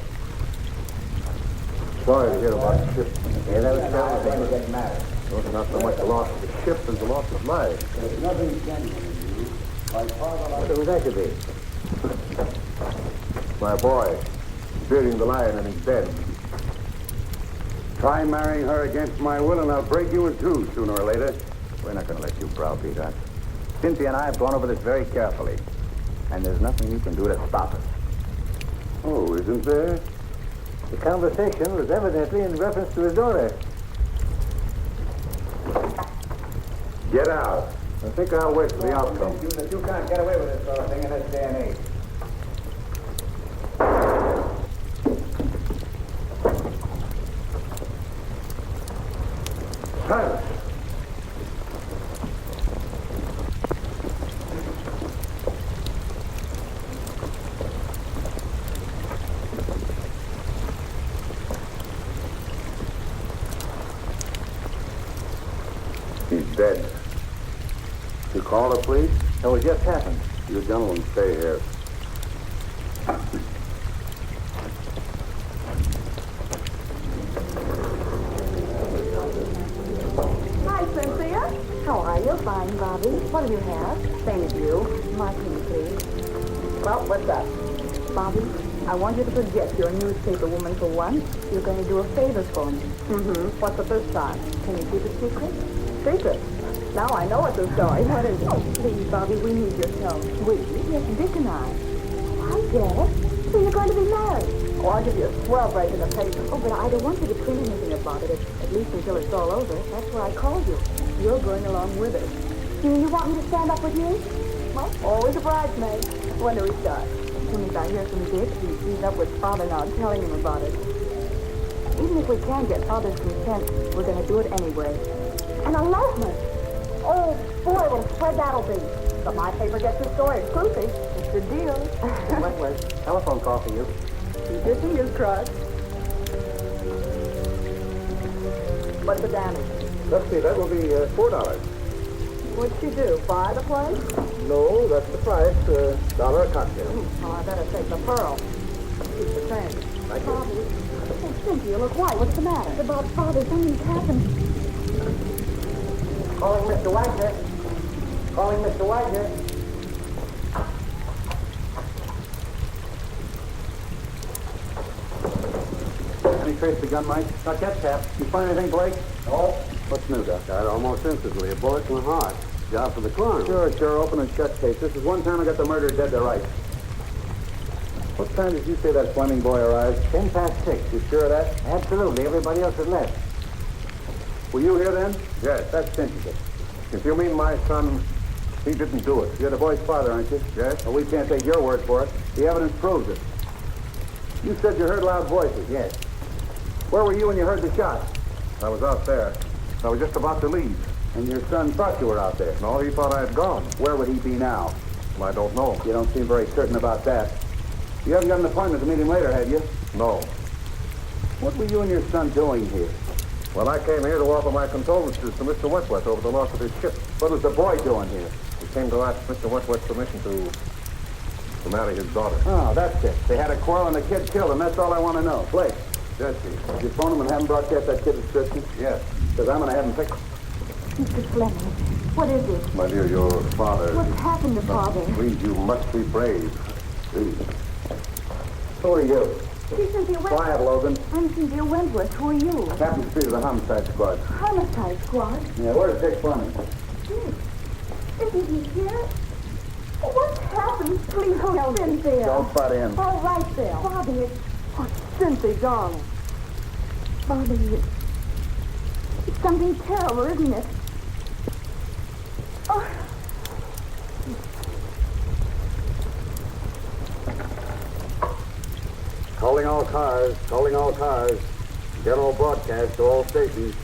Sorry to hear about the ship. Yeah, that was the thing to get married. It was not so much the loss of the ship as the loss of life. There's nothing genuine in you. My father... What was that to be? My boy, bearding the lion in his bed. Try marrying her against my will, and I'll break you in two sooner or later. We're not going to let you browbeat us. Cynthia and I have gone over this very carefully, and there's nothing you can do to stop us. Oh, isn't there? The conversation was evidently in reference to his daughter. Get out. I think I'll wait for the outcome. You can't get away with this sort of thing in this day and age. Silence. He's dead. You call the police? So it just happened. You gentlemen stay here. Hi, Cynthia. How are you? Fine, Bobby. What do you have? Same as you. Martini, please. Well, what's up? Bobby, I want you to forget you're a newspaper woman for once. You're going to do a favor for me. Mm-hmm. What's the first time? Can you keep it secret? Secret? Now I know what's the story. What is it? Oh, please, Bobby, we need your help. We? Yes, Dick and I. I get it. So you're going to be married. Oh, I'll give you a swell break in the paper. Oh, but I don't want you to print anything about it, at least until it's all over. That's why I called you. You're going along with us. You mean you want me to stand up with you? Well, always a bridesmaid. When do we start? As soon as I hear from Dick, he's up with Father now, telling him about it. Even if we can't get Father's consent, we're going to do it anyway. An elopement! Oh, boy, what a spread that'll be. But my paper gets the story exclusive. It's a deal. Wentworth, telephone call for you. Keep your fingers crossed. What's the damage? Let's see, that will be $4. What'd you do? Buy the place? No, that's the price. $1 a cocktail. Oh, I better take the pearl. Keep the change. Thank you. Bobby. Oh, Cynthia, look white. What's the matter? It's about Father. Something's happened. Calling Mr. Wagner. Calling Mr. Wagner. Any trace of the gun, Mike? Not yet, Cap. You find anything, Blake? No. What's new, Doc? Died almost instantly. A bullet in the heart. Job for the coroner. Sure. Open and shut case. This is one time I got the murderer dead to rights. What time did you say that Fleming boy arrived? 6:10. You sure of that? Absolutely. Everybody else has left. Were you here then? Yes. That's cinches it. If you mean my son, he didn't do it. You're the boy's father, aren't you? Yes. Well, we can't take your word for it. The evidence proves it. You said you heard loud voices. Yes. Where were you when you heard the shot? I was out there. I was just about to leave. And your son thought you were out there? No, he thought I had gone. Where would he be now? Well, I don't know. You don't seem very certain about that. You haven't got an appointment to meet him later, have you? No. What were you and your son doing here? Well, I came here to offer my condolences to Mr. Wentworth over the loss of his ship. What was the boy doing here? He came to ask Mr. Wentworth's permission to marry his daughter. Oh, that's it. They had a quarrel and the kid killed him. That's all I want to know. Blake. Yes, Chief. Did you phone him and have him broadcast that kid's description? Yes. Because I'm going to have him picked. Mr. Fleming, what is it? My dear, your father... What's happened to Father? Please, you must be brave. Please. Who are you? She's Cynthia Wentworth. Quiet, Logan. I'm Cynthia Wentworth. Who are you? Captain Street of the Homicide Squad. Homicide Squad? Yeah, where's Dick Fleming? Isn't he here? What's happened? Please tell me. Cynthia. Don't butt in. All right, Bill. Bobby, it's... Oh, Cynthia, darling. Bobby, it's something terrible, isn't it? Oh. Calling all cars, calling all cars. General broadcast to all stations.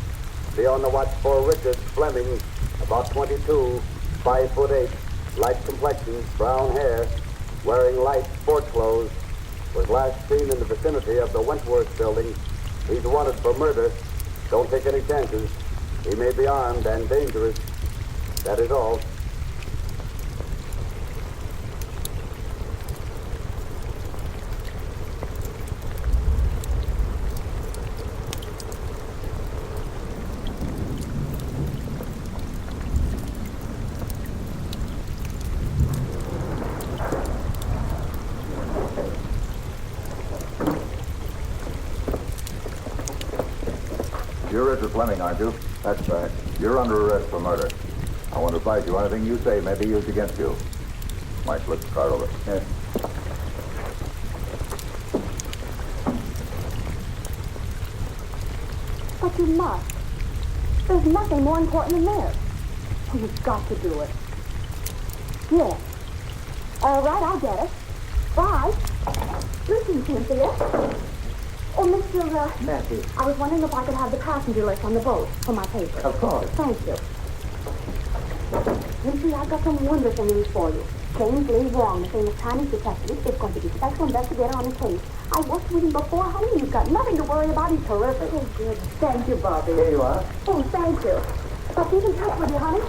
Be on the watch for Richard Fleming, about 22, 5'8", light complexion, brown hair, wearing light sport clothes, was last seen in the vicinity of the Wentworth building. He's wanted for murder. Don't take any chances. He may be armed and dangerous. That is all. You're Richard Fleming, aren't you? That's right. You're under arrest for murder. I want to advise you anything you say may be used against you. Mike, look the card over. Yes. But you must. There's nothing more important than this. Oh, you've got to do it. Yes. All right, I'll get it. Bye. Listen, Cynthia. Oh, Mr. Matthew. I was wondering if I could have the passenger list on the boat for my paper. Of course. Thank you. Cynthia, I've got some wonderful news for you. James Lee Wong, the famous Chinese detective, is going to be special investigator on the case. I worked with him before, honey. You've got nothing to worry about. He's terrific. Oh, good. Thank you, Bobby. Here you are. Oh, thank you. I'll keep in touch with you, honey.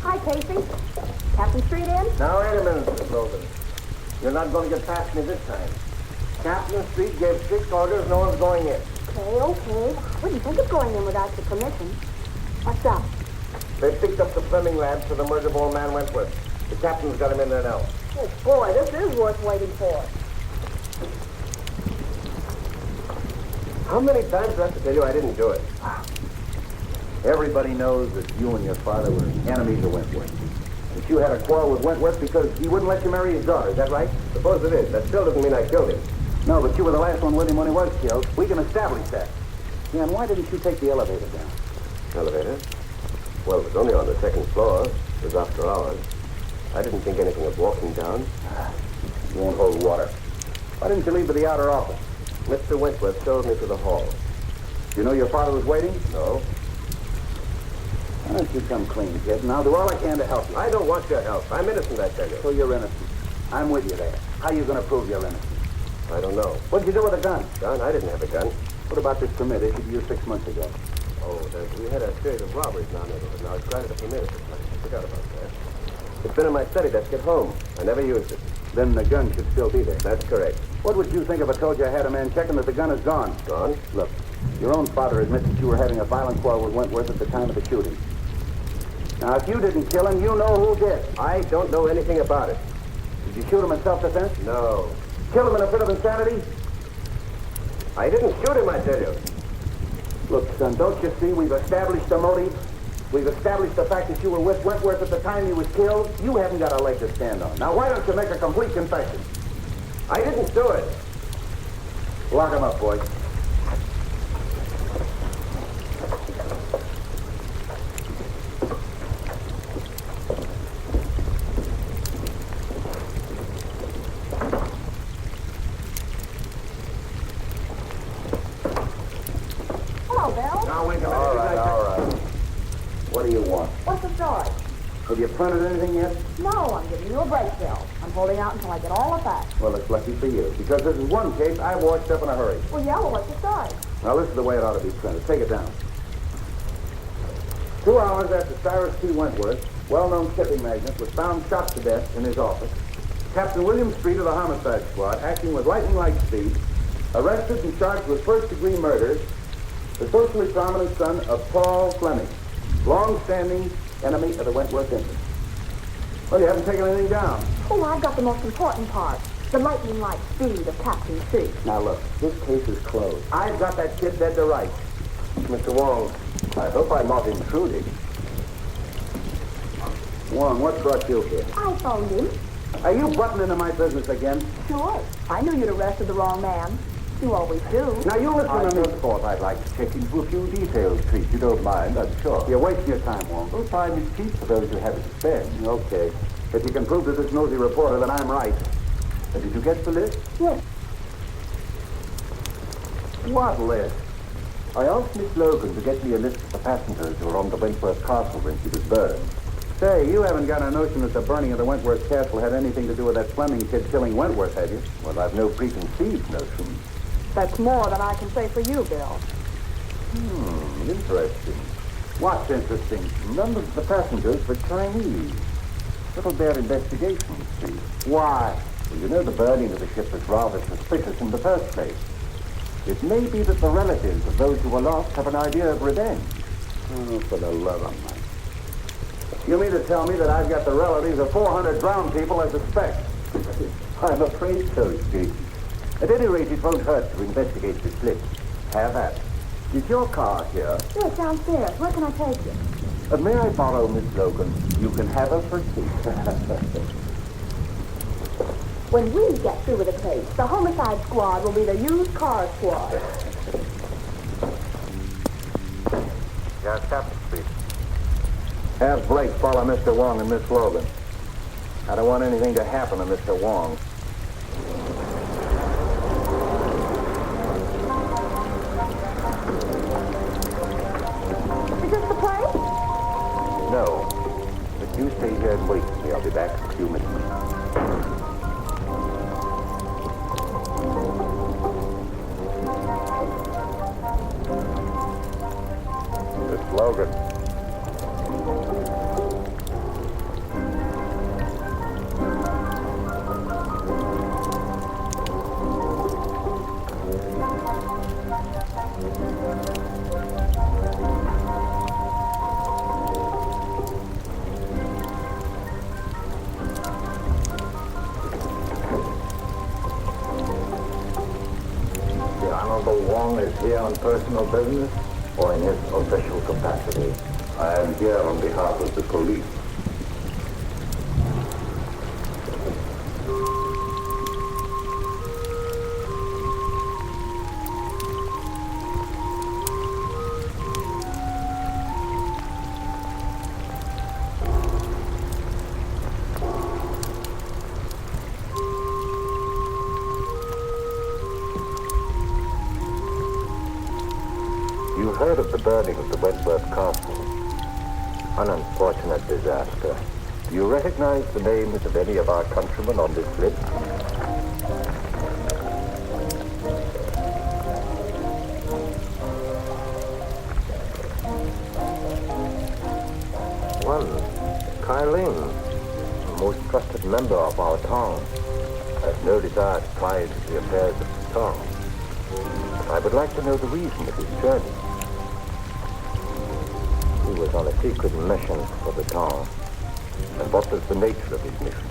Hi, Casey. Captain Street in? Now, wait a minute, Mr. Logan. You're not going to get past me this time. Captain Street gave strict orders, no one's going in. Okay. Wouldn't think of going in without your permission. What's up? They picked up the Fleming labs for the murder of old man Wentworth. The captain's got him in there now. Oh, boy, this is worth waiting for. How many times do I have to tell you I didn't do it? Everybody knows that you and your father were enemies of Wentworth. That you had a quarrel with Wentworth because he wouldn't let you marry his daughter. Is that right? Suppose it is. That still doesn't mean I killed him. No, but you were the last one with him when he was killed. We can establish that. Yeah, and why didn't you take the elevator down? Elevator? Well, it was only on the second floor. It was after hours. I didn't think anything of walking down. You won't hold water. Why didn't you leave for the outer office? Mr. Wentworth showed me to the hall. You know your father was waiting? No. Why don't you come clean, kid, and I'll do all I can to help you. I don't want your help. I'm innocent, I tell you. So you're innocent. I'm with you there. How are you going to prove you're innocent? I don't know. What'd you do with a gun? Gun? I didn't have a gun. What about this permit issued to you 6 months ago? Oh, we had a series of robberies in our neighborhood. Now, I was granted a permit. I forgot about that. It's been in my study desk at home. I never used it. Then the gun should still be there. That's correct. What would you think if I told you I had a man checking that the gun is gone? Gone? Look, your own father admits that you were having a violent quarrel with Wentworth at the time of the shooting. Now, if you didn't kill him, you know who did. I don't know anything about it. Did you shoot him in self-defense? No. Kill him in a fit of insanity? I didn't shoot him, I tell you. Look, son, don't you see we've established the motive? We've established the fact that you were with Wentworth at the time he was killed. You haven't got a leg to stand on. Now, why don't you make a complete confession? I didn't do it. Lock him up, boys. Hello, Bill. Now, wait a minute. All right. What do you want? What's the story? Have you printed anything yet? No, I'm giving you a break, Bill. I'm holding out until I get all the facts. Well, it's lucky for you, because this is one case I washed up in a hurry. Well, yeah, well, what's the story? Now, this is the way it ought to be printed. Take it down. 2 hours after Cyrus T. Wentworth, well-known shipping magnate, was found shot to death in his office, Captain William Street of the Homicide Squad, acting with lightning-like speed, arrested and charged with first-degree murder the socially prominent son of Paul Fleming, long-standing enemy of the Wentworth engine. Well, you haven't taken anything down. Oh, I've got the most important part. The lightning-like speed of Captain C. Now, look, this case is closed. I've got that kid dead to rights. Mr. Wong, I hope I'm not intruding. Wong, what brought you here? I phoned him. Are you butting into my business again? Sure. I knew you'd arrested the wrong man. You always do. Now, you listen to me. I thought I'd like to check into a few details, Pete. You don't mind, I'm sure. You're wasting your time, Wong. Well, time is cheap for those who have it to spend. Okay. If you can prove to this nosy reporter that I'm right. Did you get the list? Yes. What list? I asked Miss Logan to get me a list of the passengers who were on the Wentworth Castle when she was burned. Say, you haven't got a notion that the burning of the Wentworth Castle had anything to do with that Fleming kid killing Wentworth, have you? Well, I've no preconceived notion. That's more than I can say for you, Bill. Interesting. What's interesting? None of the passengers were Chinese. That'll bear investigation, see. Why? Well, you know the burning of the ship was rather suspicious in the first place. It may be that the relatives of those who were lost have an idea of revenge. Oh, for the love of mine. You mean to tell me that I've got the relatives of 400 drowned people I suspect? I'm afraid so, Steve. At any rate, it won't hurt to investigate this slip. Have at it. Is your car here? Yes, downstairs. Where can I take you? May I borrow Miss Logan? You can have her for tea. When we get through with the case, the homicide squad will be the used car squad. Yes, Captain, please. Have Blake follow Mr. Wong and Miss Logan. I don't want anything to happen to Mr. Wong. Is this the place? No. But you stay here and wait for me. I'll be back in a few minutes. Miss Logan. The Honorable Wong is here on personal business or in his official capacity? I am here on behalf of the police. You heard of the burning of the Wentworth Castle. An unfortunate disaster. Do you recognize the names of any of our countrymen on this list? One, Kai Ling, a most trusted member of our town, has no desire to pry into the affairs of the town. I would like to know the reason of his journey. He was on a secret mission for the town. And what was the nature of his mission?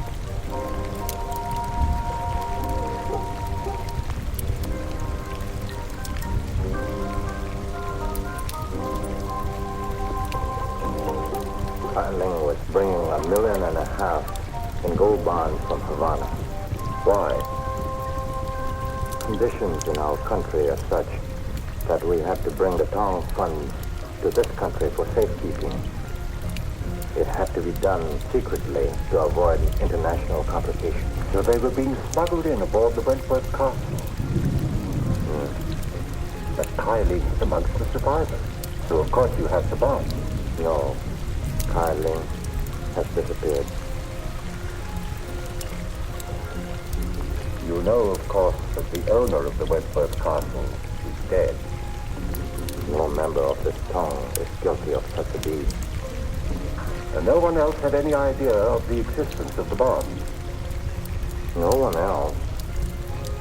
Kai Ling was bringing $1.5 million in gold bonds from Havana. Why? Conditions in our country are such that we have to bring the town funds to this country for safekeeping. It had to be done secretly to avoid international complications. So they were being smuggled in aboard the Wentworth Castle. But Kai Ling is amongst the survivors. So of course you have the bonds. No, Kai Ling has disappeared. You know, of course, that the owner of the Wentworth Castle is dead. No member of this town is guilty of such a deed. And no one else had any idea of the existence of the bonds? No one else.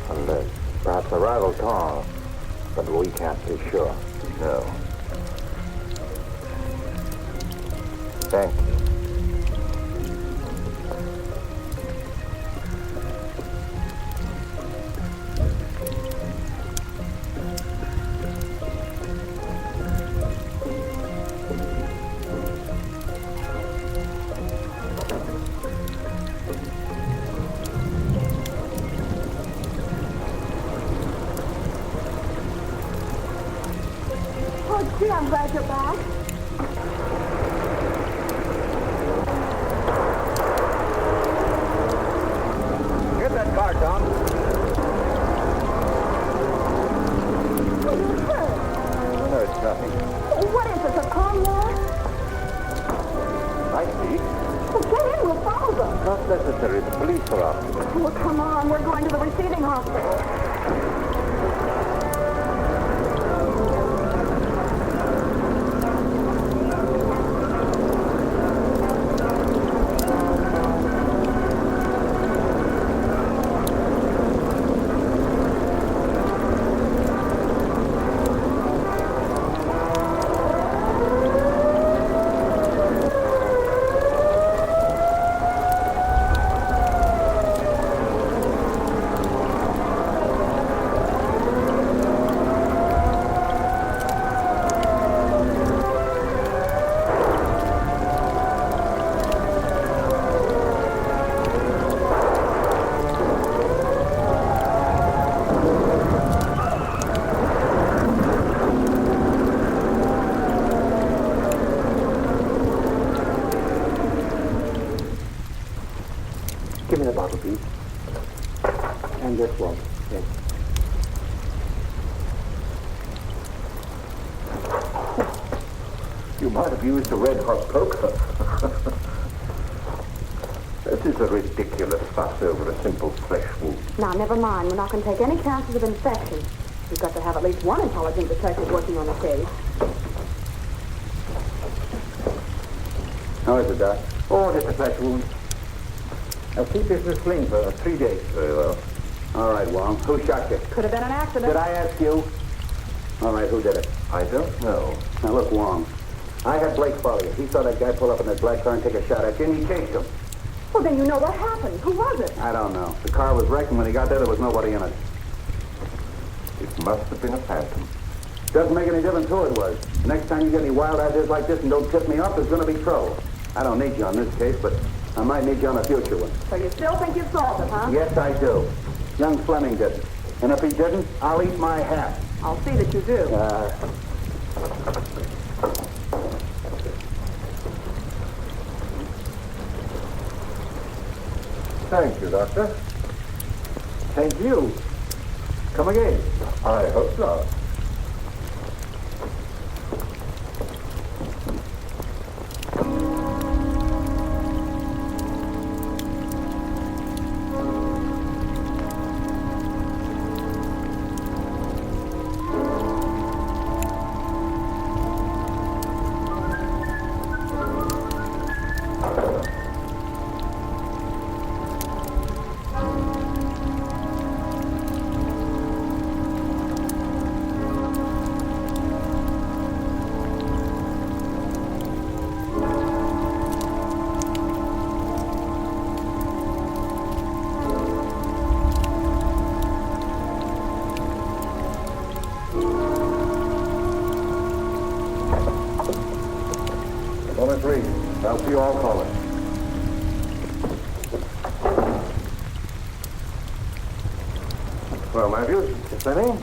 Unless perhaps a rival town, but we can't be sure. No. Thank you. Oh, gee, I'm glad you're back. Get that car, Tom. What are you hurt? No, it's nothing. What is this, a car war? Might be. Well, get in, we'll follow them. Not necessary. The police are after them. Well, come on, we're going to the receiving hospital. Give me the bottle, please. And this one. Yes. You might have used a red-hot poker. This is a ridiculous fuss over a simple flesh wound. Now, never mind. We're not going to take any chances of infection. We've got to have at least one intelligent detective working on the case. How is it, Doc? Oh, just a flesh wound. Now keep this clean for 3 days. Very well. All right, Wong. Who shot you? Could have been an accident. Did I ask you? All right, who did it? I don't know. Now look, Wong. I had Blake follow you. He saw that guy pull up in that black car and take a shot at you, and he chased him. Well, then you know what happened. Who was it? I don't know. The car was wrecked, and when he got there was nobody in it. It must have been a phantom. Doesn't make any difference who it was. Next time you get any wild ideas like this and don't tip me off, there's going to be trouble. I don't need you on this case, but I might need you on a future one. So you still think you solved it, huh? Yes, I do. Young Fleming didn't. And if he didn't, I'll eat my hat. I'll see that you do. Thank you, Doctor. Thank you. Come again. I hope so. Well, Miss Reed, I'll see you all calling. Well, Matthews, Mr. Fleming,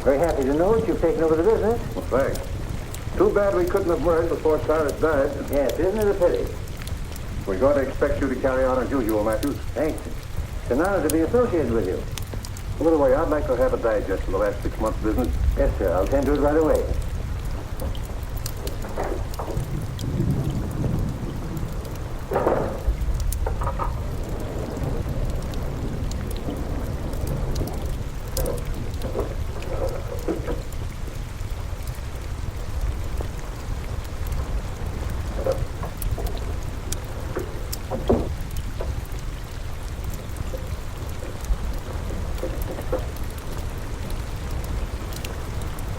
very happy to know that you've taken over the business. Well, thanks. Too bad we couldn't have merged before Cyrus died. Yes, isn't it a pity? We're going to expect you to carry on as usual, Matthews. Thanks. It's an honor to be associated with you. By the way, I'd like to have a digest of the last 6 months' business. Yes, sir. I'll tend to it right away.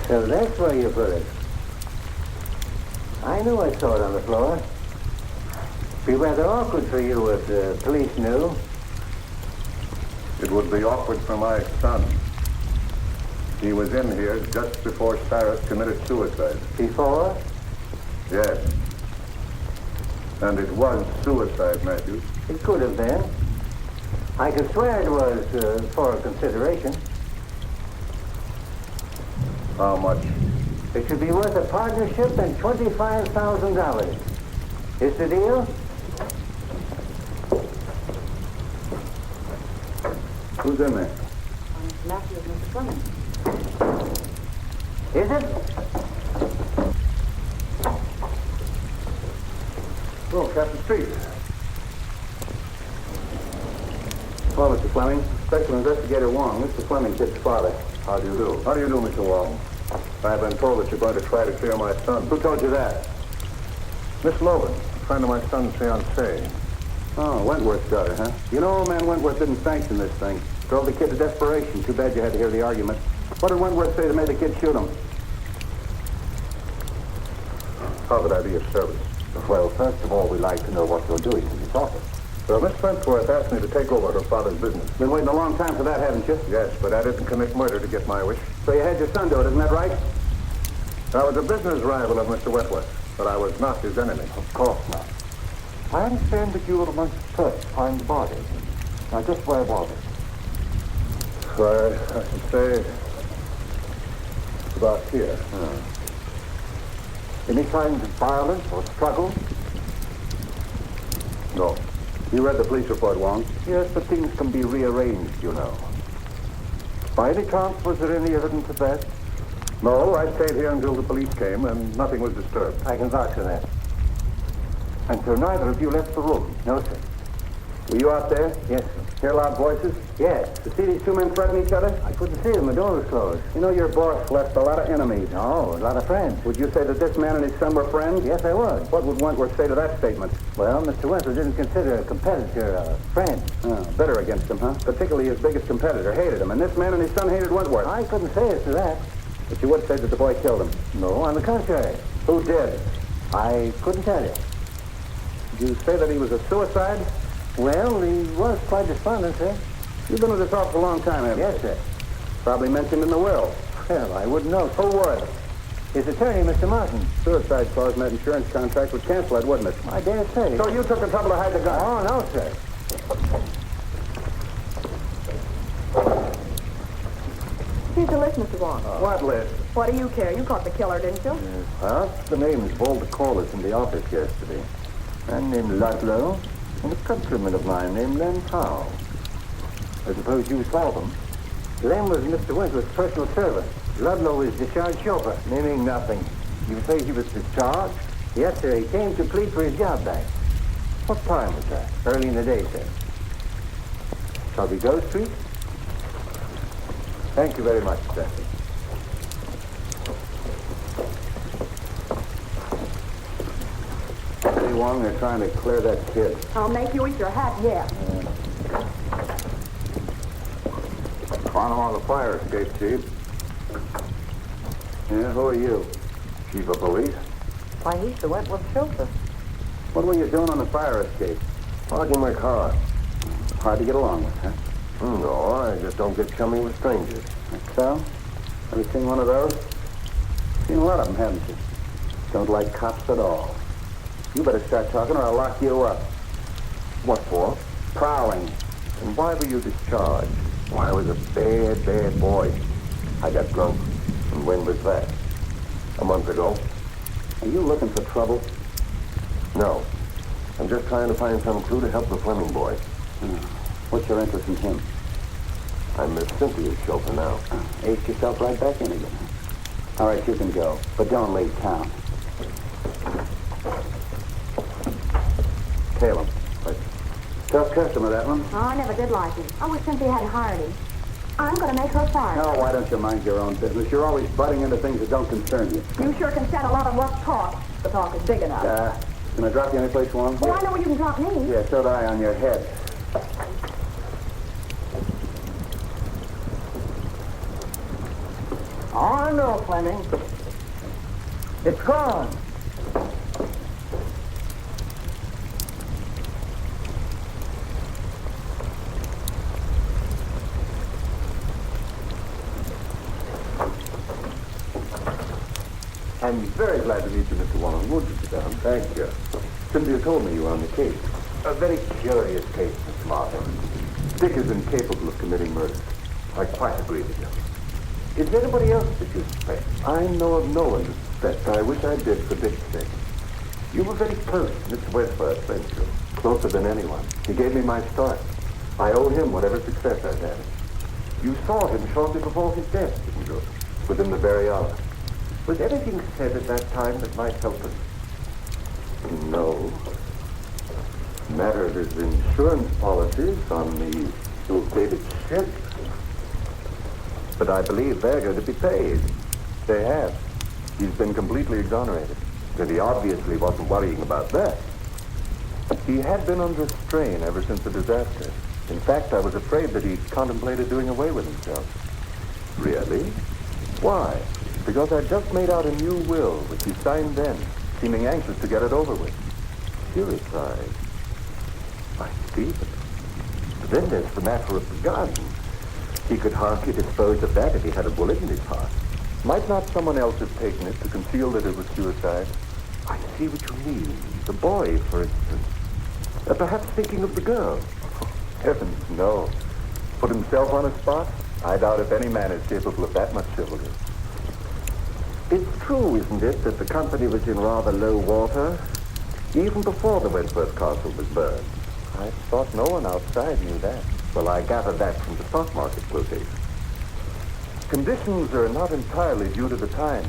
So that's where you put it. I knew I saw it on the floor. Be rather awkward for you if the police knew. It would be awkward for my son. He was in here just before Cyrus committed suicide. Before? Yes. And it was suicide, Matthew. It could have been. I could swear it was for consideration. How much? It should be worth a partnership and $25,000. Is the deal? Who's in there? Matthew and Mr. Fleming. Is it? Oh, Captain Street. Well, Mr. Fleming, Special Investigator Wong, Mr. Fleming, kid's father. How do you do? How do you do, Mr. Wong? I've been told that you're going to try to clear my son. Who told you that? Miss Logan, a friend of my son's fiancée. Oh, Wentworth's daughter, huh? You know, old man Wentworth didn't sanction this thing. Drove the kid to desperation. Too bad you had to hear the argument. What did Wentworth say that made the kid shoot him? How could I be of service? Well, first of all, we'd like to know what you're doing in this office. Well, Miss Wentworth asked me to take over her father's business. Been waiting a long time for that, haven't you? Yes, but I didn't commit murder to get my wish. So you had your son do it, isn't that right? I was a business rival of Mr. Wentworth, but I was not his enemy. Of course not. I understand that you were amongst the first to find the body. Now, just where was it? So I should say about here. Any signs of violence or struggle? No. You read the police report, Wong? Yes, but things can be rearranged, you know. By any chance, was there any evidence of that? No, I stayed here until the police came, and nothing was disturbed. I can vouch for that. And so neither of you left the room? No, sir. Were you out there? Yes, sir. Hear loud voices? Yes. To see these two men threaten each other? I couldn't see them. The door was closed. You know, your boss left a lot of enemies. No, a lot of friends. Would you say that this man and his son were friends? Yes, I was. What would Wentworth say to that statement? Well, Mr. Wentworth didn't consider a competitor a friend. Bitter against him, huh? Particularly his biggest competitor hated him, and this man and his son hated Wentworth. I couldn't say as to that. But you would say that the boy killed him. No, on the contrary. Who did? I couldn't tell you. Did you say that he was a suicide? Well, he was quite despondent, sir. You've been with this office a long time, haven't you? Yes, sir. Probably mentioned in the will. Well, I wouldn't know. Who would? His attorney, Mr. Martin. Suicide clause in that insurance contract would cancel it, wouldn't it? I dare say. So you took the trouble to hide the gun? Oh, no, sir. Here's the list, Mr. Wong. What list? What do you care? You caught the killer, didn't you? Well, the names of all the callers in the office yesterday. A man named Ludlow and a countryman of mine named Len Howe. I suppose you saw them. Lem was Mr. Wentworth's personal servant. Ludlow was discharged chauffeur. Naming nothing. You say he was discharged? Yes, sir. He came to plead for his job back. What time was that? Early in the day, sir. Shall we go, Street? Thank you very much, sir. Hey, Wong, they're trying to clear that kid. I'll make you eat your hat yet. Found him on the fire escape, Chief. Yeah, who are you? Chief of police? Why, he's the Wentworth chauffeur. What were you doing on the fire escape? Parking my car. Hard to get along with, huh? No, I just don't get chummy with strangers. So? Ever seen one of those? Seen a lot of them, haven't you? Don't like cops at all. You better start talking or I'll lock you up. What for? Prowling. And why were you discharged? Why, I was a bad, bad boy. I got drunk. And when was that? A month ago? Are you looking for trouble? No. I'm just trying to find some clue to help the Fleming boy. What's your interest in him? I'm Miss Cynthia's chauffeur now. Aced yourself right back in again. All right, you can go, but don't leave town. Caleb. Tough customer, that one. Oh, I never did like him. I wish Cynthia hadn't hired him. I'm going to make her fire. No, why don't you mind your own business? You're always butting into things that don't concern you. You sure can stand a lot of rough talk. The talk is big enough. Can I drop you any place you want? Well, I know where you can drop me. Yeah, so do I on your head. Oh, no, Fleming. It's gone. I'm very glad to meet you, Mr. Warren. Won't you sit down? Thank you. Cynthia told me you were on the case. A very curious case, Mr. Martin. Dick is incapable of committing murder. I quite agree with you. Is there anybody else that you suspect? I know of no one to suspect. I wish I did for Dick's sake. You were very close to Mr. Westworth, weren't you? Closer than anyone. He gave me my start. I owe him whatever success I've had. You saw him shortly before his death, didn't you? Within the very hour. Was anything said at that time that might help us? No. Matter of his insurance policies on the ill-fated ship. But I believe they're going to be paid. They have. He's been completely exonerated. And he obviously wasn't worrying about that. He had been under strain ever since the disaster. In fact, I was afraid that he contemplated doing away with himself. Really? Why? Because I'd just made out a new will, which he signed then, seeming anxious to get it over with. Suicide. I see. But then there's the matter of the gun. He could hardly dispose of that if he had a bullet in his heart. Might not someone else have taken it to conceal that it was suicide? I see what you mean. The boy, for instance. Perhaps thinking of the girl. Oh, heavens, no. Put himself on a spot? I doubt if any man is capable of that much chivalry. It's true, isn't it, that the company was in rather low water, even before the Wentworth Castle was burned? I thought no one outside knew that. Well, I gathered that from the stock market quotation. Conditions are not entirely due to the times.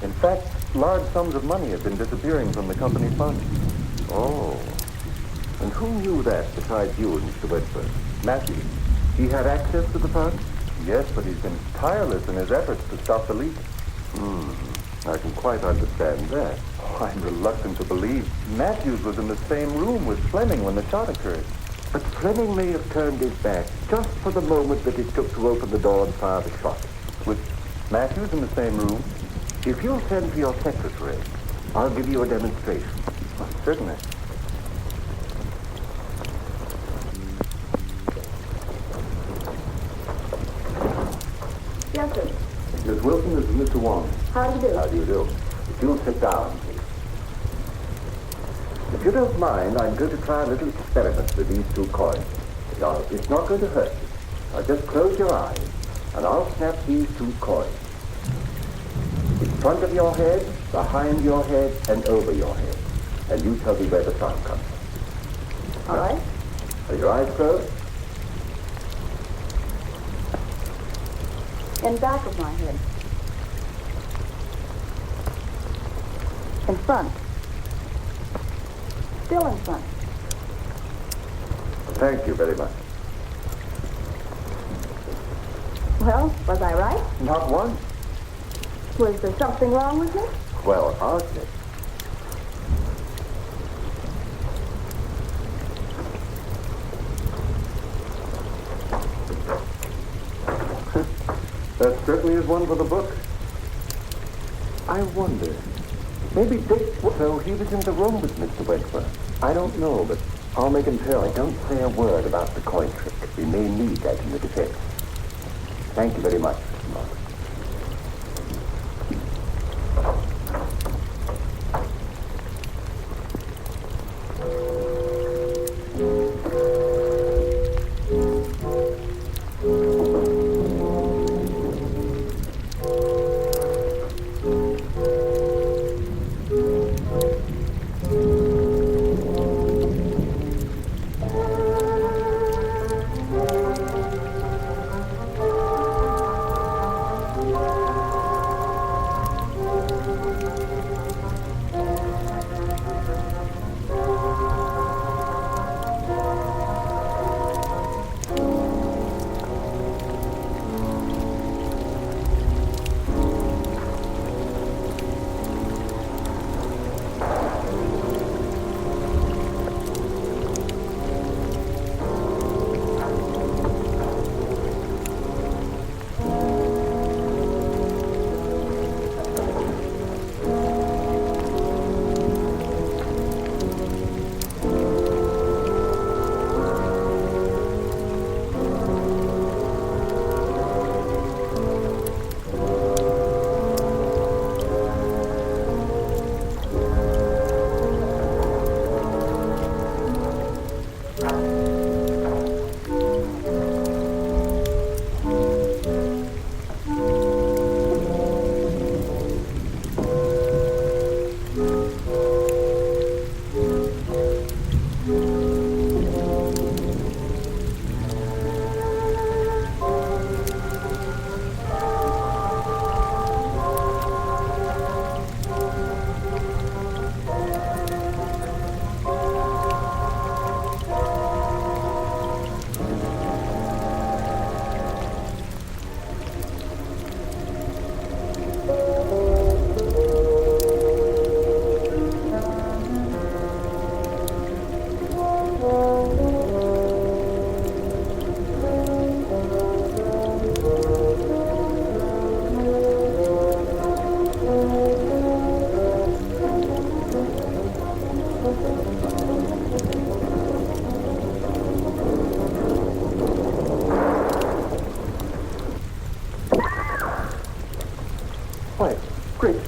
In fact, large sums of money have been disappearing from the company funds. Oh. And who knew that besides you and Mr. Wentworth? Matthew. He had access to the funds? Yes, but he's been tireless in his efforts to stop the leak. I can quite understand that. Oh, I'm reluctant to believe Matthews was in the same room with Fleming when the shot occurred. But Fleming may have turned his back just for the moment that it took to open the door and fire the shot. With Matthews in the same room? If you'll send for your secretary, I'll give you a demonstration. Oh, certainly. Yes, sir. Miss Wilson, this is Mr. Wong. How do you do? How do you do? If you'll sit down, please. If you don't mind, I'm going to try a little experiment with these two coins. Now, it's not going to hurt you. Now, just close your eyes, and I'll snap these two coins. In front of your head, behind your head, and over your head. And you tell me where the sound comes from. All right. Are your eyes closed? In back of my head. In front. Still in front. Thank you very much. Well, was I right? Not one? Was there something wrong with me? Well, hardly. That certainly is one for the book. I wonder. Maybe Dick... So he was in the room with Mr. Wentworth. I don't know, but I'll make him tell. Don't say a word about the coin trick. We may need that in the defense. Thank you very much, Mr. Martin.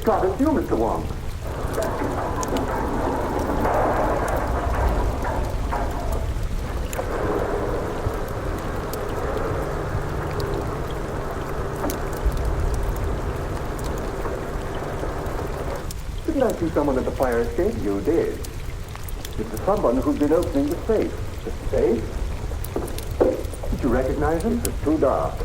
God, it's you, Mr. Wong. Didn't I see someone at the fire escape? You did. It's someone who's been opening the safe. The safe? Did you recognize him? It's too dark.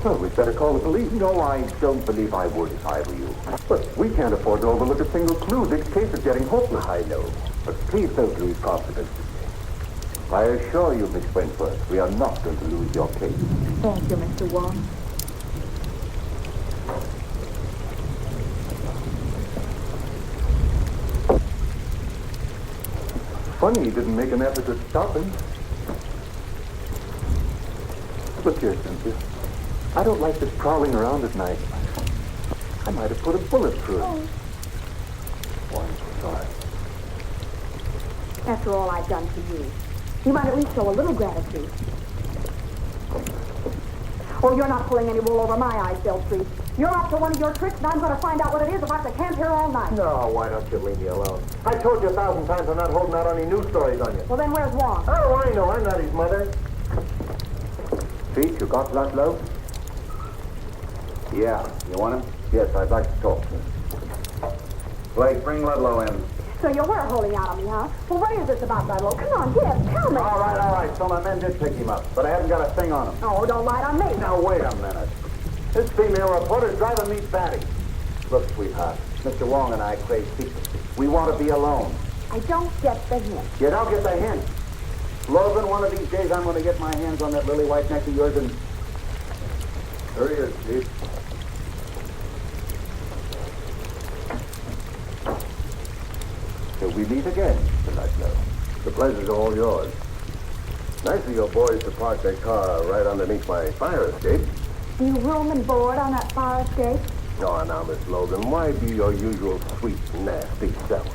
Well, we'd better call the police. No, I don't believe I would if I were you. But we can't afford to overlook a single clue. This case is getting hopeless. I know. But please don't lose confidence in me. I assure you, Miss Wentworth, we are not going to lose your case. Thank you, Mr. Wong. Funny he didn't make an effort to stop him. Look here, Cynthia. I don't like this prowling around at night. I might have put a bullet through it. Oh, I'm sorry. After all I've done for you, you might at least show a little gratitude. Oh, you're not pulling any wool over my eyes, Bill Street. You're up to one of your tricks, and I'm going to find out what it is if I have to camp here all night. No, why don't you leave me alone? I told you 1,000 times I'm not holding out any news stories on you. Well, then where's Wong? How do I know? I'm not his mother. Pete, you got Ludlow? Yeah. You want him? Yes, I'd like to talk to him. Blake, bring Ludlow in. So you were holding out on me, huh? Well, what is this about Ludlow? Come on, Deb, tell me. All right. So my men did pick him up, but I haven't got a thing on him. Oh, don't lie on me. Now, wait a minute. This female reporter's driving me batty. Look, sweetheart, Mr. Wong and I crave secrecy. We want to be alone. I don't get the hint. You don't get the hint. Logan, one of these days I'm going to get my hands on that lily white neck of yours and... There he is, Chief. Till we meet again, Mr. Ludlow. The pleasure's all yours. Nice of your boys to park their car right underneath my fire escape. Do you room and board on that fire escape? Oh, now, Miss Logan, why be your usual sweet, nasty self?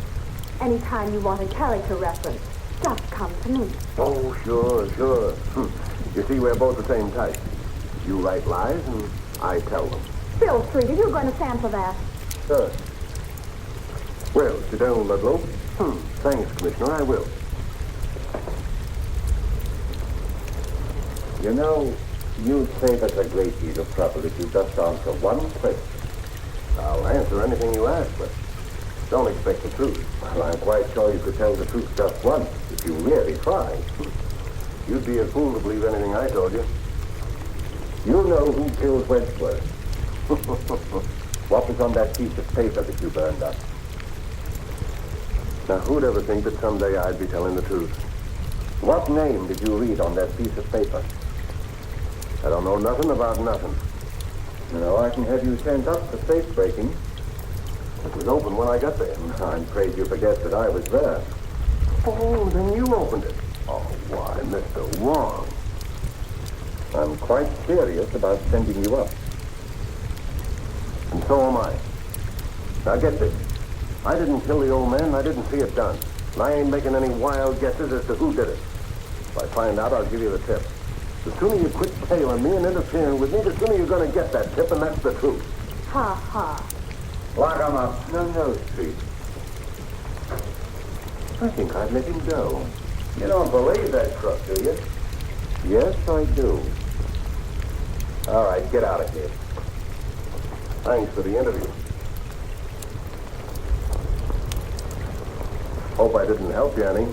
Anytime you want a character reference, just come to me. Oh, sure. You see, we're both the same type. You write lies, and I tell them. Bill Street, are you going to stand for that? Sure. Well, sit down, Ludlow. Thanks, Commissioner, I will. You know, you save us a great deal of trouble if you just answer one question. I'll answer anything you ask, but don't expect the truth. Well, I'm quite sure you could tell the truth just once, if you really tried. You'd be a fool to believe anything I told you. You know who killed Wentworth. What was on that piece of paper that you burned up? Now, who'd ever think that someday I'd be telling the truth? What name did you read on that piece of paper? I don't know nothing about nothing. You know, I can have you sent up for safe breaking. It was open when I got there. I'm afraid you forget that I was there. Oh, then you opened it. Oh, why, Mr. Wong. I'm quite serious about sending you up. And so am I. Now get this. I didn't kill the old man, and I didn't see it done. And I ain't making any wild guesses as to who did it. If I find out, I'll give you the tip. The sooner you quit tailing me and interfering with me, the sooner you're going to get that tip, and that's the truth. Ha ha. Lock him up. No, Street. I think I'd let him go. You don't believe that crook, do you? Yes, I do. All right, get out of here. Thanks for the interview. Hope I didn't help you any.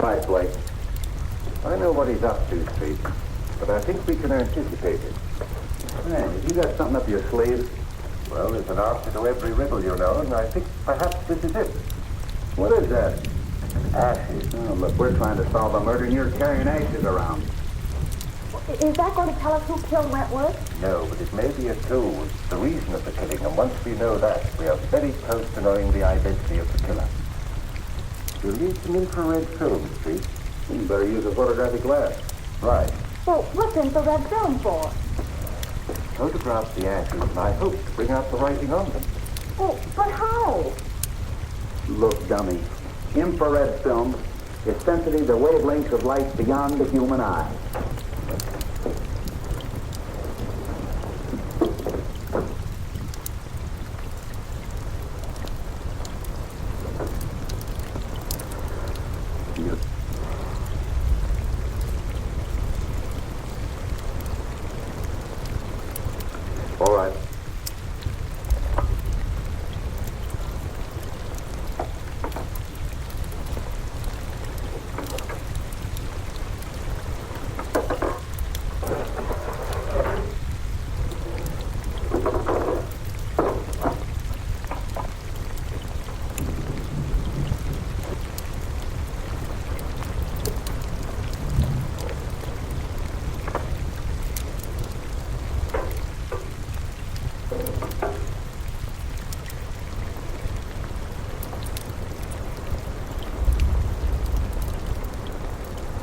Right, Blake. I know what he's up to, Street, but I think we can anticipate it. Man, have you got something up your sleeve? Well, there's an answer to every riddle, you know, and I think perhaps this is it. What is that? Ashes. Oh, look, we're trying to solve a murder and you're carrying ashes around. Is that going to tell us who killed Wentworth? No, but it may be a clue. The reason of the killing, and once we know that, we are very close to knowing the identity of the killer. You'll need some infrared film, Street. You better use a photographic glass. Right. Well, what's infrared film for? Photograph the ashes, and I hope to bring out the writing on them. Oh, but how? Look, dummy. Infrared film is sensitive to wavelengths of light beyond the human eye.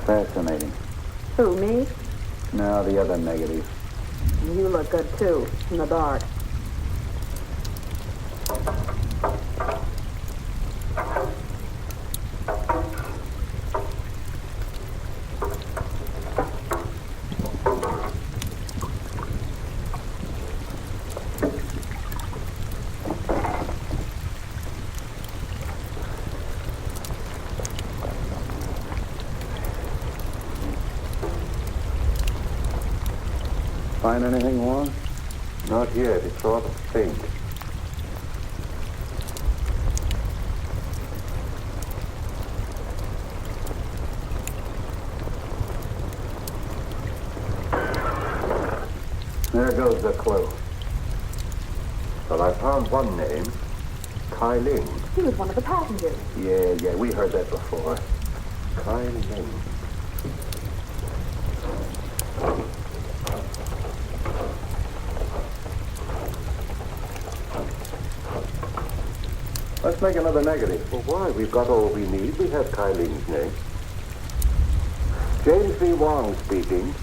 Fascinating. Who, me? Now the other negative. You look good, too, in the dark. Find anything, Warren? Not yet. It's sort of faint. There goes the clue. Well, I found one name. Kai Ling. He was one of the passengers. Yeah, we heard that before. Kai Ling. Let's make another negative. Well, why? We've got all we need. We have Kai Ling's name. James V. Wong speaking.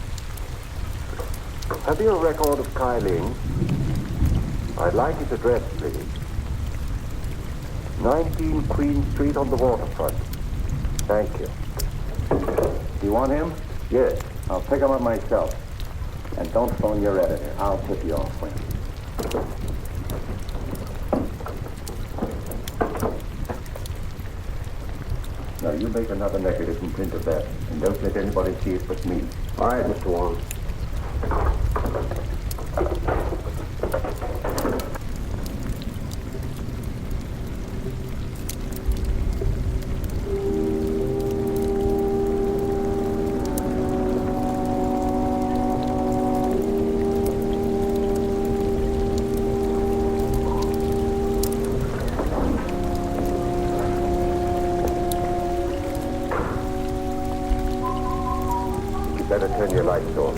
Have you a record of Kai Ling? I'd like his address, please. 19 Queen Street on the waterfront. Thank you. You want him? Yes. I'll pick him up myself. And don't phone your editor. I'll tip you off when. Now, you make another negative and print of that. And don't let anybody see it but me. All right, Mr. Wong. Better turn your lights on.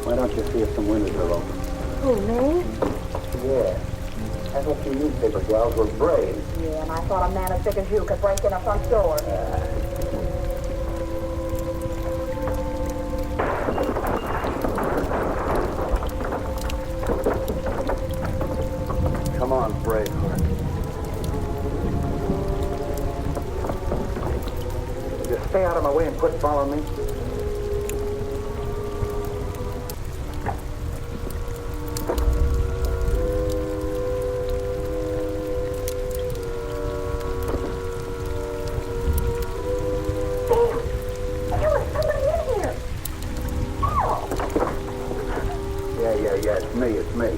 Why don't you see if some windows are open? Who, me? Yeah. I thought you newspaper gals were brave. Yeah, and I thought a man as big as you could break in a front door. Come on, Braveheart. Just stay out of my way and quit following me. Yeah, it's me.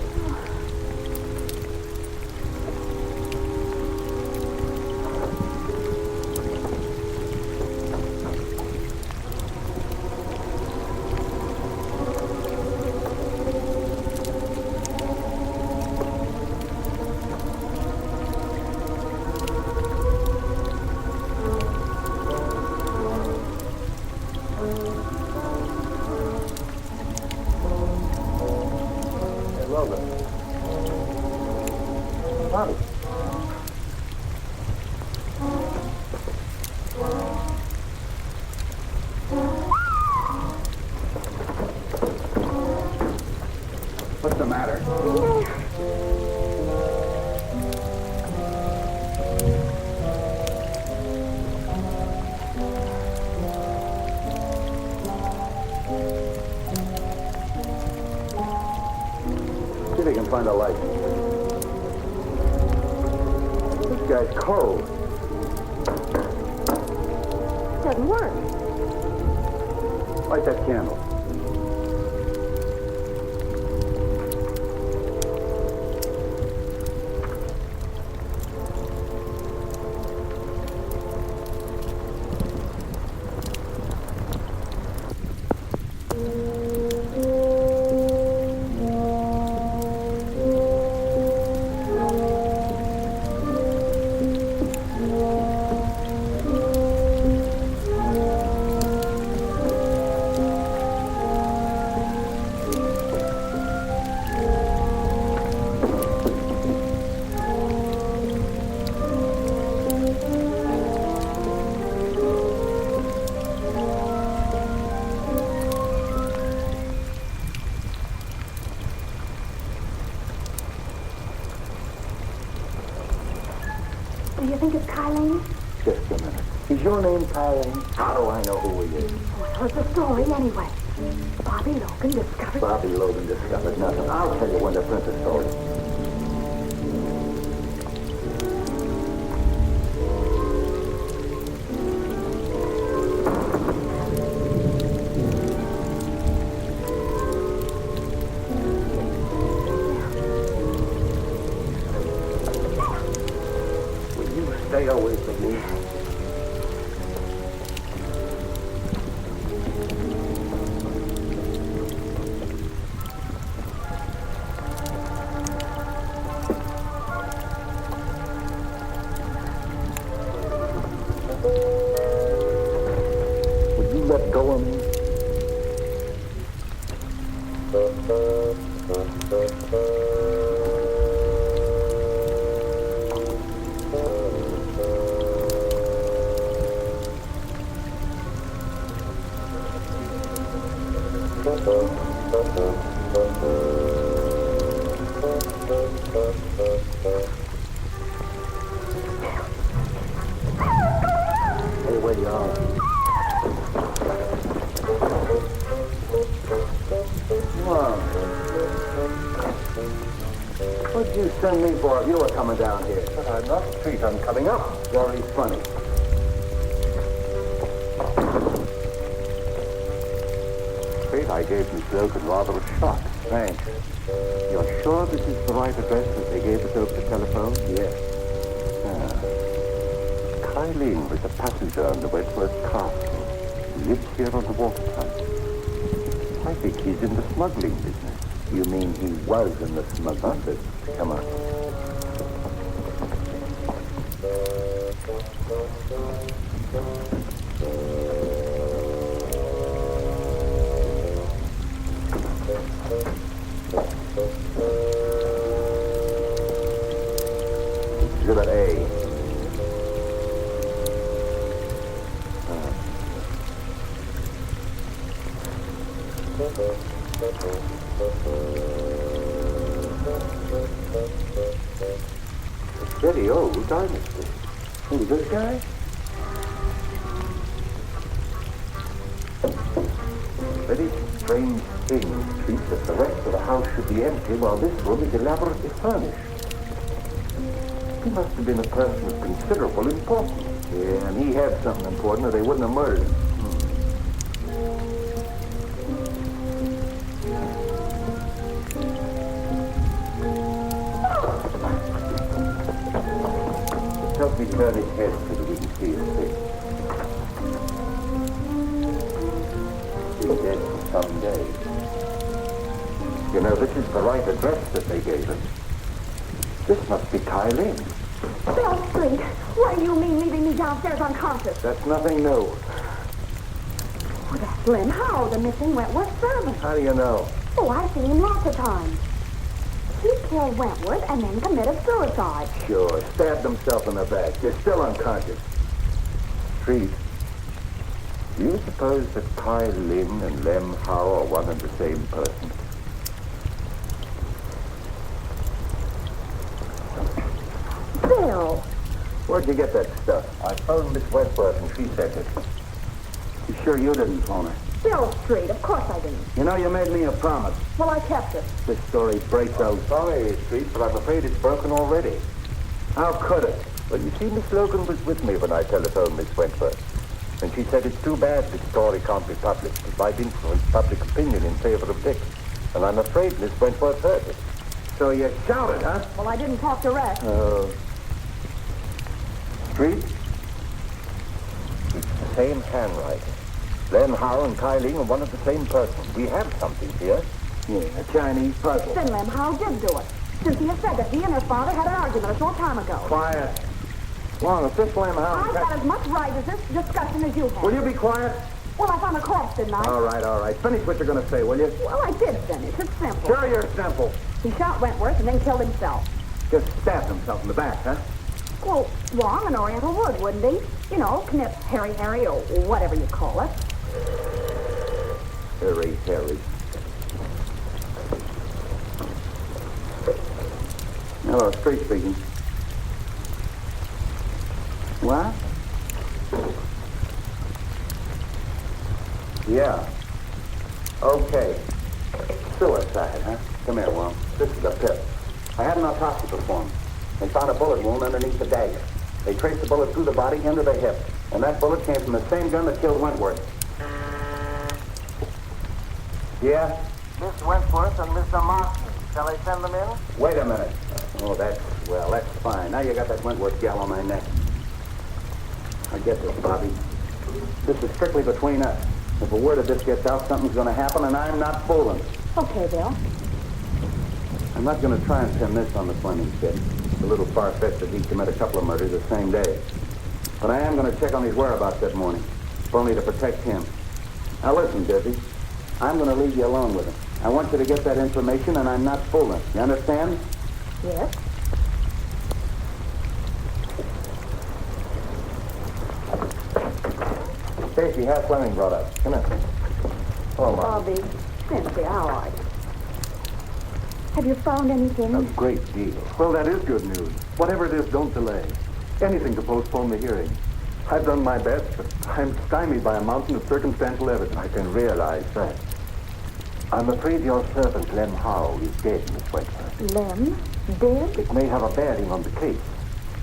find a light. This guy's cold. Doesn't work. Light that candle. Do you think it's Kylene? Just a minute. Is your name Kylene? How do I know who he is? What's the story anyway? Bobby Logan discovered... Bobby Logan discovered nothing. I'll tell you when to print the story. Will you stay away from me? Would you let go of me? Hey, where you are? Come on. What'd you send me for if you were coming down here? I'm not street, I'm coming up. Very funny. Afraid I gave Miss Logan rather a shock. Thanks. You're sure this is the right address that they gave us over the telephone? Yes. Kylene was a passenger on the Westward Castle. He lives here on the waterfront. I think he's in the smuggling business. You mean he was in the smuggling business? Come on. Exhibit A. It's very old dynasty. Who's this guy? Very strange thing, Chief, that the rest of the house should be empty while this room is elaborately furnished. He must have been a person of considerable importance. Yeah, and he had something important or they wouldn't have murdered him. Help me turn his head so that we can see his face. He's dead for some days. You know, this is the right address that they gave us. This must be Kylene. Bill Street, what do you mean leaving me downstairs unconscious? That's nothing new. Oh, that's Slim Howe, the missing Wentworth servant. How do you know? Oh, I've seen him lots of times. He killed Wentworth and then committed suicide. Sure, stabbed himself in the back. You're still unconscious. Street. Do you suppose that Kylene and Lem Howe are one and the same person? Bill. Where'd you get that stuff? I phoned Miss Wentworth and she sent it. You sure sure you didn't phone her. Bill Street, of course I didn't. You know, you made me a promise. Well, I kept it. This story breaks out. Sorry, Street, but I'm afraid it's broken already. How could it? Well, you see, Miss Logan was with me when I telephoned Miss Wentworth. And she said it's too bad this story can't be published. It might influence public opinion in favor of Dick. And I'm afraid Miss Wentworth heard it. So you shouted, huh? Well, I didn't talk to Rex. Street? It's the same handwriting. Len Howe and Kai Ling are one of the same person. We have something here. Yeah, a Chinese puzzle. Then Lem Howe did do it. Cynthia said that he and her father had an argument a short time ago. Quiet. Long, if this Lem Howe... I've got as much right as this discussion as you have. Will you be quiet? Well, I found a corpse, didn't I? All right. Finish what you're going to say, will you? Well, I did finish. It's simple. Sure you're simple. He shot Wentworth and then killed himself. Just stabbed himself in the back, huh? Well, long and Oriental would, wouldn't he? You know, knip Harry, or whatever you call it. Harry. Hello, Street speaking. What? Yeah. Okay. Suicide, huh? Come here, Wong. This is a pip. I had an autopsy performed. They found a bullet wound underneath the dagger. They traced the bullet through the body into the hip. And that bullet came from the same gun that killed Wentworth. Yeah? Miss Wentworth and Mr. Martin. Shall I send them in? Wait a minute. Oh, that's fine. Now you got that Wentworth gal on my neck. I get this, Bobby. This is strictly between us. If a word of this gets out, something's going to happen, and I'm not fooling. Okay, Bill. I'm not going to try and pin this on the Fleming kid. It's a little far-fetched that he commit a couple of murders the same day. But I am going to check on his whereabouts that morning, if only to protect him. Now listen, Dizzy. I'm going to leave you alone with him. I want you to get that information, and I'm not fooling. You understand? Yes. Stacy, have Fleming brought up. Come in. Oh, my. Bobby, Cynthia, how are you? Have you found anything? A great deal. Well, that is good news. Whatever it is, don't delay. Anything to postpone the hearing. I've done my best, but I'm stymied by a mountain of circumstantial evidence. I can realize that. I'm afraid your servant, Lem Howe, is dead, Miss Wentworth. Lem? Dead? It may have a bearing on the case.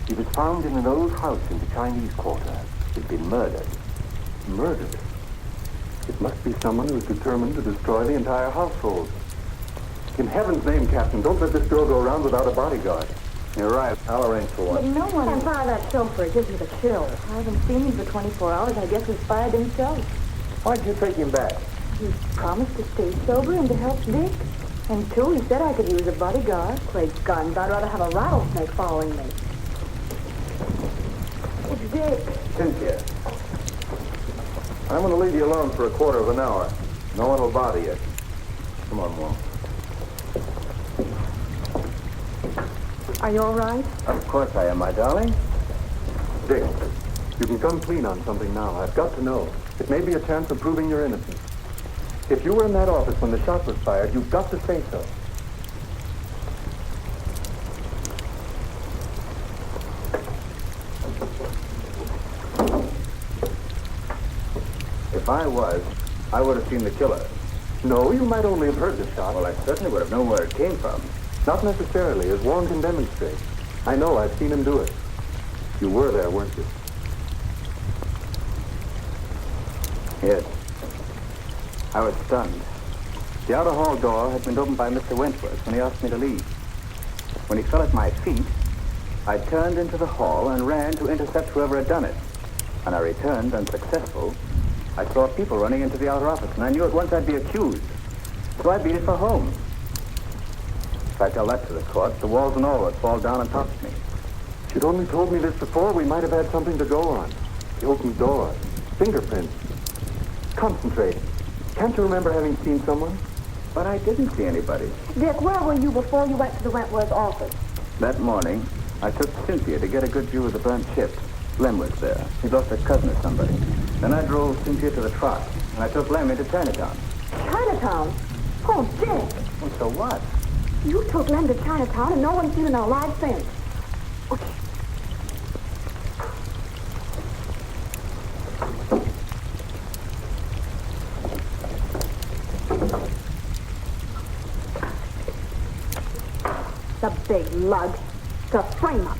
He was found in an old house in the Chinese Quarter. He'd been murdered. Murdered? It must be someone who's determined to destroy the entire household. In heaven's name, Captain, don't let this girl go around without a bodyguard. You're right. I'll arrange for But one. no one can fire that chauffeur. It gives me the chills. I haven't seen him for 24 hours. I guess he's fired himself. Why'd you take him back? He promised to stay sober and to help Dick. And two, he said I could use a bodyguard. Great guns, I'd rather have a rattlesnake following me. It's Dick. Cynthia. I'm going to leave you alone for a quarter of an hour. No one will bother you. Come on, Wong. Are you all right? Of course I am, my darling. Dick, you can come clean on something now. I've got to know. It may be a chance of proving your innocence. If you were in that office when the shot was fired, you've got to say so. If I was, I would have seen the killer. No, you might only have heard the shot. Well, I certainly would have known where it came from. Not necessarily, as Wong can demonstrate. I know, I've seen him do it. You were there, weren't you? Yes. I was stunned. The outer hall door had been opened by Mr. Wentworth when he asked me to leave. When he fell at my feet, I turned into the hall and ran to intercept whoever had done it. When I returned, unsuccessful, I saw people running into the outer office, and I knew at once I'd be accused. So I beat it for home. If I tell that to the court, the walls and all would fall down on top of me. If you'd only told me this before, we might have had something to go on. The open door, fingerprints. Concentrate. Can't you remember having seen someone? But I didn't see anybody. Dick, where were you before you went to the Wentworth office? That morning, I took Cynthia to get a good view of the burnt ship. Lem was there. He'd lost a cousin or somebody. Then I drove Cynthia to the truck, and I took Lem into Chinatown. Chinatown? Oh, Dick. Well, so what? You took Lem to Chinatown and no one's seen him alive since. Okay. The big lug. To frame up.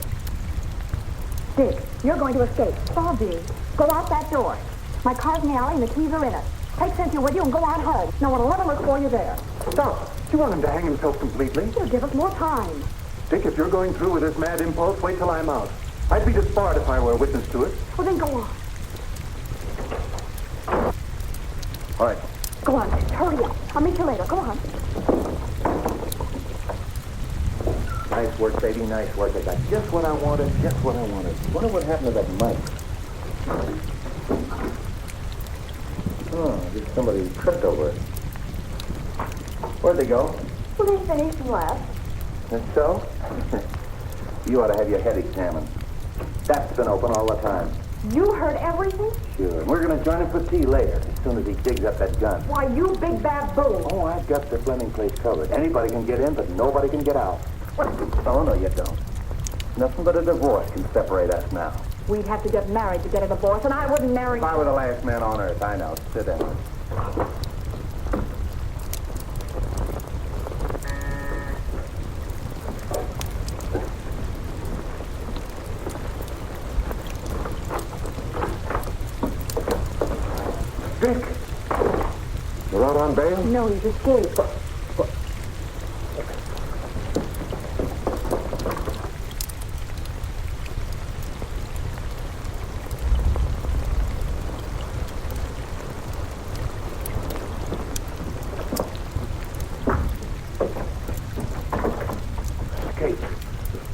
Dick, you're going to escape. Bobby, go out that door. My car's in the alley and the keys are in it. Take Cynthia with you and go on home. No one will ever look for you there. Stop. You want him to hang himself completely? You'll give us more time. Dick, if you're going through with this mad impulse, wait till I'm out. I'd be disbarred if I were a witness to it. Well, then go on. All right. Go on, Dick. Hurry up. I'll meet you later. Go on. Nice work, baby. Nice work. I got just what I wanted. Just what I wanted. Wonder what happened to that mic. Oh, I guess somebody tripped over it. Where'd they go? Well, they finished and left. That's so? You ought to have your head examined. That's been open all the time. You heard everything? Sure. And we're going to join him for tea later, as soon as he digs up that gun. Why, you big baboon. Oh, I've got the Fleming place covered. Anybody can get in, but nobody can get out. What? Oh, no, you don't. Nothing but a divorce can separate us now. We'd have to get married to get a divorce, and I wouldn't marry... If I were the last man on earth, I know. Sit down. Dick! You're out on bail? No, he's escaped.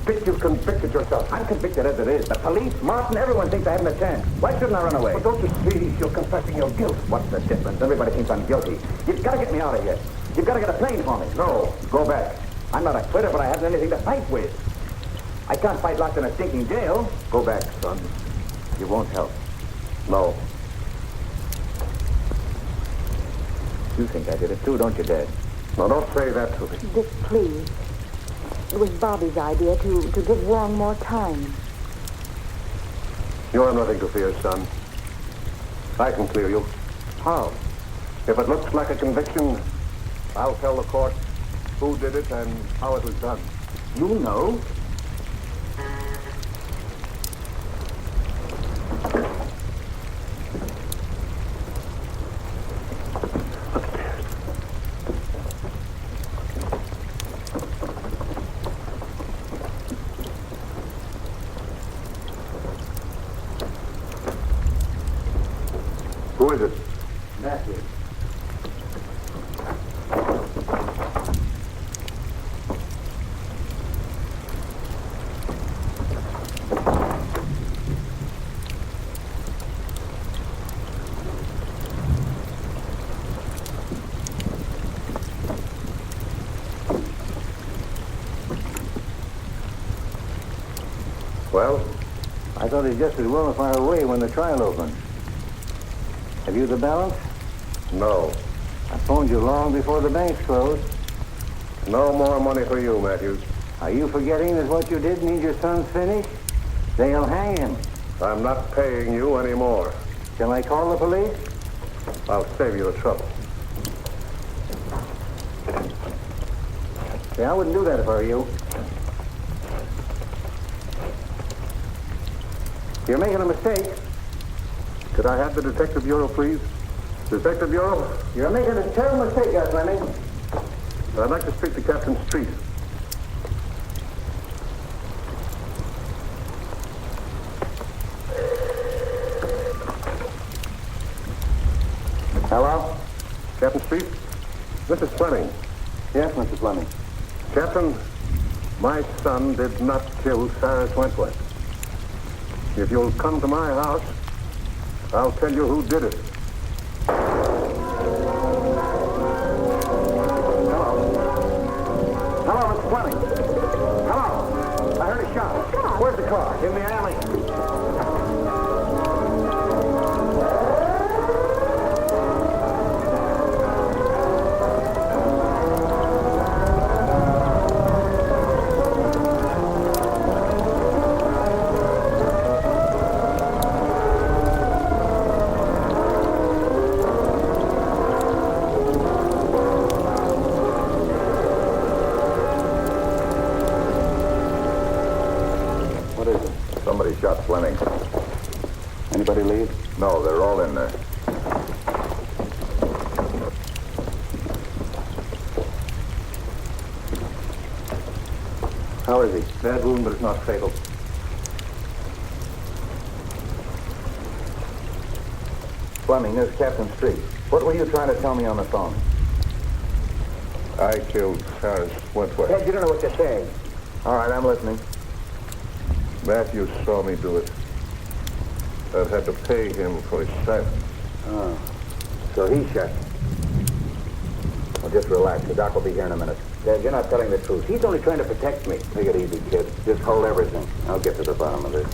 Dick, you've convicted yourself. I'm convicted as it is. The police, Martin, everyone thinks I haven't a chance. Why shouldn't I run away? Well, don't you see? You're confessing your guilt. What's the difference? Everybody thinks I'm guilty. You've got to get me out of here. You've got to get a plane for me. No, go back. I'm not a quitter, but I haven't anything to fight with. I can't fight locked in a stinking jail. Go back, son. You won't help. No. You think I did it too, don't you, Dad? No, don't say that to me. Dick, please. It was Bobby's idea to give Wong more time. You have nothing to fear, son. I can clear you. How? If it looks like a conviction, I'll tell the court who did it and how it was done. You know? Who is it? Matthew. Well? I thought he'd just as well fire away when the trial opened. Have you the balance? No. I phoned you long before the banks closed. No more money for you, Matthews. Are you forgetting that what you did means your son's finished? They'll hang him. I'm not paying you anymore. Shall I call the police? I'll save you the trouble. See, I wouldn't do that if I were you. You're making a mistake. Could I have the Detective Bureau, please? Detective Bureau? You're making a terrible mistake, there, Fleming. I'd like to speak to Captain Street. Hello? Captain Street? Mrs. Fleming. Yes, Mr. Fleming. Captain, my son did not kill Sarah Wentworth. If you'll come to my house, I'll tell you who did it. Hello, Mr. Fleming. Hello. I heard a shot. Where's the car? In the alley. How is he? Bad wound, but it's not fatal. Fleming, this is Captain Street. What were you trying to tell me on the phone? I killed Cyrus Wentworth. Ted, you don't know what you're saying. All right, I'm listening. Matthews saw me do it. I've had to pay him for his silence. Oh. So he shot you. Well, just relax. The doc will be here in a minute. Ted, you're not telling the truth. He's only trying to protect me. Take it easy, kid. Just hold everything. I'll get to the bottom of this.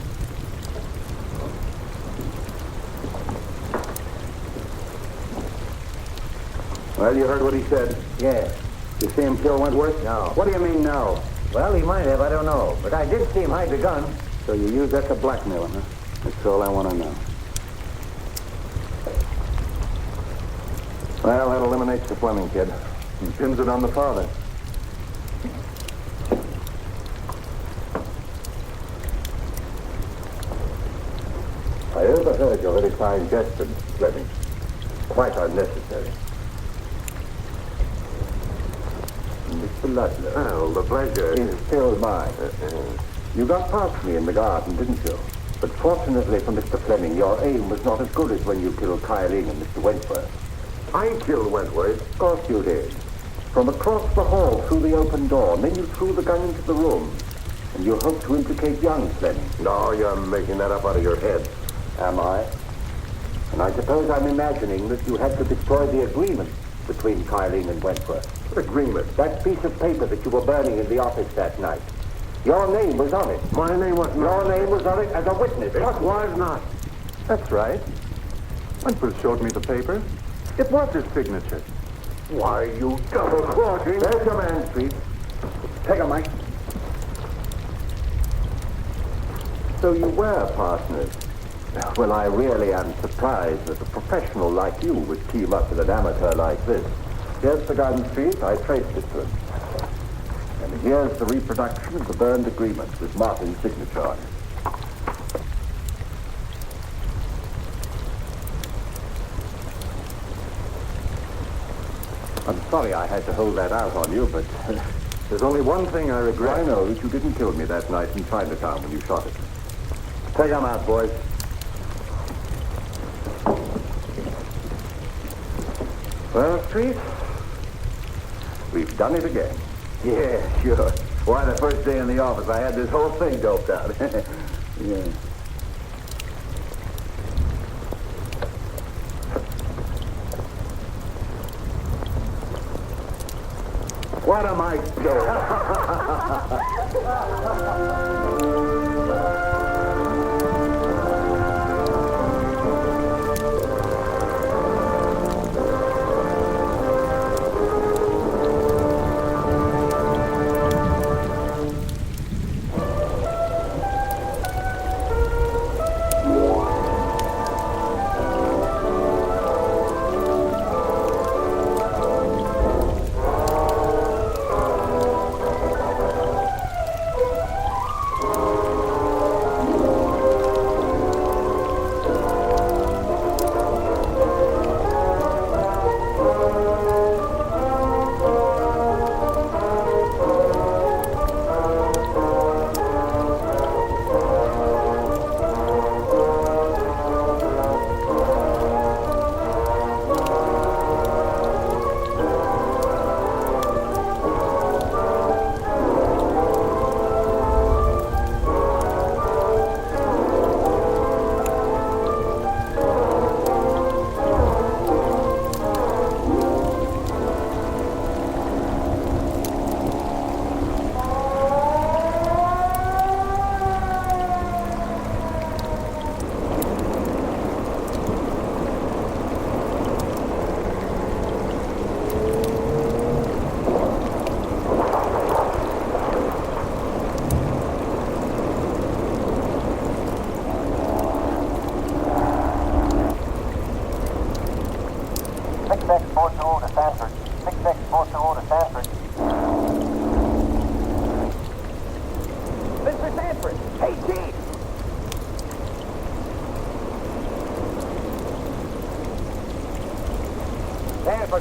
Well, you heard what he said? Yes. You see him kill Wentworth? No. What do you mean, no? Well, he might have, I don't know. But I did see him hide the gun. So you use that to blackmail him, huh? That's all I want to know. Well, that eliminates the Fleming kid. And pins it on the father. I overheard your very fine gesture, Mr. Fleming. Quite unnecessary. Mr. Ludlow. Well, the pleasure is still mine. You got past me in the garden, didn't you? But fortunately for Mr. Fleming, your aim was not as good as when you killed Kyling and Mr. Wentworth. I killed Wentworth. Of course you did. From across the hall through the open door, and then you threw the gun into the room. And you hoped to implicate young Fleming. No, you're making that up out of your head. Am I? And I suppose I'm imagining that you had to destroy the agreement between Kyling and Wentworth. What agreement? That piece of paper that you were burning in the office that night. Your name was on it. My name was not. Your name was on it as a witness. It was not. That's right. Wentworth showed me the paper. It was his signature. Why, you double-crossing. There's your man, Street. Take him, Mike. So you were partners. Well, I really am surprised that a professional like you would team up with an amateur like this. Here's the gun, Street. I traced it to him. And here's the reproduction of the burned agreement with Martin's signature on it. I'm sorry I had to hold that out on you, but There's only one thing I regret. I know that you didn't kill me that night in Chinatown when you shot it. Take them out, boys. Well, Street, we've done it again. Yeah, sure. Why, the first day in the office, I had this whole thing doped out. Yeah. What am I doing?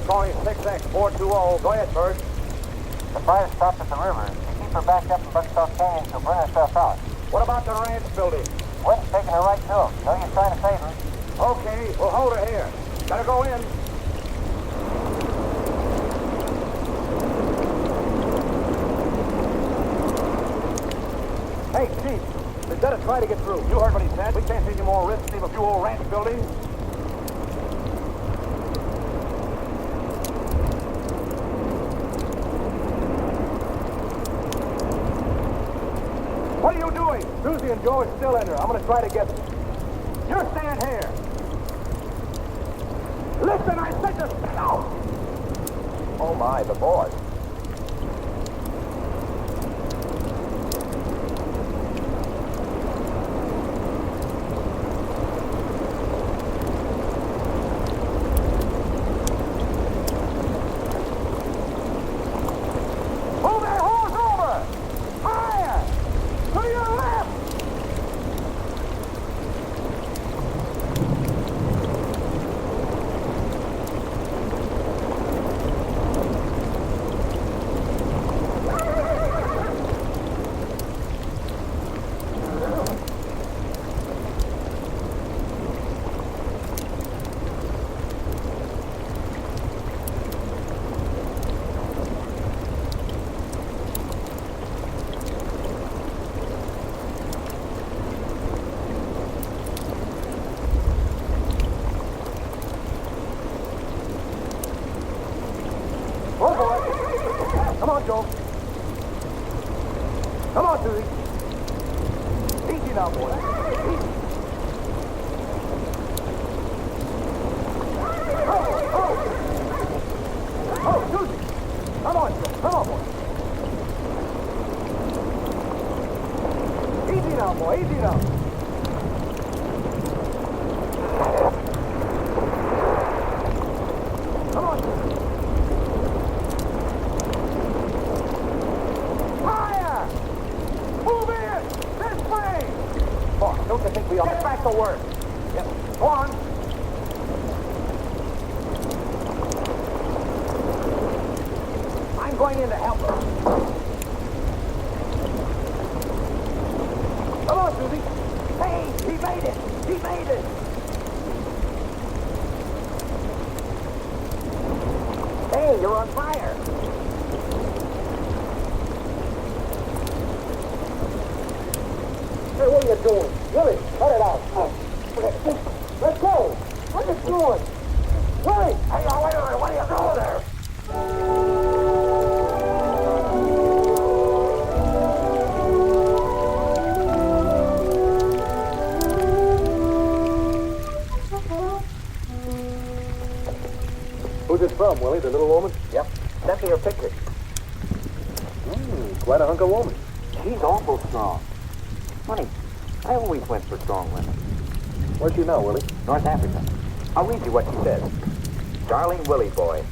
Calling 6X420. Go ahead, Bert. The fire stopped at the river. He are backed up in Bucksaw Canyon, so burn herself out. What about the ranch building? Wind's taking her right through. No use trying to save her. Okay, we'll hold her here. Better go in. Hey, Chief, we've got to try to get through. You heard what he said. We can't take any more risks, leave a few old ranch buildings. What are you doing? Susie and Joe are still in there. I'm going to try to get them. You stand here. Listen, I said to... Oh, my, the boys. Move that horse over! Higher! To your left! Oh, boy. Come on, Joe. Come on, Susie. Easy now, boy. Easy. Oh, Susie. Come on, Joe. Come on, boy. Easy now, boy. Easy now. Come on, Susie. Move in! This way! Boss, don't you think we ought to... Get back to work! Yep. Go on! I'm going in to help her. Come on, Susie! Hey, he made it! He made it! Hey, you're on fire! Hey, what are you doing? Willie, cut it out. Let's go. What are you doing? Willie! Hey, wait a minute. What are you doing there? Who's it from, Willie? The little woman? Yep. Sent me her picture. Quite a hunk of woman. She's awful strong. Funny, I always went for strong women. Where's she now, Willie? North Africa. I'll read you what she says. Darling Willie boy,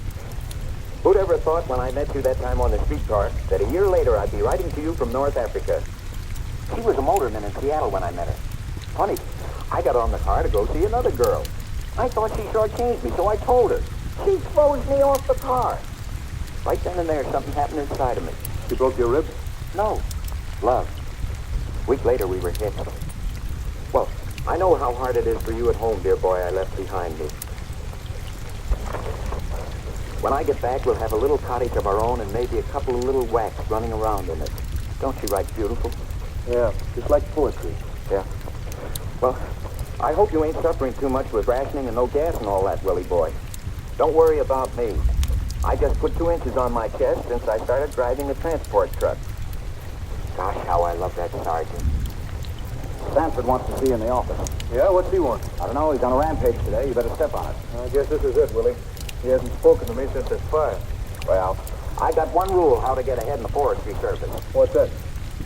who'd ever thought when I met you that time on the streetcar that a year later I'd be writing to you from North Africa? She was a motorman in Seattle when I met her. Funny, I got on the car to go see another girl. I thought she shortchanged me, so I told her. She throws me off the car. Right then and there, something happened inside of me. She broke your ribs? No, love. A week later, we were hitched. Well, I know how hard it is for you at home, dear boy, I left behind me. When I get back, we'll have a little cottage of our own and maybe a couple of little whacks running around in it. Don't she write beautiful? Yeah, just like poetry. Yeah. Well, I hope you ain't suffering too much with rationing and no gas and all that, Willie boy. Don't worry about me. I just put 2 inches on my chest since I started driving a transport truck. Gosh, how I love that sergeant. Sanford wants to see you in the office. Yeah, what's he want? I don't know, he's on a rampage today. You better step on it. I guess this is it, Willie. He hasn't spoken to me since this fire. Well, I got one rule how to get ahead in the forestry service. What's that?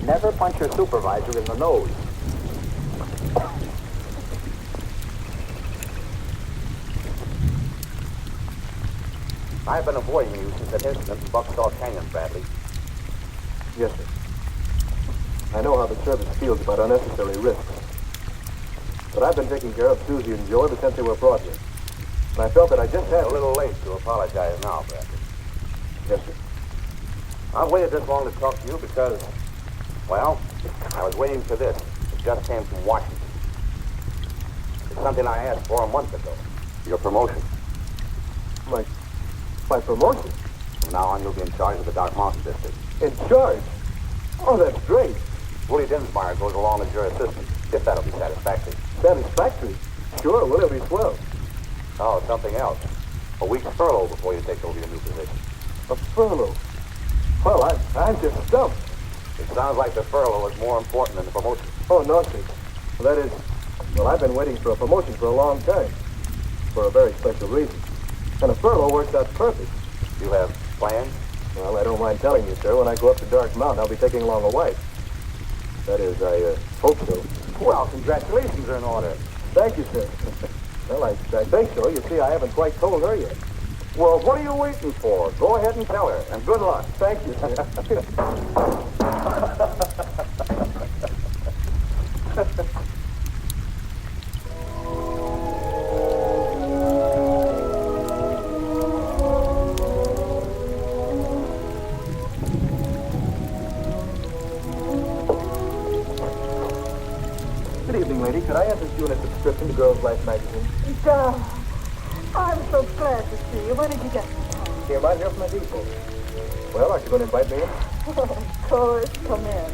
Never punch your supervisor in the nose. I've been avoiding you since that incident in Bucksaw Canyon, Bradley. Yes, sir. I know how the service feels about unnecessary risks. But I've been taking care of Susie and Joe ever since they were brought here. And I felt that I just had A little late to apologize now, Bradley. Yes, sir. I waited this long to talk to you because, well, I was waiting for this. It just came from Washington. It's something I asked for a month ago. Your promotion. My promotion? From now on, you'll be in charge of the Dark Mountain District. In charge? Oh, that's great. Willie Dinsmeyer goes along as your assistant, if that'll be satisfactory. Satisfactory? Sure, will it be swell? Oh, something else. A week's furlough before you take over your new position. A furlough? Well, I'm just stumped. It sounds like the furlough is more important than the promotion. Oh, no, sir. Well, that is... Well, I've been waiting for a promotion for a long time. For a very special reason. And a furlough works out perfect. You have plans? Well, I don't mind telling you, sir. When I go up to Dark Mountain, I'll be taking along a wife. That is, I hope so. Well, congratulations are in order. Thank you, sir. Well, I think so. You see, I haven't quite told her yet. Well, what are you waiting for? Go ahead and tell her, and good luck. Thank you, sir. Good evening, lady. Could I interest you in a subscription to Girls' Life magazine? I'm so glad to see you. When did you get here? Came right here from the depot. Well, aren't you going to invite me in? Of course, come in.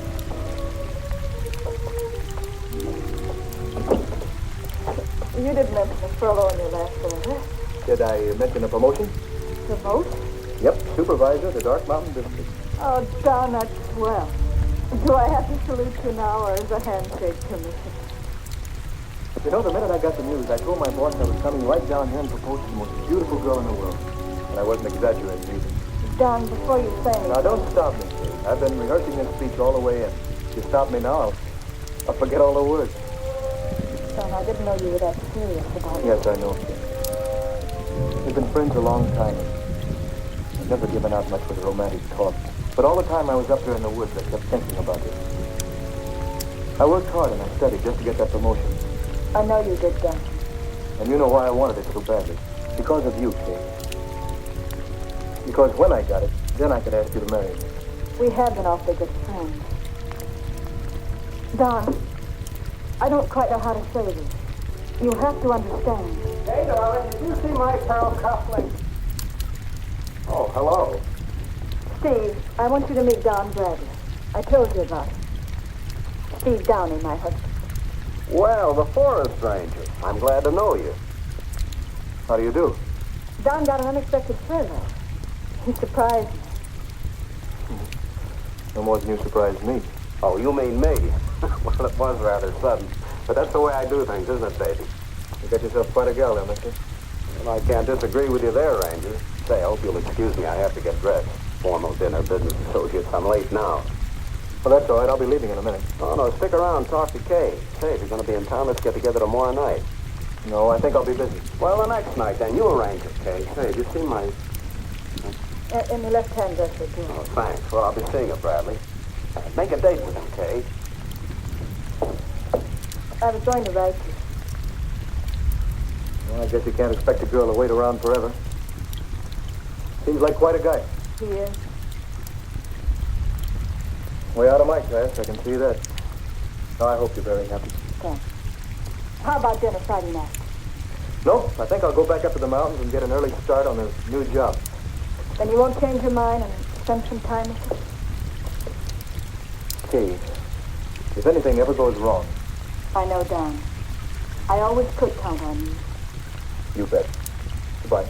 You didn't mention a furlough in your last letter. Did I mention a promotion? Promotion? Yep, supervisor of the Dark Mountain District. Oh, Don, that's swell. Do I have to salute you now, or is a handshake permission? You know, the minute I got the news, I told my boss I was coming right down here and propose to the most beautiful girl in the world. And I wasn't exaggerating either. Don, before you say Now, don't stop me, Kate. I've been rehearsing this speech all the way in. If you stop me now, I'll forget all the words. Don, I didn't know you were that serious about it. Yes, I know, Kate. We've been friends a long time. I've never given out much with romantic talk. But all the time I was up there in the woods, I kept thinking about it. I worked hard and I studied just to get that promotion. I know you did, Don. And you know why I wanted it so badly. Because of you, Kate. Because when I got it, then I could ask you to marry me. We have been awfully good friends. Don, I don't quite know how to say this. You have to understand. Hey, darling, did you see my pearl cufflink? Oh, hello. Steve, I want you to meet Don Bradley. I told you about him. Steve Downey, my husband. Well, the forest ranger. I'm glad to know you. How do you do? Don got an unexpected furlough. He surprised me. No more than you surprised me. Oh, you mean me? Well, it was rather sudden. But that's the way I do things, isn't it, baby? You got yourself quite a gal there, mister. Well, I can't disagree with you there, Ranger. Say, I hope you'll excuse me. I have to get dressed. Formal dinner, business associates. I'm late now. Well, that's all right. I'll be leaving in a minute. Oh, no, stick around and talk to Kay. Say, if you're going to be in town, let's get together tomorrow night. No, I think I'll be busy. Well, the next night, then. You arrange it, Kay. Say, have you seen my... In the left-hand dresser, too. Oh, thanks. Well, I'll be seeing her, Bradley. Make a date with him, Kay. I was going to write you. Well, I guess you can't expect a girl to wait around forever. Seems like quite a guy. He is. Way out of my class, I can see that. Oh, I hope you're very happy. Thanks. How about dinner Friday night? No, I think I'll go back up to the mountains and get an early start on a new job. Then you won't change your mind and spend some time with us? Kate, if anything ever goes wrong... I know, Don. I always could count on you. You bet. Goodbye.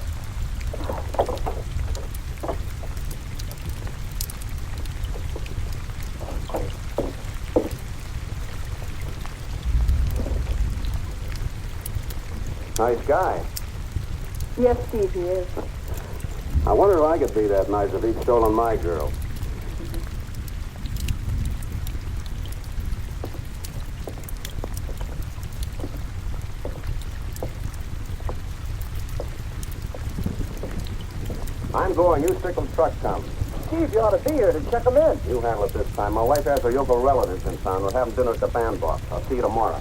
Nice guy. Yes, Steve, he is. I wonder if I could be that nice if he'd stolen my girl. I'm going. You stick them truck comes. Steve, you ought to be here to check them in. You handle it this time. My wife has her Yoko relatives in town. We're having dinner at the bandbox. I'll see you tomorrow.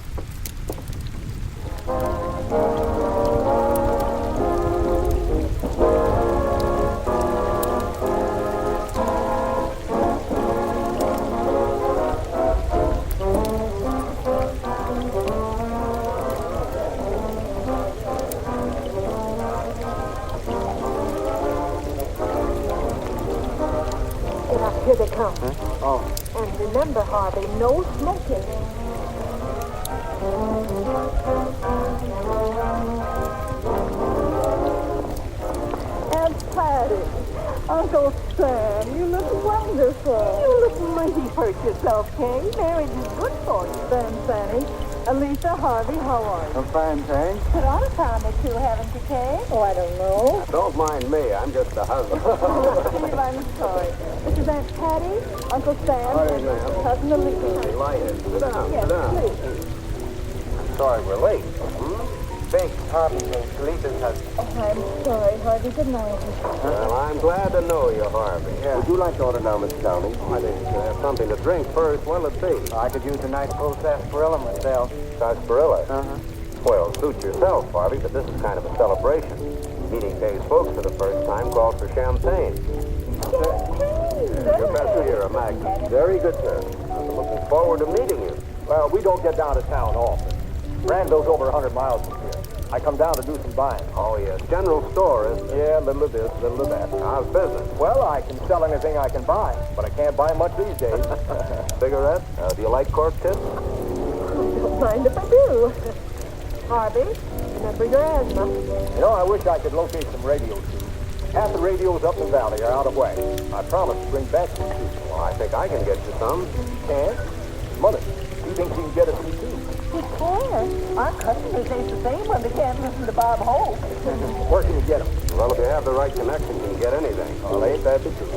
Here they come. Oh. And remember, Harvey, no smoking. Aunt Patty, Uncle Sam, you look wonderful. You look mighty hurt yourself, Kay. Marriage is good for you. Sam, Fanny. Alicia, Harvey, how are you? I'm fine, thanks. Put on a pound or two, haven't you, Kay? Oh, I don't know. Don't mind me. I'm just the husband. Steve, I'm sorry. This is Aunt Patty, Uncle Sam, and Cousin Alicia. Delighted. Sit down. Yes, Sit down. please. Sorry we're late. Thanks, Harvey. Alicia's husband. Oh, I'm sorry, Harvey. Good night. Well, I'm glad to know you, Harvey. Yeah. Would you like to order now, Mr. Downey? I think you should have something to drink first. What'll it be? I could use a nice full sarsaparilla myself. Sarsaparilla? Uh-huh. Well, suit yourself, Harvey, but this is kind of a celebration. Meeting Kay's folks for the first time calls for champagne. Your best here, Magnus. Very good, sir. I'm looking forward to meeting you. Well, we don't get down to town often. Randall's over 100 miles from here. I come down to do some buying. Oh, yes. General store, isn't it? Yeah, little of this, little of that. How's business? Well, I can sell anything I can buy, but I can't buy much these days. Cigarette? Do you like cork tips? Don't mind if I do. Harvey, remember your asthma. You know, I wish I could locate some radio tubes. Half the radios up the valley are out of whack. I promised to bring back some tubes. Well, I think I can get you some. Can? Mother, you think you can get us some tubes? We can. Our customers ain't the same when they can't listen to Bob Hope. Where can you get them? Well, if you have the right connection, you can get anything. Well, ain't that the truth?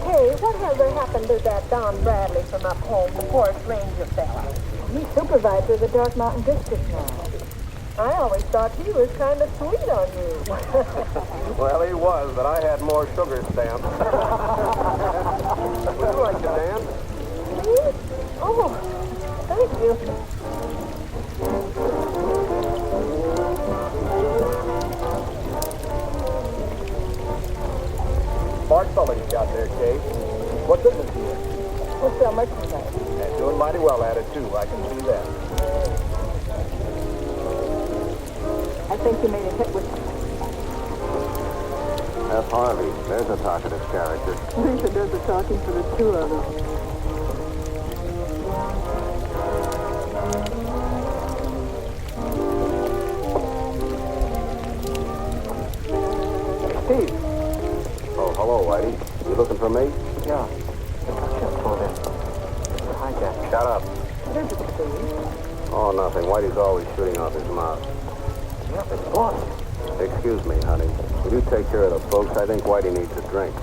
Hey, what ever happened to that Don Bradley from up home, the forest ranger fella? He's supervisor of the Dark Mountain District now. I always thought he was kind of sweet on you. Well, he was, but I had more sugar stamps. Would you like to dance? Me? Oh, thank you. Smart fellow you got there, Kay. What business are you in? We'll sell merchandise. And doing mighty well at it, too. I can see that. I think you made a hit with That's Harvey. There's a talkative character. Lisa does the talking for the two of us. Steve. Oh, hello, Whitey. You looking for me? Yeah. Just pulled in. Hi, Jack. Shut up. Here's the Steve. Oh, nothing. Whitey's always shooting off his mouth. Yeah, it's boss. Excuse me, honey. Will you take care of the folks? I think Whitey needs a drink.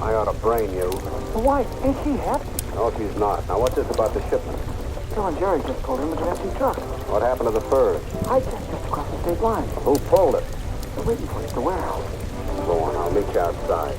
I ought to brain you. Why, ain't she happy? No, she's not. Now, what's this about the shipment? John Jerry just told him it's an empty truck. What happened to the furs? I just across the state line. Who pulled it? They're waiting for us at the warehouse. Go on, I'll meet you outside.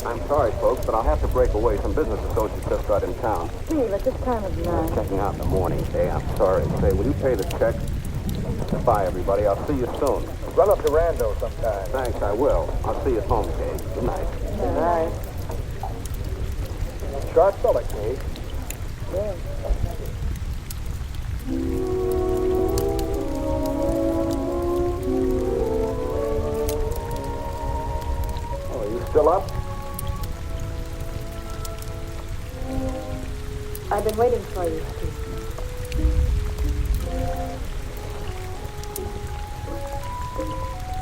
I'm sorry, folks, but I'll have to break away. Some business associates just got in town. Steve, at this time of night. Checking out in the morning. Hey, I'm sorry. Say, will you pay the check? Bye, everybody. I'll see you soon. Run up to Rando sometime. Thanks, I will. I'll see you at home, Kay. Good night. All right. Sharp fella, Kay. Yeah. Oh, are you still up? I've been waiting for you, Steve.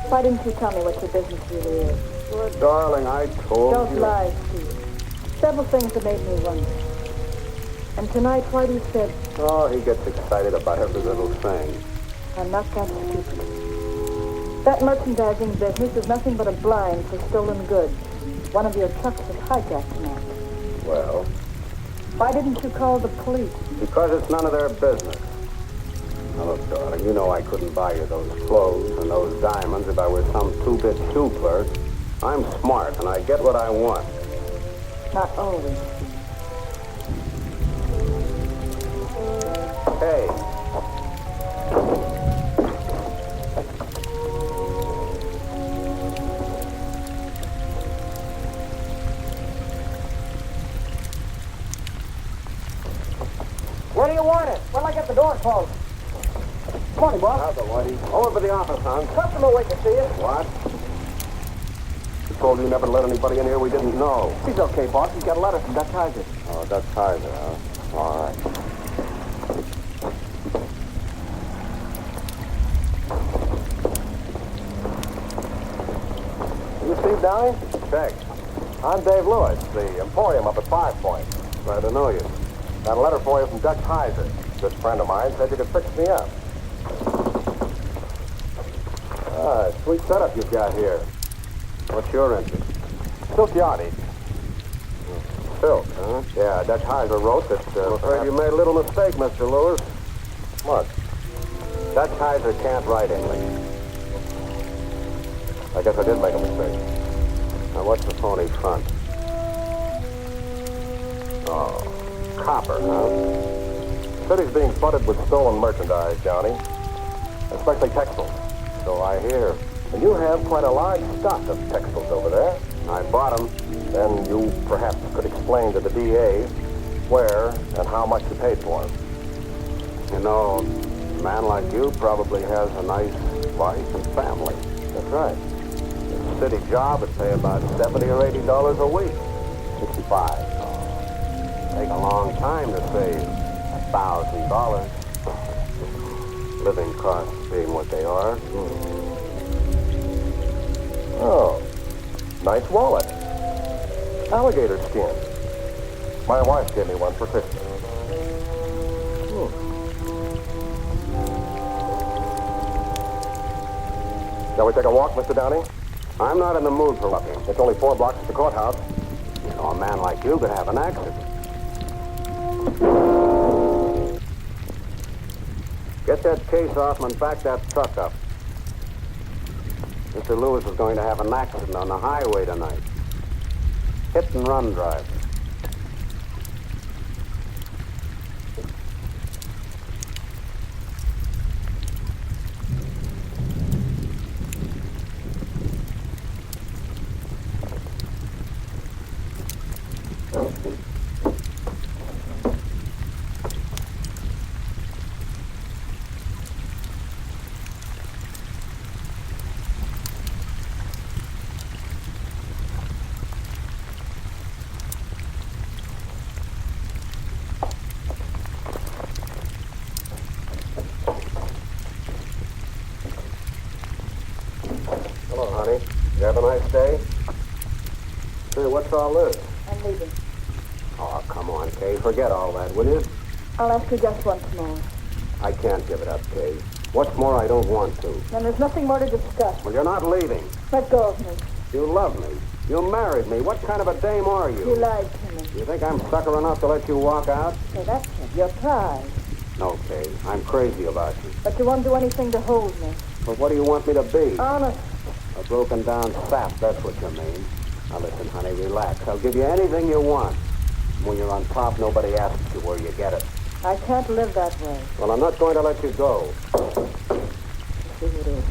Why didn't you tell me what your business really is? Well, darling, I told Don't you. lie, Steve. Several things have made me wonder. And tonight, Whitey said, Oh, he gets excited about every little thing. I'm not that stupid. That merchandising business is nothing but a blind for stolen goods. One of your trucks was hijacked tonight. Well, Why didn't you call the police? because it's none of their business. Now, look, darling, you know I couldn't buy you those clothes and those diamonds if I were some two-bit shoe clerk. I'm smart, and I get what I want. Not always. Hey. What do you want it? When'll I get the door closed? Morning, boss. How's it, Whitey? Over to the office, hon. Customer waiting to see you. What? We told you never to let anybody in here we didn't know. He's okay, boss. He's got a letter from Dutch Heiser. Oh, Dutch Heiser, huh? All right. You Steve Downey? Check. I'm Dave Lewis, the Emporium up at 5 Point. Glad to know you. Got a letter for you from Dutch Heiser. This friend of mine said you could fix me up. Ah, sweet setup you've got here. What's your interest? Silk yachting. Silk, huh? Yeah, Dutch Heiser wrote that... I'm afraid you made a little mistake, Mr. Lewis. What? Dutch Heiser can't write English. I guess I did make a mistake. Now, what's the phony front? Oh, copper, huh? City's being flooded with stolen merchandise, Johnny. Especially textiles. So I hear. And you have quite a large stock of textiles over there. I bought them. Then you perhaps could explain to the DA where and how much you paid for them. You know, a man like you probably has a nice wife and family. That's right. A city job would pay about $70 or $80 a week. 65. Take a long time to save $1,000. Living costs being what they are. Oh, nice wallet. Alligator skin. My wife gave me one for Christmas. Shall we take a walk, Mr. Downey? I'm not in the mood for walking. It's only 4 blocks to the courthouse. You know, a man like you could have an accident. Get that case off and back that truck up. Mr. Lewis is going to have an accident on the highway tonight. Hit and run driver. Hello, honey. You have a nice day? Hey, what's all this? I'm leaving. Oh, come on, Kay. Forget all that, will you? I'll ask you just once more. I can't give it up, Kay. What's more, I don't want to. Then there's nothing more to discuss. Well, you're not leaving. Let go of me. You love me. You married me. What kind of a dame are You you? lied to me. You think I'm sucker enough to let you walk out? So that's it. Your pride. No, Kay. I'm crazy about you. But you won't do anything to hold me. But what do you want me to be? Honest. A broken down sap, that's what you mean. Now listen, honey, relax. I'll give you anything you want. When you're on top, nobody asks you where you get it. I can't live that way. Well, I'm not going to let you go. See who it is.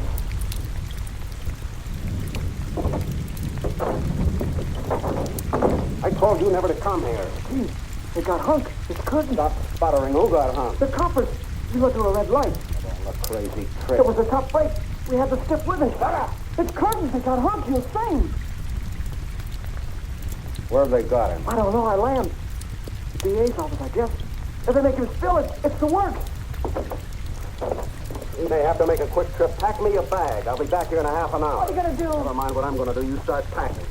I told you never to come here. Gee, they got Hunk. It's curtains. Stop sputtering. Who got hung? The coppers. We went through a red light. Oh, a crazy trick. It was a tough break. We had the stiff with us. Shut up! It's curtains. They got Hunk. He was sane. Where have they got him? I don't know. I land. The DA's office, I guess. If they make him spill it, it's the work. You may have to make a quick trip. Pack me a bag. I'll be back here in a half an hour. What are you going to do? Never mind what I'm going to do. You start packing.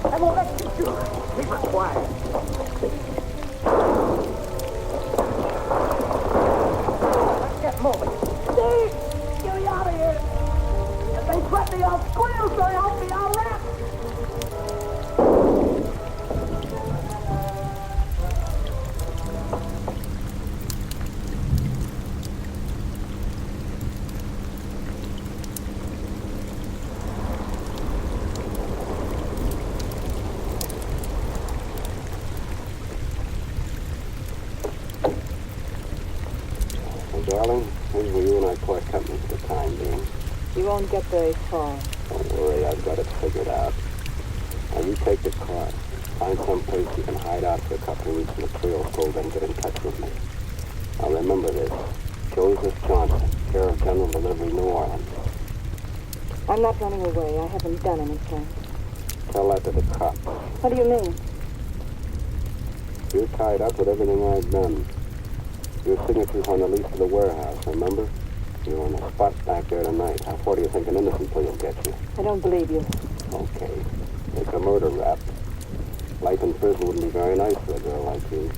I won't let you do it. Keep it quiet. Let's get moving. Steve, get me out of here. If they threaten me, I'll squeal. So help me, I'll rap. darling. Here's where you and I part company for the time being. You won't get very far. Don't worry, I've got it figured out. Now, you take the car. Find some place you can hide out for a couple of weeks in the Creole Cove, then get in touch with me. Now, remember this. Joseph Johnson, care of General Delivery, New Orleans. I'm not running away. I haven't done anything. Tell that to the cops. What do you mean? You're tied up with everything I've done. Your signature's on the lease of the warehouse, remember? You're on the spot back there tonight. How far do you think an innocent plea will get you? I don't believe you. Okay. It's a murder rap. Life in prison wouldn't be very nice for a girl like you.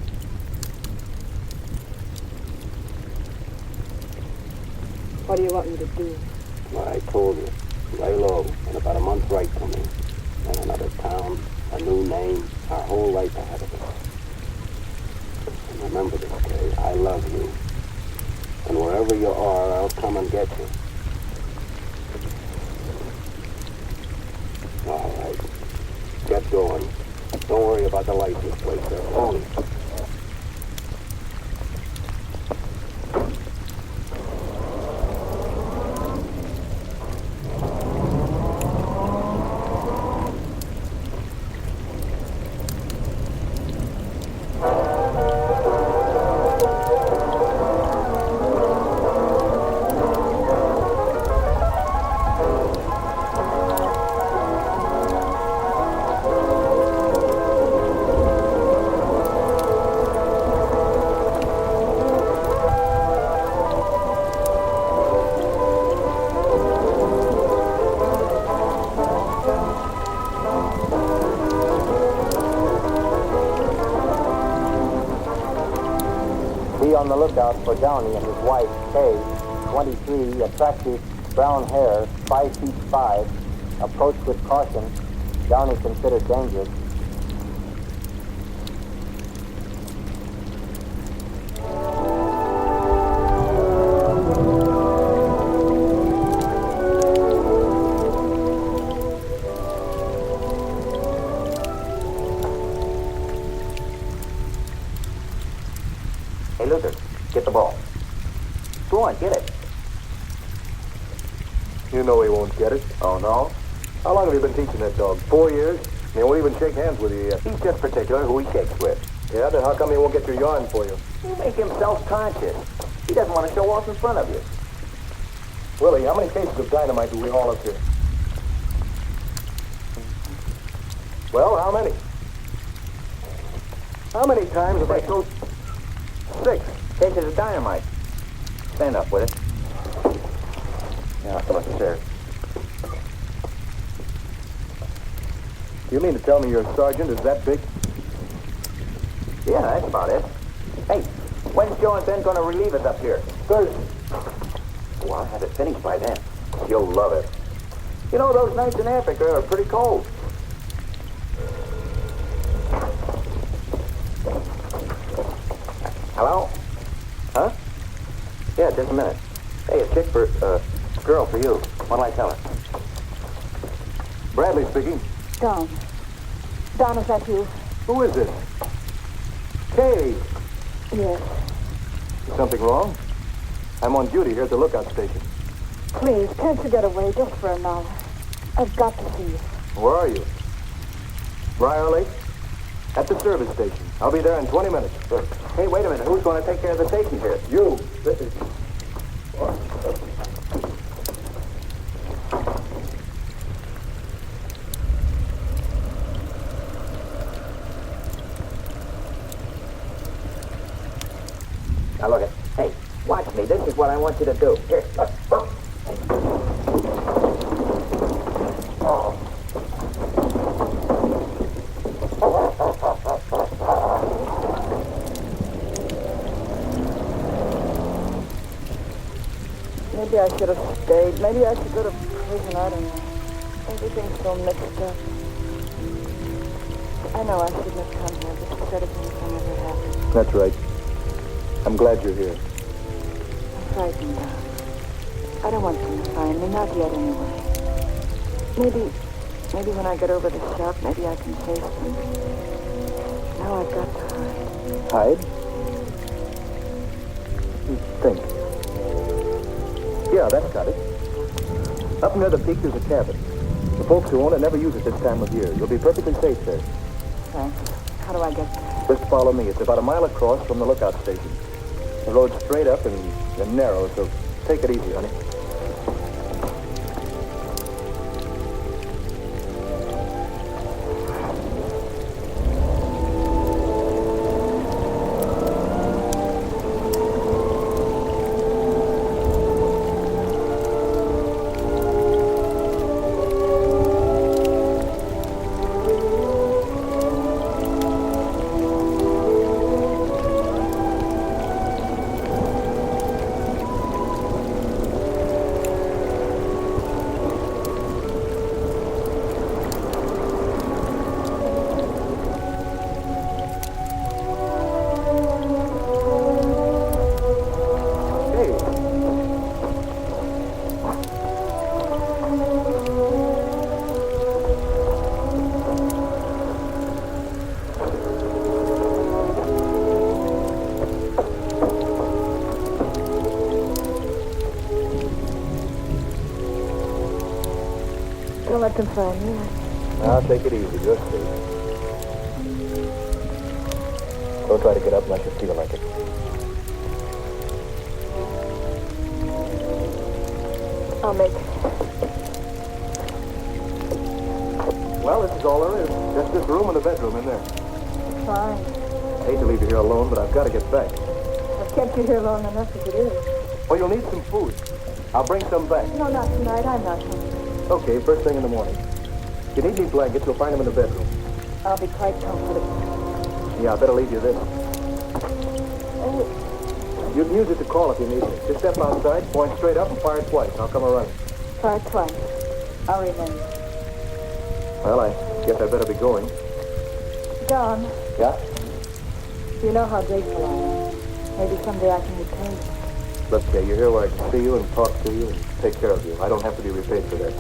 What do you want me to do? What I told you. Lay low. In about a month, write to me. Then another town, a new name, our whole life ahead of us. And remember this, Kay. I love you. And wherever you are, I'll come and get you. All right. Get going. Don't worry about the license plate. They're phony. Be on the lookout for Downey and his wife, Kay, 23, attractive, brown hair, 5 feet 5, approach with caution. Downey considered dangerous. Hey, Luther, get the ball. Go on, get it. You know he won't get it. Oh, no? How long have you been teaching that dog? 4 years? And he won't even shake hands with you yet. He's just particular who he shakes with. Yeah, then how come he won't get your yarn for you? You make him self-conscious. He doesn't want to show off in front of you. Willie, how many cases of dynamite do we haul up here? Well, how many? How many times have I told... 6 cases of dynamite. Stand up with it. Now, come upstairs. You mean to tell me your sergeant is that big? Yeah, that's about it. Hey, when's Joe and Ben going to relieve us up here? Thursday. Oh, I'll have it finished by then. You'll love it. You know, those nights in Africa are pretty cold. Hello? Huh? Yeah, just a minute. Hey, a chick for, girl for you. What'll I tell her? Bradley speaking. Don. Don, is that you? Who is this? Kay. Yes. Is something wrong? I'm on duty here at the lookout station. Please, can't you get away just for an hour? I've got to see you. Where are you? Briar Lake? At the service station. I'll be there in 20 minutes. Sure. Hey, wait a minute. Who's going to take care of the station here? You. Now look it. Hey, watch me. This is what I want you to do. Here, look. Maybe I should have stayed. Maybe I should go to prison. I don't know. Everything's so mixed up. I know I shouldn't have come here. This instead of anything ever happened. That's right. I'm glad you're here. I'm frightened now. I don't want them to find me. Not yet, anyway. Maybe when I get over the shock, maybe I can face them. Now I've got to hide. Hide? Think. Yeah, that's got it. Up near the peak, there's a cabin. The folks who own it never use it this time of year. You'll be perfectly safe there. Thanks. How do I get there? Just follow me. It's about a mile across from the lookout station. The road's straight up and narrow, so take it easy, honey. Don't let them find me. Now, take it easy. You're safe. Don't try to get up unless you feel like it. I'll make it. Well, this is all there is. Just this room and the bedroom in there. Fine. I hate to leave you here alone, but I've got to get back. I've kept you here long enough as it is. Well, you'll need some food. I'll bring some back. No, not tonight. I'm not hungry. Okay, first thing in the morning. If you need any blankets, you'll find them in the bedroom. I'll be quite comfortable. Yeah, I better leave you this. Oh, You can use it to call if you need me. Just step outside, point straight up, and fire twice. I'll come around. try twice. I'll remember. Well, I guess I better be going. Don, Yeah? you know how grateful I am. Maybe someday I can repay you. Look, you're here where I can see you and talk to you and take care of you. I don't have to be repaid for that.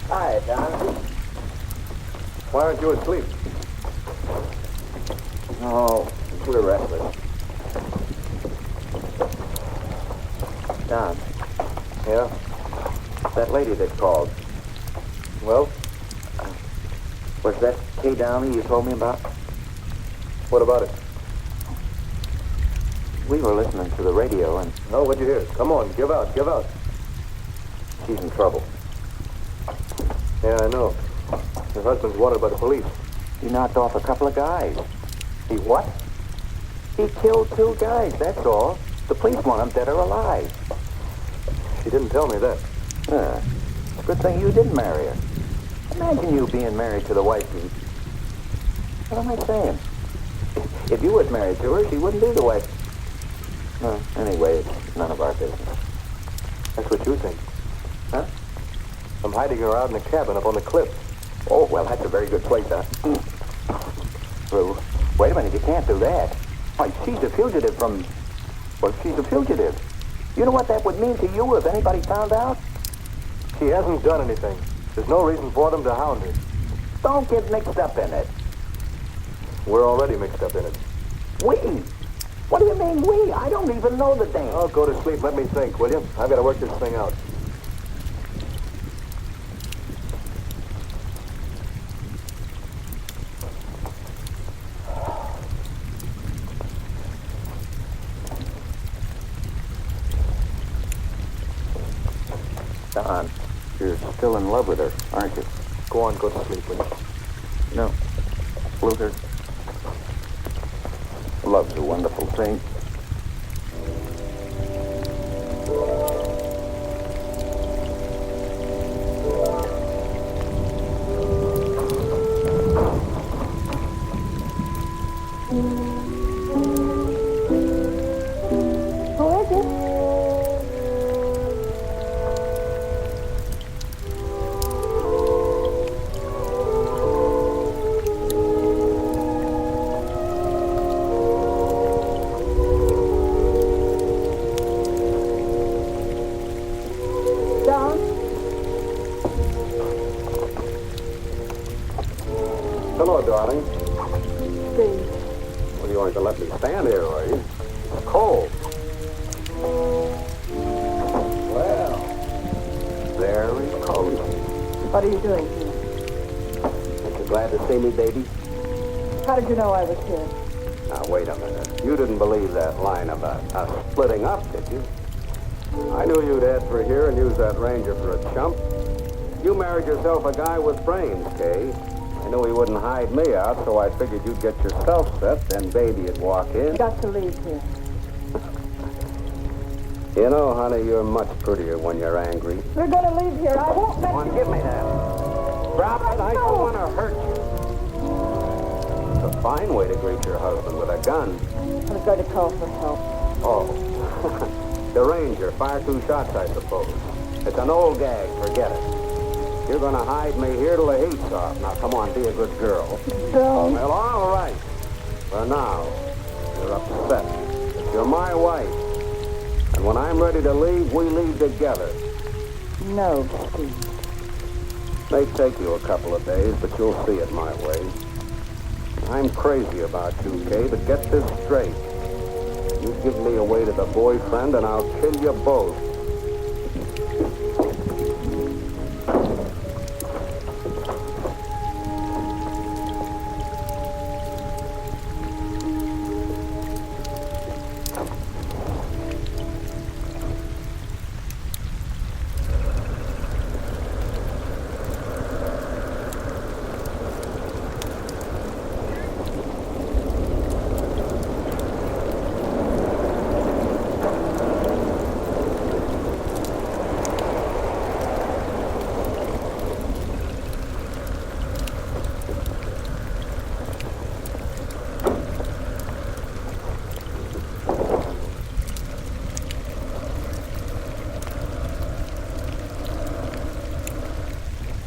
Hi, Don. Why aren't you asleep? Oh, we're restless. Don, Yeah? that lady that called, Well, was that Kay Downey you told me about? what about it? We were listening to the radio, and No, what'd you hear? Come on, give out, give out. she's in trouble. Yeah, I know. Her husband's wanted by the police. He knocked off a couple of guys. He what? He killed 2 guys, that's all. The police want him dead or alive. She didn't tell me that. It's a good thing you didn't marry her. Imagine you being married to the wife who... What am I saying? If you was married to her, she wouldn't be the wife. No, anyway, it's none of our business. That's what you think. Huh? I'm hiding her out in a cabin up on the cliff. Oh, well, that's a very good place, huh? Well, wait a minute, you can't do that. Why, she's a fugitive from... Well, she's a fugitive. You know what that would mean to you if anybody found out? She hasn't done anything. There's no reason for them to hound her. Don't get mixed up in it. We're already mixed up in it. We? What do you mean, we? I don't even know the dame. Oh, go to sleep. Let me think, will you? I've got to work this thing out. Don, you're still in love with her, aren't you? Go on, go to sleep, will you? No. Luther. love's a wonderful thing. Who is it? Down. Hello, darling. Steve. Well, you aren't going to let me stand here, are you? It's cold. Well, very cozy. What are you doing here? Aren't you glad to see me, baby? How did you know I was here? Now, wait a minute. You didn't believe that line about us splitting up, did you? I knew you'd head for here and use that Ranger for a chump. You married yourself a guy with brains, Kay. I knew he wouldn't hide me out, so I figured you'd get yourself set, then baby'd walk in. You got to leave here. You know, honey, you're much prettier when you're angry. We're going to leave here. I won't let Come on, you. give me that. Drop it. I don't want to hurt you. It's a fine way to greet your husband, with a gun. I was going to call for help. Oh. The Ranger. Fire 2 shots, I suppose. It's an old gag. Forget it. You're going to hide me here till the heat's off. Now, come on, be a good girl. Don't. Well, all right. For now, you're upset. You're my wife. And when I'm ready to leave, we leave together. No, Steve. May take you a couple of days, but you'll see it my way. I'm crazy about you, Kay, but get this straight. You give me away to the boyfriend, and I'll kill you both.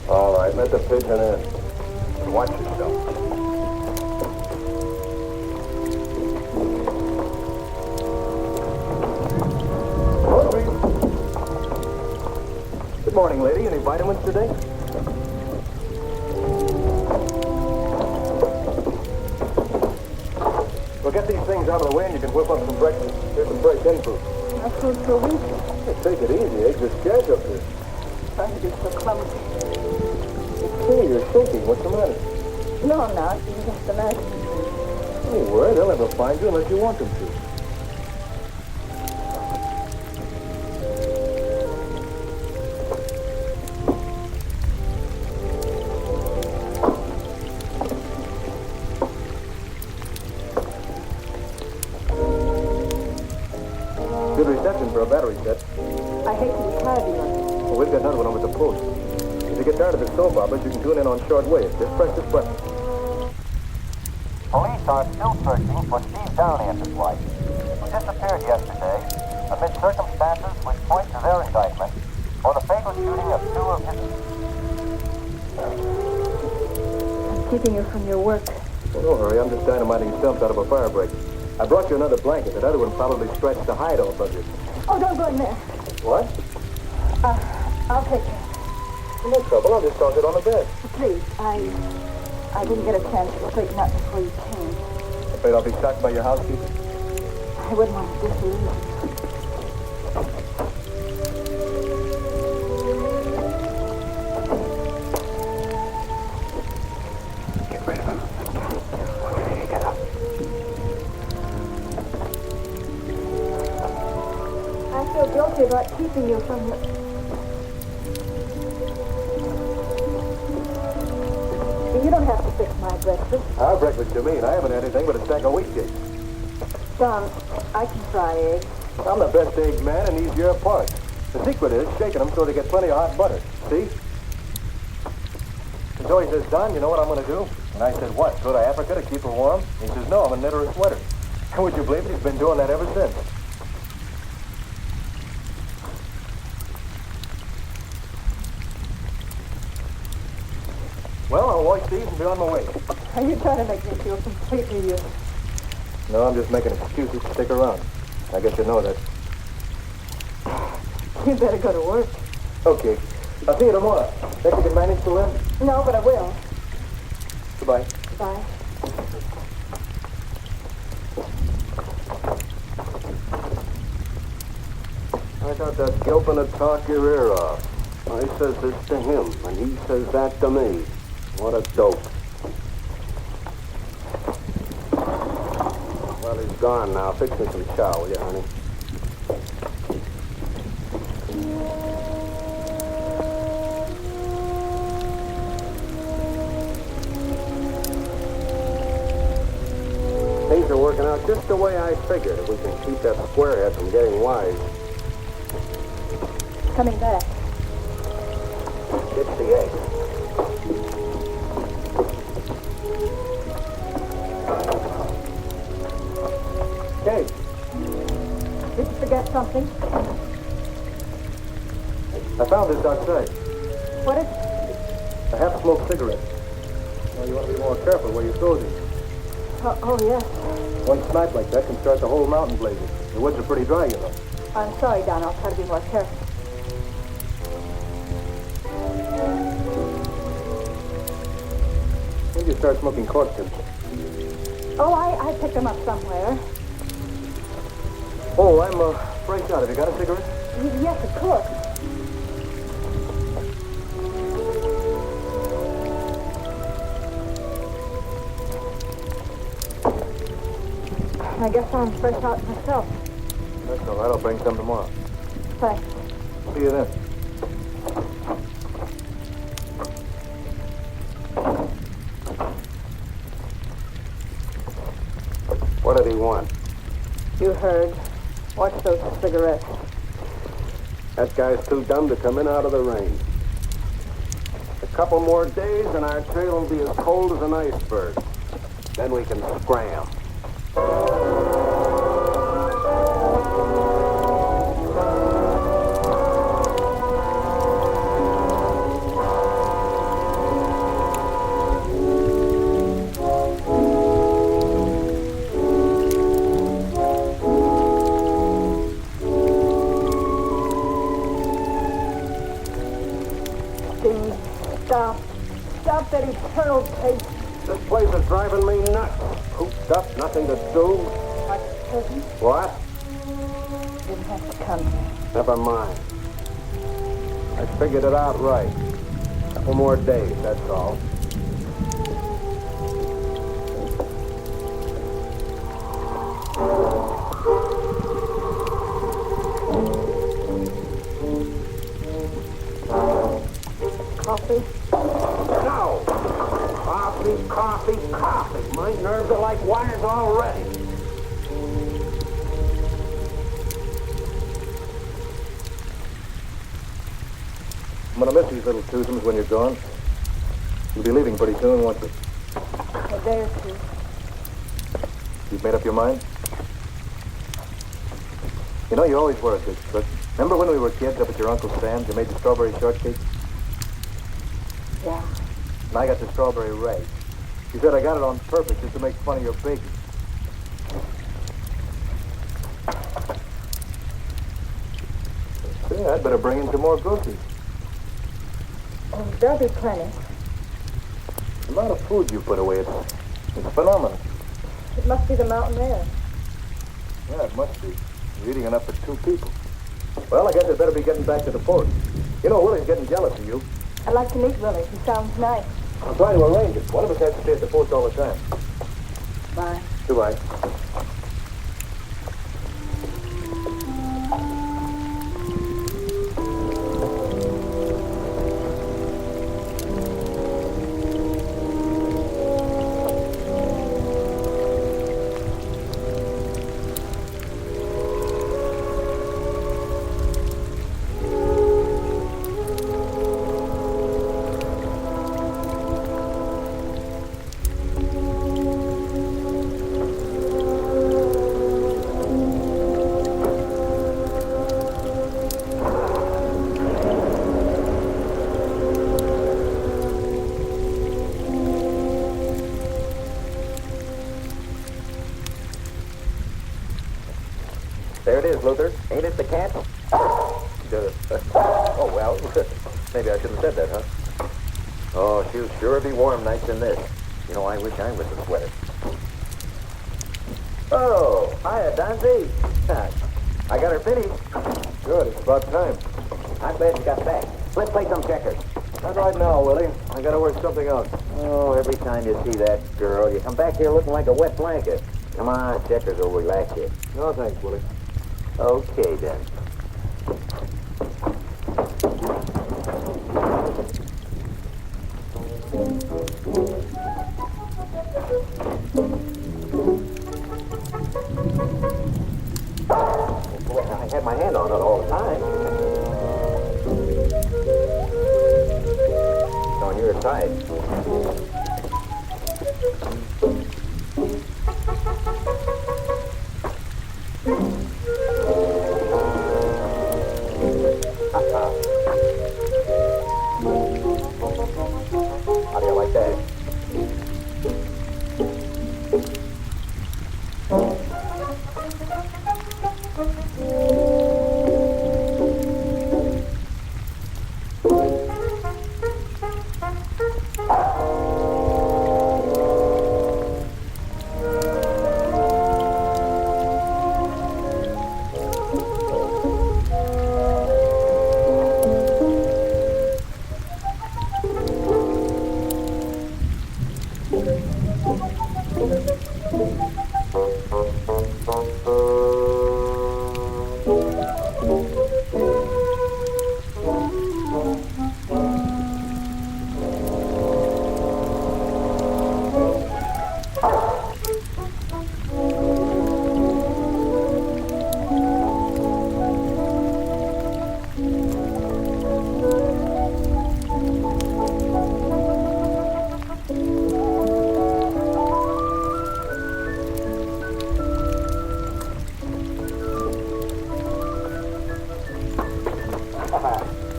All right, let the pigeon in. And watch yourself. Good morning, lady. Any vitamins today? Well, get these things out of the way and you can whip up some breakfast. Here's some fresh in food. My food for a week. Hey, take it easy. Eggs are scarce up here. Trying to be so clumsy. Hey, you're shaking. What's the matter? No, I'm not. You just imagine. Don't worry. They'll never find you unless you want them to. Good reception for a battery set. I hate to be tired of you. Well, we've got another one over at the post. If you get tired of the soap operas, you can tune in on shortwave. Just press this button. Police are still searching for Steve Downey and his wife, who disappeared yesterday amid circumstances which point to their indictment for the fatal shooting of 2 of his... I'm keeping you from your work. Well, don't hurry. I'm just dynamiting stumps out of a fire break. I brought you another blanket. That other one probably stretched the hide off of you. Oh, don't go in there. What? I'll take care. No trouble. I'll just toss it on the bed. Please, I didn't get a chance to straighten up before you came. Afraid I'll be shocked by your housekeeper? I wouldn't want to disillusion you. Get rid of him. Okay, get up. I feel guilty about keeping you from the... You don't have to fix my breakfast. Our breakfast, you mean? I haven't had anything but a stack of wheat cakes. Don, I can fry eggs. I'm the best egg man, and these your parts. The secret is shaking them so they get plenty of hot butter. See? And Joey says, Don, you know what I'm going to do? And I said, what? Go to Africa to keep her warm? He says, no, I'm going to knit her a sweater. And would you believe it? He's been doing that ever since. Well, I'll wash these and be on my way. Are you trying to make me feel completely useless? No, I'm just making excuses to stick around. I guess you know that. You better go to work. Okay. I'll see you tomorrow. Think you can manage to live? No, but I will. Goodbye. Bye. I thought that Gilpin would talk your ear off. I says this to him, and he says that to me. What a dope. Well, he's gone now. Fix me some chow, will you, honey? Things are working out just the way I figured. If we can keep that squarehead from getting wise. Coming back. It's the egg. Hey, Did you forget something? I found this outside. What is... A half-smoked cigarette. Well, you want to be more careful where you throw these. Oh, yes. One snipe like that can start the whole mountain blazing. The woods are pretty dry, you know. I'm sorry, Don. I'll try to be more careful. When did you start smoking cork tips? Oh, I picked them up somewhere. Oh, I'm fresh out. Have you got a cigarette? Yes, of course. I guess I'm fresh out myself. That's all right. I'll bring some tomorrow. Thanks. See you then. What did he want? You heard. Watch those cigarettes. That guy's too dumb to come in out of the rain. A couple more days and our trail will be as cold as an iceberg. Then we can scram. Stop that eternal pace. This place is driving me nuts. Cooped up, nothing to do. Like a prison. What? Didn't have to come here. Never mind. I figured it out right. Couple more days, that's all. Coffee? No! Coffee. My nerves are like wires already. I'm going to miss these little twosums when you're gone. You'll be leaving pretty soon, won't you? A day or two. You've made up your mind? You know, you always were a good cook. Remember when we were kids up at your Uncle Sam's, you made the strawberry shortcake? Yeah. And I got the strawberry ray. She said I got it on purpose just to make fun of your baking. Yeah, I'd better bring in some more groceries. Oh, there'll be plenty. The amount of food you put away, it's phenomenal. It must be the mountain air. Yeah, it must be. You're eating enough for 2 people. Well, I guess I'd better be getting back to the post. You know, Willie's getting jealous of you. I'd like to meet Willie. He sounds nice. I'm trying to arrange it. One of us has to stay at the post all the time. Bye. Goodbye. Maybe I shouldn't have said that, huh? Oh, she'll sure be warm nights in this. You know, I wish I was a sweater. Oh, hiya, Donzie. I got her finished. Good, it's about time. I'm glad you got back. Let's play some checkers. Not right now, Willie. I gotta work something out. Oh, every time you see that girl, you come back here looking like a wet blanket. Come on, checkers will relax you. No, thanks, Willie. Okay, then. Well, I had my hand on it all the time. It's on your side. How do you like that?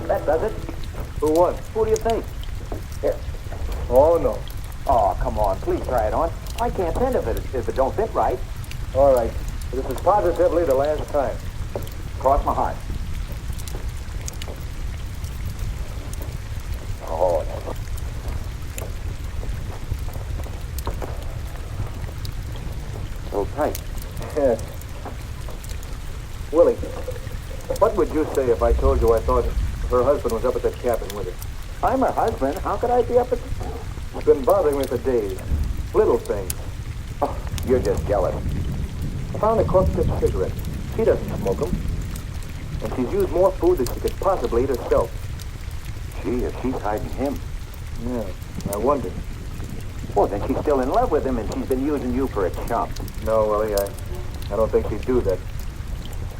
That does it. Who won? Who do you think? Here. Oh, no. Oh, come on. Please try it on. I can't bend if it don't fit right. All right. This is positively the last time. Cross my heart. Oh, no. So tight. Yes. Willie, what would you say if I told you I thought her husband was up at that cabin with her? I'm her husband. How could I be up at... It's been bothering me for days. Little things. Oh, you're just jealous. I found a cork-tipped cigarette. She doesn't smoke them. And she's used more food than she could possibly eat herself. Gee, if she's hiding him. Yeah, I wonder. Well, then she's still in love with him and she's been using you for a chump. No, Willie, I don't think she'd do that.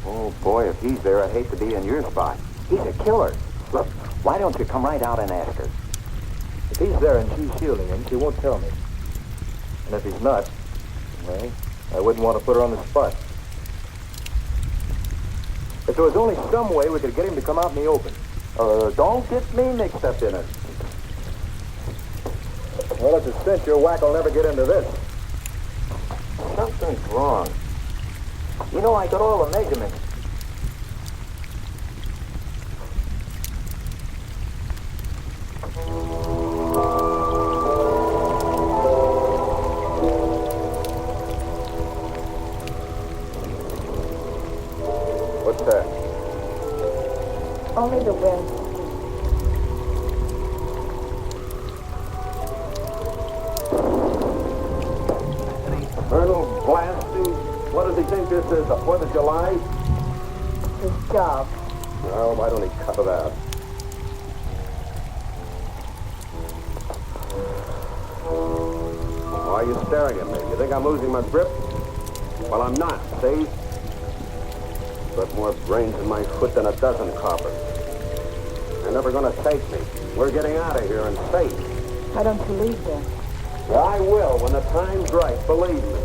Oh, boy, if he's there, I hate to be in your spot. He's a killer. Look, why don't you come right out and ask her? If he's there and she's shielding him, she won't tell me. And if he's not, well, I wouldn't want to put her on the spot. If there was only some way we could get him to come out in the open. Don't get me mixed up in it. Well, it's a cinch your whack will never get into this. Something's wrong. You know, I got all the measurements. What's that? Only the wind. Colonel Blasting, what does he think this is, the 4th of July? His job. Well, why don't he cut it out? Why are you staring at me? You think I'm losing my grip? Well, I'm not, see? Got more brains in my foot than a dozen coppers. They're never gonna take me. We're getting out of here and safe. Why don't you leave then? I will when the time's right, believe me.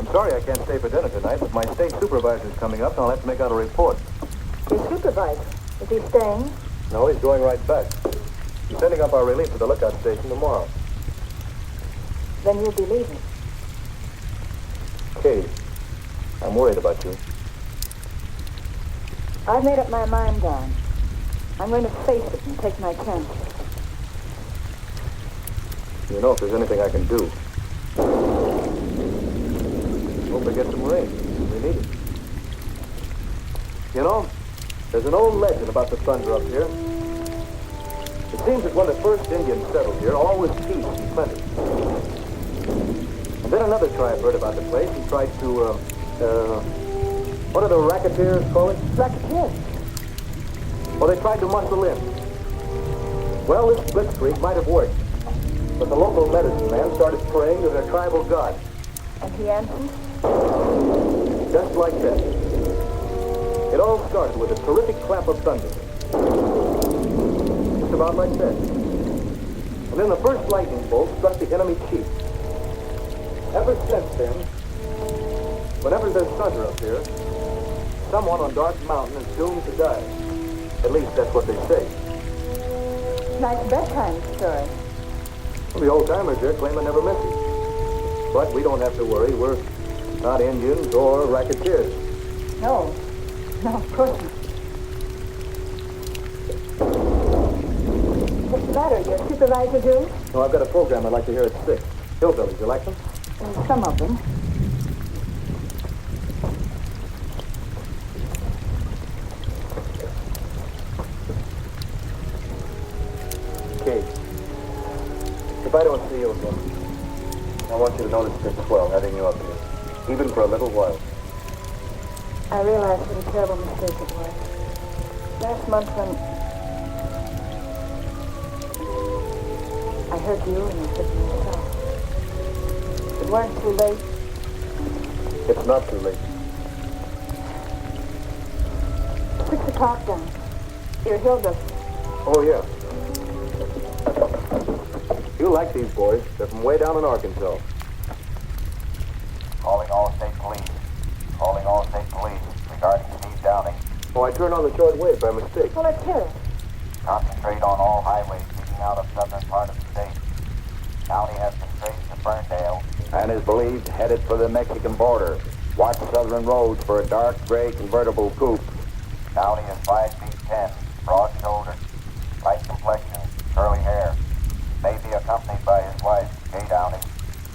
I'm sorry I can't stay for dinner tonight, but my state supervisor's coming up, and I'll have to make out a report. Your supervisor, is he staying? No, he's going right back. He's sending up our relief to the lookout station tomorrow. Then you'll be leaving. Kay, I'm worried about you. I've made up my mind, Don. I'm going to face it and take my chances. You know if there's anything I can do. Hope we get some rain. We need it. You know, there's an old legend about the thunder up here. It seems that when the first Indians settled here, all was peace and plenty. And then another tribe heard about the place and tried to, what do the racketeers call it? Racketeers? Well, they tried to muscle in. Well, this blitzkrieg might have worked. But the local medicine man started praying to their tribal god. And he answered? Just like that. It all started with a terrific clap of thunder. Just about like that. And then the first lightning bolt struck the enemy chief. Ever since then, whenever there's thunder up here, someone on Dark Mountain is doomed to die. At least that's what they say. Nice bedtime story. Well, the old-timers here claim I never miss it. But we don't have to worry. We're not Indians or racketeers. No. No, of course not. What's the matter? Your supervisor doing? No, I've got a program I'd like to hear at 6. Hillbillies, you like them? Some of them. Kate, if I don't see you again, I want you to know that it's swell having you up here, even for a little while. I realized what a terrible mistake it was. Last month when I heard you and I heard myself. It weren't too late. It's not too late. 6 o'clock down. Your hillbilly. Oh, yeah. You like these boys. They're from way down in Arkansas. Calling all state police. Calling all state police regarding Steve Downing. Oh, I turned on the short wave by mistake. Well, let's hear it. Concentrate on all highways leading out of southern part of the state. County has been traced to Ferndale and is believed headed for the Mexican border. Watch southern roads for a dark gray convertible coupe. County is 5 feet 10, broad shouldered, light complexion, curly hair. May be accompanied by his wife, Kay Downing.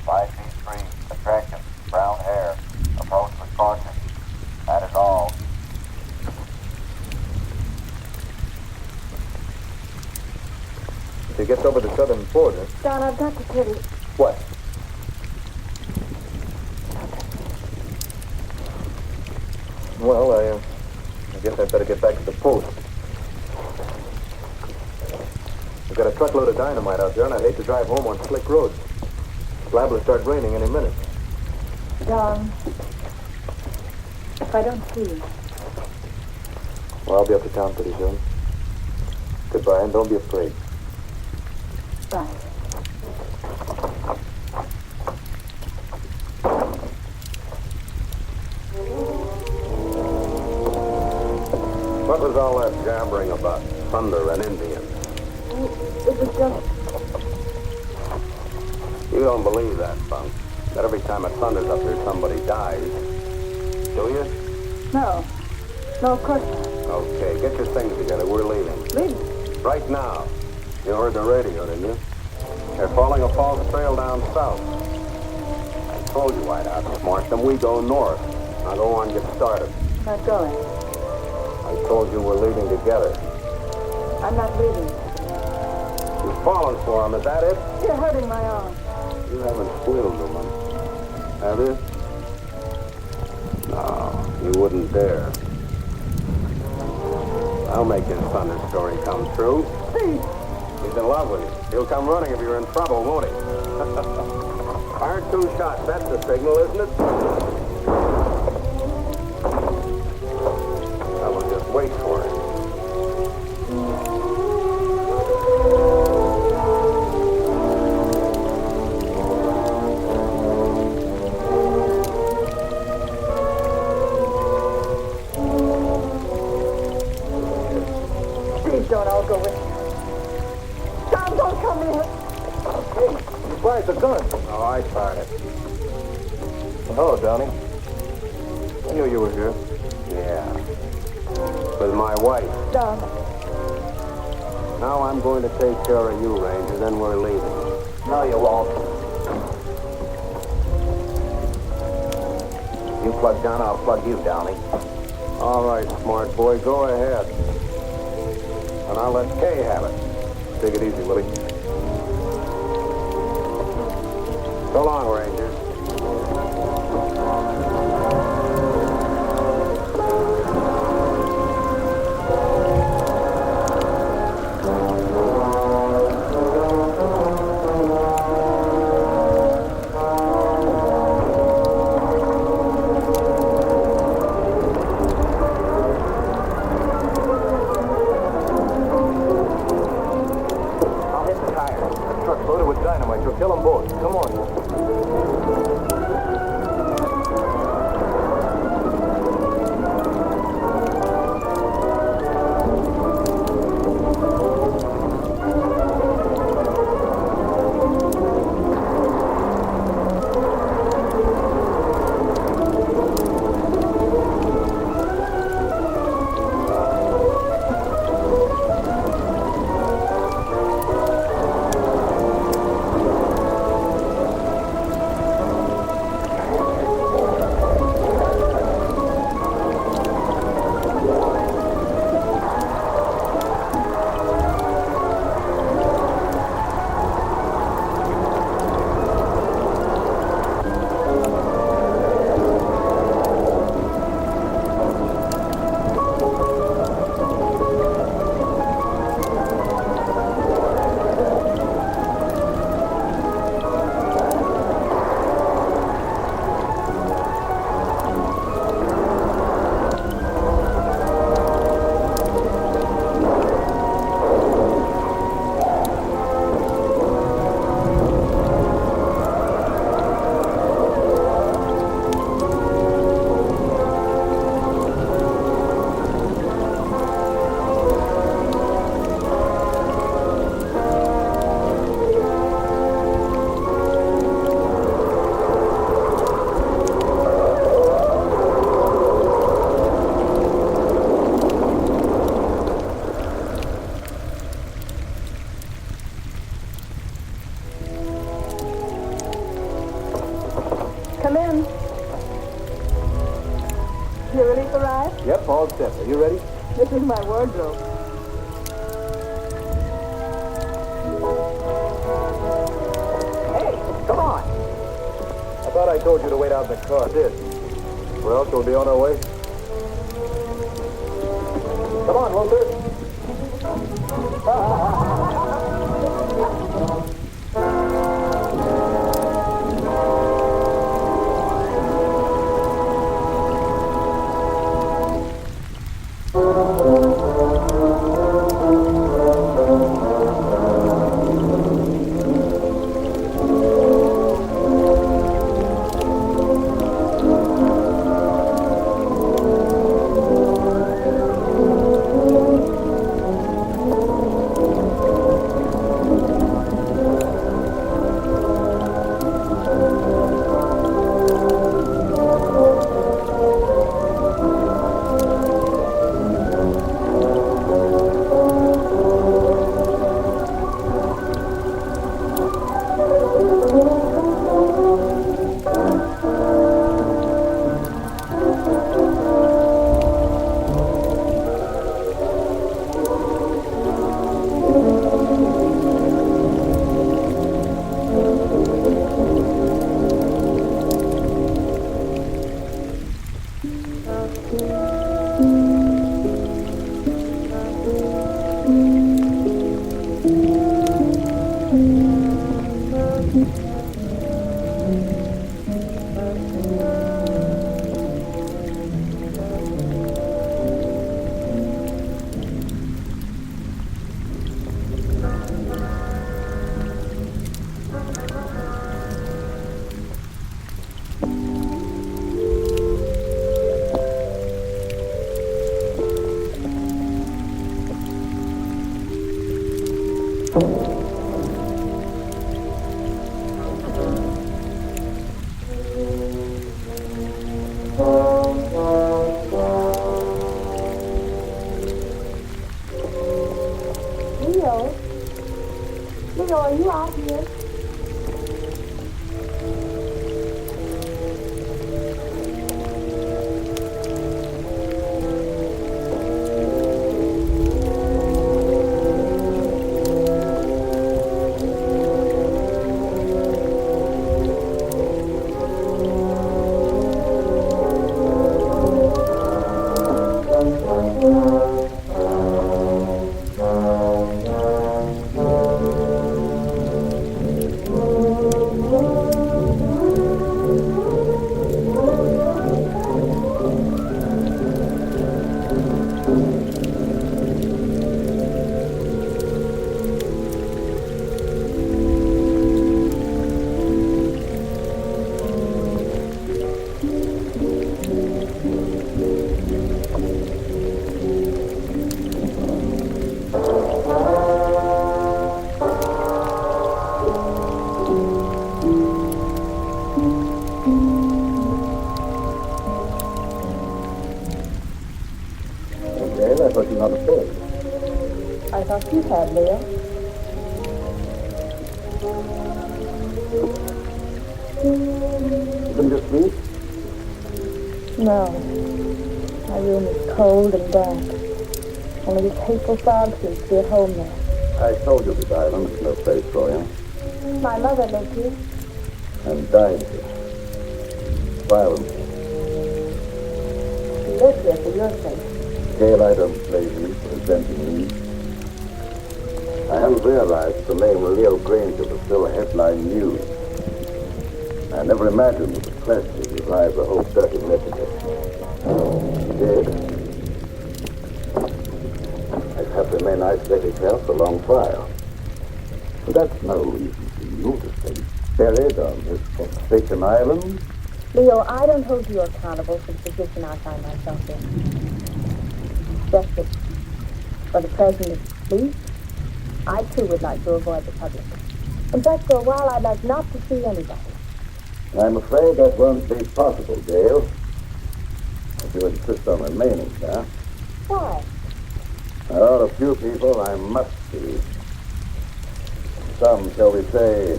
5 feet 3, attractive, brown hair. Approach with caution. That is all. If he gets over the southern border... Don, I've got to tell you. What? Well, I guess I'd better get back to the post. We've got a truckload of dynamite out there, and I'd hate to drive home on slick roads. It's liable to start raining any minute. Don, if I don't see you. Well, I'll be up to town pretty soon. Goodbye, and don't be afraid. Bye. What was all that jabbering about thunder and Indians? It was just... You don't believe that, Bunk. That every time it thunders up here, somebody dies. Do you? No. No, of course not. Okay, get your things together. We're leaving. Leaving? Right now. You heard the radio, didn't you? They're following a false trail down south. I told you I'd outsmart them. We go north. Now go on, get started. Not going. I told you we're leaving together. I'm not leaving. You've fallen for them, is that it? You're hurting my arm. You haven't squealed, woman. Have you? No, you wouldn't dare. I'll make his thunder story come true. Please. He's in love with you. He'll come running if you're in trouble, won't he? Fire 2 shots. That's the signal, isn't it? I will just wait for it. Hello, Downey. I knew you were here. Yeah. With my wife. Darling. Now I'm going to take care of you, Ranger, then we're leaving. No, you won't. You plug John, I'll plug you, Downey. All right, smart boy, go ahead. And I'll let Kay have it. Take it easy, Willie. So long, Ranger. Kill them both. Come on. Come in. Your relief arrived? Yep, all set. Are you ready? This is my wardrobe. Hey, come on. I thought I told you to wait out in the car. I did. Well, we'll be on our way. Come on, Walter. kid. I thought you had, Leo. You couldn't just sleep? No. My room is cold and dark. Only this hateful fog seems to be at home there. I told you this island is no place for you. My mother lived here. And died here. Violently. She lived here for your sake. Gail, I don't blame you for resenting me. I hadn't realized the name Leo Granger was still headline news. I never imagined with the press would revive the whole dirty message. It did. I'd have to remain isolated here for a long while. But that's no reason for you to stay buried on this forsaken island. Leo, I don't hold you accountable for the position I find myself in. Just that, for the present at least, I too would like to avoid the public. In fact, for a while I'd like not to see anybody. I'm afraid that won't be possible, Gail. If you insist on remaining there. Why? There are a few people I must see. Some, shall we say,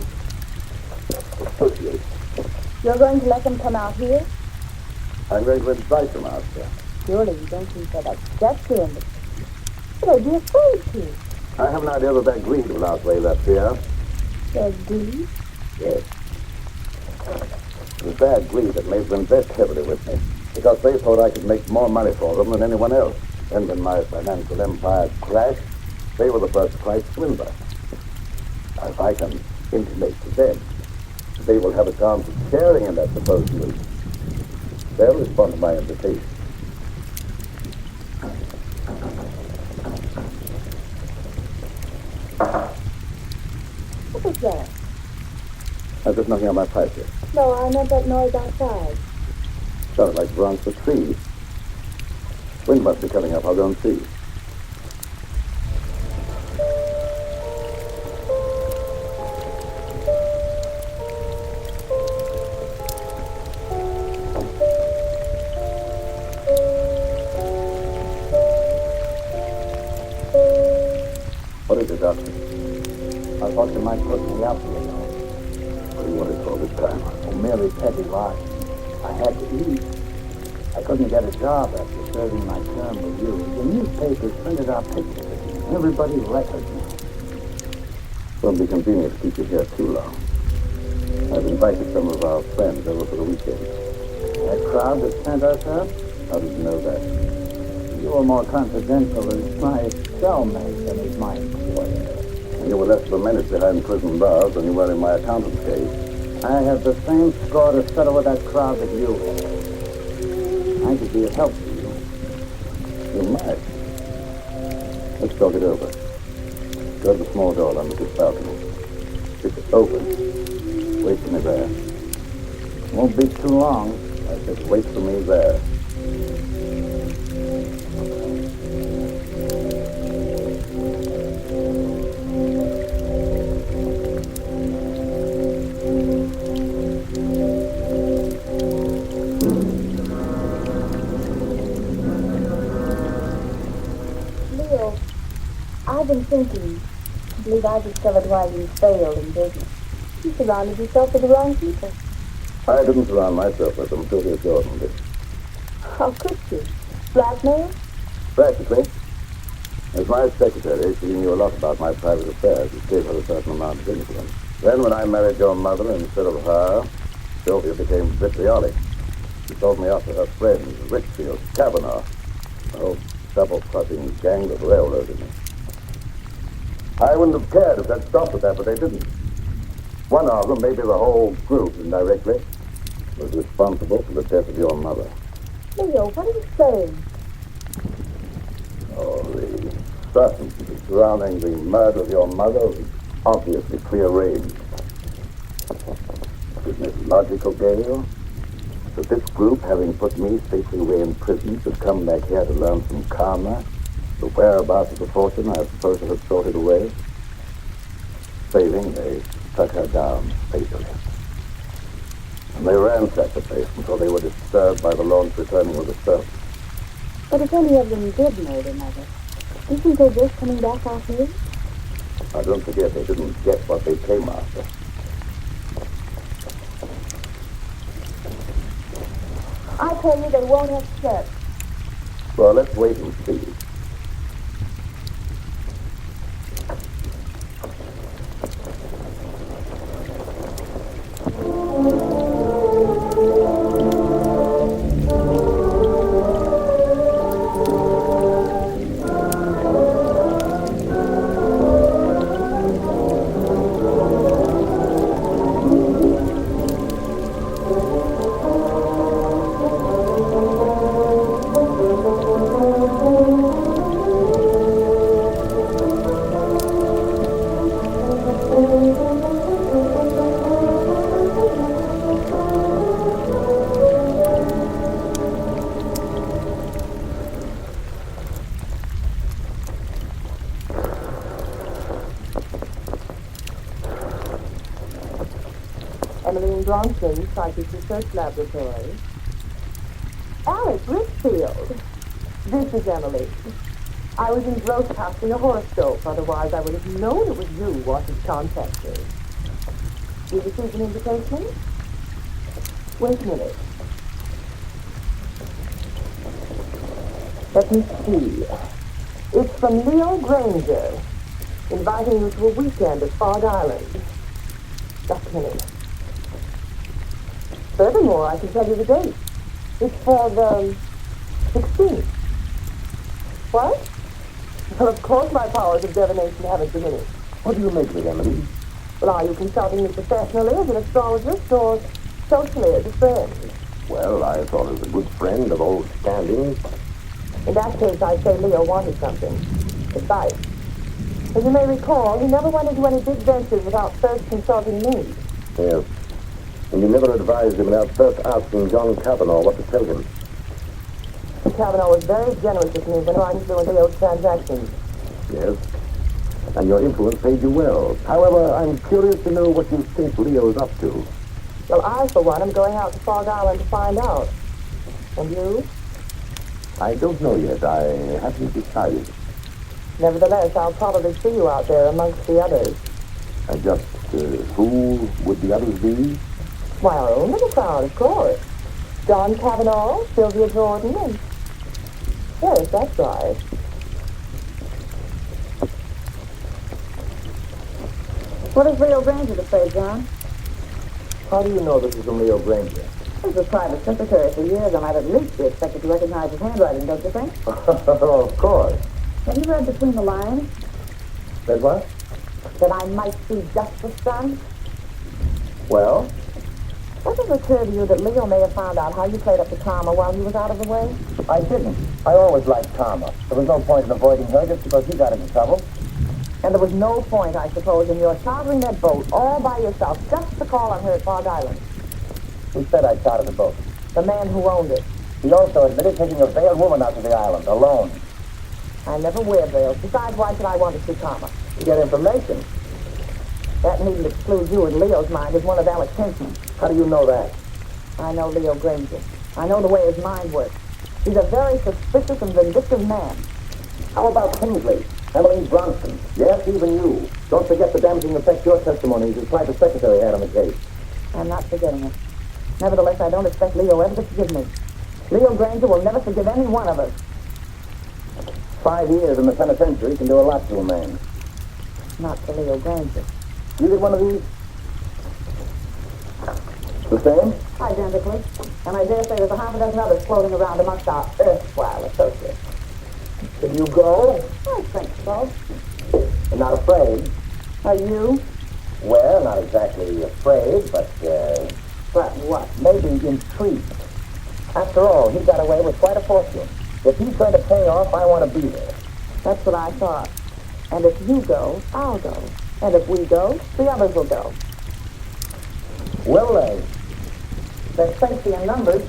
associates. You're going to let them come out here? I'm going to invite them out there. Surely you don't think that that's too indiscreet. But I'd be afraid to. I have an idea that their greed will outweigh that fear. Their greed? Yes. It was their greed that made them invest heavily with me, because they thought I could make more money for them than anyone else. And when my financial empire crashed, they were the first to cry swindler. If I can intimate to them, they will have a chance of sharing in that supposed loot. They'll respond to my invitation. What was that? I was just knocking on my pipe here. No, I meant that noise outside. Sounded like the branch of a tree. Wind must be coming up. I'll go and see. What is it, Doctor? I thought you might put me up, Leo. What do you want it for this time? Oh, merely petty larceny. I had to eat. I couldn't get a job after serving my term with you. The newspapers printed our pictures of you. Everybody recognized you. Won't be convenient to keep you here too long. I've invited some of our friends over for the weekend. That crowd that sent us up? How did you know that? You were more confidential as my cellmate than as my employer. And you were less of a menace behind prison bars than you were in my accountant's case. I have the same score to settle with that crowd that you have. I could be of help to you. You might. Let's talk it over. Go to the small door under this balcony. If it's open, wait for me there. Won't be too long. I said wait for me there. I've been thinking. I believe I discovered why you failed in business. You surrounded yourself with the wrong people. I didn't surround myself with them. Sylvia Jordan did. How could you? Blackmail? Practically. As my secretary, she knew a lot about my private affairs, which gave her a certain amount of influence. Then when I married your mother instead of her, Sylvia became vitriolic. She sold me off to her friends, Richfield, Kavanaugh, the whole double-crossing gang that railroaded me. I wouldn't have cared if they'd stopped at that, but they didn't. One of them, maybe the whole group indirectly, was responsible for the death of your mother. Leo, what are you saying? Oh, the certainty surrounding the murder of your mother was obviously prearranged. Isn't it logical, Gail, that this group, having put me safely away in prison, should come back here to learn from karma the whereabouts of the fortune I suppose to have sorted away? Failing, they struck her down fatally. And they ransacked the place until they were disturbed by the launch returning with the surf. But if any of them did murder Mother? Isn't they just coming back out here? Now, don't forget they didn't get what they came after. I tell you, they won't have slept. Well, let's wait and see. Emmeline Bronson, Psychic Research Laboratory. Alice Richfield. This is Emily. I was engrossed casting a horoscope, otherwise I would have known it was you wanted to contact me. You received an invitation? Wait a minute. Let me see. It's from Leo Granger, inviting you to a weekend at Fog Island. Just a minute. Furthermore, I can tell you the date. It's for the 16th. What? Well, of course my powers of divination haven't diminished. What do you make of it, Emily? Well, are you consulting me professionally as an astrologist or socially as a friend? Well, I thought it was a good friend of old standing. In that case, I'd say Leo wanted something. Advice. As you may recall, he never went into any big ventures without first consulting me. Yes. And you never advised him without first asking John Kavanaugh what to tell him. Kavanaugh was very generous with me when I influenced Leo's transactions. Yes. And your influence paid you well. However, I'm curious to know what you think Leo's up to. Well, I, for one, am going out to Fog Island to find out. And you? I don't know yet. I haven't decided. Nevertheless, I'll probably see you out there amongst the others. And just who would the others be? Why, our own little crowd, of course. John Kavanaugh, Sylvia Jordan, and... Yes, that's right. What does Leo Granger to say, John? How do you know this is from Leo Granger? He's a private secretary for years. I might at least be expected to recognize his handwriting, don't you think? Of course. Have you read between the lines? That what? That I might see justice done? Well? Doesn't it occur to you that Leo may have found out how you played up to Karma while he was out of the way? I didn't. I always liked Karma. There was no point in avoiding her just because he got into trouble. And there was no point, I suppose, in your chartering that boat all by yourself just to call on her at Fog Island. Who said I chartered the boat? The man who owned it. He also admitted taking a veiled woman out to the island, alone. I never wear veils. Besides, why should I want to see Karma? To get information. That needn't exclude you in Leo's mind as one of Alex Hinton. How do you know that? I know Leo Granger. I know the way his mind works. He's a very suspicious and vindictive man. How about Kingsley? Emily Bronson? Yes, even you. Don't forget the damaging effect your testimony as his private secretary had on the case. I'm not forgetting it. Nevertheless, I don't expect Leo ever to forgive me. Leo Granger will never forgive any one of us. 5 years in the penitentiary can do a lot to a man. Not to Leo Granger. You get one of these? The same? Identically. And I dare say there's a half a dozen others floating around amongst our erstwhile associates. Can you go? I think so. I'm not afraid. Are you? Well, not exactly afraid, but, But what? maybe intrigued. After all, he got away with quite a fortune. If he's going to pay off, I want to be there. That's what I thought. And if you go, I'll go. And if we go, the others will go. Will they? There's safety in numbers.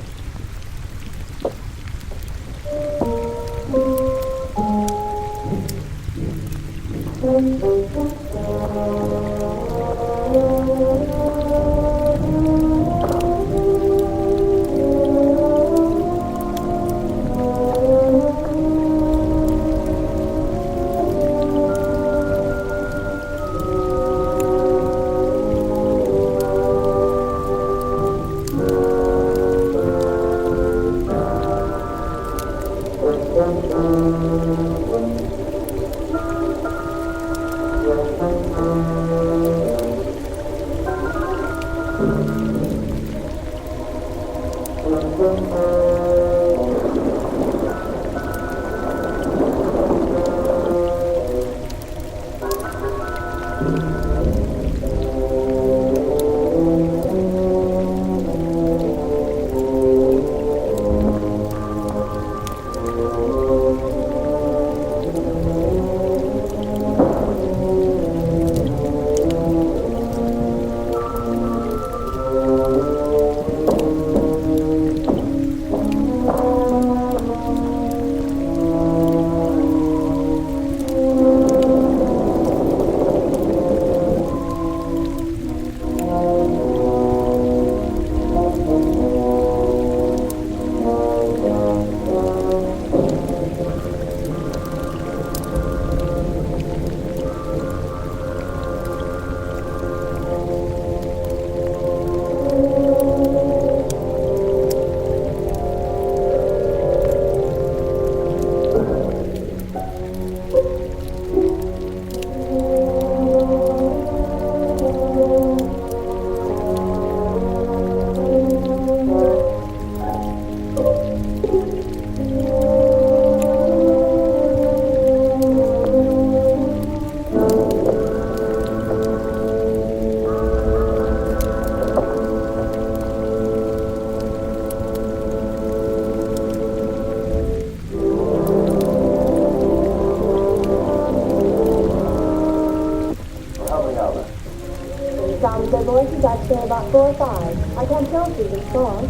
Sounds their voices, I'd say about 4 or 5. I can't tell through this fog.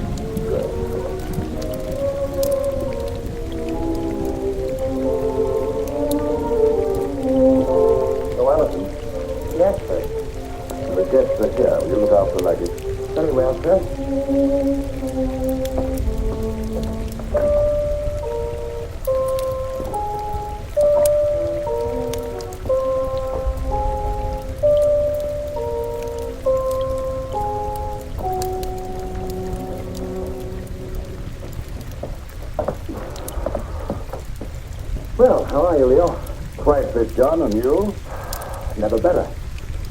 So, Allison. Yes, sir. The guests are here. Will you look after the luggage? Very well, sir. Well, how are you, Leo? Quite fit, John, and you? Never better.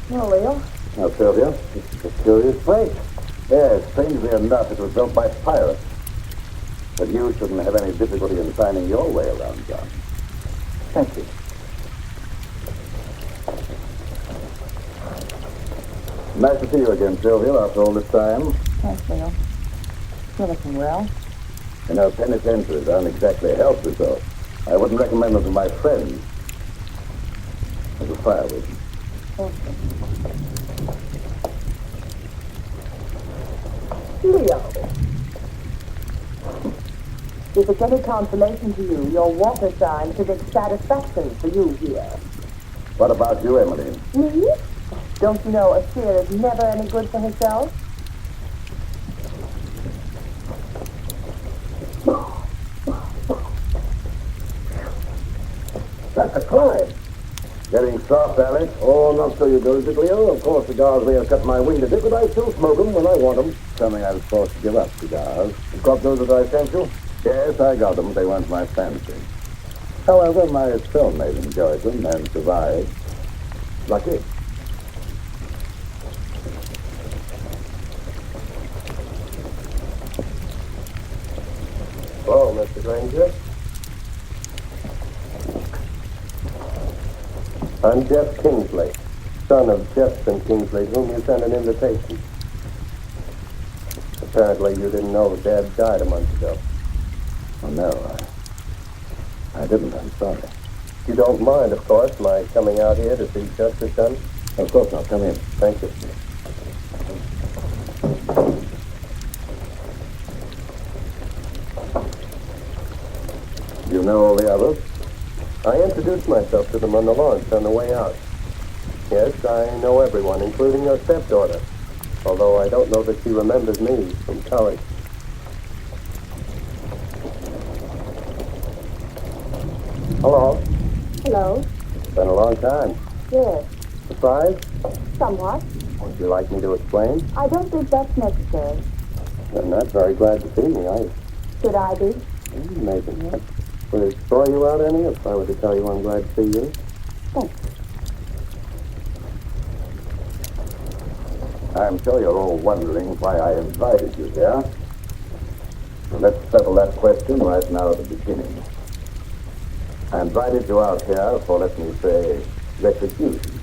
No, Leo. Now, Sylvia, it's a curious place. Yes, strangely enough, it was built by pirates. But you shouldn't have any difficulty in finding your way around, John. Thank you. Nice to see you again, Sylvia, after all this time. Thanks, Leo. You're looking well. You know, penitentiaries aren't exactly health resorts. I wouldn't recommend them to my friends. There's a fire with them. Leo. If it's any consolation to you, your water sign should be satisfaction for you here. What about you, Emily? Me? Don't you know a seer is never any good for herself? That's a climb. Getting soft, Alex? Oh, not so you do, Leo. Of course, cigars may have cut my wing a bit, but I still smoke them when I want them. Something I was forced to give up, cigars. You got those that I sent you? Yes, I got them. They weren't my fancy. However, my cellmate enjoyed them and survived. Lucky. Hello, Mr. Granger. I'm Jeff Kingsley, son of Jefferson Kingsley, to whom you sent an invitation. Apparently you didn't know Dad died a month ago. Oh, no, I didn't. I'm sorry. You don't mind, of course, my coming out here to see justice done? Of course not. Come in. Thank you. You know all the others? I introduced myself to them on the launch on the way out. Yes, I know everyone, including your stepdaughter, although I don't know that she remembers me from college. Hello. Hello. It's been a long time. Yes. Surprised? Somewhat. Would you like me to explain? I don't think that's necessary. I'm not very glad to see me, are you? Should I be? Maybe not. Would it throw you out any if I were to tell you I'm glad to see you? Thanks. I'm sure you're all wondering why I invited you here. Let's settle that question right now at the beginning. I invited you out here for, let me say, retribution.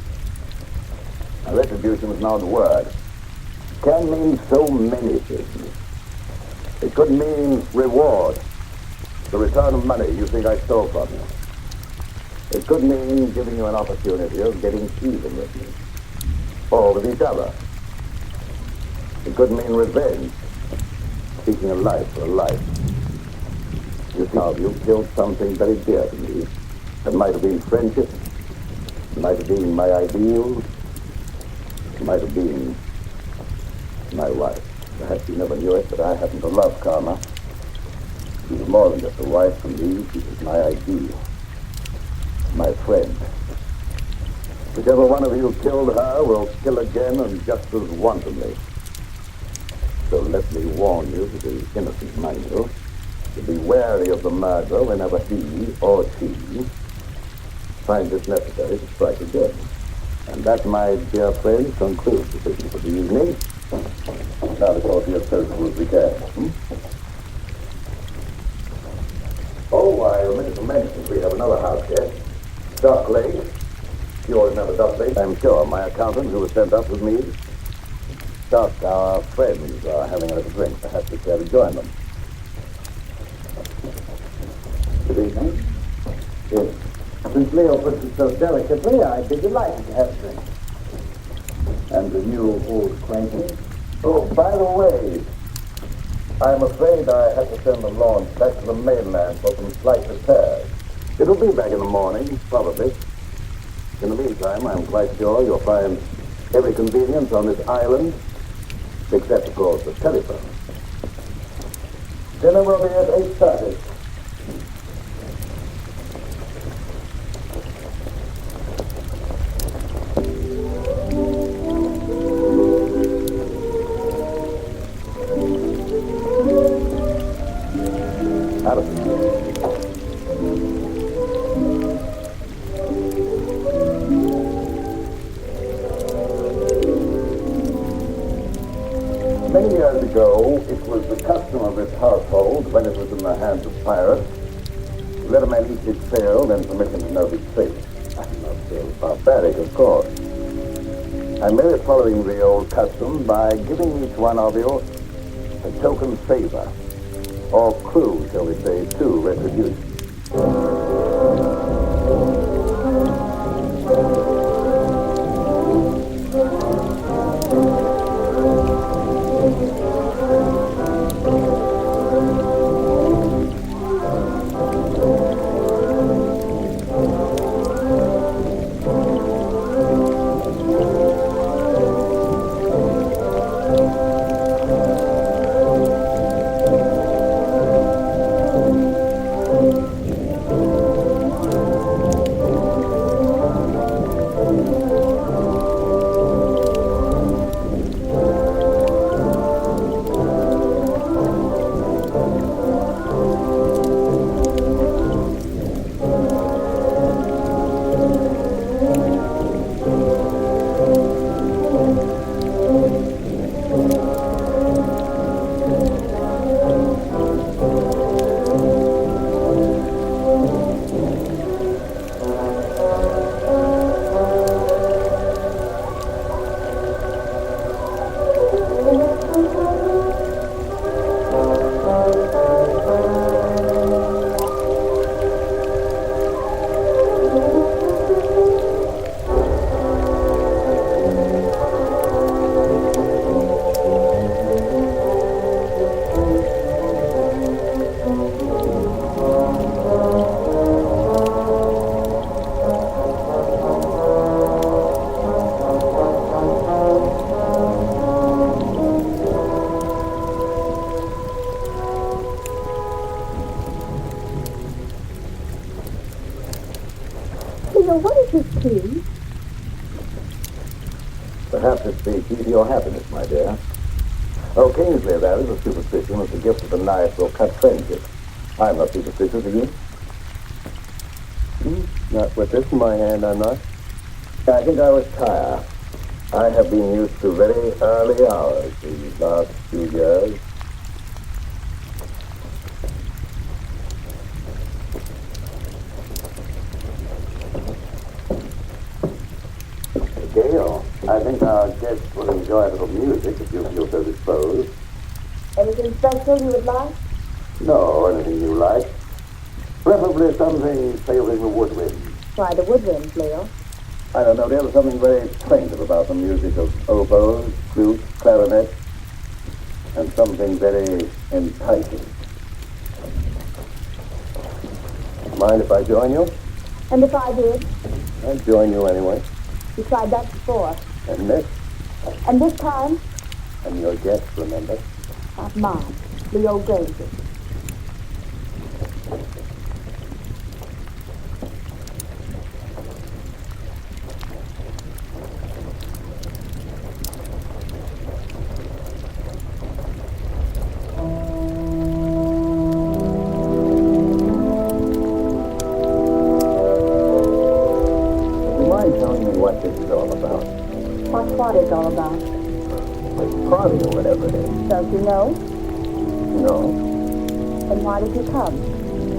Now, retribution is not a word. It can mean so many things. It could mean reward, the return of money you think I stole from you. It could mean giving you an opportunity of getting even with me, or with each other. It could mean revenge, seeking a life for a life. You see how you killed something very dear to me. It might have been friendship, it might have been my ideals, it might have been my wife. Perhaps you never knew it, but I happen to love Karma. She was more than just a wife for me. She was my ideal, my friend. Whichever one of you killed her will kill again and just as wantonly. So let me warn you, to the innocent mind you, to be wary of the murderer whenever he or she finds it necessary to strike again. And that, my dear friend, concludes the business of the evening. Now to go to your social as we can. Oh, I omitted to mention we have another house guest, Duck Lake. You all remember Duck Lake? I'm sure. My accountant, who was sent up with me. Duck, our friends are having a little drink. Perhaps we care to join them. Good evening. Yes. Since Leo puts it so delicately, I'd be delighted to have a drink. And the new old acquaintance? Oh, by the way, I'm afraid I have to send the launch back to the mainland for some slight repairs. It'll be back in the morning, probably. In the meantime, I'm quite sure you'll find every convenience on this island, except, of course, the telephone. Dinner will be at 8:30. Many years ago, it was the custom of this household, when it was in the hands of pirates, to let a man eat his fill, then permit him to know his fate. I'm not so barbaric, of course. I'm merely following the old custom by giving each one of you a token favor, or clue, shall we say, to retribution. Perhaps it's the key to your happiness, my dear. Occasionally there is a superstition that the gift of the knife will cut friendship. I'm not superstitious, are you? Not with this in my hand, I'm not. I think I was tired. I have been used to very early hours these last few years. I think our guests will enjoy a little music if you feel so disposed. Anything special you would like? No, anything you like. Preferably something sailing the woodwind. Why, the woodwinds, Leo. I don't know, there was something very plaintive about the music of oboes, flutes, clarinets, and something very enticing. Mind if I join you? And if I did? I'd join you anyway. You tried that before. And next, And this time, I'm your guest, remember? not mine. Leo Granger. What this is all about. What's what it's all about? This party or whatever it is. Don't you know? No, Then why did you come?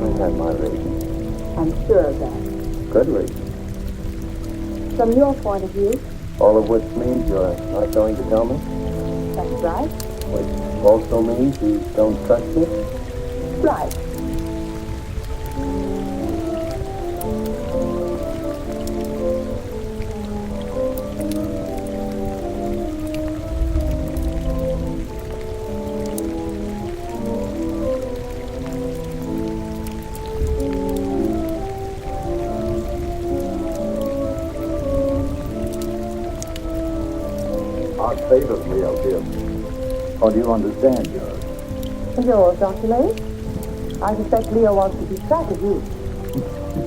I had my reasons. I'm sure of that. Good reasons. From your point of view, All of which means you're not going to tell me? that's right. Which also means you don't trust me? Right. Our favors, Leo, dear. Or do you understand yours? Yours, Dr. Lane? I suspect Leo wants to keep track of you.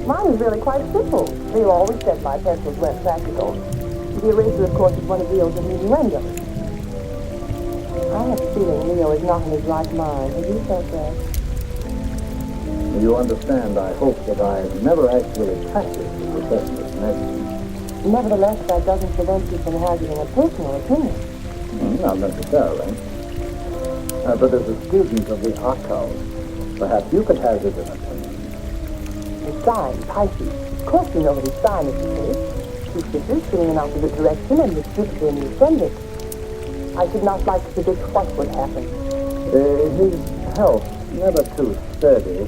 Mine is really quite simple. Leo always said my pencils weren't practical. The eraser, of course, is one of Leo's innuendos. I have a feeling Leo is not in his right mind. Have you felt that? You understand, I hope, that I've never actually practiced the profession of medicine. Nevertheless, that doesn't prevent you from hazarding a personal opinion. Not necessarily. But as a student of the occult, perhaps you could hazard an opinion. The sign, Pisces. Of course you know what his sign is, you see. Two sisters spinning in opposite direction and with Jupiter in the ascendant. I should not like to predict what would happen. His health, never too sturdy,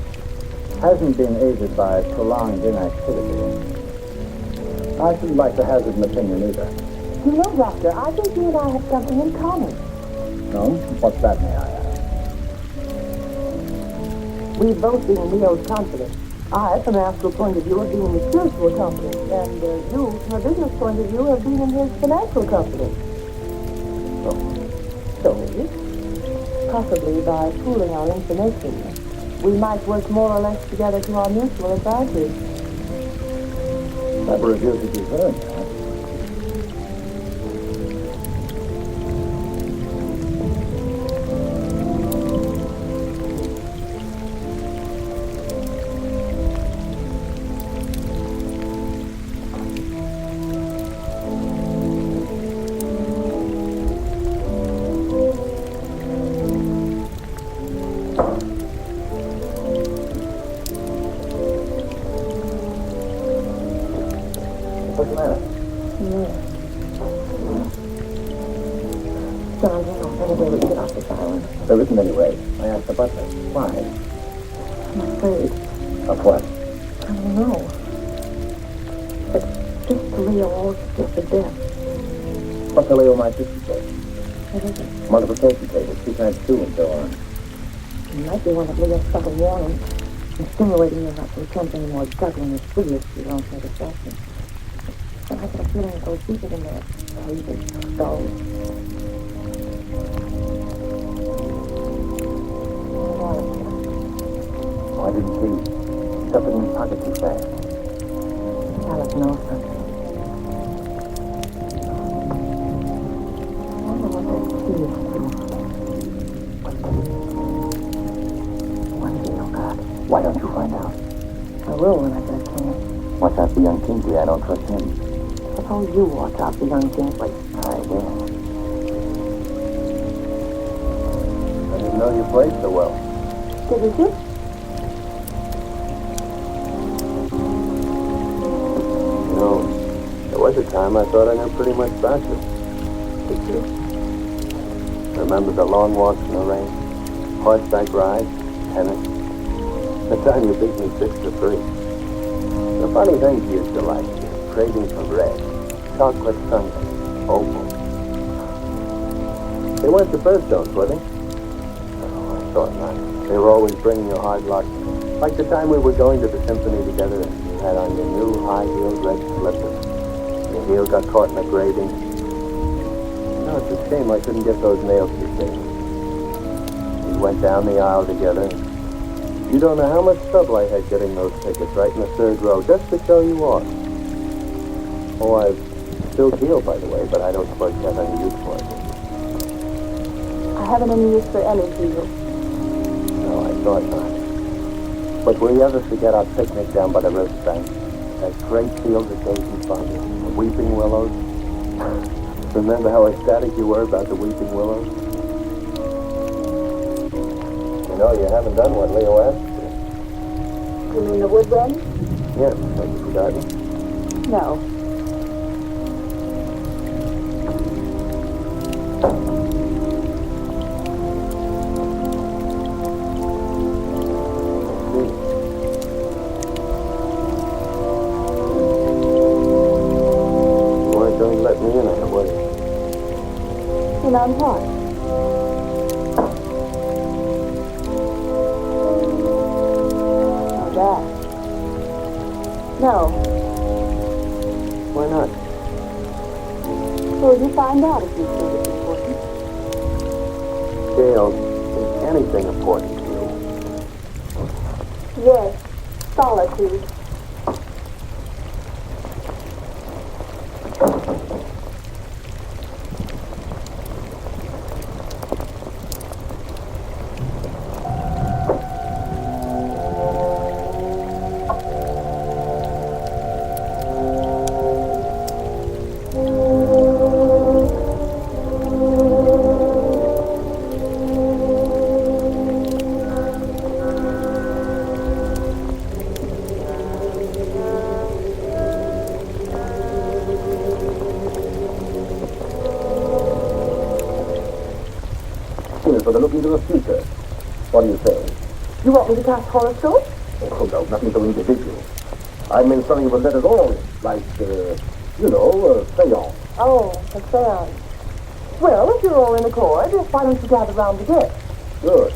hasn't been aided by prolonged inactivity. I shouldn't like to hazard an opinion either. You know, Doctor, I think you and I have something in common. No? What's that, may I ask? We've both been Leo's confidant. I, from an astral point of view, have been in his spiritual confidence, and you, from a business point of view, have been in his financial confidence. So, possibly by pooling our information, we might work more or less together to our mutual advantage. That reveals you very nice. What's the matter? John, you know, any way we can get off this island? There isn't any way. I asked the butler. Why? I'm afraid. Of what? I don't know. But just Leo always gets the death. What's the Leo my sister say? What is it? Multiplication tables, 2 times 2 and so on. It might be one of Leo's subtle warnings. And stimulating you not to attempt any more juggling with figures to your own satisfaction. But I get a feeling it goes deeper than that. Crazy skull. Oh, I didn't see. Stuff it in his pocket too fast. Alice knows something. I wonder what that key is to. One day, oh God. Why don't you find out? I will when I get a chance. Watch out for young Kingsley. I don't trust him. Suppose you watch out for young Kingsley. I will. I didn't know you played so well. Didn't you? You know, there was a time I thought I knew pretty much about you. Did you? Remember the long walks in the rain? Horseback rides? Tennis? The time you beat me 6-3. The funny things you used to like. Craving for bread. Chocolate sundae. Opal. They weren't the Birdsons, were they? Oh, I thought not. They were always bringing you hard luck. Like the time we were going to the symphony together and you had on your new high-heeled red slippers. Your heel got caught in the grating. No, it's a shame I couldn't get those nails to stay. We went down the aisle together. You don't know how much trouble I had getting those tickets right in the third row just to show you off. Oh, I've still healed, by the way, but I don't suppose you have any use for it. I haven't any use for any heel. No, I thought not. But will you ever forget our picnic down by the riverbank? That great field of daisy fun, the weeping willows? Remember how ecstatic you were about the weeping willows? You know, you haven't done what Leo asked you. You mean the woodwind? Yes, have you forgotten? No. On what? Oh, that. No. Why not? Well, you find out if you think it's important. Gail, is anything important to you? Yes. Solitude. For the look into the future. What do you say? You want me to cast horoscopes? Oh, no, nothing so individual. I mean something with letters all, like, seance. Oh, a seance. Well, if you're all in accord, why don't you gather round the gift? Good.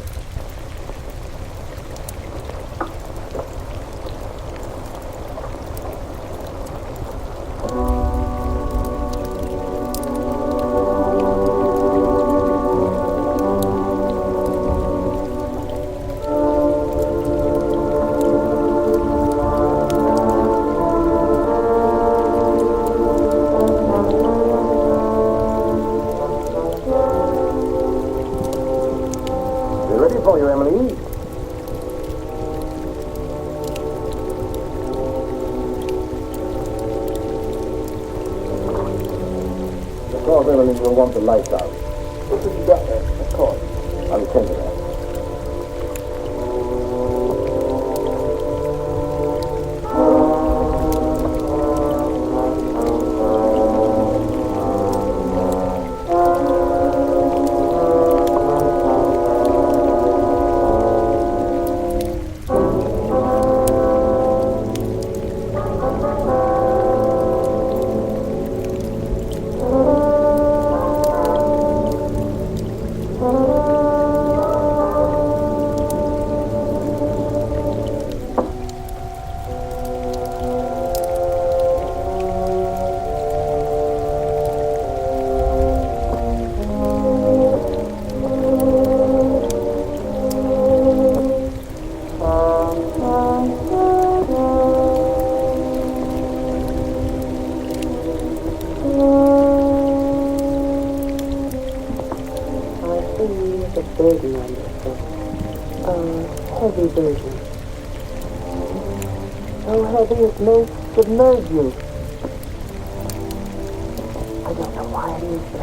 Will want the lights out. This is better, of course. I'll attend to that. Heavy baby. So heavy it may submerge you. I don't know why it is, but I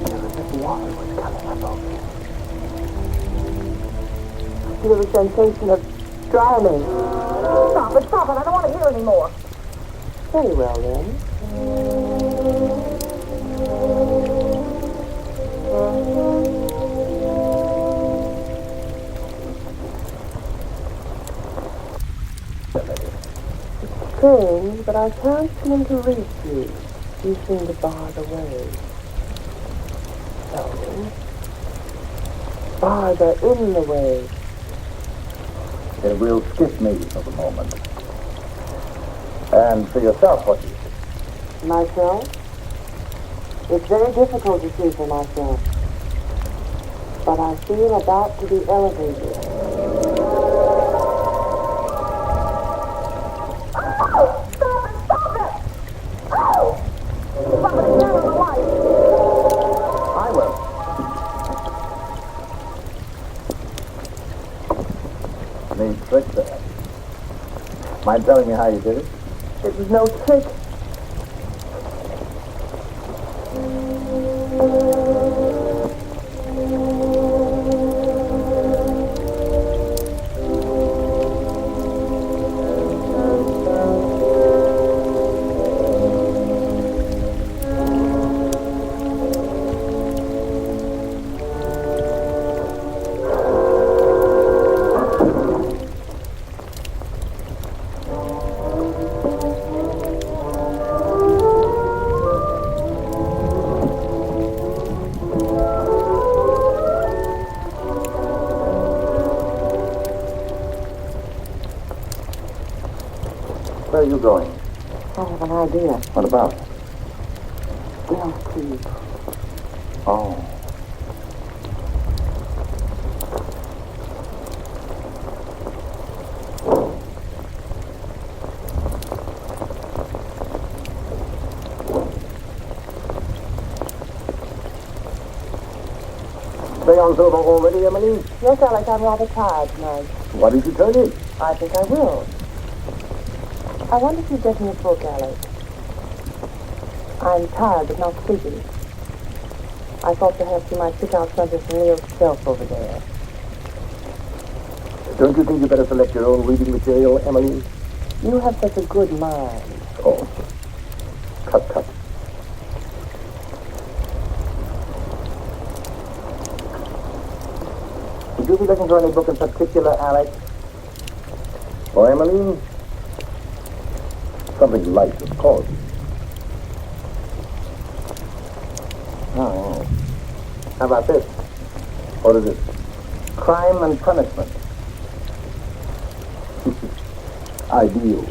feel as if water was coming up over me. I feel the sensation of drowning. Stop it, I don't want to hear any more. Very well, then. Strange, but I can't seem to reach you. You seem to bar the way. No. Bars are in the way. We'll skip me for the moment. And for yourself, what do you think? Myself? It's very difficult to see for myself. But I feel about to be elevated. Trick there. Mind telling me how you did it? It was no trick. Where are you going? I have an idea. What about? Don't sleep. Oh. Seance over already, Emily? Yes, Alex, I'm rather tired tonight. Why did you turn in? I think I will. I wonder if you'd get me a book, Alex. I'm tired but not sleepy. I thought perhaps you might pick out something from Neil's shelf over there. Don't you think you better select your own reading material, Emily? You have such a good mind. Oh. Cut. Would you be looking for any book in particular, Alex? Or Emily? Something light, of course. Oh. How about this? What is it? Crime and Punishment. Ideal.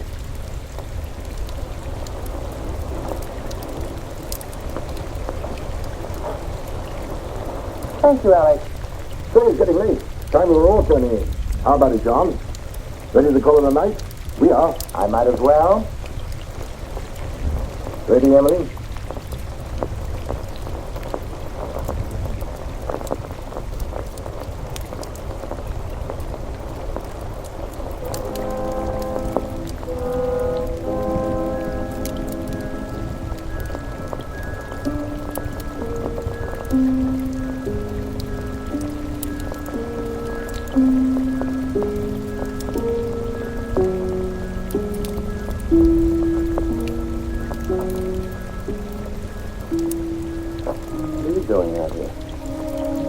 Thank you, Alex. Say, it's getting late. Time we were all turning in. How about it, John? Ready to call it a night? We are. I might as well. Ready, Emily?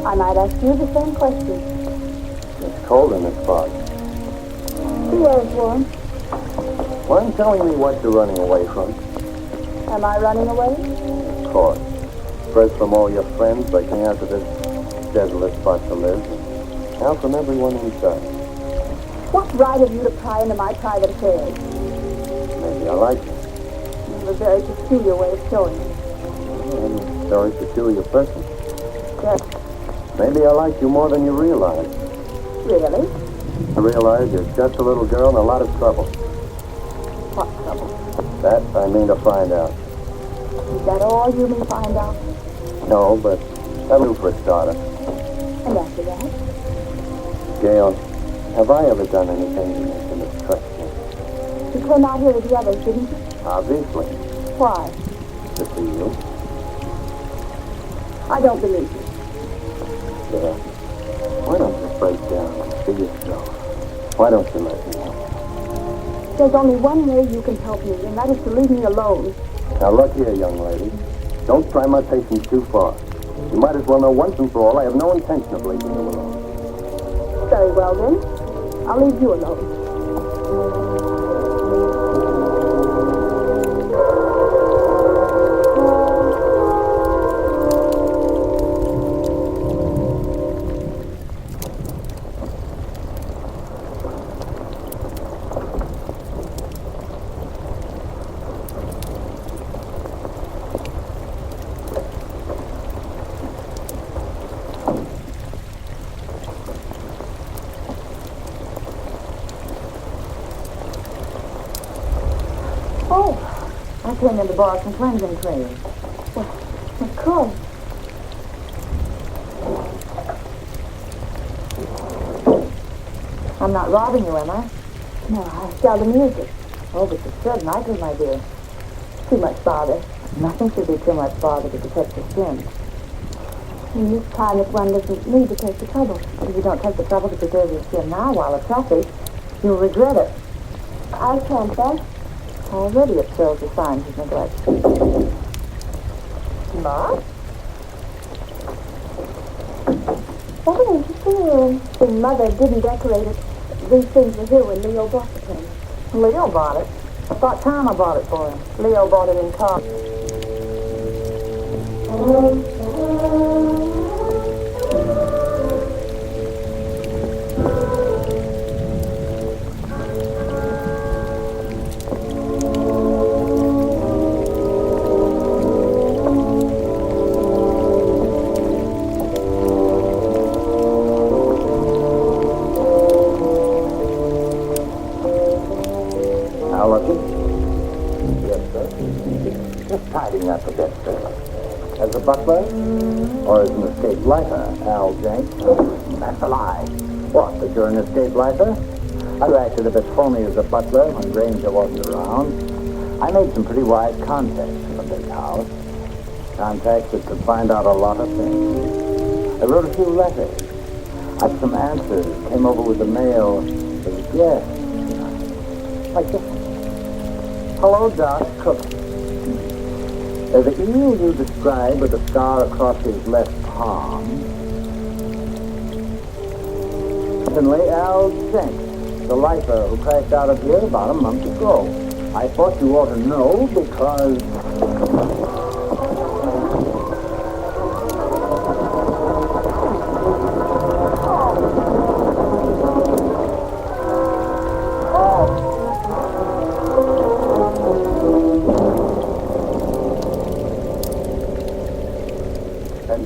I might ask you the same question. It's cold in this box. The air is warm. Mind telling me what you're running away from? Am I running away? Of course. First from all your friends, breaking out to this desolate spot to live. And now from everyone inside. What right have you to pry into my private affairs? Maybe I like you. You have a very peculiar way of showing it. I'm a very peculiar person. Yes. Maybe I like you more than you realize. Really? I realize you're just a little girl in a lot of trouble. What trouble? That I mean to find out. Is that all you may find out? No, but that'll do for a starter. And after that? Gail, have I ever done anything to make you mistrust me? You came out here with the others, didn't you? Obviously. Why? To see you. I don't believe you. Yeah. Why don't you break down and see yourself? Why don't you let me help? There's only one way you can help me, and that is to leave me alone. Now look here, young lady. Don't try my patience too far. You might as well know once and for all I have no intention of leaving you alone. Very well, then. I'll leave you alone. I came in to borrow some cleansing cream. Well, of course. I'm not robbing you, am I? No, I seldom use it. Oh, but you should nightly, my dear. Too much bother. Nothing should be too much bother to protect your skin. In this climate, one doesn't need to take the trouble. But if you don't take the trouble to preserve your skin now while atrophied, you'll regret it. I can't then. Already it shows the signs of neglect. Ma? What an interesting room. The mother didn't decorate it. These things were here when Leo bought the place. Leo bought it. I thought Tama bought it for him. Leo bought it in car. As a butler? Or as an escaped lifer, Al Jenks? That's a lie. What, that you're an escaped lifer? I acted a bit phony as a butler when Granger wasn't around. I made some pretty wide contacts in the big house. Contacts that could find out a lot of things. I wrote a few letters. Had some answers. Came over with the mail. As a guest. Like this one. Hello, Doc. Cook. The eel you describe with a scar across his left palm. Certainly Al Jenks, the lifer who crashed out of here about a month ago. I thought you ought to know because...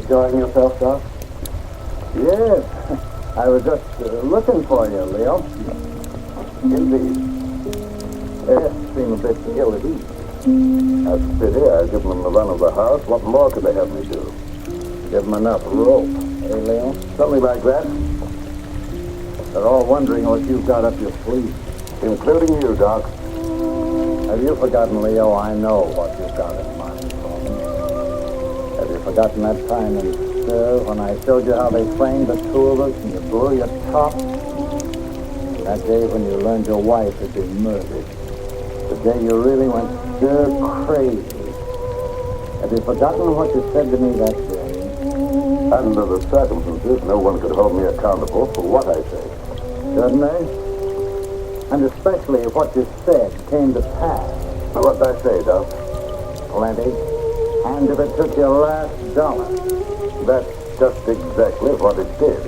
Enjoying yourself, Doc? Yes. I was just looking for you, Leo. Indeed. Yes, seem a bit ill at ease. That's a pity. I've given them the run of the house. What more could they have me do? Give them enough rope. Hey, Leo? Something like that. They're all wondering what you've got up your sleeve. Including you, Doc. Have you forgotten, Leo? I know what you've got in mind for me. Have you forgotten that time in stir when I showed you how they framed the two of us and you blew your top? That day when you learned your wife had been murdered. The day you really went stir crazy. Have you forgotten what you said to me that day? Under the circumstances, no one could hold me accountable for what I said. Couldn't they? And especially if what you said came to pass. What'd I say, Doc? Plenty. And if it took your last dollar. That's just exactly what it did.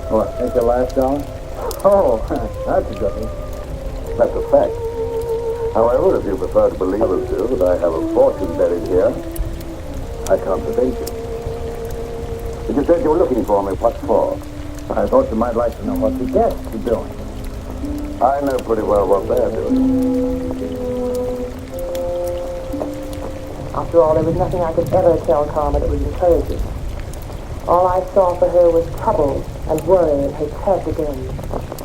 What, take your last dollar? Oh, that's a good one. That's a fact. However, if you prefer to believe others do that I have a fortune buried here, I contradict you. But you said you were looking for me. What for? I thought you might like to know what the guests are doing. I know pretty well what they're doing. After all, there was nothing I could ever tell Karma that was encouraging. All I saw for her was trouble and worry and her head again.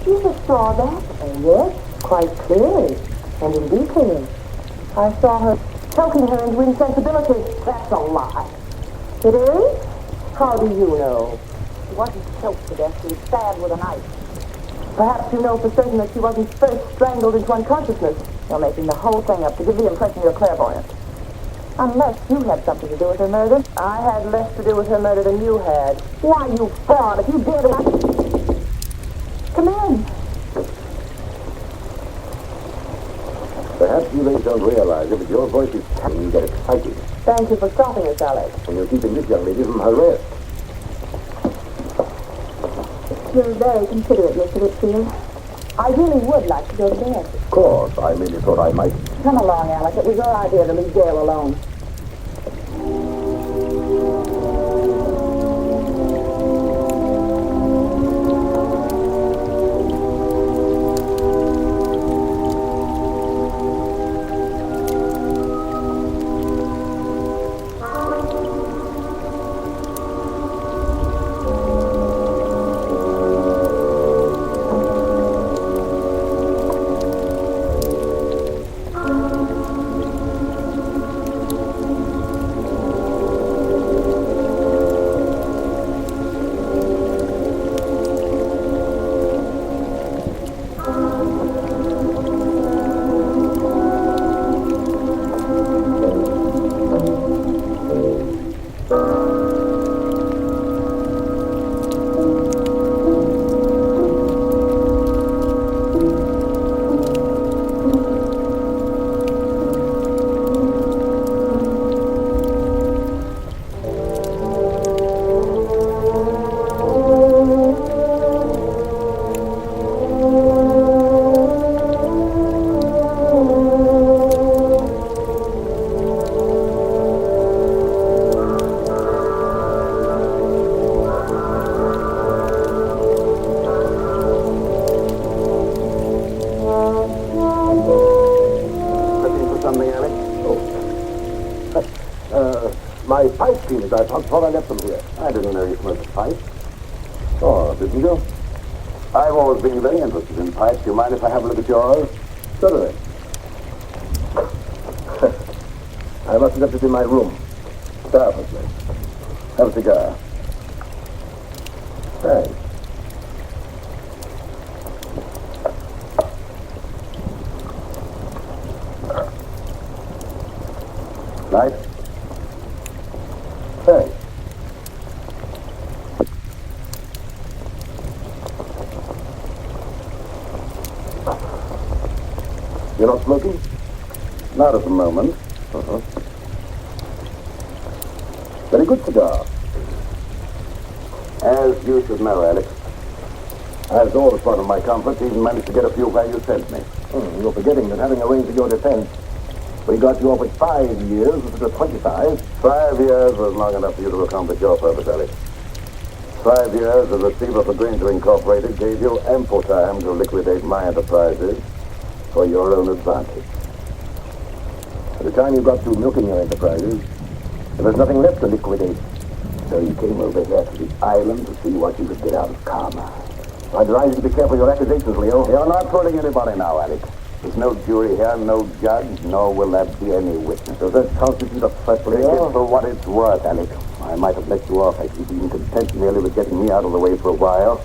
You just saw that? And yes, quite clearly, and in detail. I saw her choking her into insensibility. That's a lie. It is? How do you know? She wasn't choked to death. She was stabbed with a knife. Perhaps you know for certain that she wasn't first strangled into unconsciousness. You're making the whole thing up to give the impression you're clairvoyant. Unless you had something to do with her murder. I had less to do with her murder than you had. Why, you fraud, if you dare to... Come in. Perhaps you ladies don't realize it, but your voice is when you get excited. Thank you for stopping us, Alex. And you're keeping this young lady from her rest. You're very considerate, Mr. Whitfield. I really would like to go to bed. Of course, I merely thought I might. Come along, Alex. It was your idea to leave Gail alone. My pipe cleaners. I thought I left them here. I didn't know you smoked a pipe. Oh, didn't you? I've always been very interested in pipes. Do you mind if I have a look at yours? Certainly. I must have left it in my room. Starlessly. Have a cigar. Thanks. Light? Thanks. You're not smoking? Not at the moment. Very good cigar. As you should know, Alex, as always part of my comfort, even managed to get a few where you sent me. You're forgetting that having arranged for your defense, we got you off with 5 years instead of 25. 5 years was long enough for you to accomplish your purpose, Alex. 5 years as receiver for Granger Incorporated gave you ample time to liquidate my enterprises for your own advantage. By the time you got through milking your enterprises, there was nothing left to liquidate. So you came over here to the island to see what you could get out of karma. I'd advise you to be careful of your accusations, Leo. You're not fooling anybody now, Alex. There's no jury here, no judge, nor will there be any witness. Does that constitute a threat, Leo? Take it for what it's worth, Alex. I might have let you off had you been content merely with getting me out of the way for a while.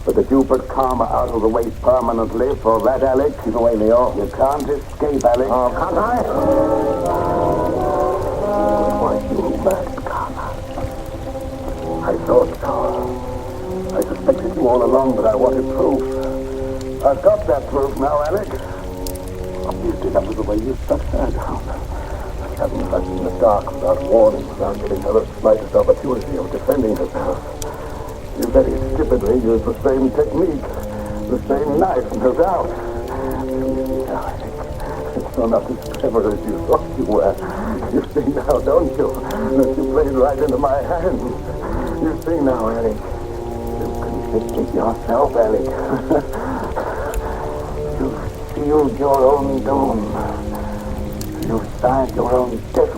But that you put karma out of the way permanently, for that, Alex, keep away, Leo. You can't escape, Alex. Oh, can't I? It was you who murdered karma. I thought so. I suspected you all along, but I wanted proof. I've got that proof now, Alex. Obviously, that was the way you struck her down. Having her in the dark without warning, without giving her the slightest opportunity of defending herself. You very stupidly used the same technique, the same knife, no doubt. You're not as clever as you thought you were. You see now, don't you? That you played right into my hands. You see now, Alec. You convicted yourself, Alec. You sealed your own doom. You signed your own death.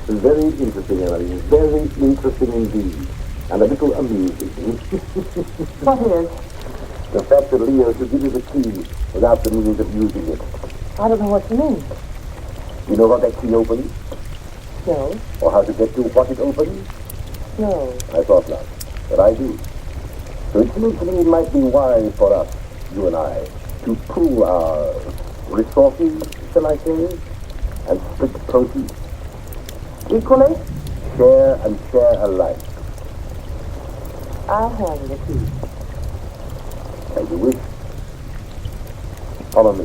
Very interesting, Emily. Very interesting indeed. And a little amusing. What is? The fact that Leo should give you the key without the means of using it. I don't know what you mean. You know what that key opens? No. Or how to get to what it opens? No. I thought not. But I do. So it seems to me it might be wise for us, you and I, to pool our resources, shall I say, and split the proceeds. Equally? Share and share alike. I'll have the key. As you wish. Follow me.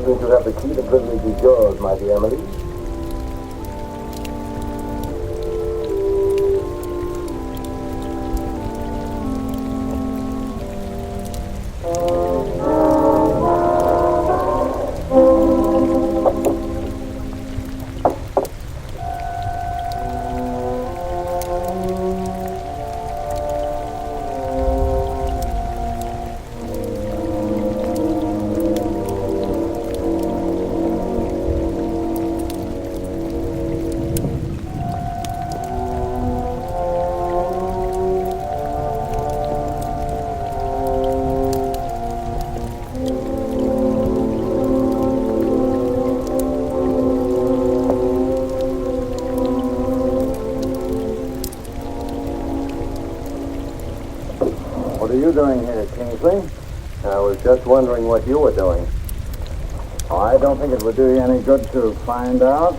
Since you have the key, the privilege is yours, my dear Emily. What are you doing here, Kingsley? I was just wondering what you were doing. Oh, I don't think it would do you any good to find out.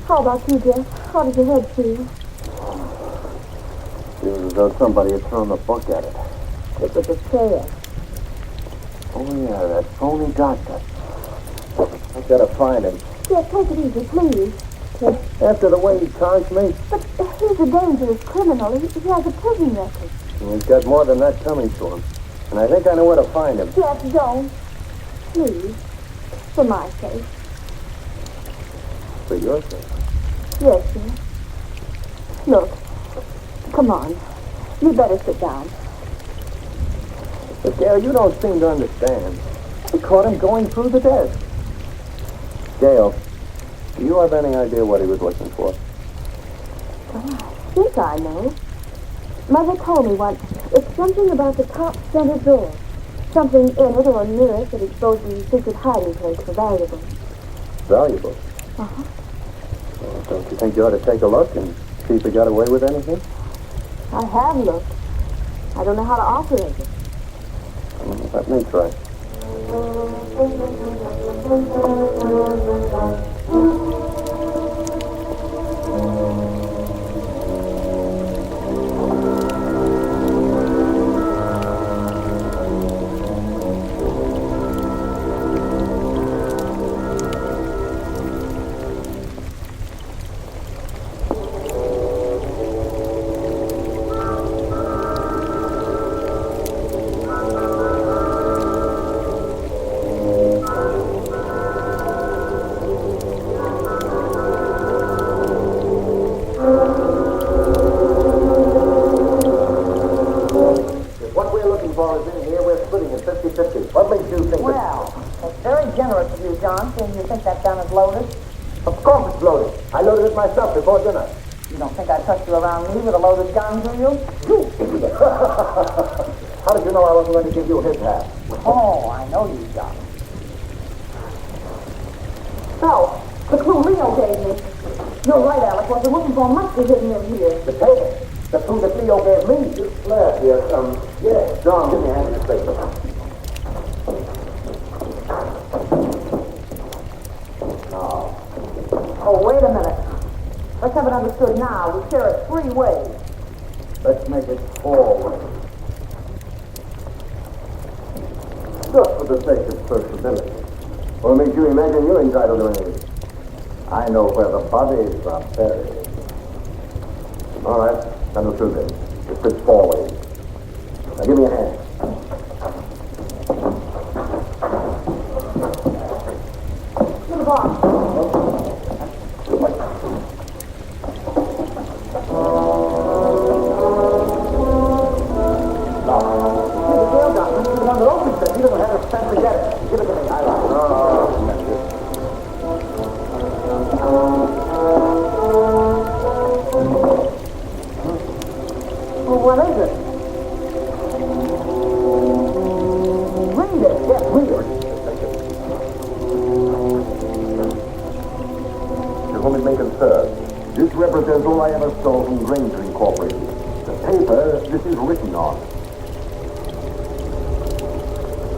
How about you, Jeff? How does your head feel? Feels as though somebody had thrown the book at it. It was a chair. Oh, yeah, that phony doctor. I gotta find him. Jeff, take it easy, please. After the way he charged me, But he's a dangerous criminal. He has a prison record. he's got more than that coming to him. And I think I know where to find him. Jeff, don't. Please. For my sake. For your sake. Yes, Jeff. Look. Come on. You better sit down. But, Gail, you don't seem to understand. I caught him going through the desk. Gail, do you have any idea what he was looking for? Oh, I think I know. Mother told me once. It's something about the top center drawer. Something in it or near it that exposes a secret hiding place for valuables. Valuable? Uh-huh. Well, don't you think you ought to take a look and see if he got away with anything? I have looked. I don't know how to operate it. Let me try. Myself before dinner. You don't think I'd trust you around me with a loaded gun, do you? How did you know I wasn't going to give you his half? Oh, I know you, John. So, the clue Leo gave me. You're right, Alec. What we're looking for must be hidden in here. The paper. The clue that Leo gave me. This flash here. Yeah. John, give me a hand with this paper. Oh, wait a minute. Let's have it understood now. We share it 3 ways. Let's make it 4 ways. Just for the sake of sociability. Or make you imagine you're entitled to anything. I know where the bodies are buried. All right, understood then. It's just 4 ways. Now give me a hand. To the box. He doesn't have a chance to get it. Give it to me. I like it. Well, what is it? Read it. Yes, read it. To whom it may concern, this represents all I ever stole from Granger Incorporated. The paper this is written on.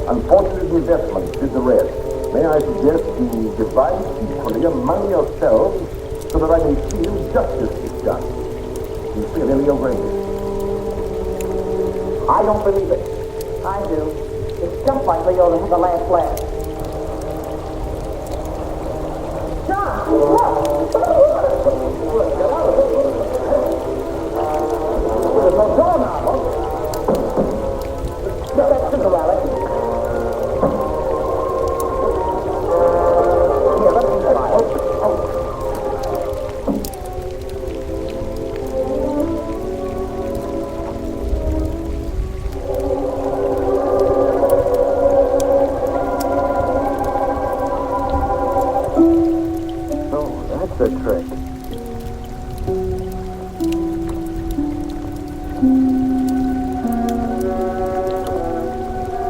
Unfortunate investment did the rest. May I suggest you divide equally among yourselves so that I may feel justice is done. Sincerely, Leo Granger. I don't believe it. I do. It's just like Leo to have the last laugh. John, look! There's no door now. Get that cigar, Alec. Here, let me try. That's a trick.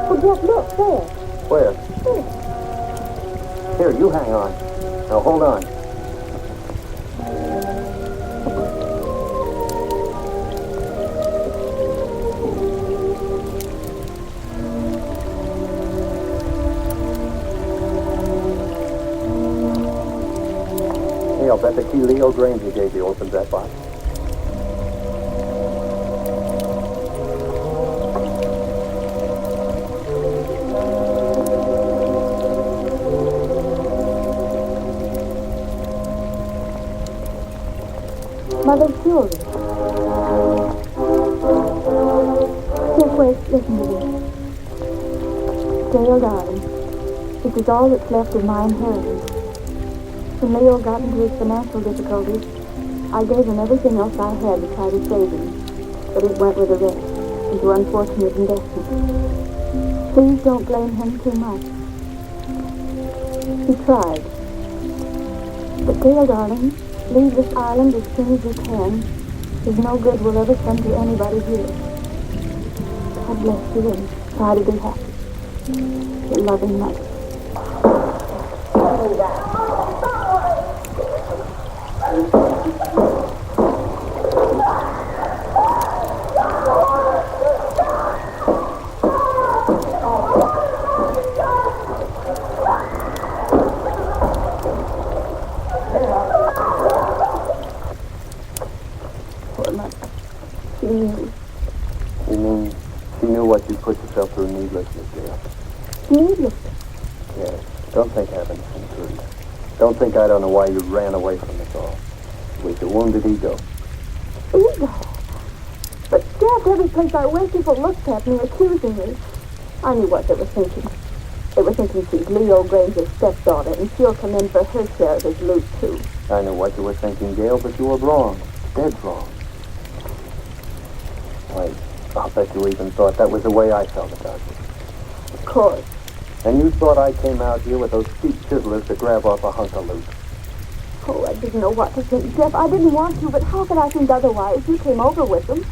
Well, Jeff, look, there. Where? Here, you hang on. Now, hold on. Hey, I'll bet that the key Leo Granger gave you opens that box? Mother's jewelry. Here, wait, listen to this. Dale, darling, it is all that's left of my inheritance. When Leo got into his financial difficulties, I gave him everything else I had to try to save him, but it went with the rest into unfortunate investments. Please don't blame him too much. He tried. But Dale, darling, leave this island as soon as you can. There's no good will ever come to anybody here. God bless you and try to be happy. Your loving mother. Poor mother. She knew. You mean she knew what you put yourself through needlessly, Dale? Needlessly. Yes. Don't think heaven's concerned. Don't think I don't know why you ran away from us all. With your wounded ego. Ego? But Dad, every place I went, people looked at me, accusing me. I knew what they were thinking. They were thinking she's Leo Granger's stepdaughter, and she'll come in for her share of his loot, too. I know what you were thinking, Dale, but you were wrong. Dead wrong. I'll bet you even thought that was the way I felt about you. Of course. And you thought I came out here with those cheap chiselers to grab off a hunk of loot. Oh, I didn't know what to think, Jeff. I didn't want to, but how could I think otherwise? You came over with them.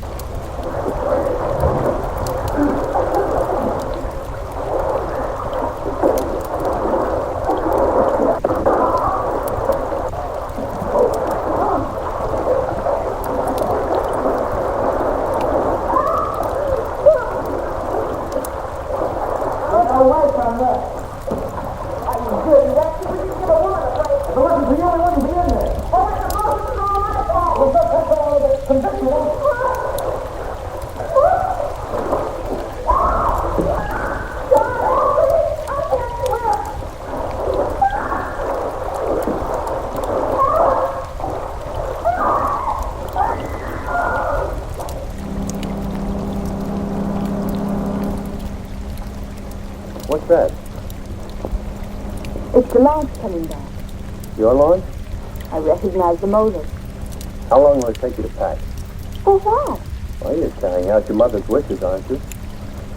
What's that? It's the launch coming back. Your launch? I recognize the motor. How long will it take you to pack? For what? Well, you're carrying out your mother's wishes, aren't you?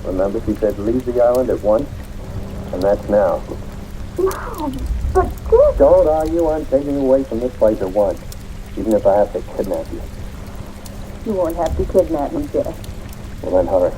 Remember, she said leave the island at once? And that's now. No, but Jeff... Don't argue. I'm taking you away from this place at once. Even if I have to kidnap you. You won't have to kidnap me, Jeff. Well, then hurry.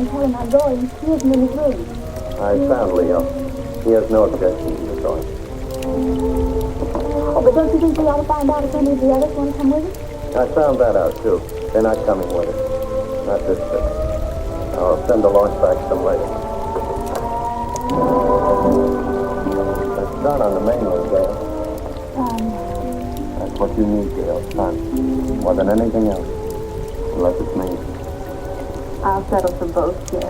and tell him I'm going. He isn't in his room. I found Leo. He has no objection to the choice. Oh, but don't you think we ought to find out if any of the others want to come with us? I found that out, too. They're not coming with us. Not this trip. I'll send the launch back some later. That's sun on the mainland, Gail. That's what you need, Gail. Sun. More than anything else. Unless it's me. I'll settle for both, dear.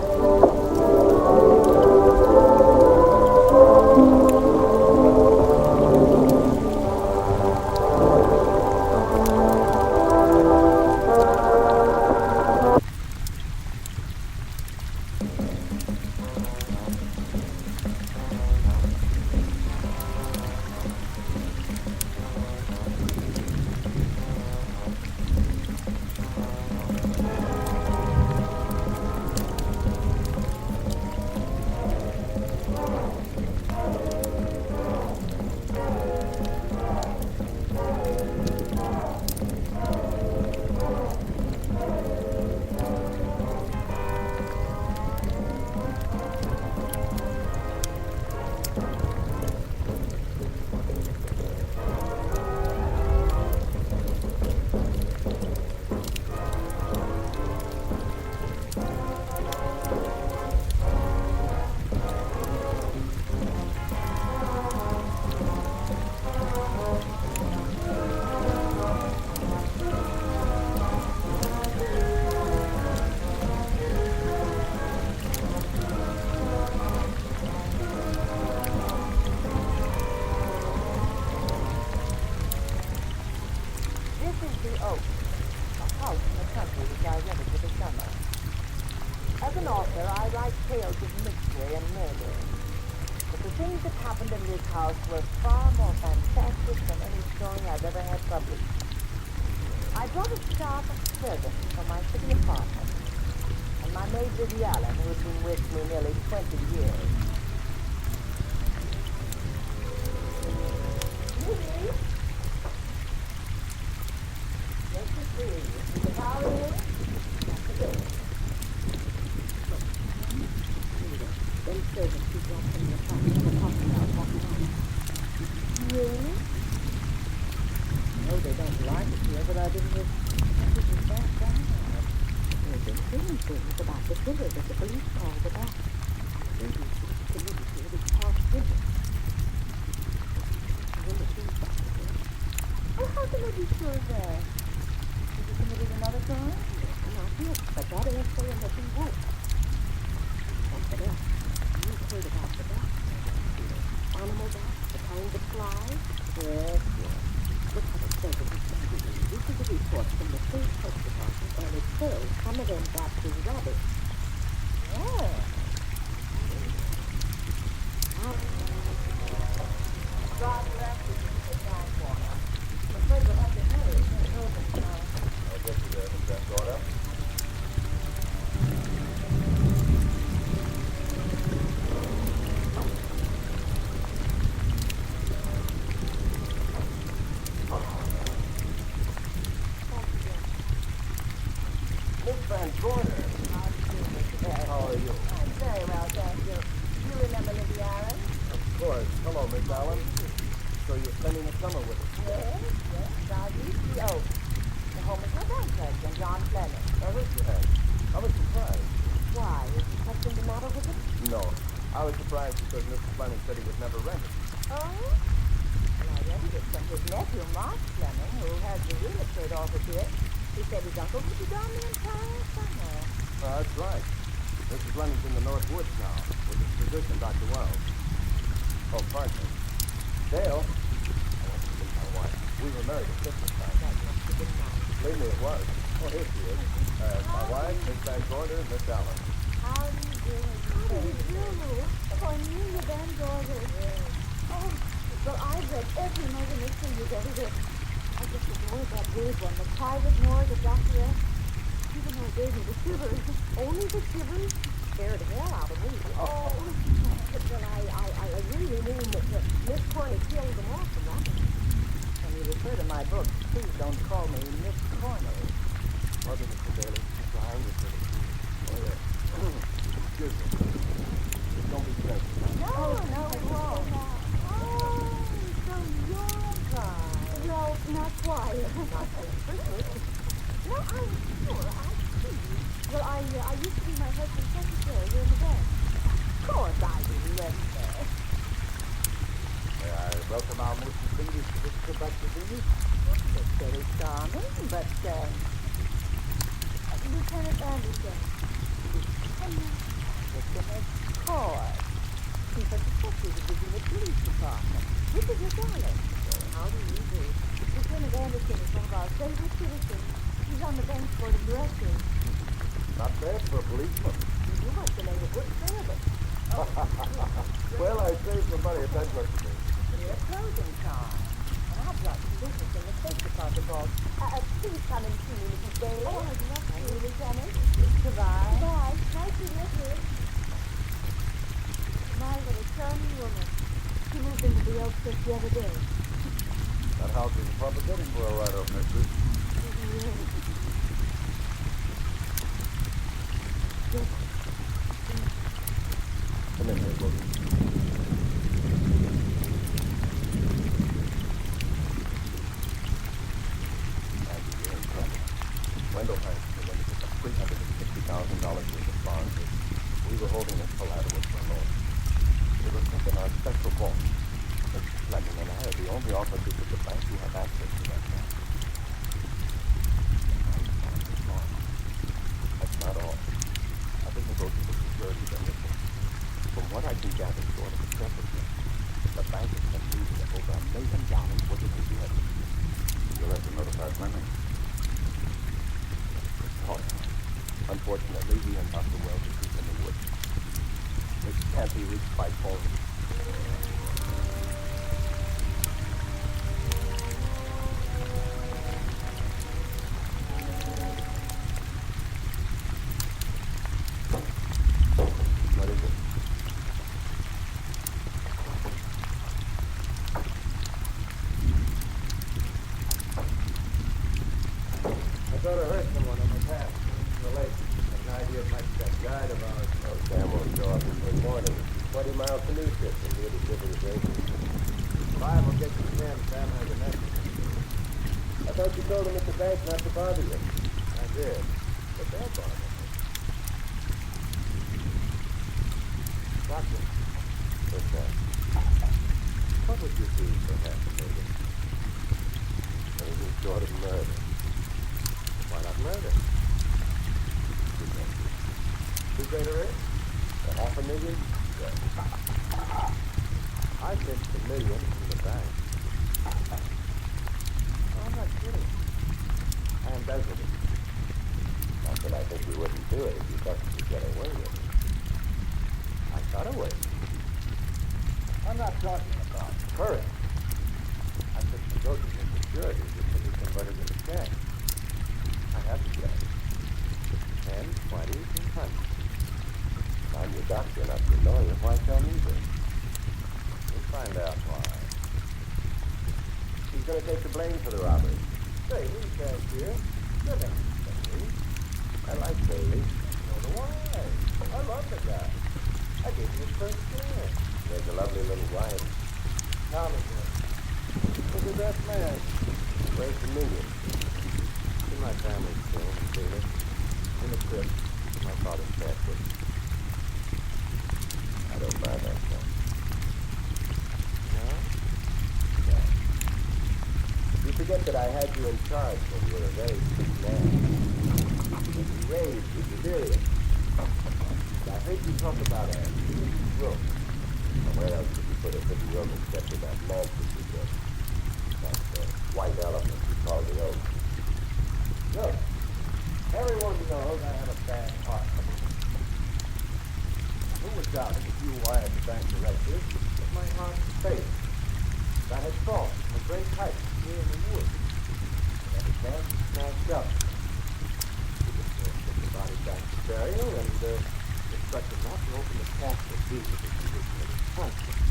As an author, I write tales of mystery and murder. But the things that happened in this house were far more fantastic than any story I've ever had published. I brought a staff of servants from my city apartment, and my maid Lizzie Allen, who had been with me nearly 20 years. Lizzie? Yes, it is. Is the power in? Them servants who dropped from the apartment were talking about walking on. Really? No, they don't like it here, but I didn't just back down. They've been saying things about the killer that the police called about. Maybe the committee here was past business. Oh, how can I be sure of that? Did you committed another crime? Not yet, but that ain't saying that he won't. Something else. You've heard about the bats. Animal bats, the kind that fly? Yes, yes. Look what it says in this magazine. This is a report from the state health department, and it says some of them bats is rabbits. Yeah. God left us in the back corner. I'm afraid we'll have to hurry. Can't hold them now. I'll get you there, Miss Van Gorder. Miss Van Gorder. How are you? I'm very well, thank you. Do you remember Lizzie Allen? Of course. Hello, Miss Allen. So you're spending the summer with us? Yes, yes. Now, the Oak. The home of her grandparents, John Fleming. I heard you had. I was surprised. Why? Is there something the matter with it? No. I was surprised because Mr. Fleming said he would never rent it. Oh? Well, I rented it from his nephew, Mark Fleming, who has the real estate office here. He said his uncle would be down there in town somewhere. That's right. Mr. Fleming's in the North Woods now, with his physician, Dr. Wells. Oh, pardon me. Dale? I want to meet my wife. We were married at Christmas time. That must have been nice. Believe me, it was. Oh, here she is. My wife, Miss Van Gorder, Miss Allen. How do you do? How do you do? Cornelia Van Gorder. Oh, well, I've read every murder mystery you've ever written. I just adored that weird one, the private morgue of Dr. S. Even though it gave me the shivers. Only the shivers? Scared the hell out of me. Oh. Well, I really mean that Miss Corney killed them off from that. When you refer to my book, please don't call me Miss Corney. Mother, Mr. Bailey. She's behind you, pretty. Oh, yeah. I'm sure I see. Well, I used to be my husband's secretary here in the bank. Of course I remember. Welcome our most distinguished visitor back to Venus. It's very charming, but, Lieutenant Anderson. Lieutenant, of course. He's a detective in the Virginia Police Department. This is your darling. How do you do? Lieutenant Anderson is one of our favorite citizens. He's on the bank's board of directors. Not bad for a policeman. You must have made a good service. Well, I saved some money if that looks to me. It's closing time. And I've got some business in the State Department vault. Please come and see me, Mrs. Bailey. Oh, I'd love to, Lieutenant. Goodbye. Goodbye. Nice to meet you. My little charming woman. She moved into the old church the other day. That house is a proper setting for a writer, mistress. Come in here, Wilson. Wendell has surrendered us $360,000 worth of bonds. We were holding as collateral for a loan. It was kept in our special vault. Mr. Fleming and I are the only officers of the bank who have access to that vault. That's not all. I've been negotiating security and listen. From what I can gather short of the surface, the bank has been losing over $1 million worth of security. You'll have to notify Fleming. Unfortunately, he and Dr. Wells are deep in the woods. It can't be reached by phone. What is it? I thought I heard someone on the path. The lake. An idea it might be that guide of ours. Oh, Sam will show up this morning. 20 miles to New Ship and here to civilization. Five will get you Sam. Sam has a message. I thought you told him at the bank not to bother you. I did. But they'll bother me. Doctor. What's that? What would you do for $500,000? Anything short of murder. Why not murder? Too great a risk? $500,000? Yes. I pitched $1 million from the bank. Oh, I'm not kidding. I embezzled it. Not that I think you wouldn't do it if you thought you could get away with it. I got away. I'm not talking about courage. I took negotiable security which can be converted into cash. I have the cash. 10, 20, and 100. I'm your doctor, not your lawyer. Why tell me this? We'll find out why. He's going to take the blame for the robbery. Bailey, cashier. Good Bailey. I like Bailey. So do I. I love the guy. I gave him his first chance. He has a lovely little wife. Thomas, was the best man. Where's the $1 million? In my family's still, Bailey. In the crypt. My father's casket. I don't buy that one. No? No. You forget that I had you in charge when you were a very sick man. You raised you delirious. I heard you talk about a room. Now, where else could you put a hidden room except in that mansion you did? That white elephant you call the oak. Look, everyone knows I have a bad heart. Who would doubt it if you wired the bank directors that my heart failed? I had fallen from a great height here in the woods. And the bank smashed up. We just took the body back to burial and instructed not to open the casket due to the condition of its conscience.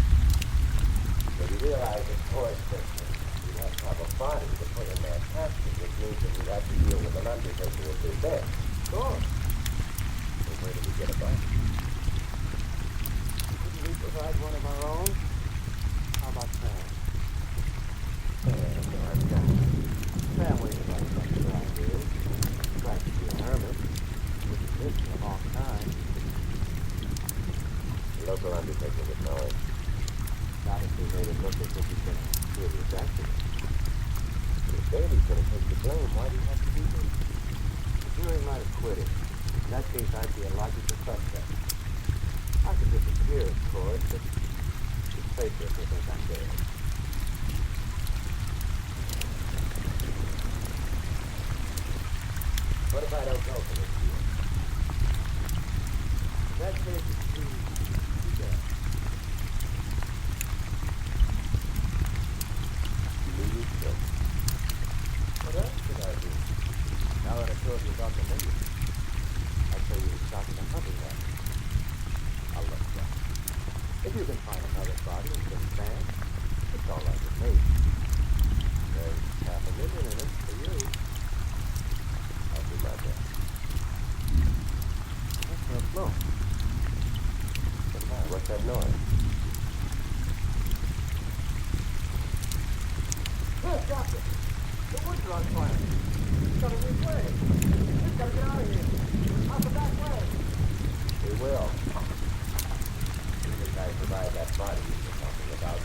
So you realize, of course, that you'd have to have a body to put in that casket, which means that you'd have to deal with an undertaker if they're dead. Sure. So where do we get a body? Couldn't we provide one of our own? How about Sam? I've got it. Sam, we like such ideas. this in a long time. The local undertaker would know it. Not if they made it look as if he'd been in a serious accident. If Bailey's going to take the blame, why do you have to do this? The jury might have quit it. In that case, I'd be a logical suspect. I could disappear, of course, but it's safer if they think I'm dead. What if I don't go for this deal? In that case, it's too bad. You so. What else could I do? Now that I told you about the million, I'd say you were shot in a hunting rifle. I'll let you. If you can find another body in some sand, it's all right with me. There's $500,000 in it for you. I'll do my best. What's that flow? What's the matter? What's that noise? Here, Doctor. The woods are on fire. It's coming this way. We've got to get out of here. Out the back way. We will. As soon as I provide that body you're talking about.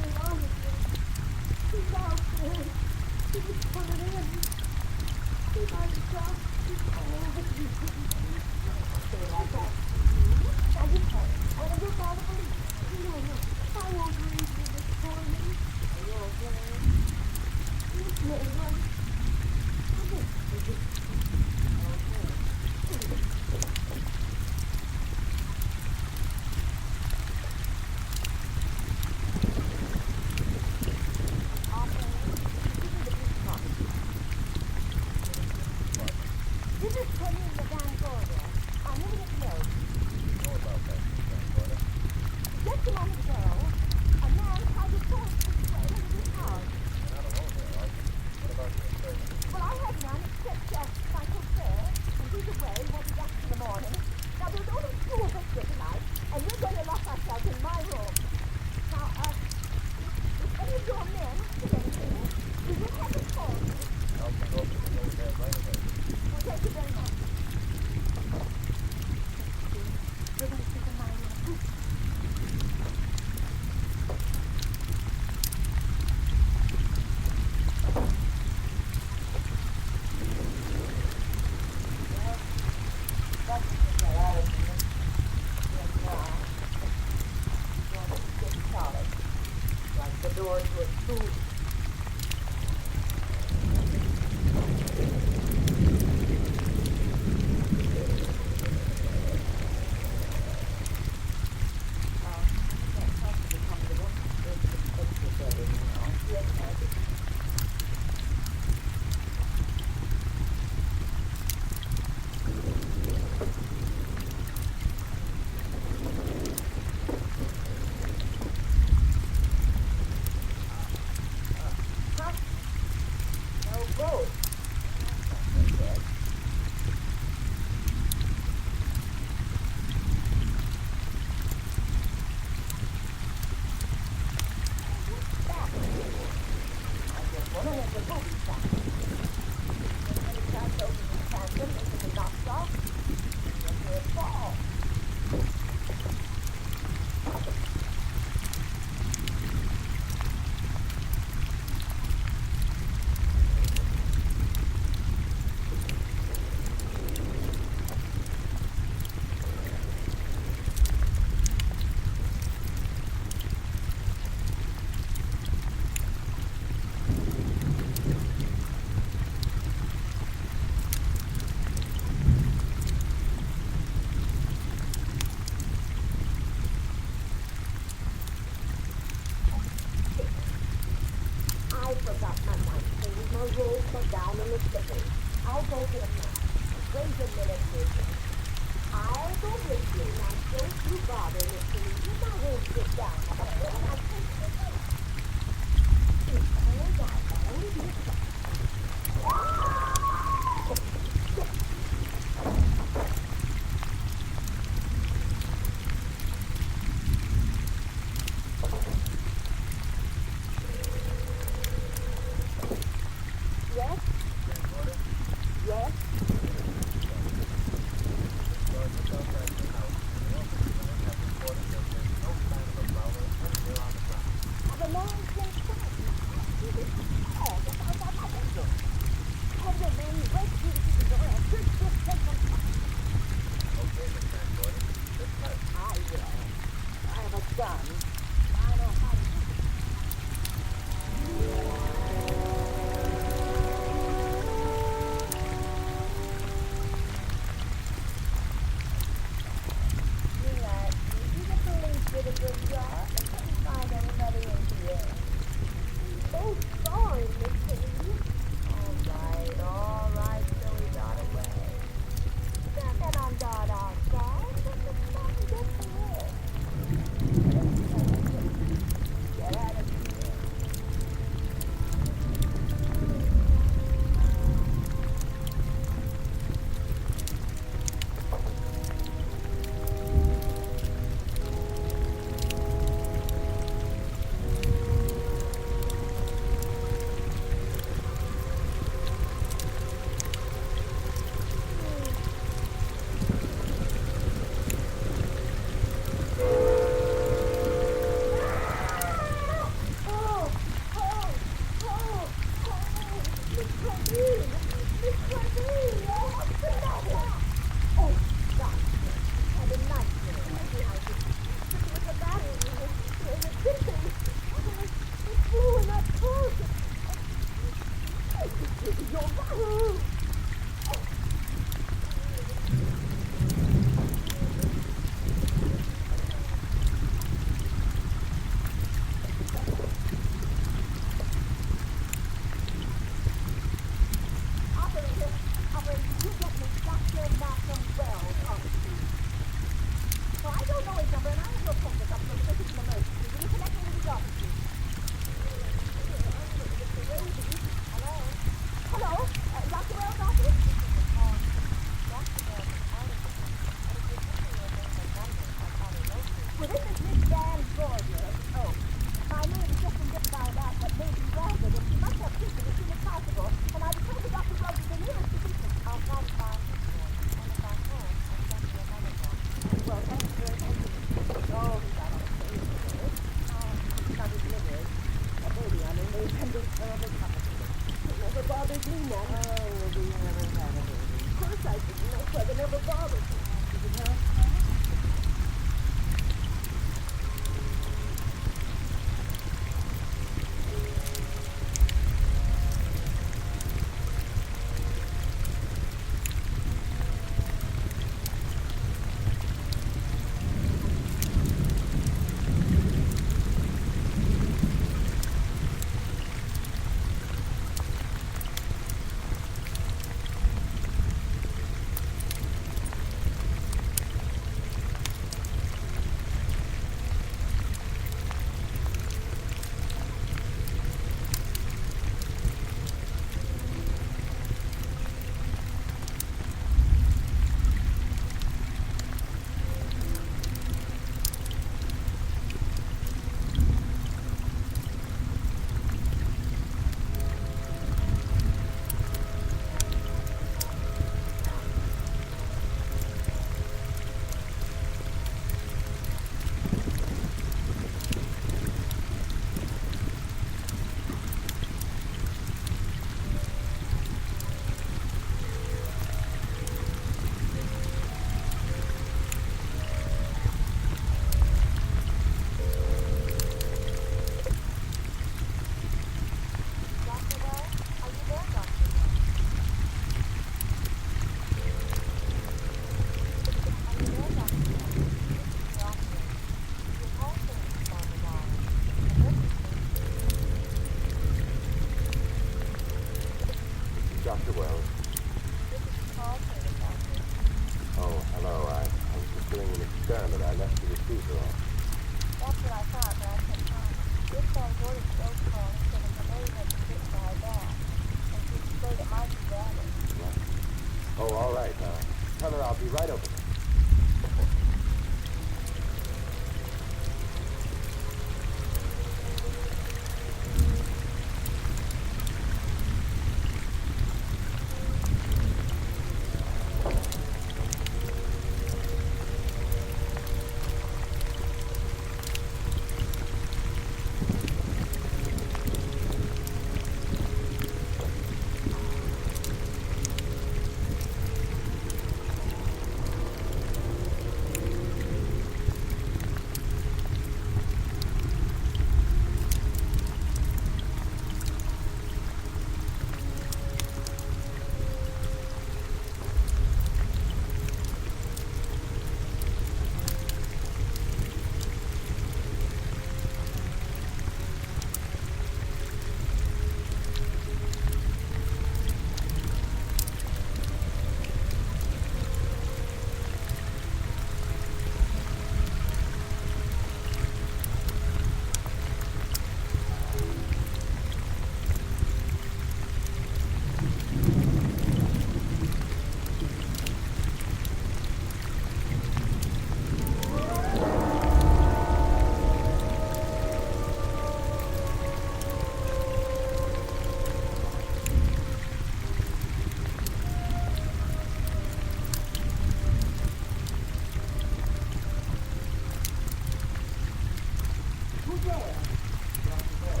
Who's there?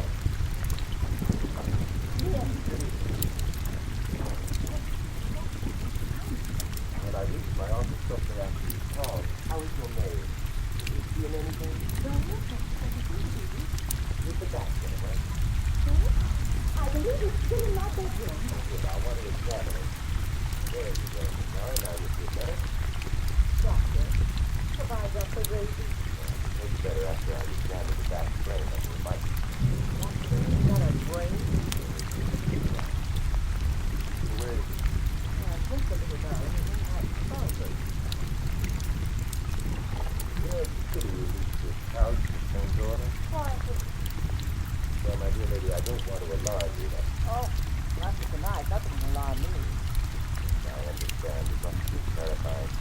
When I reached my office shortly after you called, how is your maid? Is she in anything? With the doctor, right? I believe it's still in my bedroom. Good, I want to examine it. There you go. Now you feel better? Doctor, have I got the rabies? Maybe better after I examine the back brain of your mic. Doctor, is that a brain? Where is it? I think the little darling is in that closet. Yes, pity you reached this house in St. Order. Why? Well, my dear lady, I don't want to alarm you. Oh, after tonight, nothing will alarm me. I understand it must be terrifying.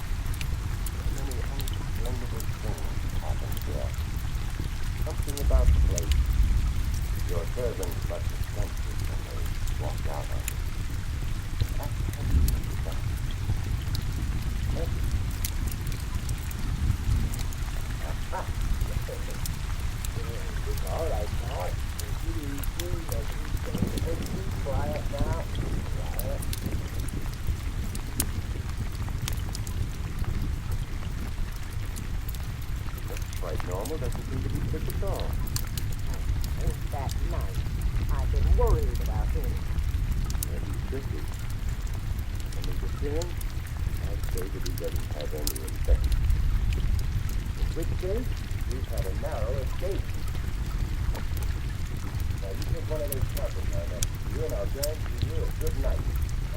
Many unexplainable things happen here. Something about the place. Your servants must have sensed it when they walked out on it. It's all right now. Quiet now. Quiet. Looks quite normal. Doesn't seem to be sick at all. Ain't that nice? I've been worried about him. Well, he should be. From his appearance, I'd say that he doesn't have any infection. In which case, you've had a narrow escape. Now, you take one of those tablets I left you, and I'll guarantee you a good night.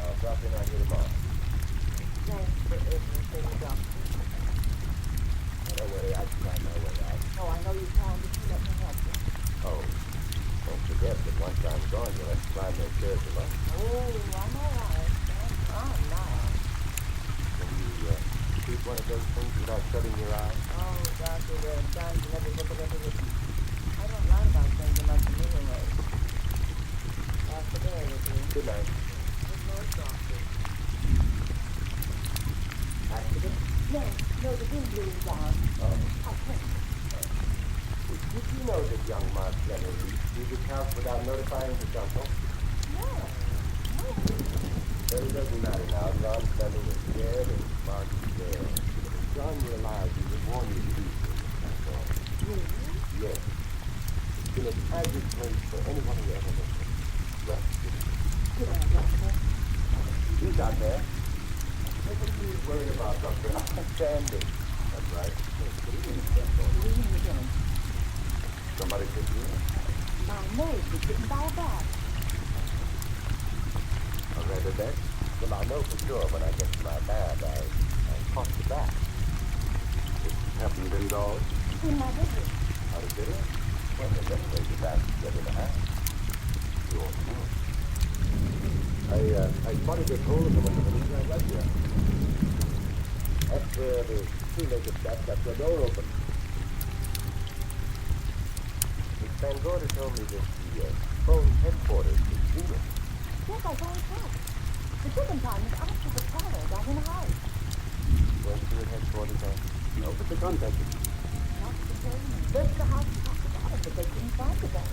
I'll drop in on you tomorrow. Thanks for everything, Doctor. Don't worry, I'll find my way out. Oh, I know you promised to let me help you. Oh, don't forget that once I'm gone, you'll have to climb those stairs alone. Oh, I'm all right. I'm now. Can you keep one of those things without shutting your eyes? Oh, Doctor, there are times you never look at anything. I don't write about things much anyway. After there with you. Good night. Good night, Doctor. Accident? No, the wind blew him down. Oh. I can't. Did you know that young Mark Fleming leased his house without notifying his uncle? No. But it doesn't matter now. John Fleming is dead and Mark is dead. John realized he would warn you to leave him. That's all. Really? Yes. It's been a tragic place for anyone who ever lived it. Well, Good night, Doctor. he's out there. What are you worried about, Doctor? Standing. That's right. Somebody took you in? My maid was bitten by a bat. A rather bad? Well, I'll know for sure when I get to my lab. I caught the bat. It happened indoors? In my bedroom. How did it? Well, there's anyway the bat to get in the house. Sure. I spotted this hole in the window when I got here. That's where the two-legged bat got the door open. Miss Van Gorder told me that the phone headquarters was Venus. Yes, I saw it too. The chicken time is out to the parlor down in the house. Going to the headquarters on? No, but the contacted. Not the same. There's the house talked about it, but they couldn't find the bat.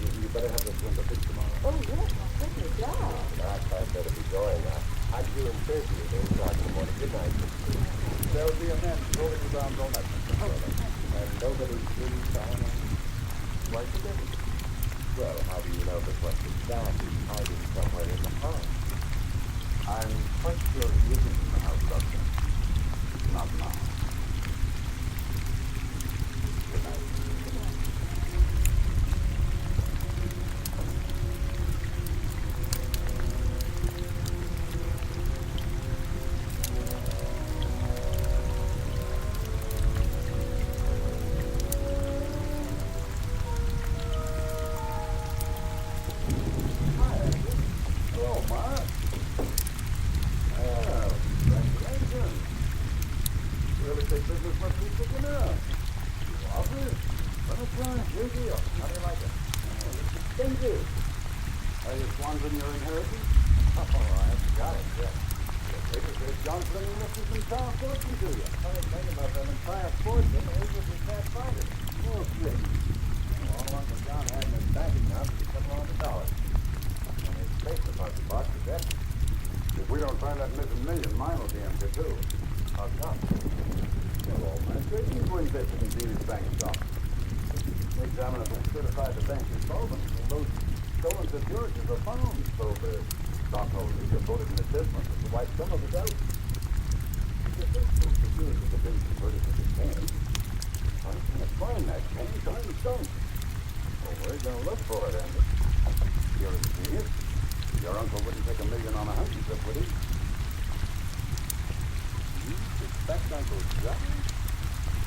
You better have this window fixed tomorrow. Oh, yes, I certainly do. I'd better be going. I'd do in Thursday, then talk in the morning. Good night. There'll be a man rolling around all night. And nobody's in town. Why should they? Well, how do you know that what the bat is hiding somewhere in the house? I'm quite sure he isn't in the house, Doctor. Not now. Good night. wax off. The examiner will certify the bank is solvent, and those stolen securities are found, so the stockholders have voted an assessment to wipe some of it out. If those stolen securities have been converted into cash, I can't find that cash on the stone. Well, we're going to look for it, Andy. You're a genius. Your uncle wouldn't take $1 million on a hunting trip, would he? You suspect Uncle John?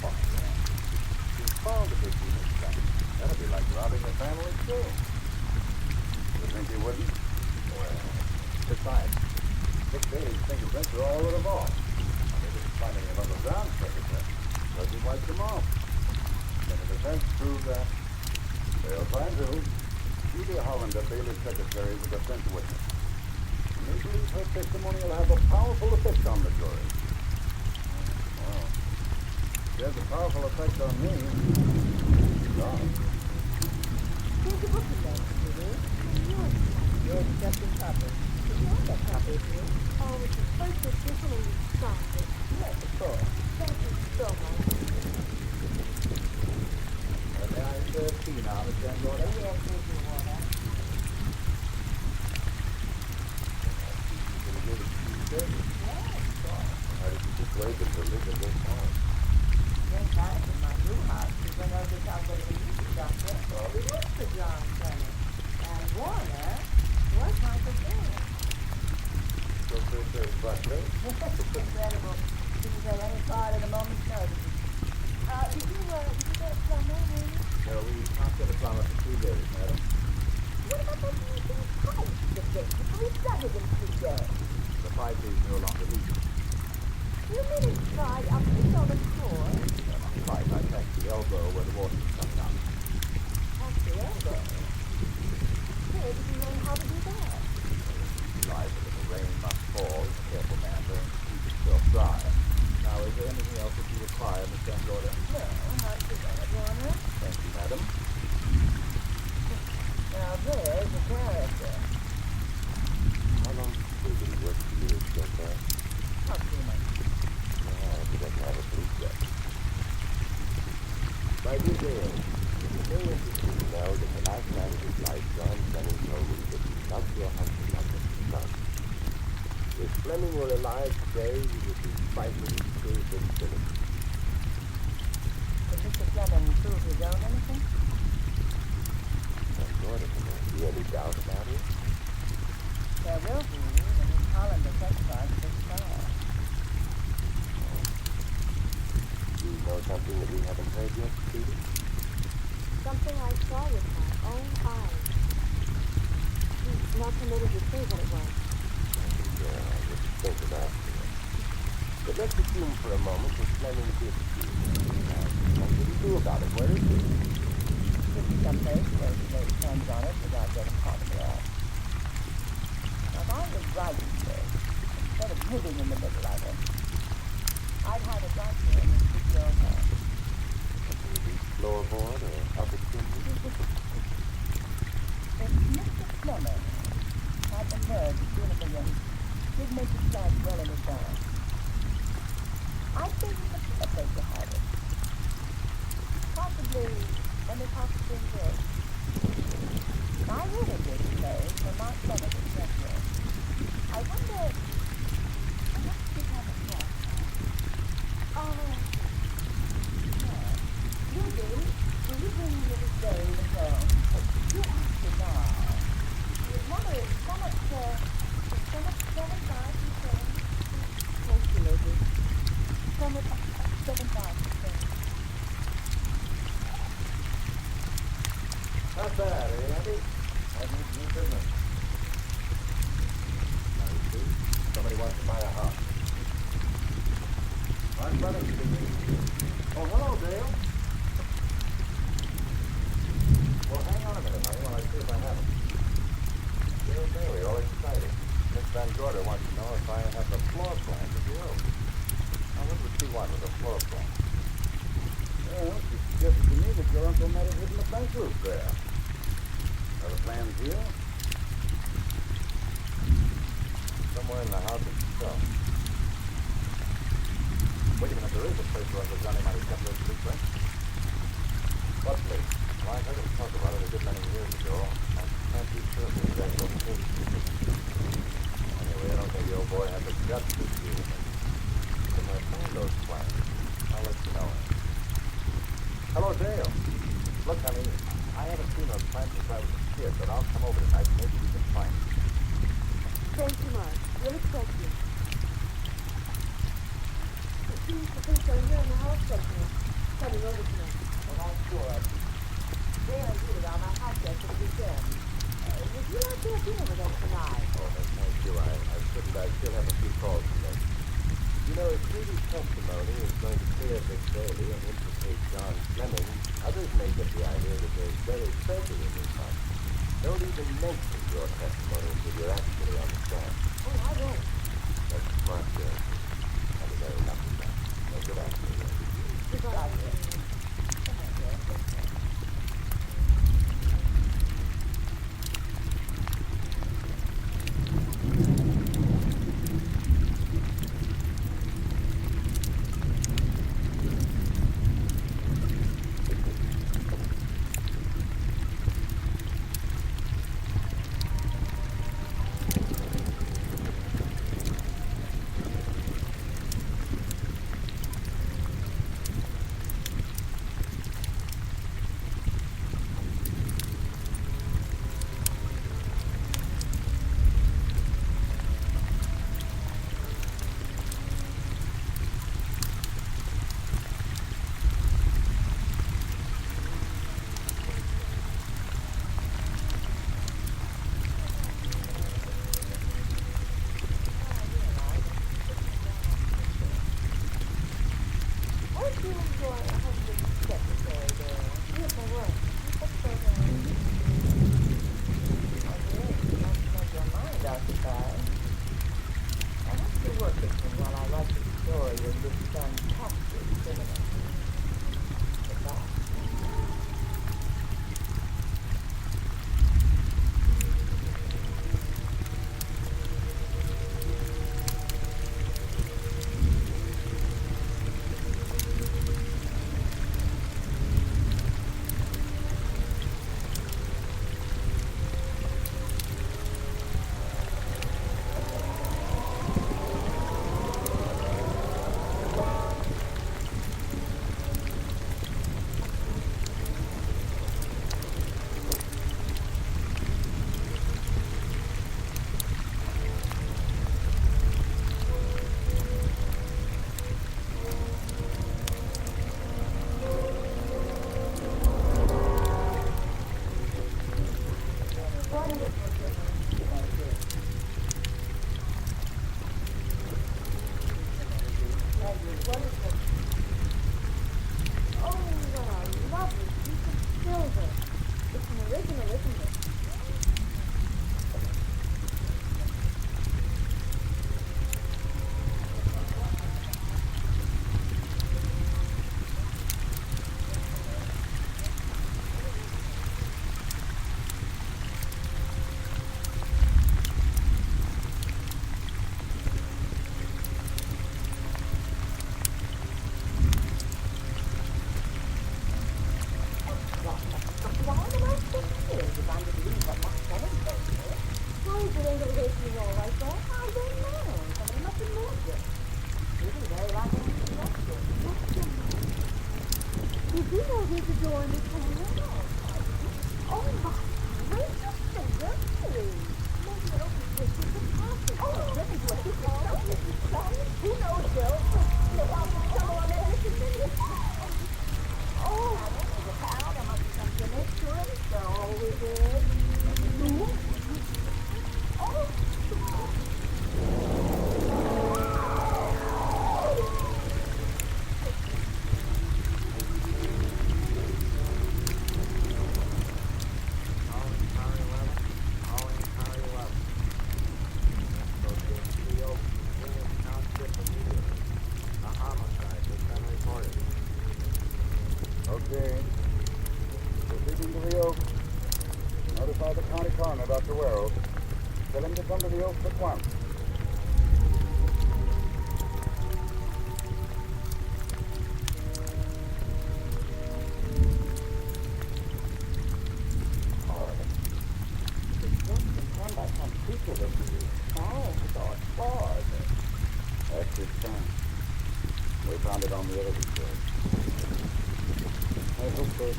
Oh, yeah. He found a big deal of stuff. That'd be like robbing a family store. You think he wouldn't? Well, besides, Dick Bailey's fingerprints are all over the vault. They didn't find any of Uncle John's fingerprints, because he wiped them off. Can the defense prove that? They'll find who. Judy Hollander, Bailey's secretary, is a defense witness. And they believe her testimony will have a powerful effect on the jury. Well, it has a powerful effect on me. John. Here's the book again, Judy. You're accepting copy. You want that copy, do you? Oh, it's the first edition and you signed it. Yes, of course. Thank you so much. May I serve tea now, Miss Van Gordon? Yes, here's your water. How did you persuade them to live in this house? Yes, I in my new house. Because when I was I'm going to use it, Doctor. Well, we worked for John Turner. And Warner was my preferred. So Chris Butler? Yes, it's incredible. You can tell any part at a moment's notice. Did you get a plumber, maybe? No, we can't get a plumber for 2 days, madam. What about that new pipe? We've done it in 2 days. The pipe is no longer leaking. You mean it's dried up and on the floor? Pipe, I touched the elbow where the water's coming out. That's the elbow. Where did you learn how to do that? Life, a little rain must fall. A careful man learns to keep himself dry. Now, is there anything else that you require, Miss Van Gordon? No, not too bad, Warner. Thank you, madam. Now there's a character. How long has he worked for you so far? Not too much. He doesn't have a police record. My dear Dale, it's very interesting to know that the last night of his life, John Fleming told me that he loved your husband like a son. If Fleming were alive today, he would be fighting truth and cynicism. Did Mr. Fleming prove his own innocence? My daughter, can there be any doubt about it? There will be when Miss Hollander testifies to this trial. Do you know something that we haven't heard yet, Peter? Something I saw with my own eyes. He's not permitted to say what it was. I wouldn't think of asking him. But let's assume for a moment that Fleming did see it. What did he do about it? Where is he? This is some place where he laid hands on it without getting caught in the act. Now, if I was writing this, instead of living in the middle of it, I'd have it right here in this big your hand. Floorboard or upper chimney? If Mr. Fleming had the nerve to steal $1 million, he'd make it slide well in advance. I think it's a place to hide it. Possibly in this house of Green. I really did say for Mark Senator's restaurant. I wonder, I must see how it was. Ruby, will you bring little Dave home? You ask her now. His mother is so much 75%. Thank you, lady. So much 75%. Not bad, eh, Andy? That means new business. Now, you see, somebody wants to buy a house. I'm Fleming speaking. Oh, hello, Dale. Well, hang on a minute, honey, while I see if I have it. Dale Bailey, all excited. Miss Van Gorder wants to know if I have the floor plan of the room. Now, what would she want with a floor plan? Well, she suggested to me that your uncle might have hidden a bank roof there. Are the plans here? Somewhere in the house itself. Wait a minute, there is a place where Uncle Johnny might have kept those blueprints. Look, honey, I haven't seen those plants since I was a kid, but I'll come over tonight. Maybe we can find them. Thank you, Mark. We'll expect you. It seems the police are here in the house somewhere. Coming over tonight. Well, that's good. They are here on my house there for the weekend. Would you like to have dinner with us tonight? Oh, thank you. I couldn't. I still have a few calls to make. You know, if Judy's testimony is going to clear Vic Bailey and implicate John Fleming, others may get the idea that there's buried treasure in this house. Don't even mention your testimony until you're actually on the stand. Oh, I won't. That's smart, girl. Have a very lucky night. Well, good afternoon. Goodbye, dear. Come on, dear.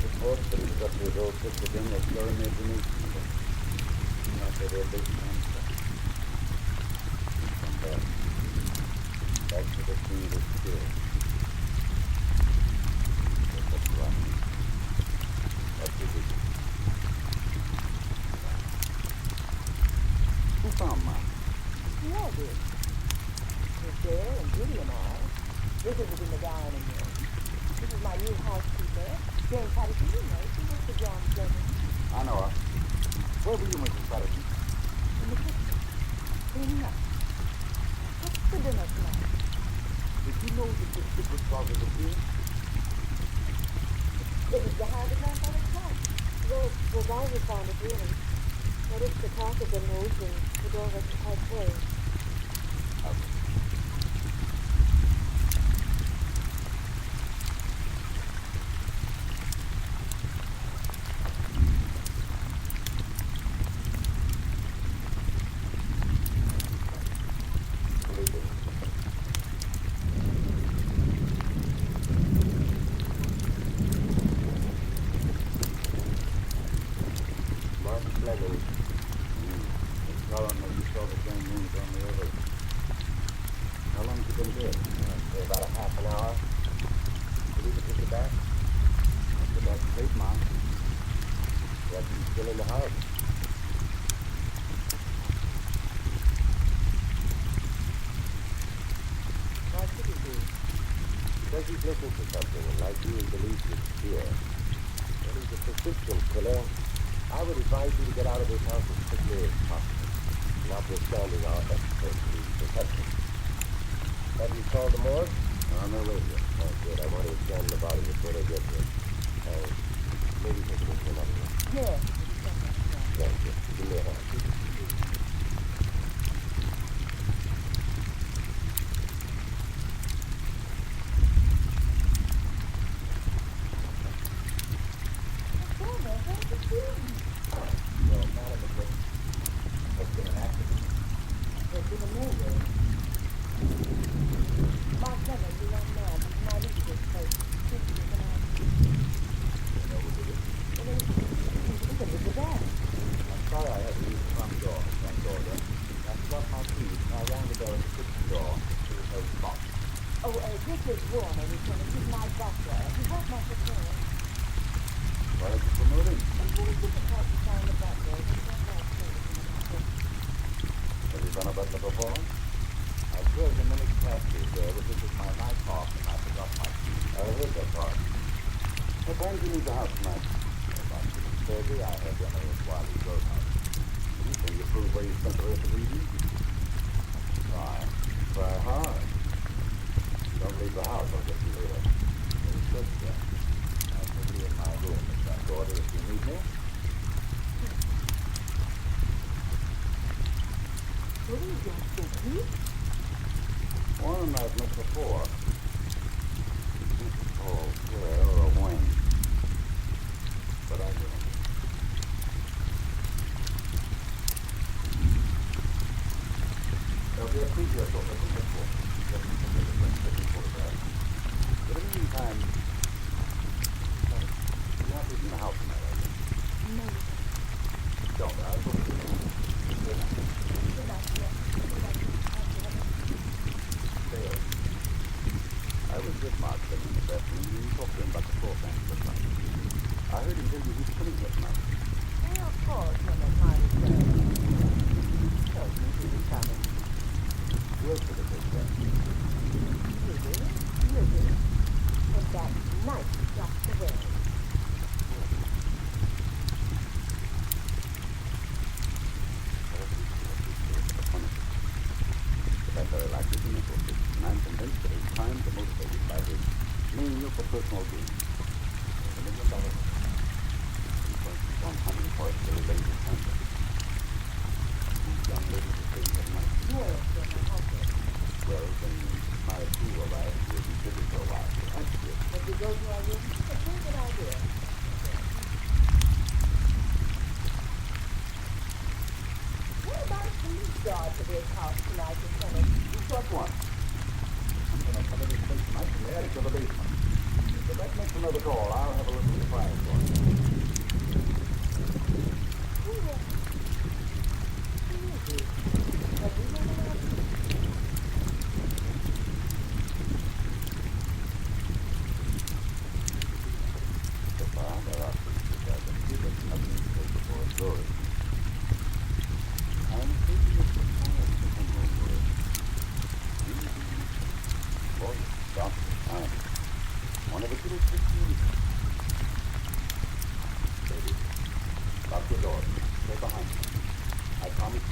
report that he was up to his old tricks again, was your imagination. Not that they're based on fact. Come back. Back to the scene of the spirit. That's right. That's the vision. Who found mine? Yeah, I did. Miss Dale and Judy and I. This is in the dining room. This is my new housekeeper, Jane Patterson. You know, she works for John Jennings. I know her. Where were you, Mrs. Patterson? In the kitchen. Cleaning up. What's for dinner tonight? Did you know that this secret closet was here? It was behind the grandfather's clock. Well, Bowser found it, really. Noticed the top had been moved and the door wasn't quite closed.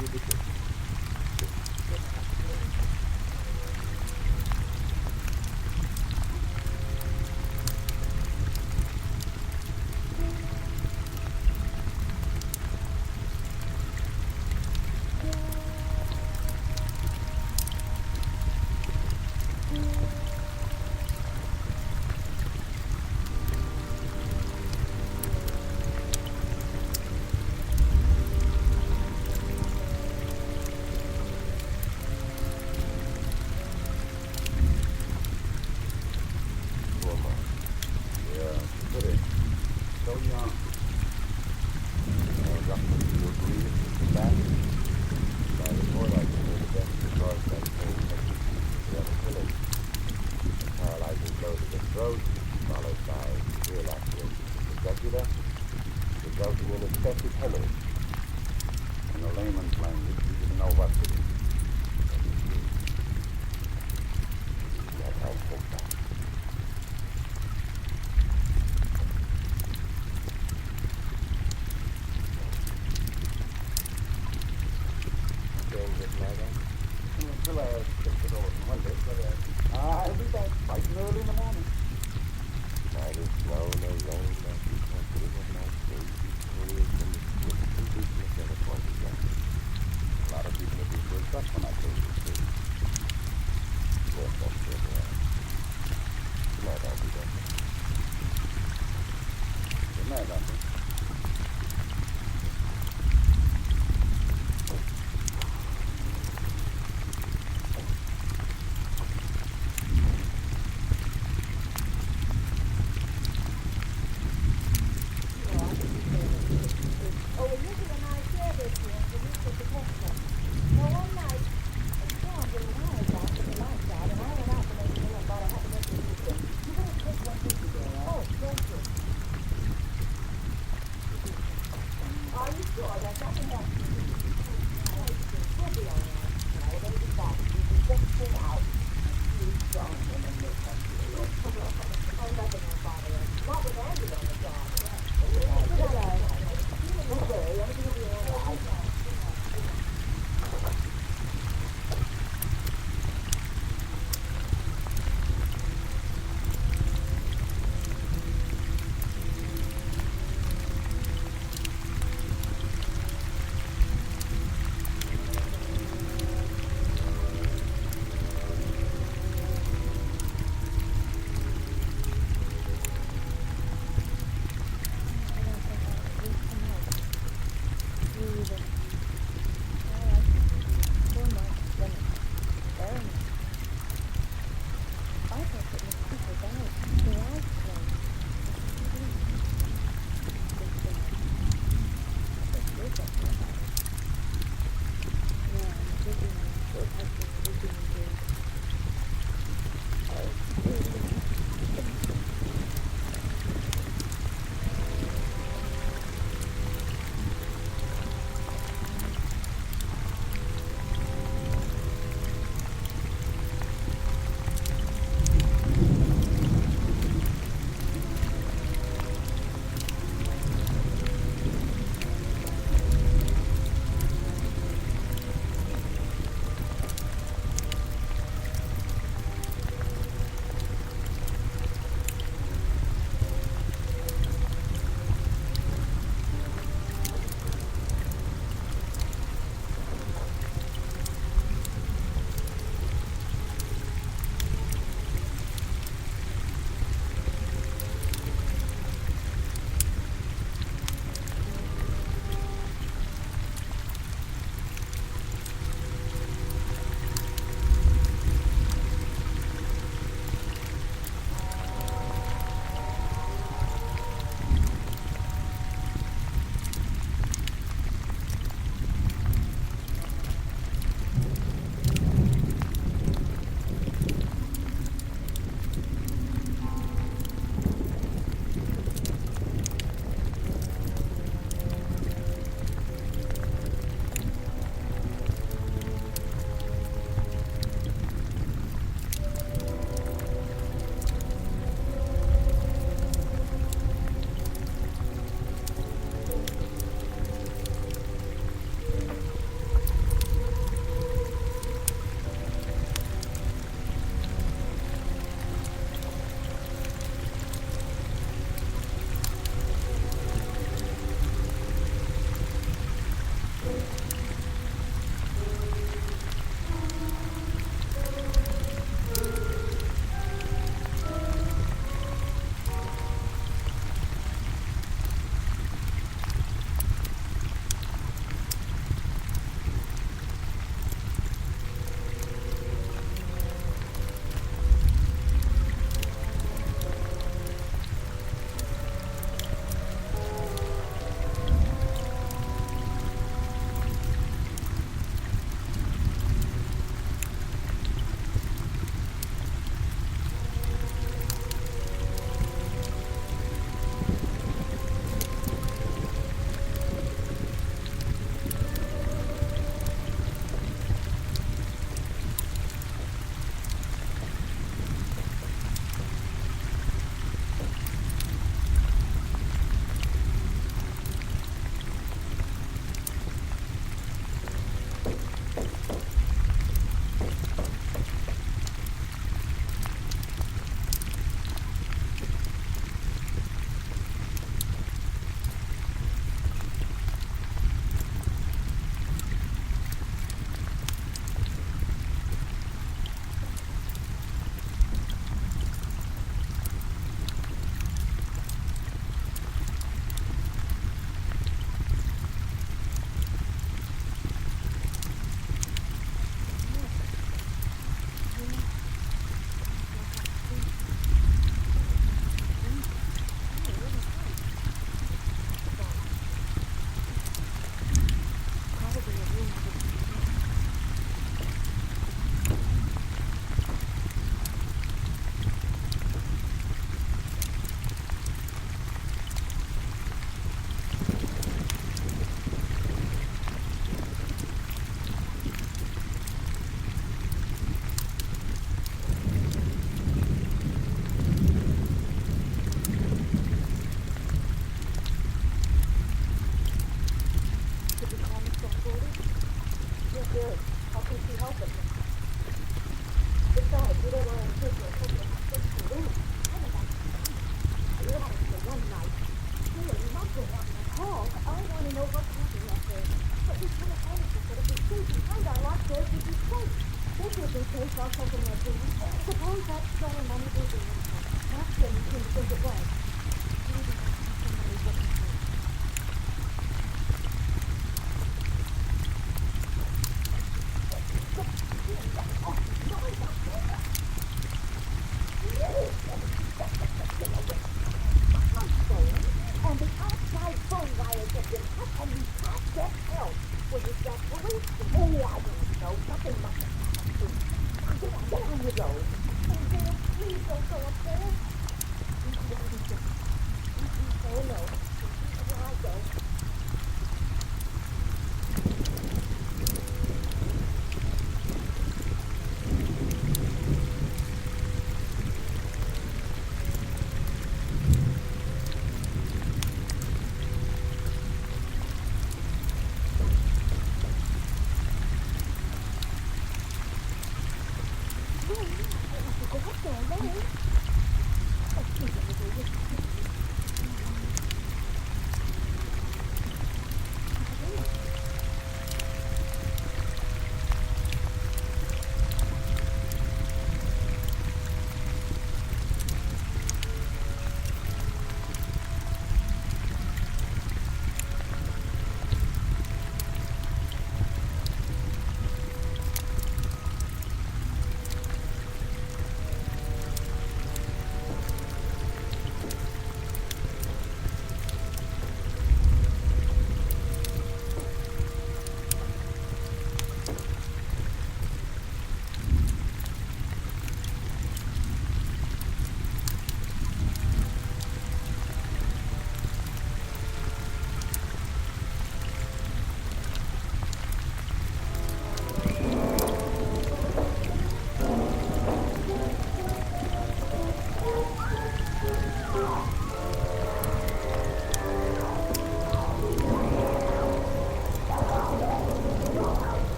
will be good. Resulting in excessive hemorrhage. In a layman's language, he didn't know what to do. Yes, I think so. Until I fix the door on Monday, but I'll be back bright and early in the morning. Neither snow nor rain, nor heat, nor putting of my face, only is from the swift completion of their appointed job. A lot of people at this work trust when I told you to. Yes, that's good, yeah. Good night, I'll be back. Good night, Uncle. I'll take him there, please. Suppose that stolen money will be in here. That's what you seem to think it was. Maybe somebody's looking for it. And the outside phone wires have been cut, and we can't get help. Was it that police? Oh, I don't know. Something must have happened. Get on you go. Oh, dear, please don't go up there. Oh, no. Here I go.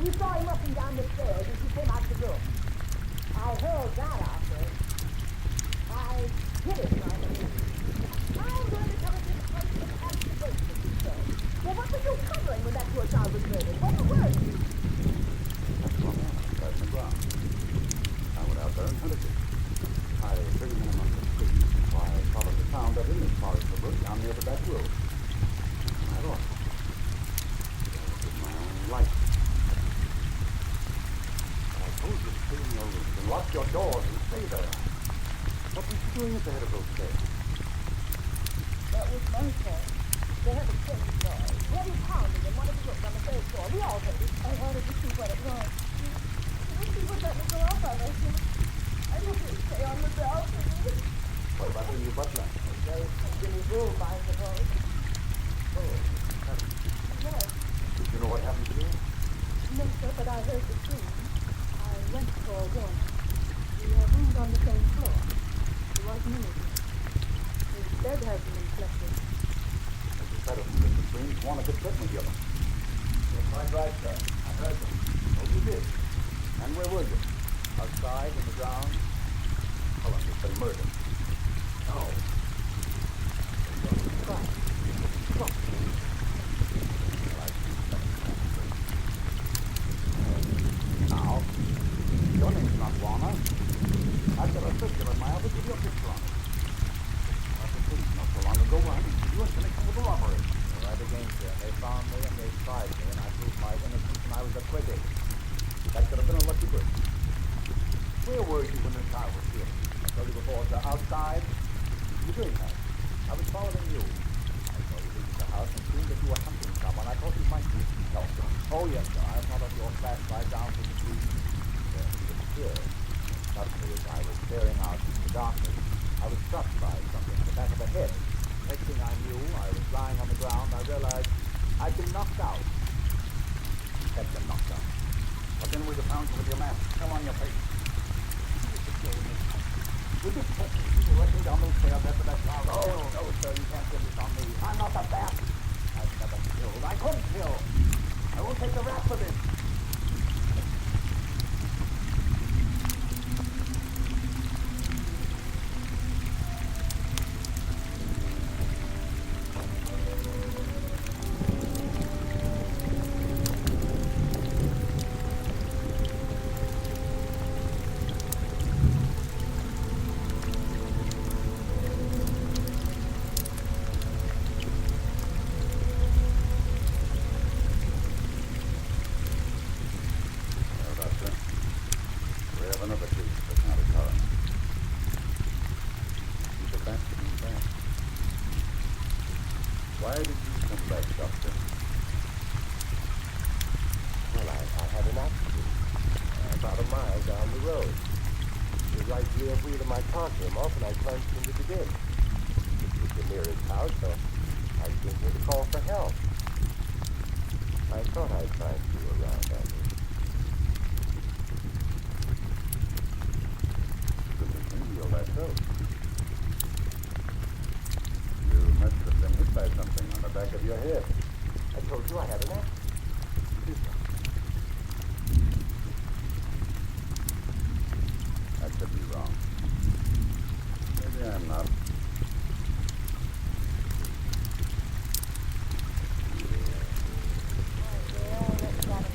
You saw him up and down the stairs as he came out the room. I hurled that after him. I hit him right in the knee. I'm going to come into the place and ask the Wasteland, he said. Well, what were you covering when that poor child was murdered? Where were you? Right in the ground. I went out there and hunted it. I heard him in among the trees, so I followed the sound of him as far as the brook down near the back road. I lost him. With my own life. I told you to stay in your rooms and lock your doors and stay there. What was you doing at the head of those stairs? That was my fault. They had a steady noise. Heavy pounding in one of the rooms on the third floor. We all heard it. I wanted to see what it was. You would let me go off on us. I wanted to stay on the balcony. What about the new butler? He's in his room, I suppose. Oh, Yes. did you know what happened to him? No, sir, but I heard the scream. I went for a walk. We roomed on the same floor. There wasn't anything. His bed hasn't been slept in. As you said, the screams, one of the certainly give them. You're quite right, sir. I heard them. Oh, you did? And where were you? Outside, in the ground? Cullen has been murdered. No. Right. Look. Now, your name's not Warner. I've got a circular in my office with your picture on it. The police not so long ago were hunting for you in connection with the robbery. You're right again, sir. They found me and they tried me, and I proved my innocence, and I was acquitted. That could have been a lucky break. Where were you when the child was killed? I told you before, sir, outside, you doing there? I was following you. I saw you leaving the house and seeing that you were hunting someone. I thought you might be. No. Oh, yes, sir. I followed your flashlight down to the street. Then you disappeared. Suddenly, as I was staring out into the darkness, I was struck by something on the back of the head. Next thing I knew, I was lying on the ground. I realized I'd been knocked out. Had been knocked out. But then with the pounds with your mask fell on your face. With this pet, you were rushing down those stairs after that car. Oh, no, sir, you can't pin this on me. I'm not a bat. I've never killed. I couldn't kill. I won't take the rap for this. Why did you come back, Doctor? Well, I had an accident about a mile down the road. The right rear wheel of my car came off and I plunged into the ditch. It was the nearest house, so I came here to call for help. I thought I'd find you around, Andy. Good to see you all that close. You must have been hit by something on the back of your head. I told you I had an accident. That could be wrong. Maybe I'm not. Well, let's gather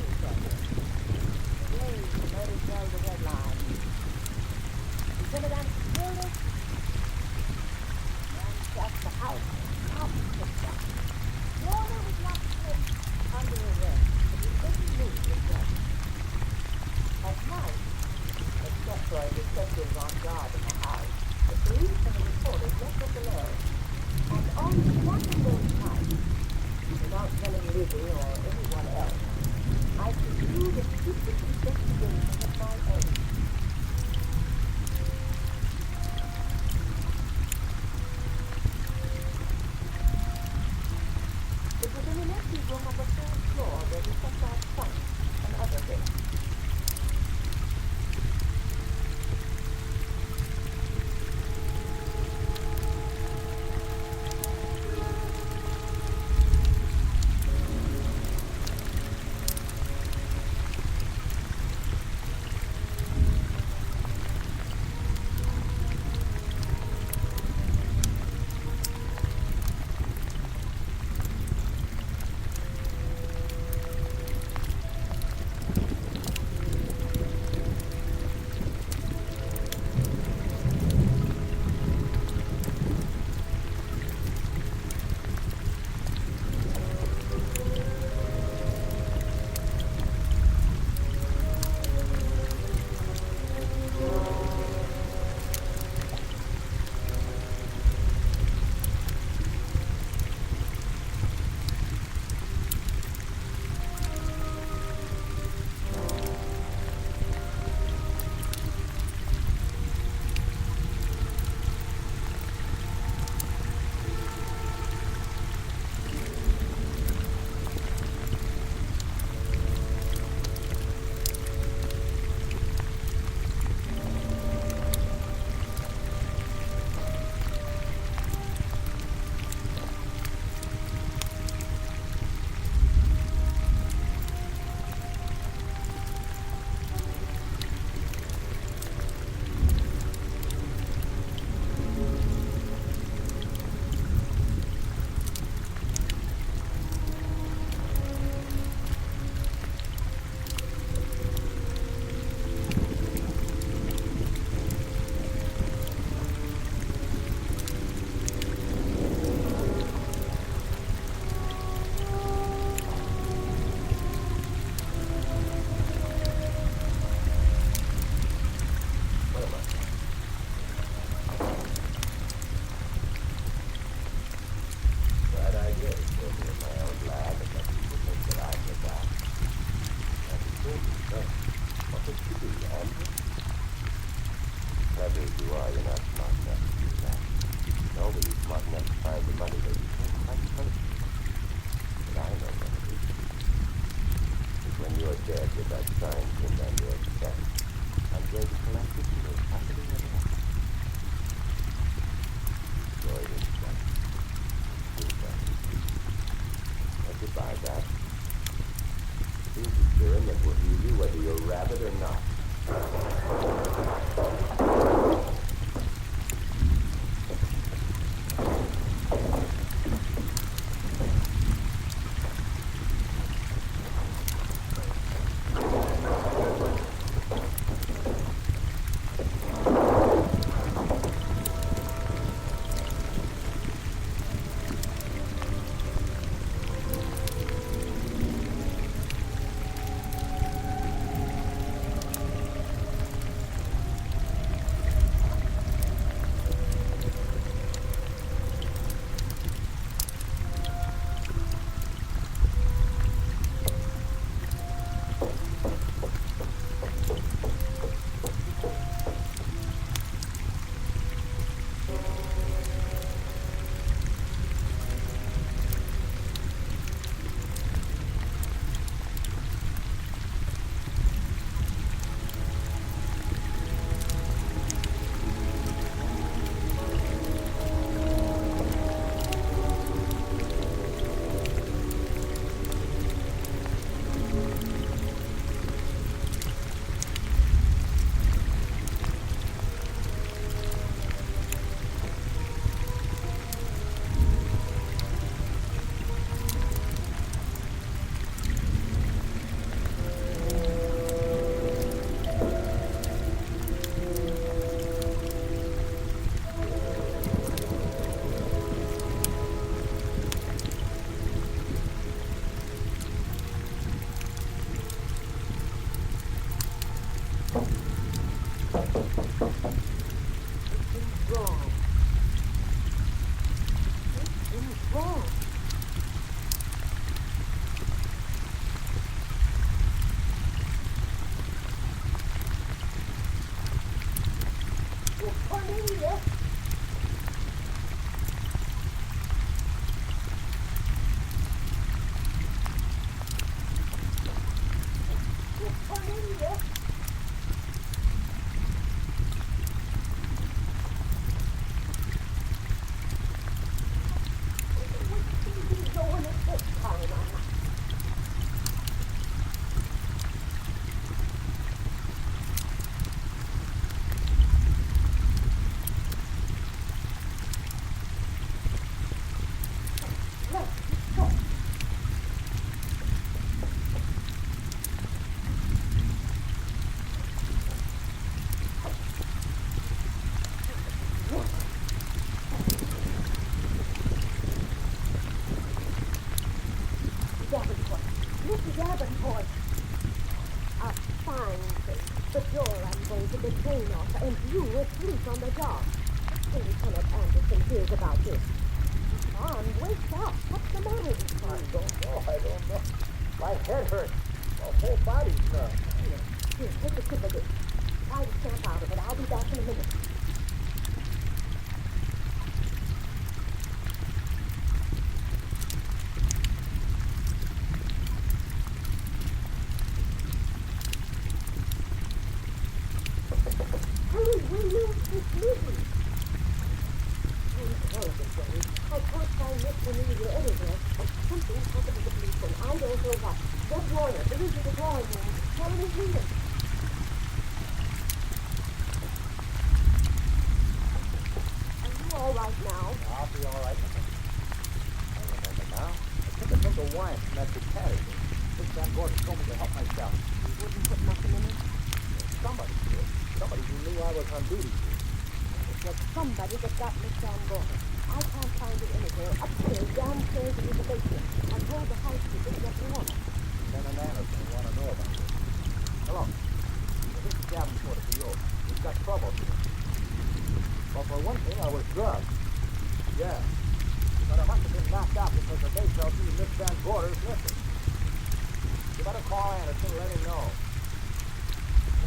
what you do, Andrew. Clever as you are, you're not smart enough to do that. Nobody's smart enough to find the money that you can't quite trace. But I know what it is. Because when you're dead with that sign pinned on your chest, I'm going to collect it and you'll happily ever after. Enjoy this stuff. Goodbye. Well, goodbye, Dad. Here's the serum that will heal you whether you're rabid or not.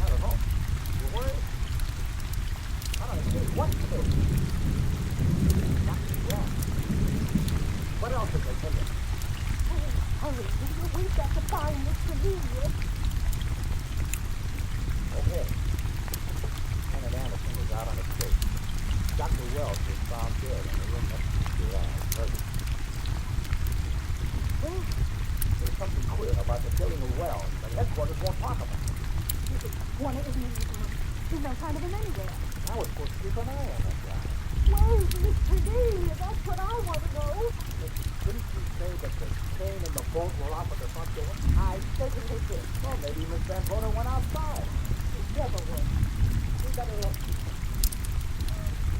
don't know. You worried? I don't see what to do. Nothing's wrong. What else did they tell you? Hurry, we've got to find Mr. Lee. Okay. Lieutenant Anderson was out on a chase. Dr. Wells was found dead in the room next to the garage. Well, there's something queer about the killing of Wells, but headquarters won't talk about it. One of his names. There's no sign of him anywhere. I was supposed to keep an eye on that guy. Where's Mr. Lee? That's what I want to know. Didn't you say that the chain and the bolt were off at the front door? I certainly did. Well, maybe Miss Van Bona went outside. It never was. We better look.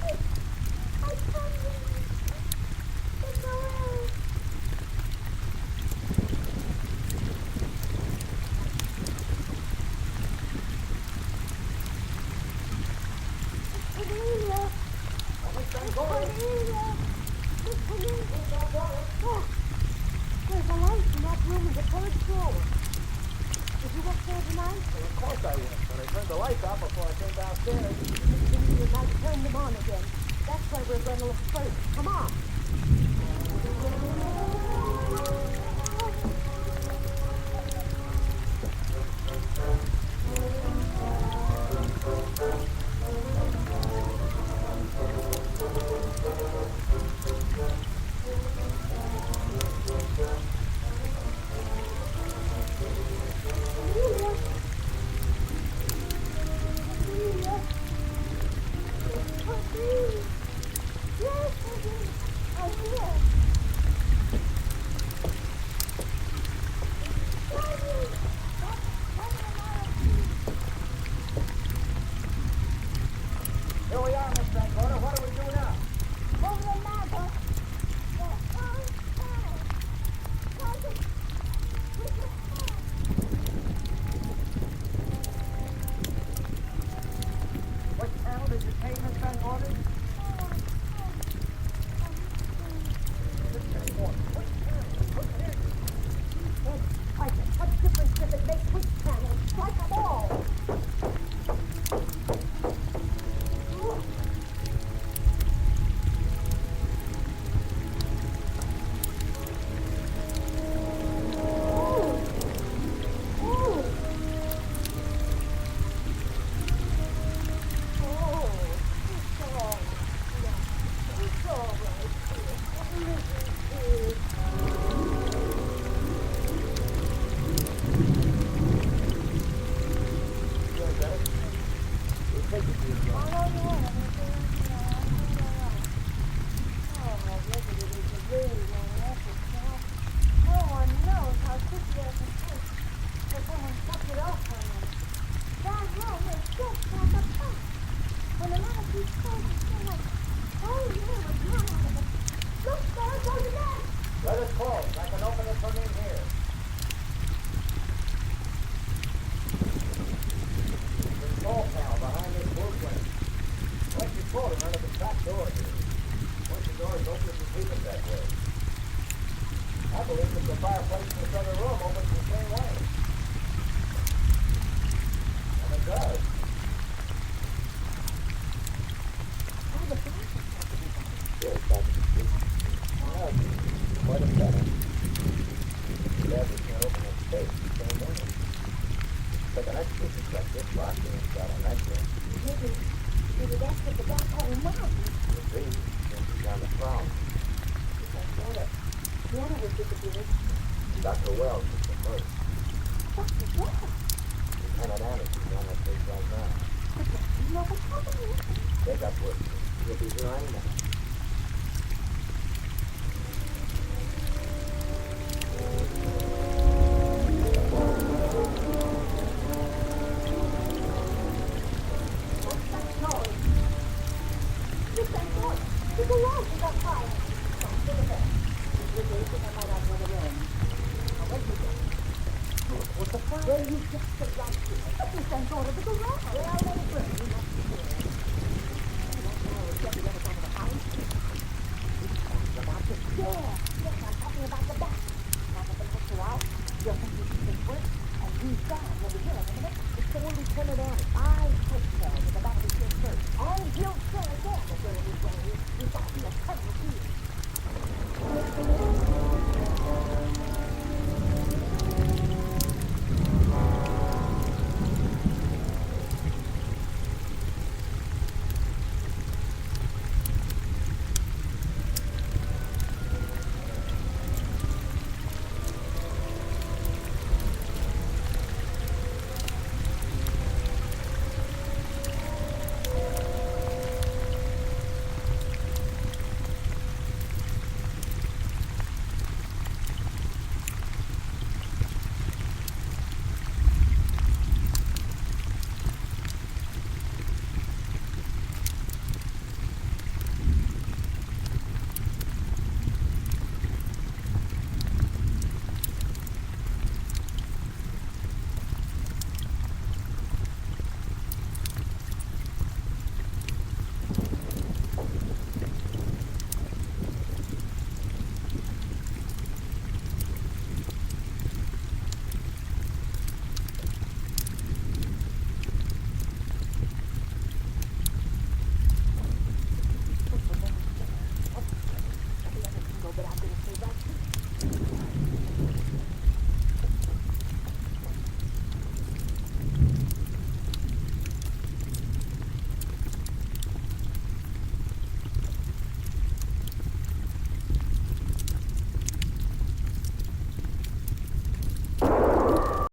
I can't believe it. It's away. Cornelia! Miss Cornelia! Miss Cornelia! Oh, there's a light in that room in the third floor. Did you up there tonight? Well, of course I went, but I turned the lights off before I came downstairs. Maybe you'd like to turn them on again. That's where we're going to look first. Come on. Here we are, Miss Van Bona. What do we do now? Over the ladder. What channel did you take, Miss Van Bona? What difference does it make which channel? Strike them all. Let us close. I can open it from in here. The control panel behind this blueprint. Once you pull it, under the back door here. Once the door is open, you leave it that way. I believe that the fireplace in this other room opens the same way. And it does. Yes, that's quite a better. Dad was going to open his safe the same morning. But the next piece is like this box and it's got on that door. Maybe that's what the back hall was. You see, it's down the front. Water was disappearing. Dr. Wells is the first. Dr. Wells? Lieutenant Anderson's on that place right now. But you know what's happening? They got work to do. He'll be here any minute. turn it on at 5.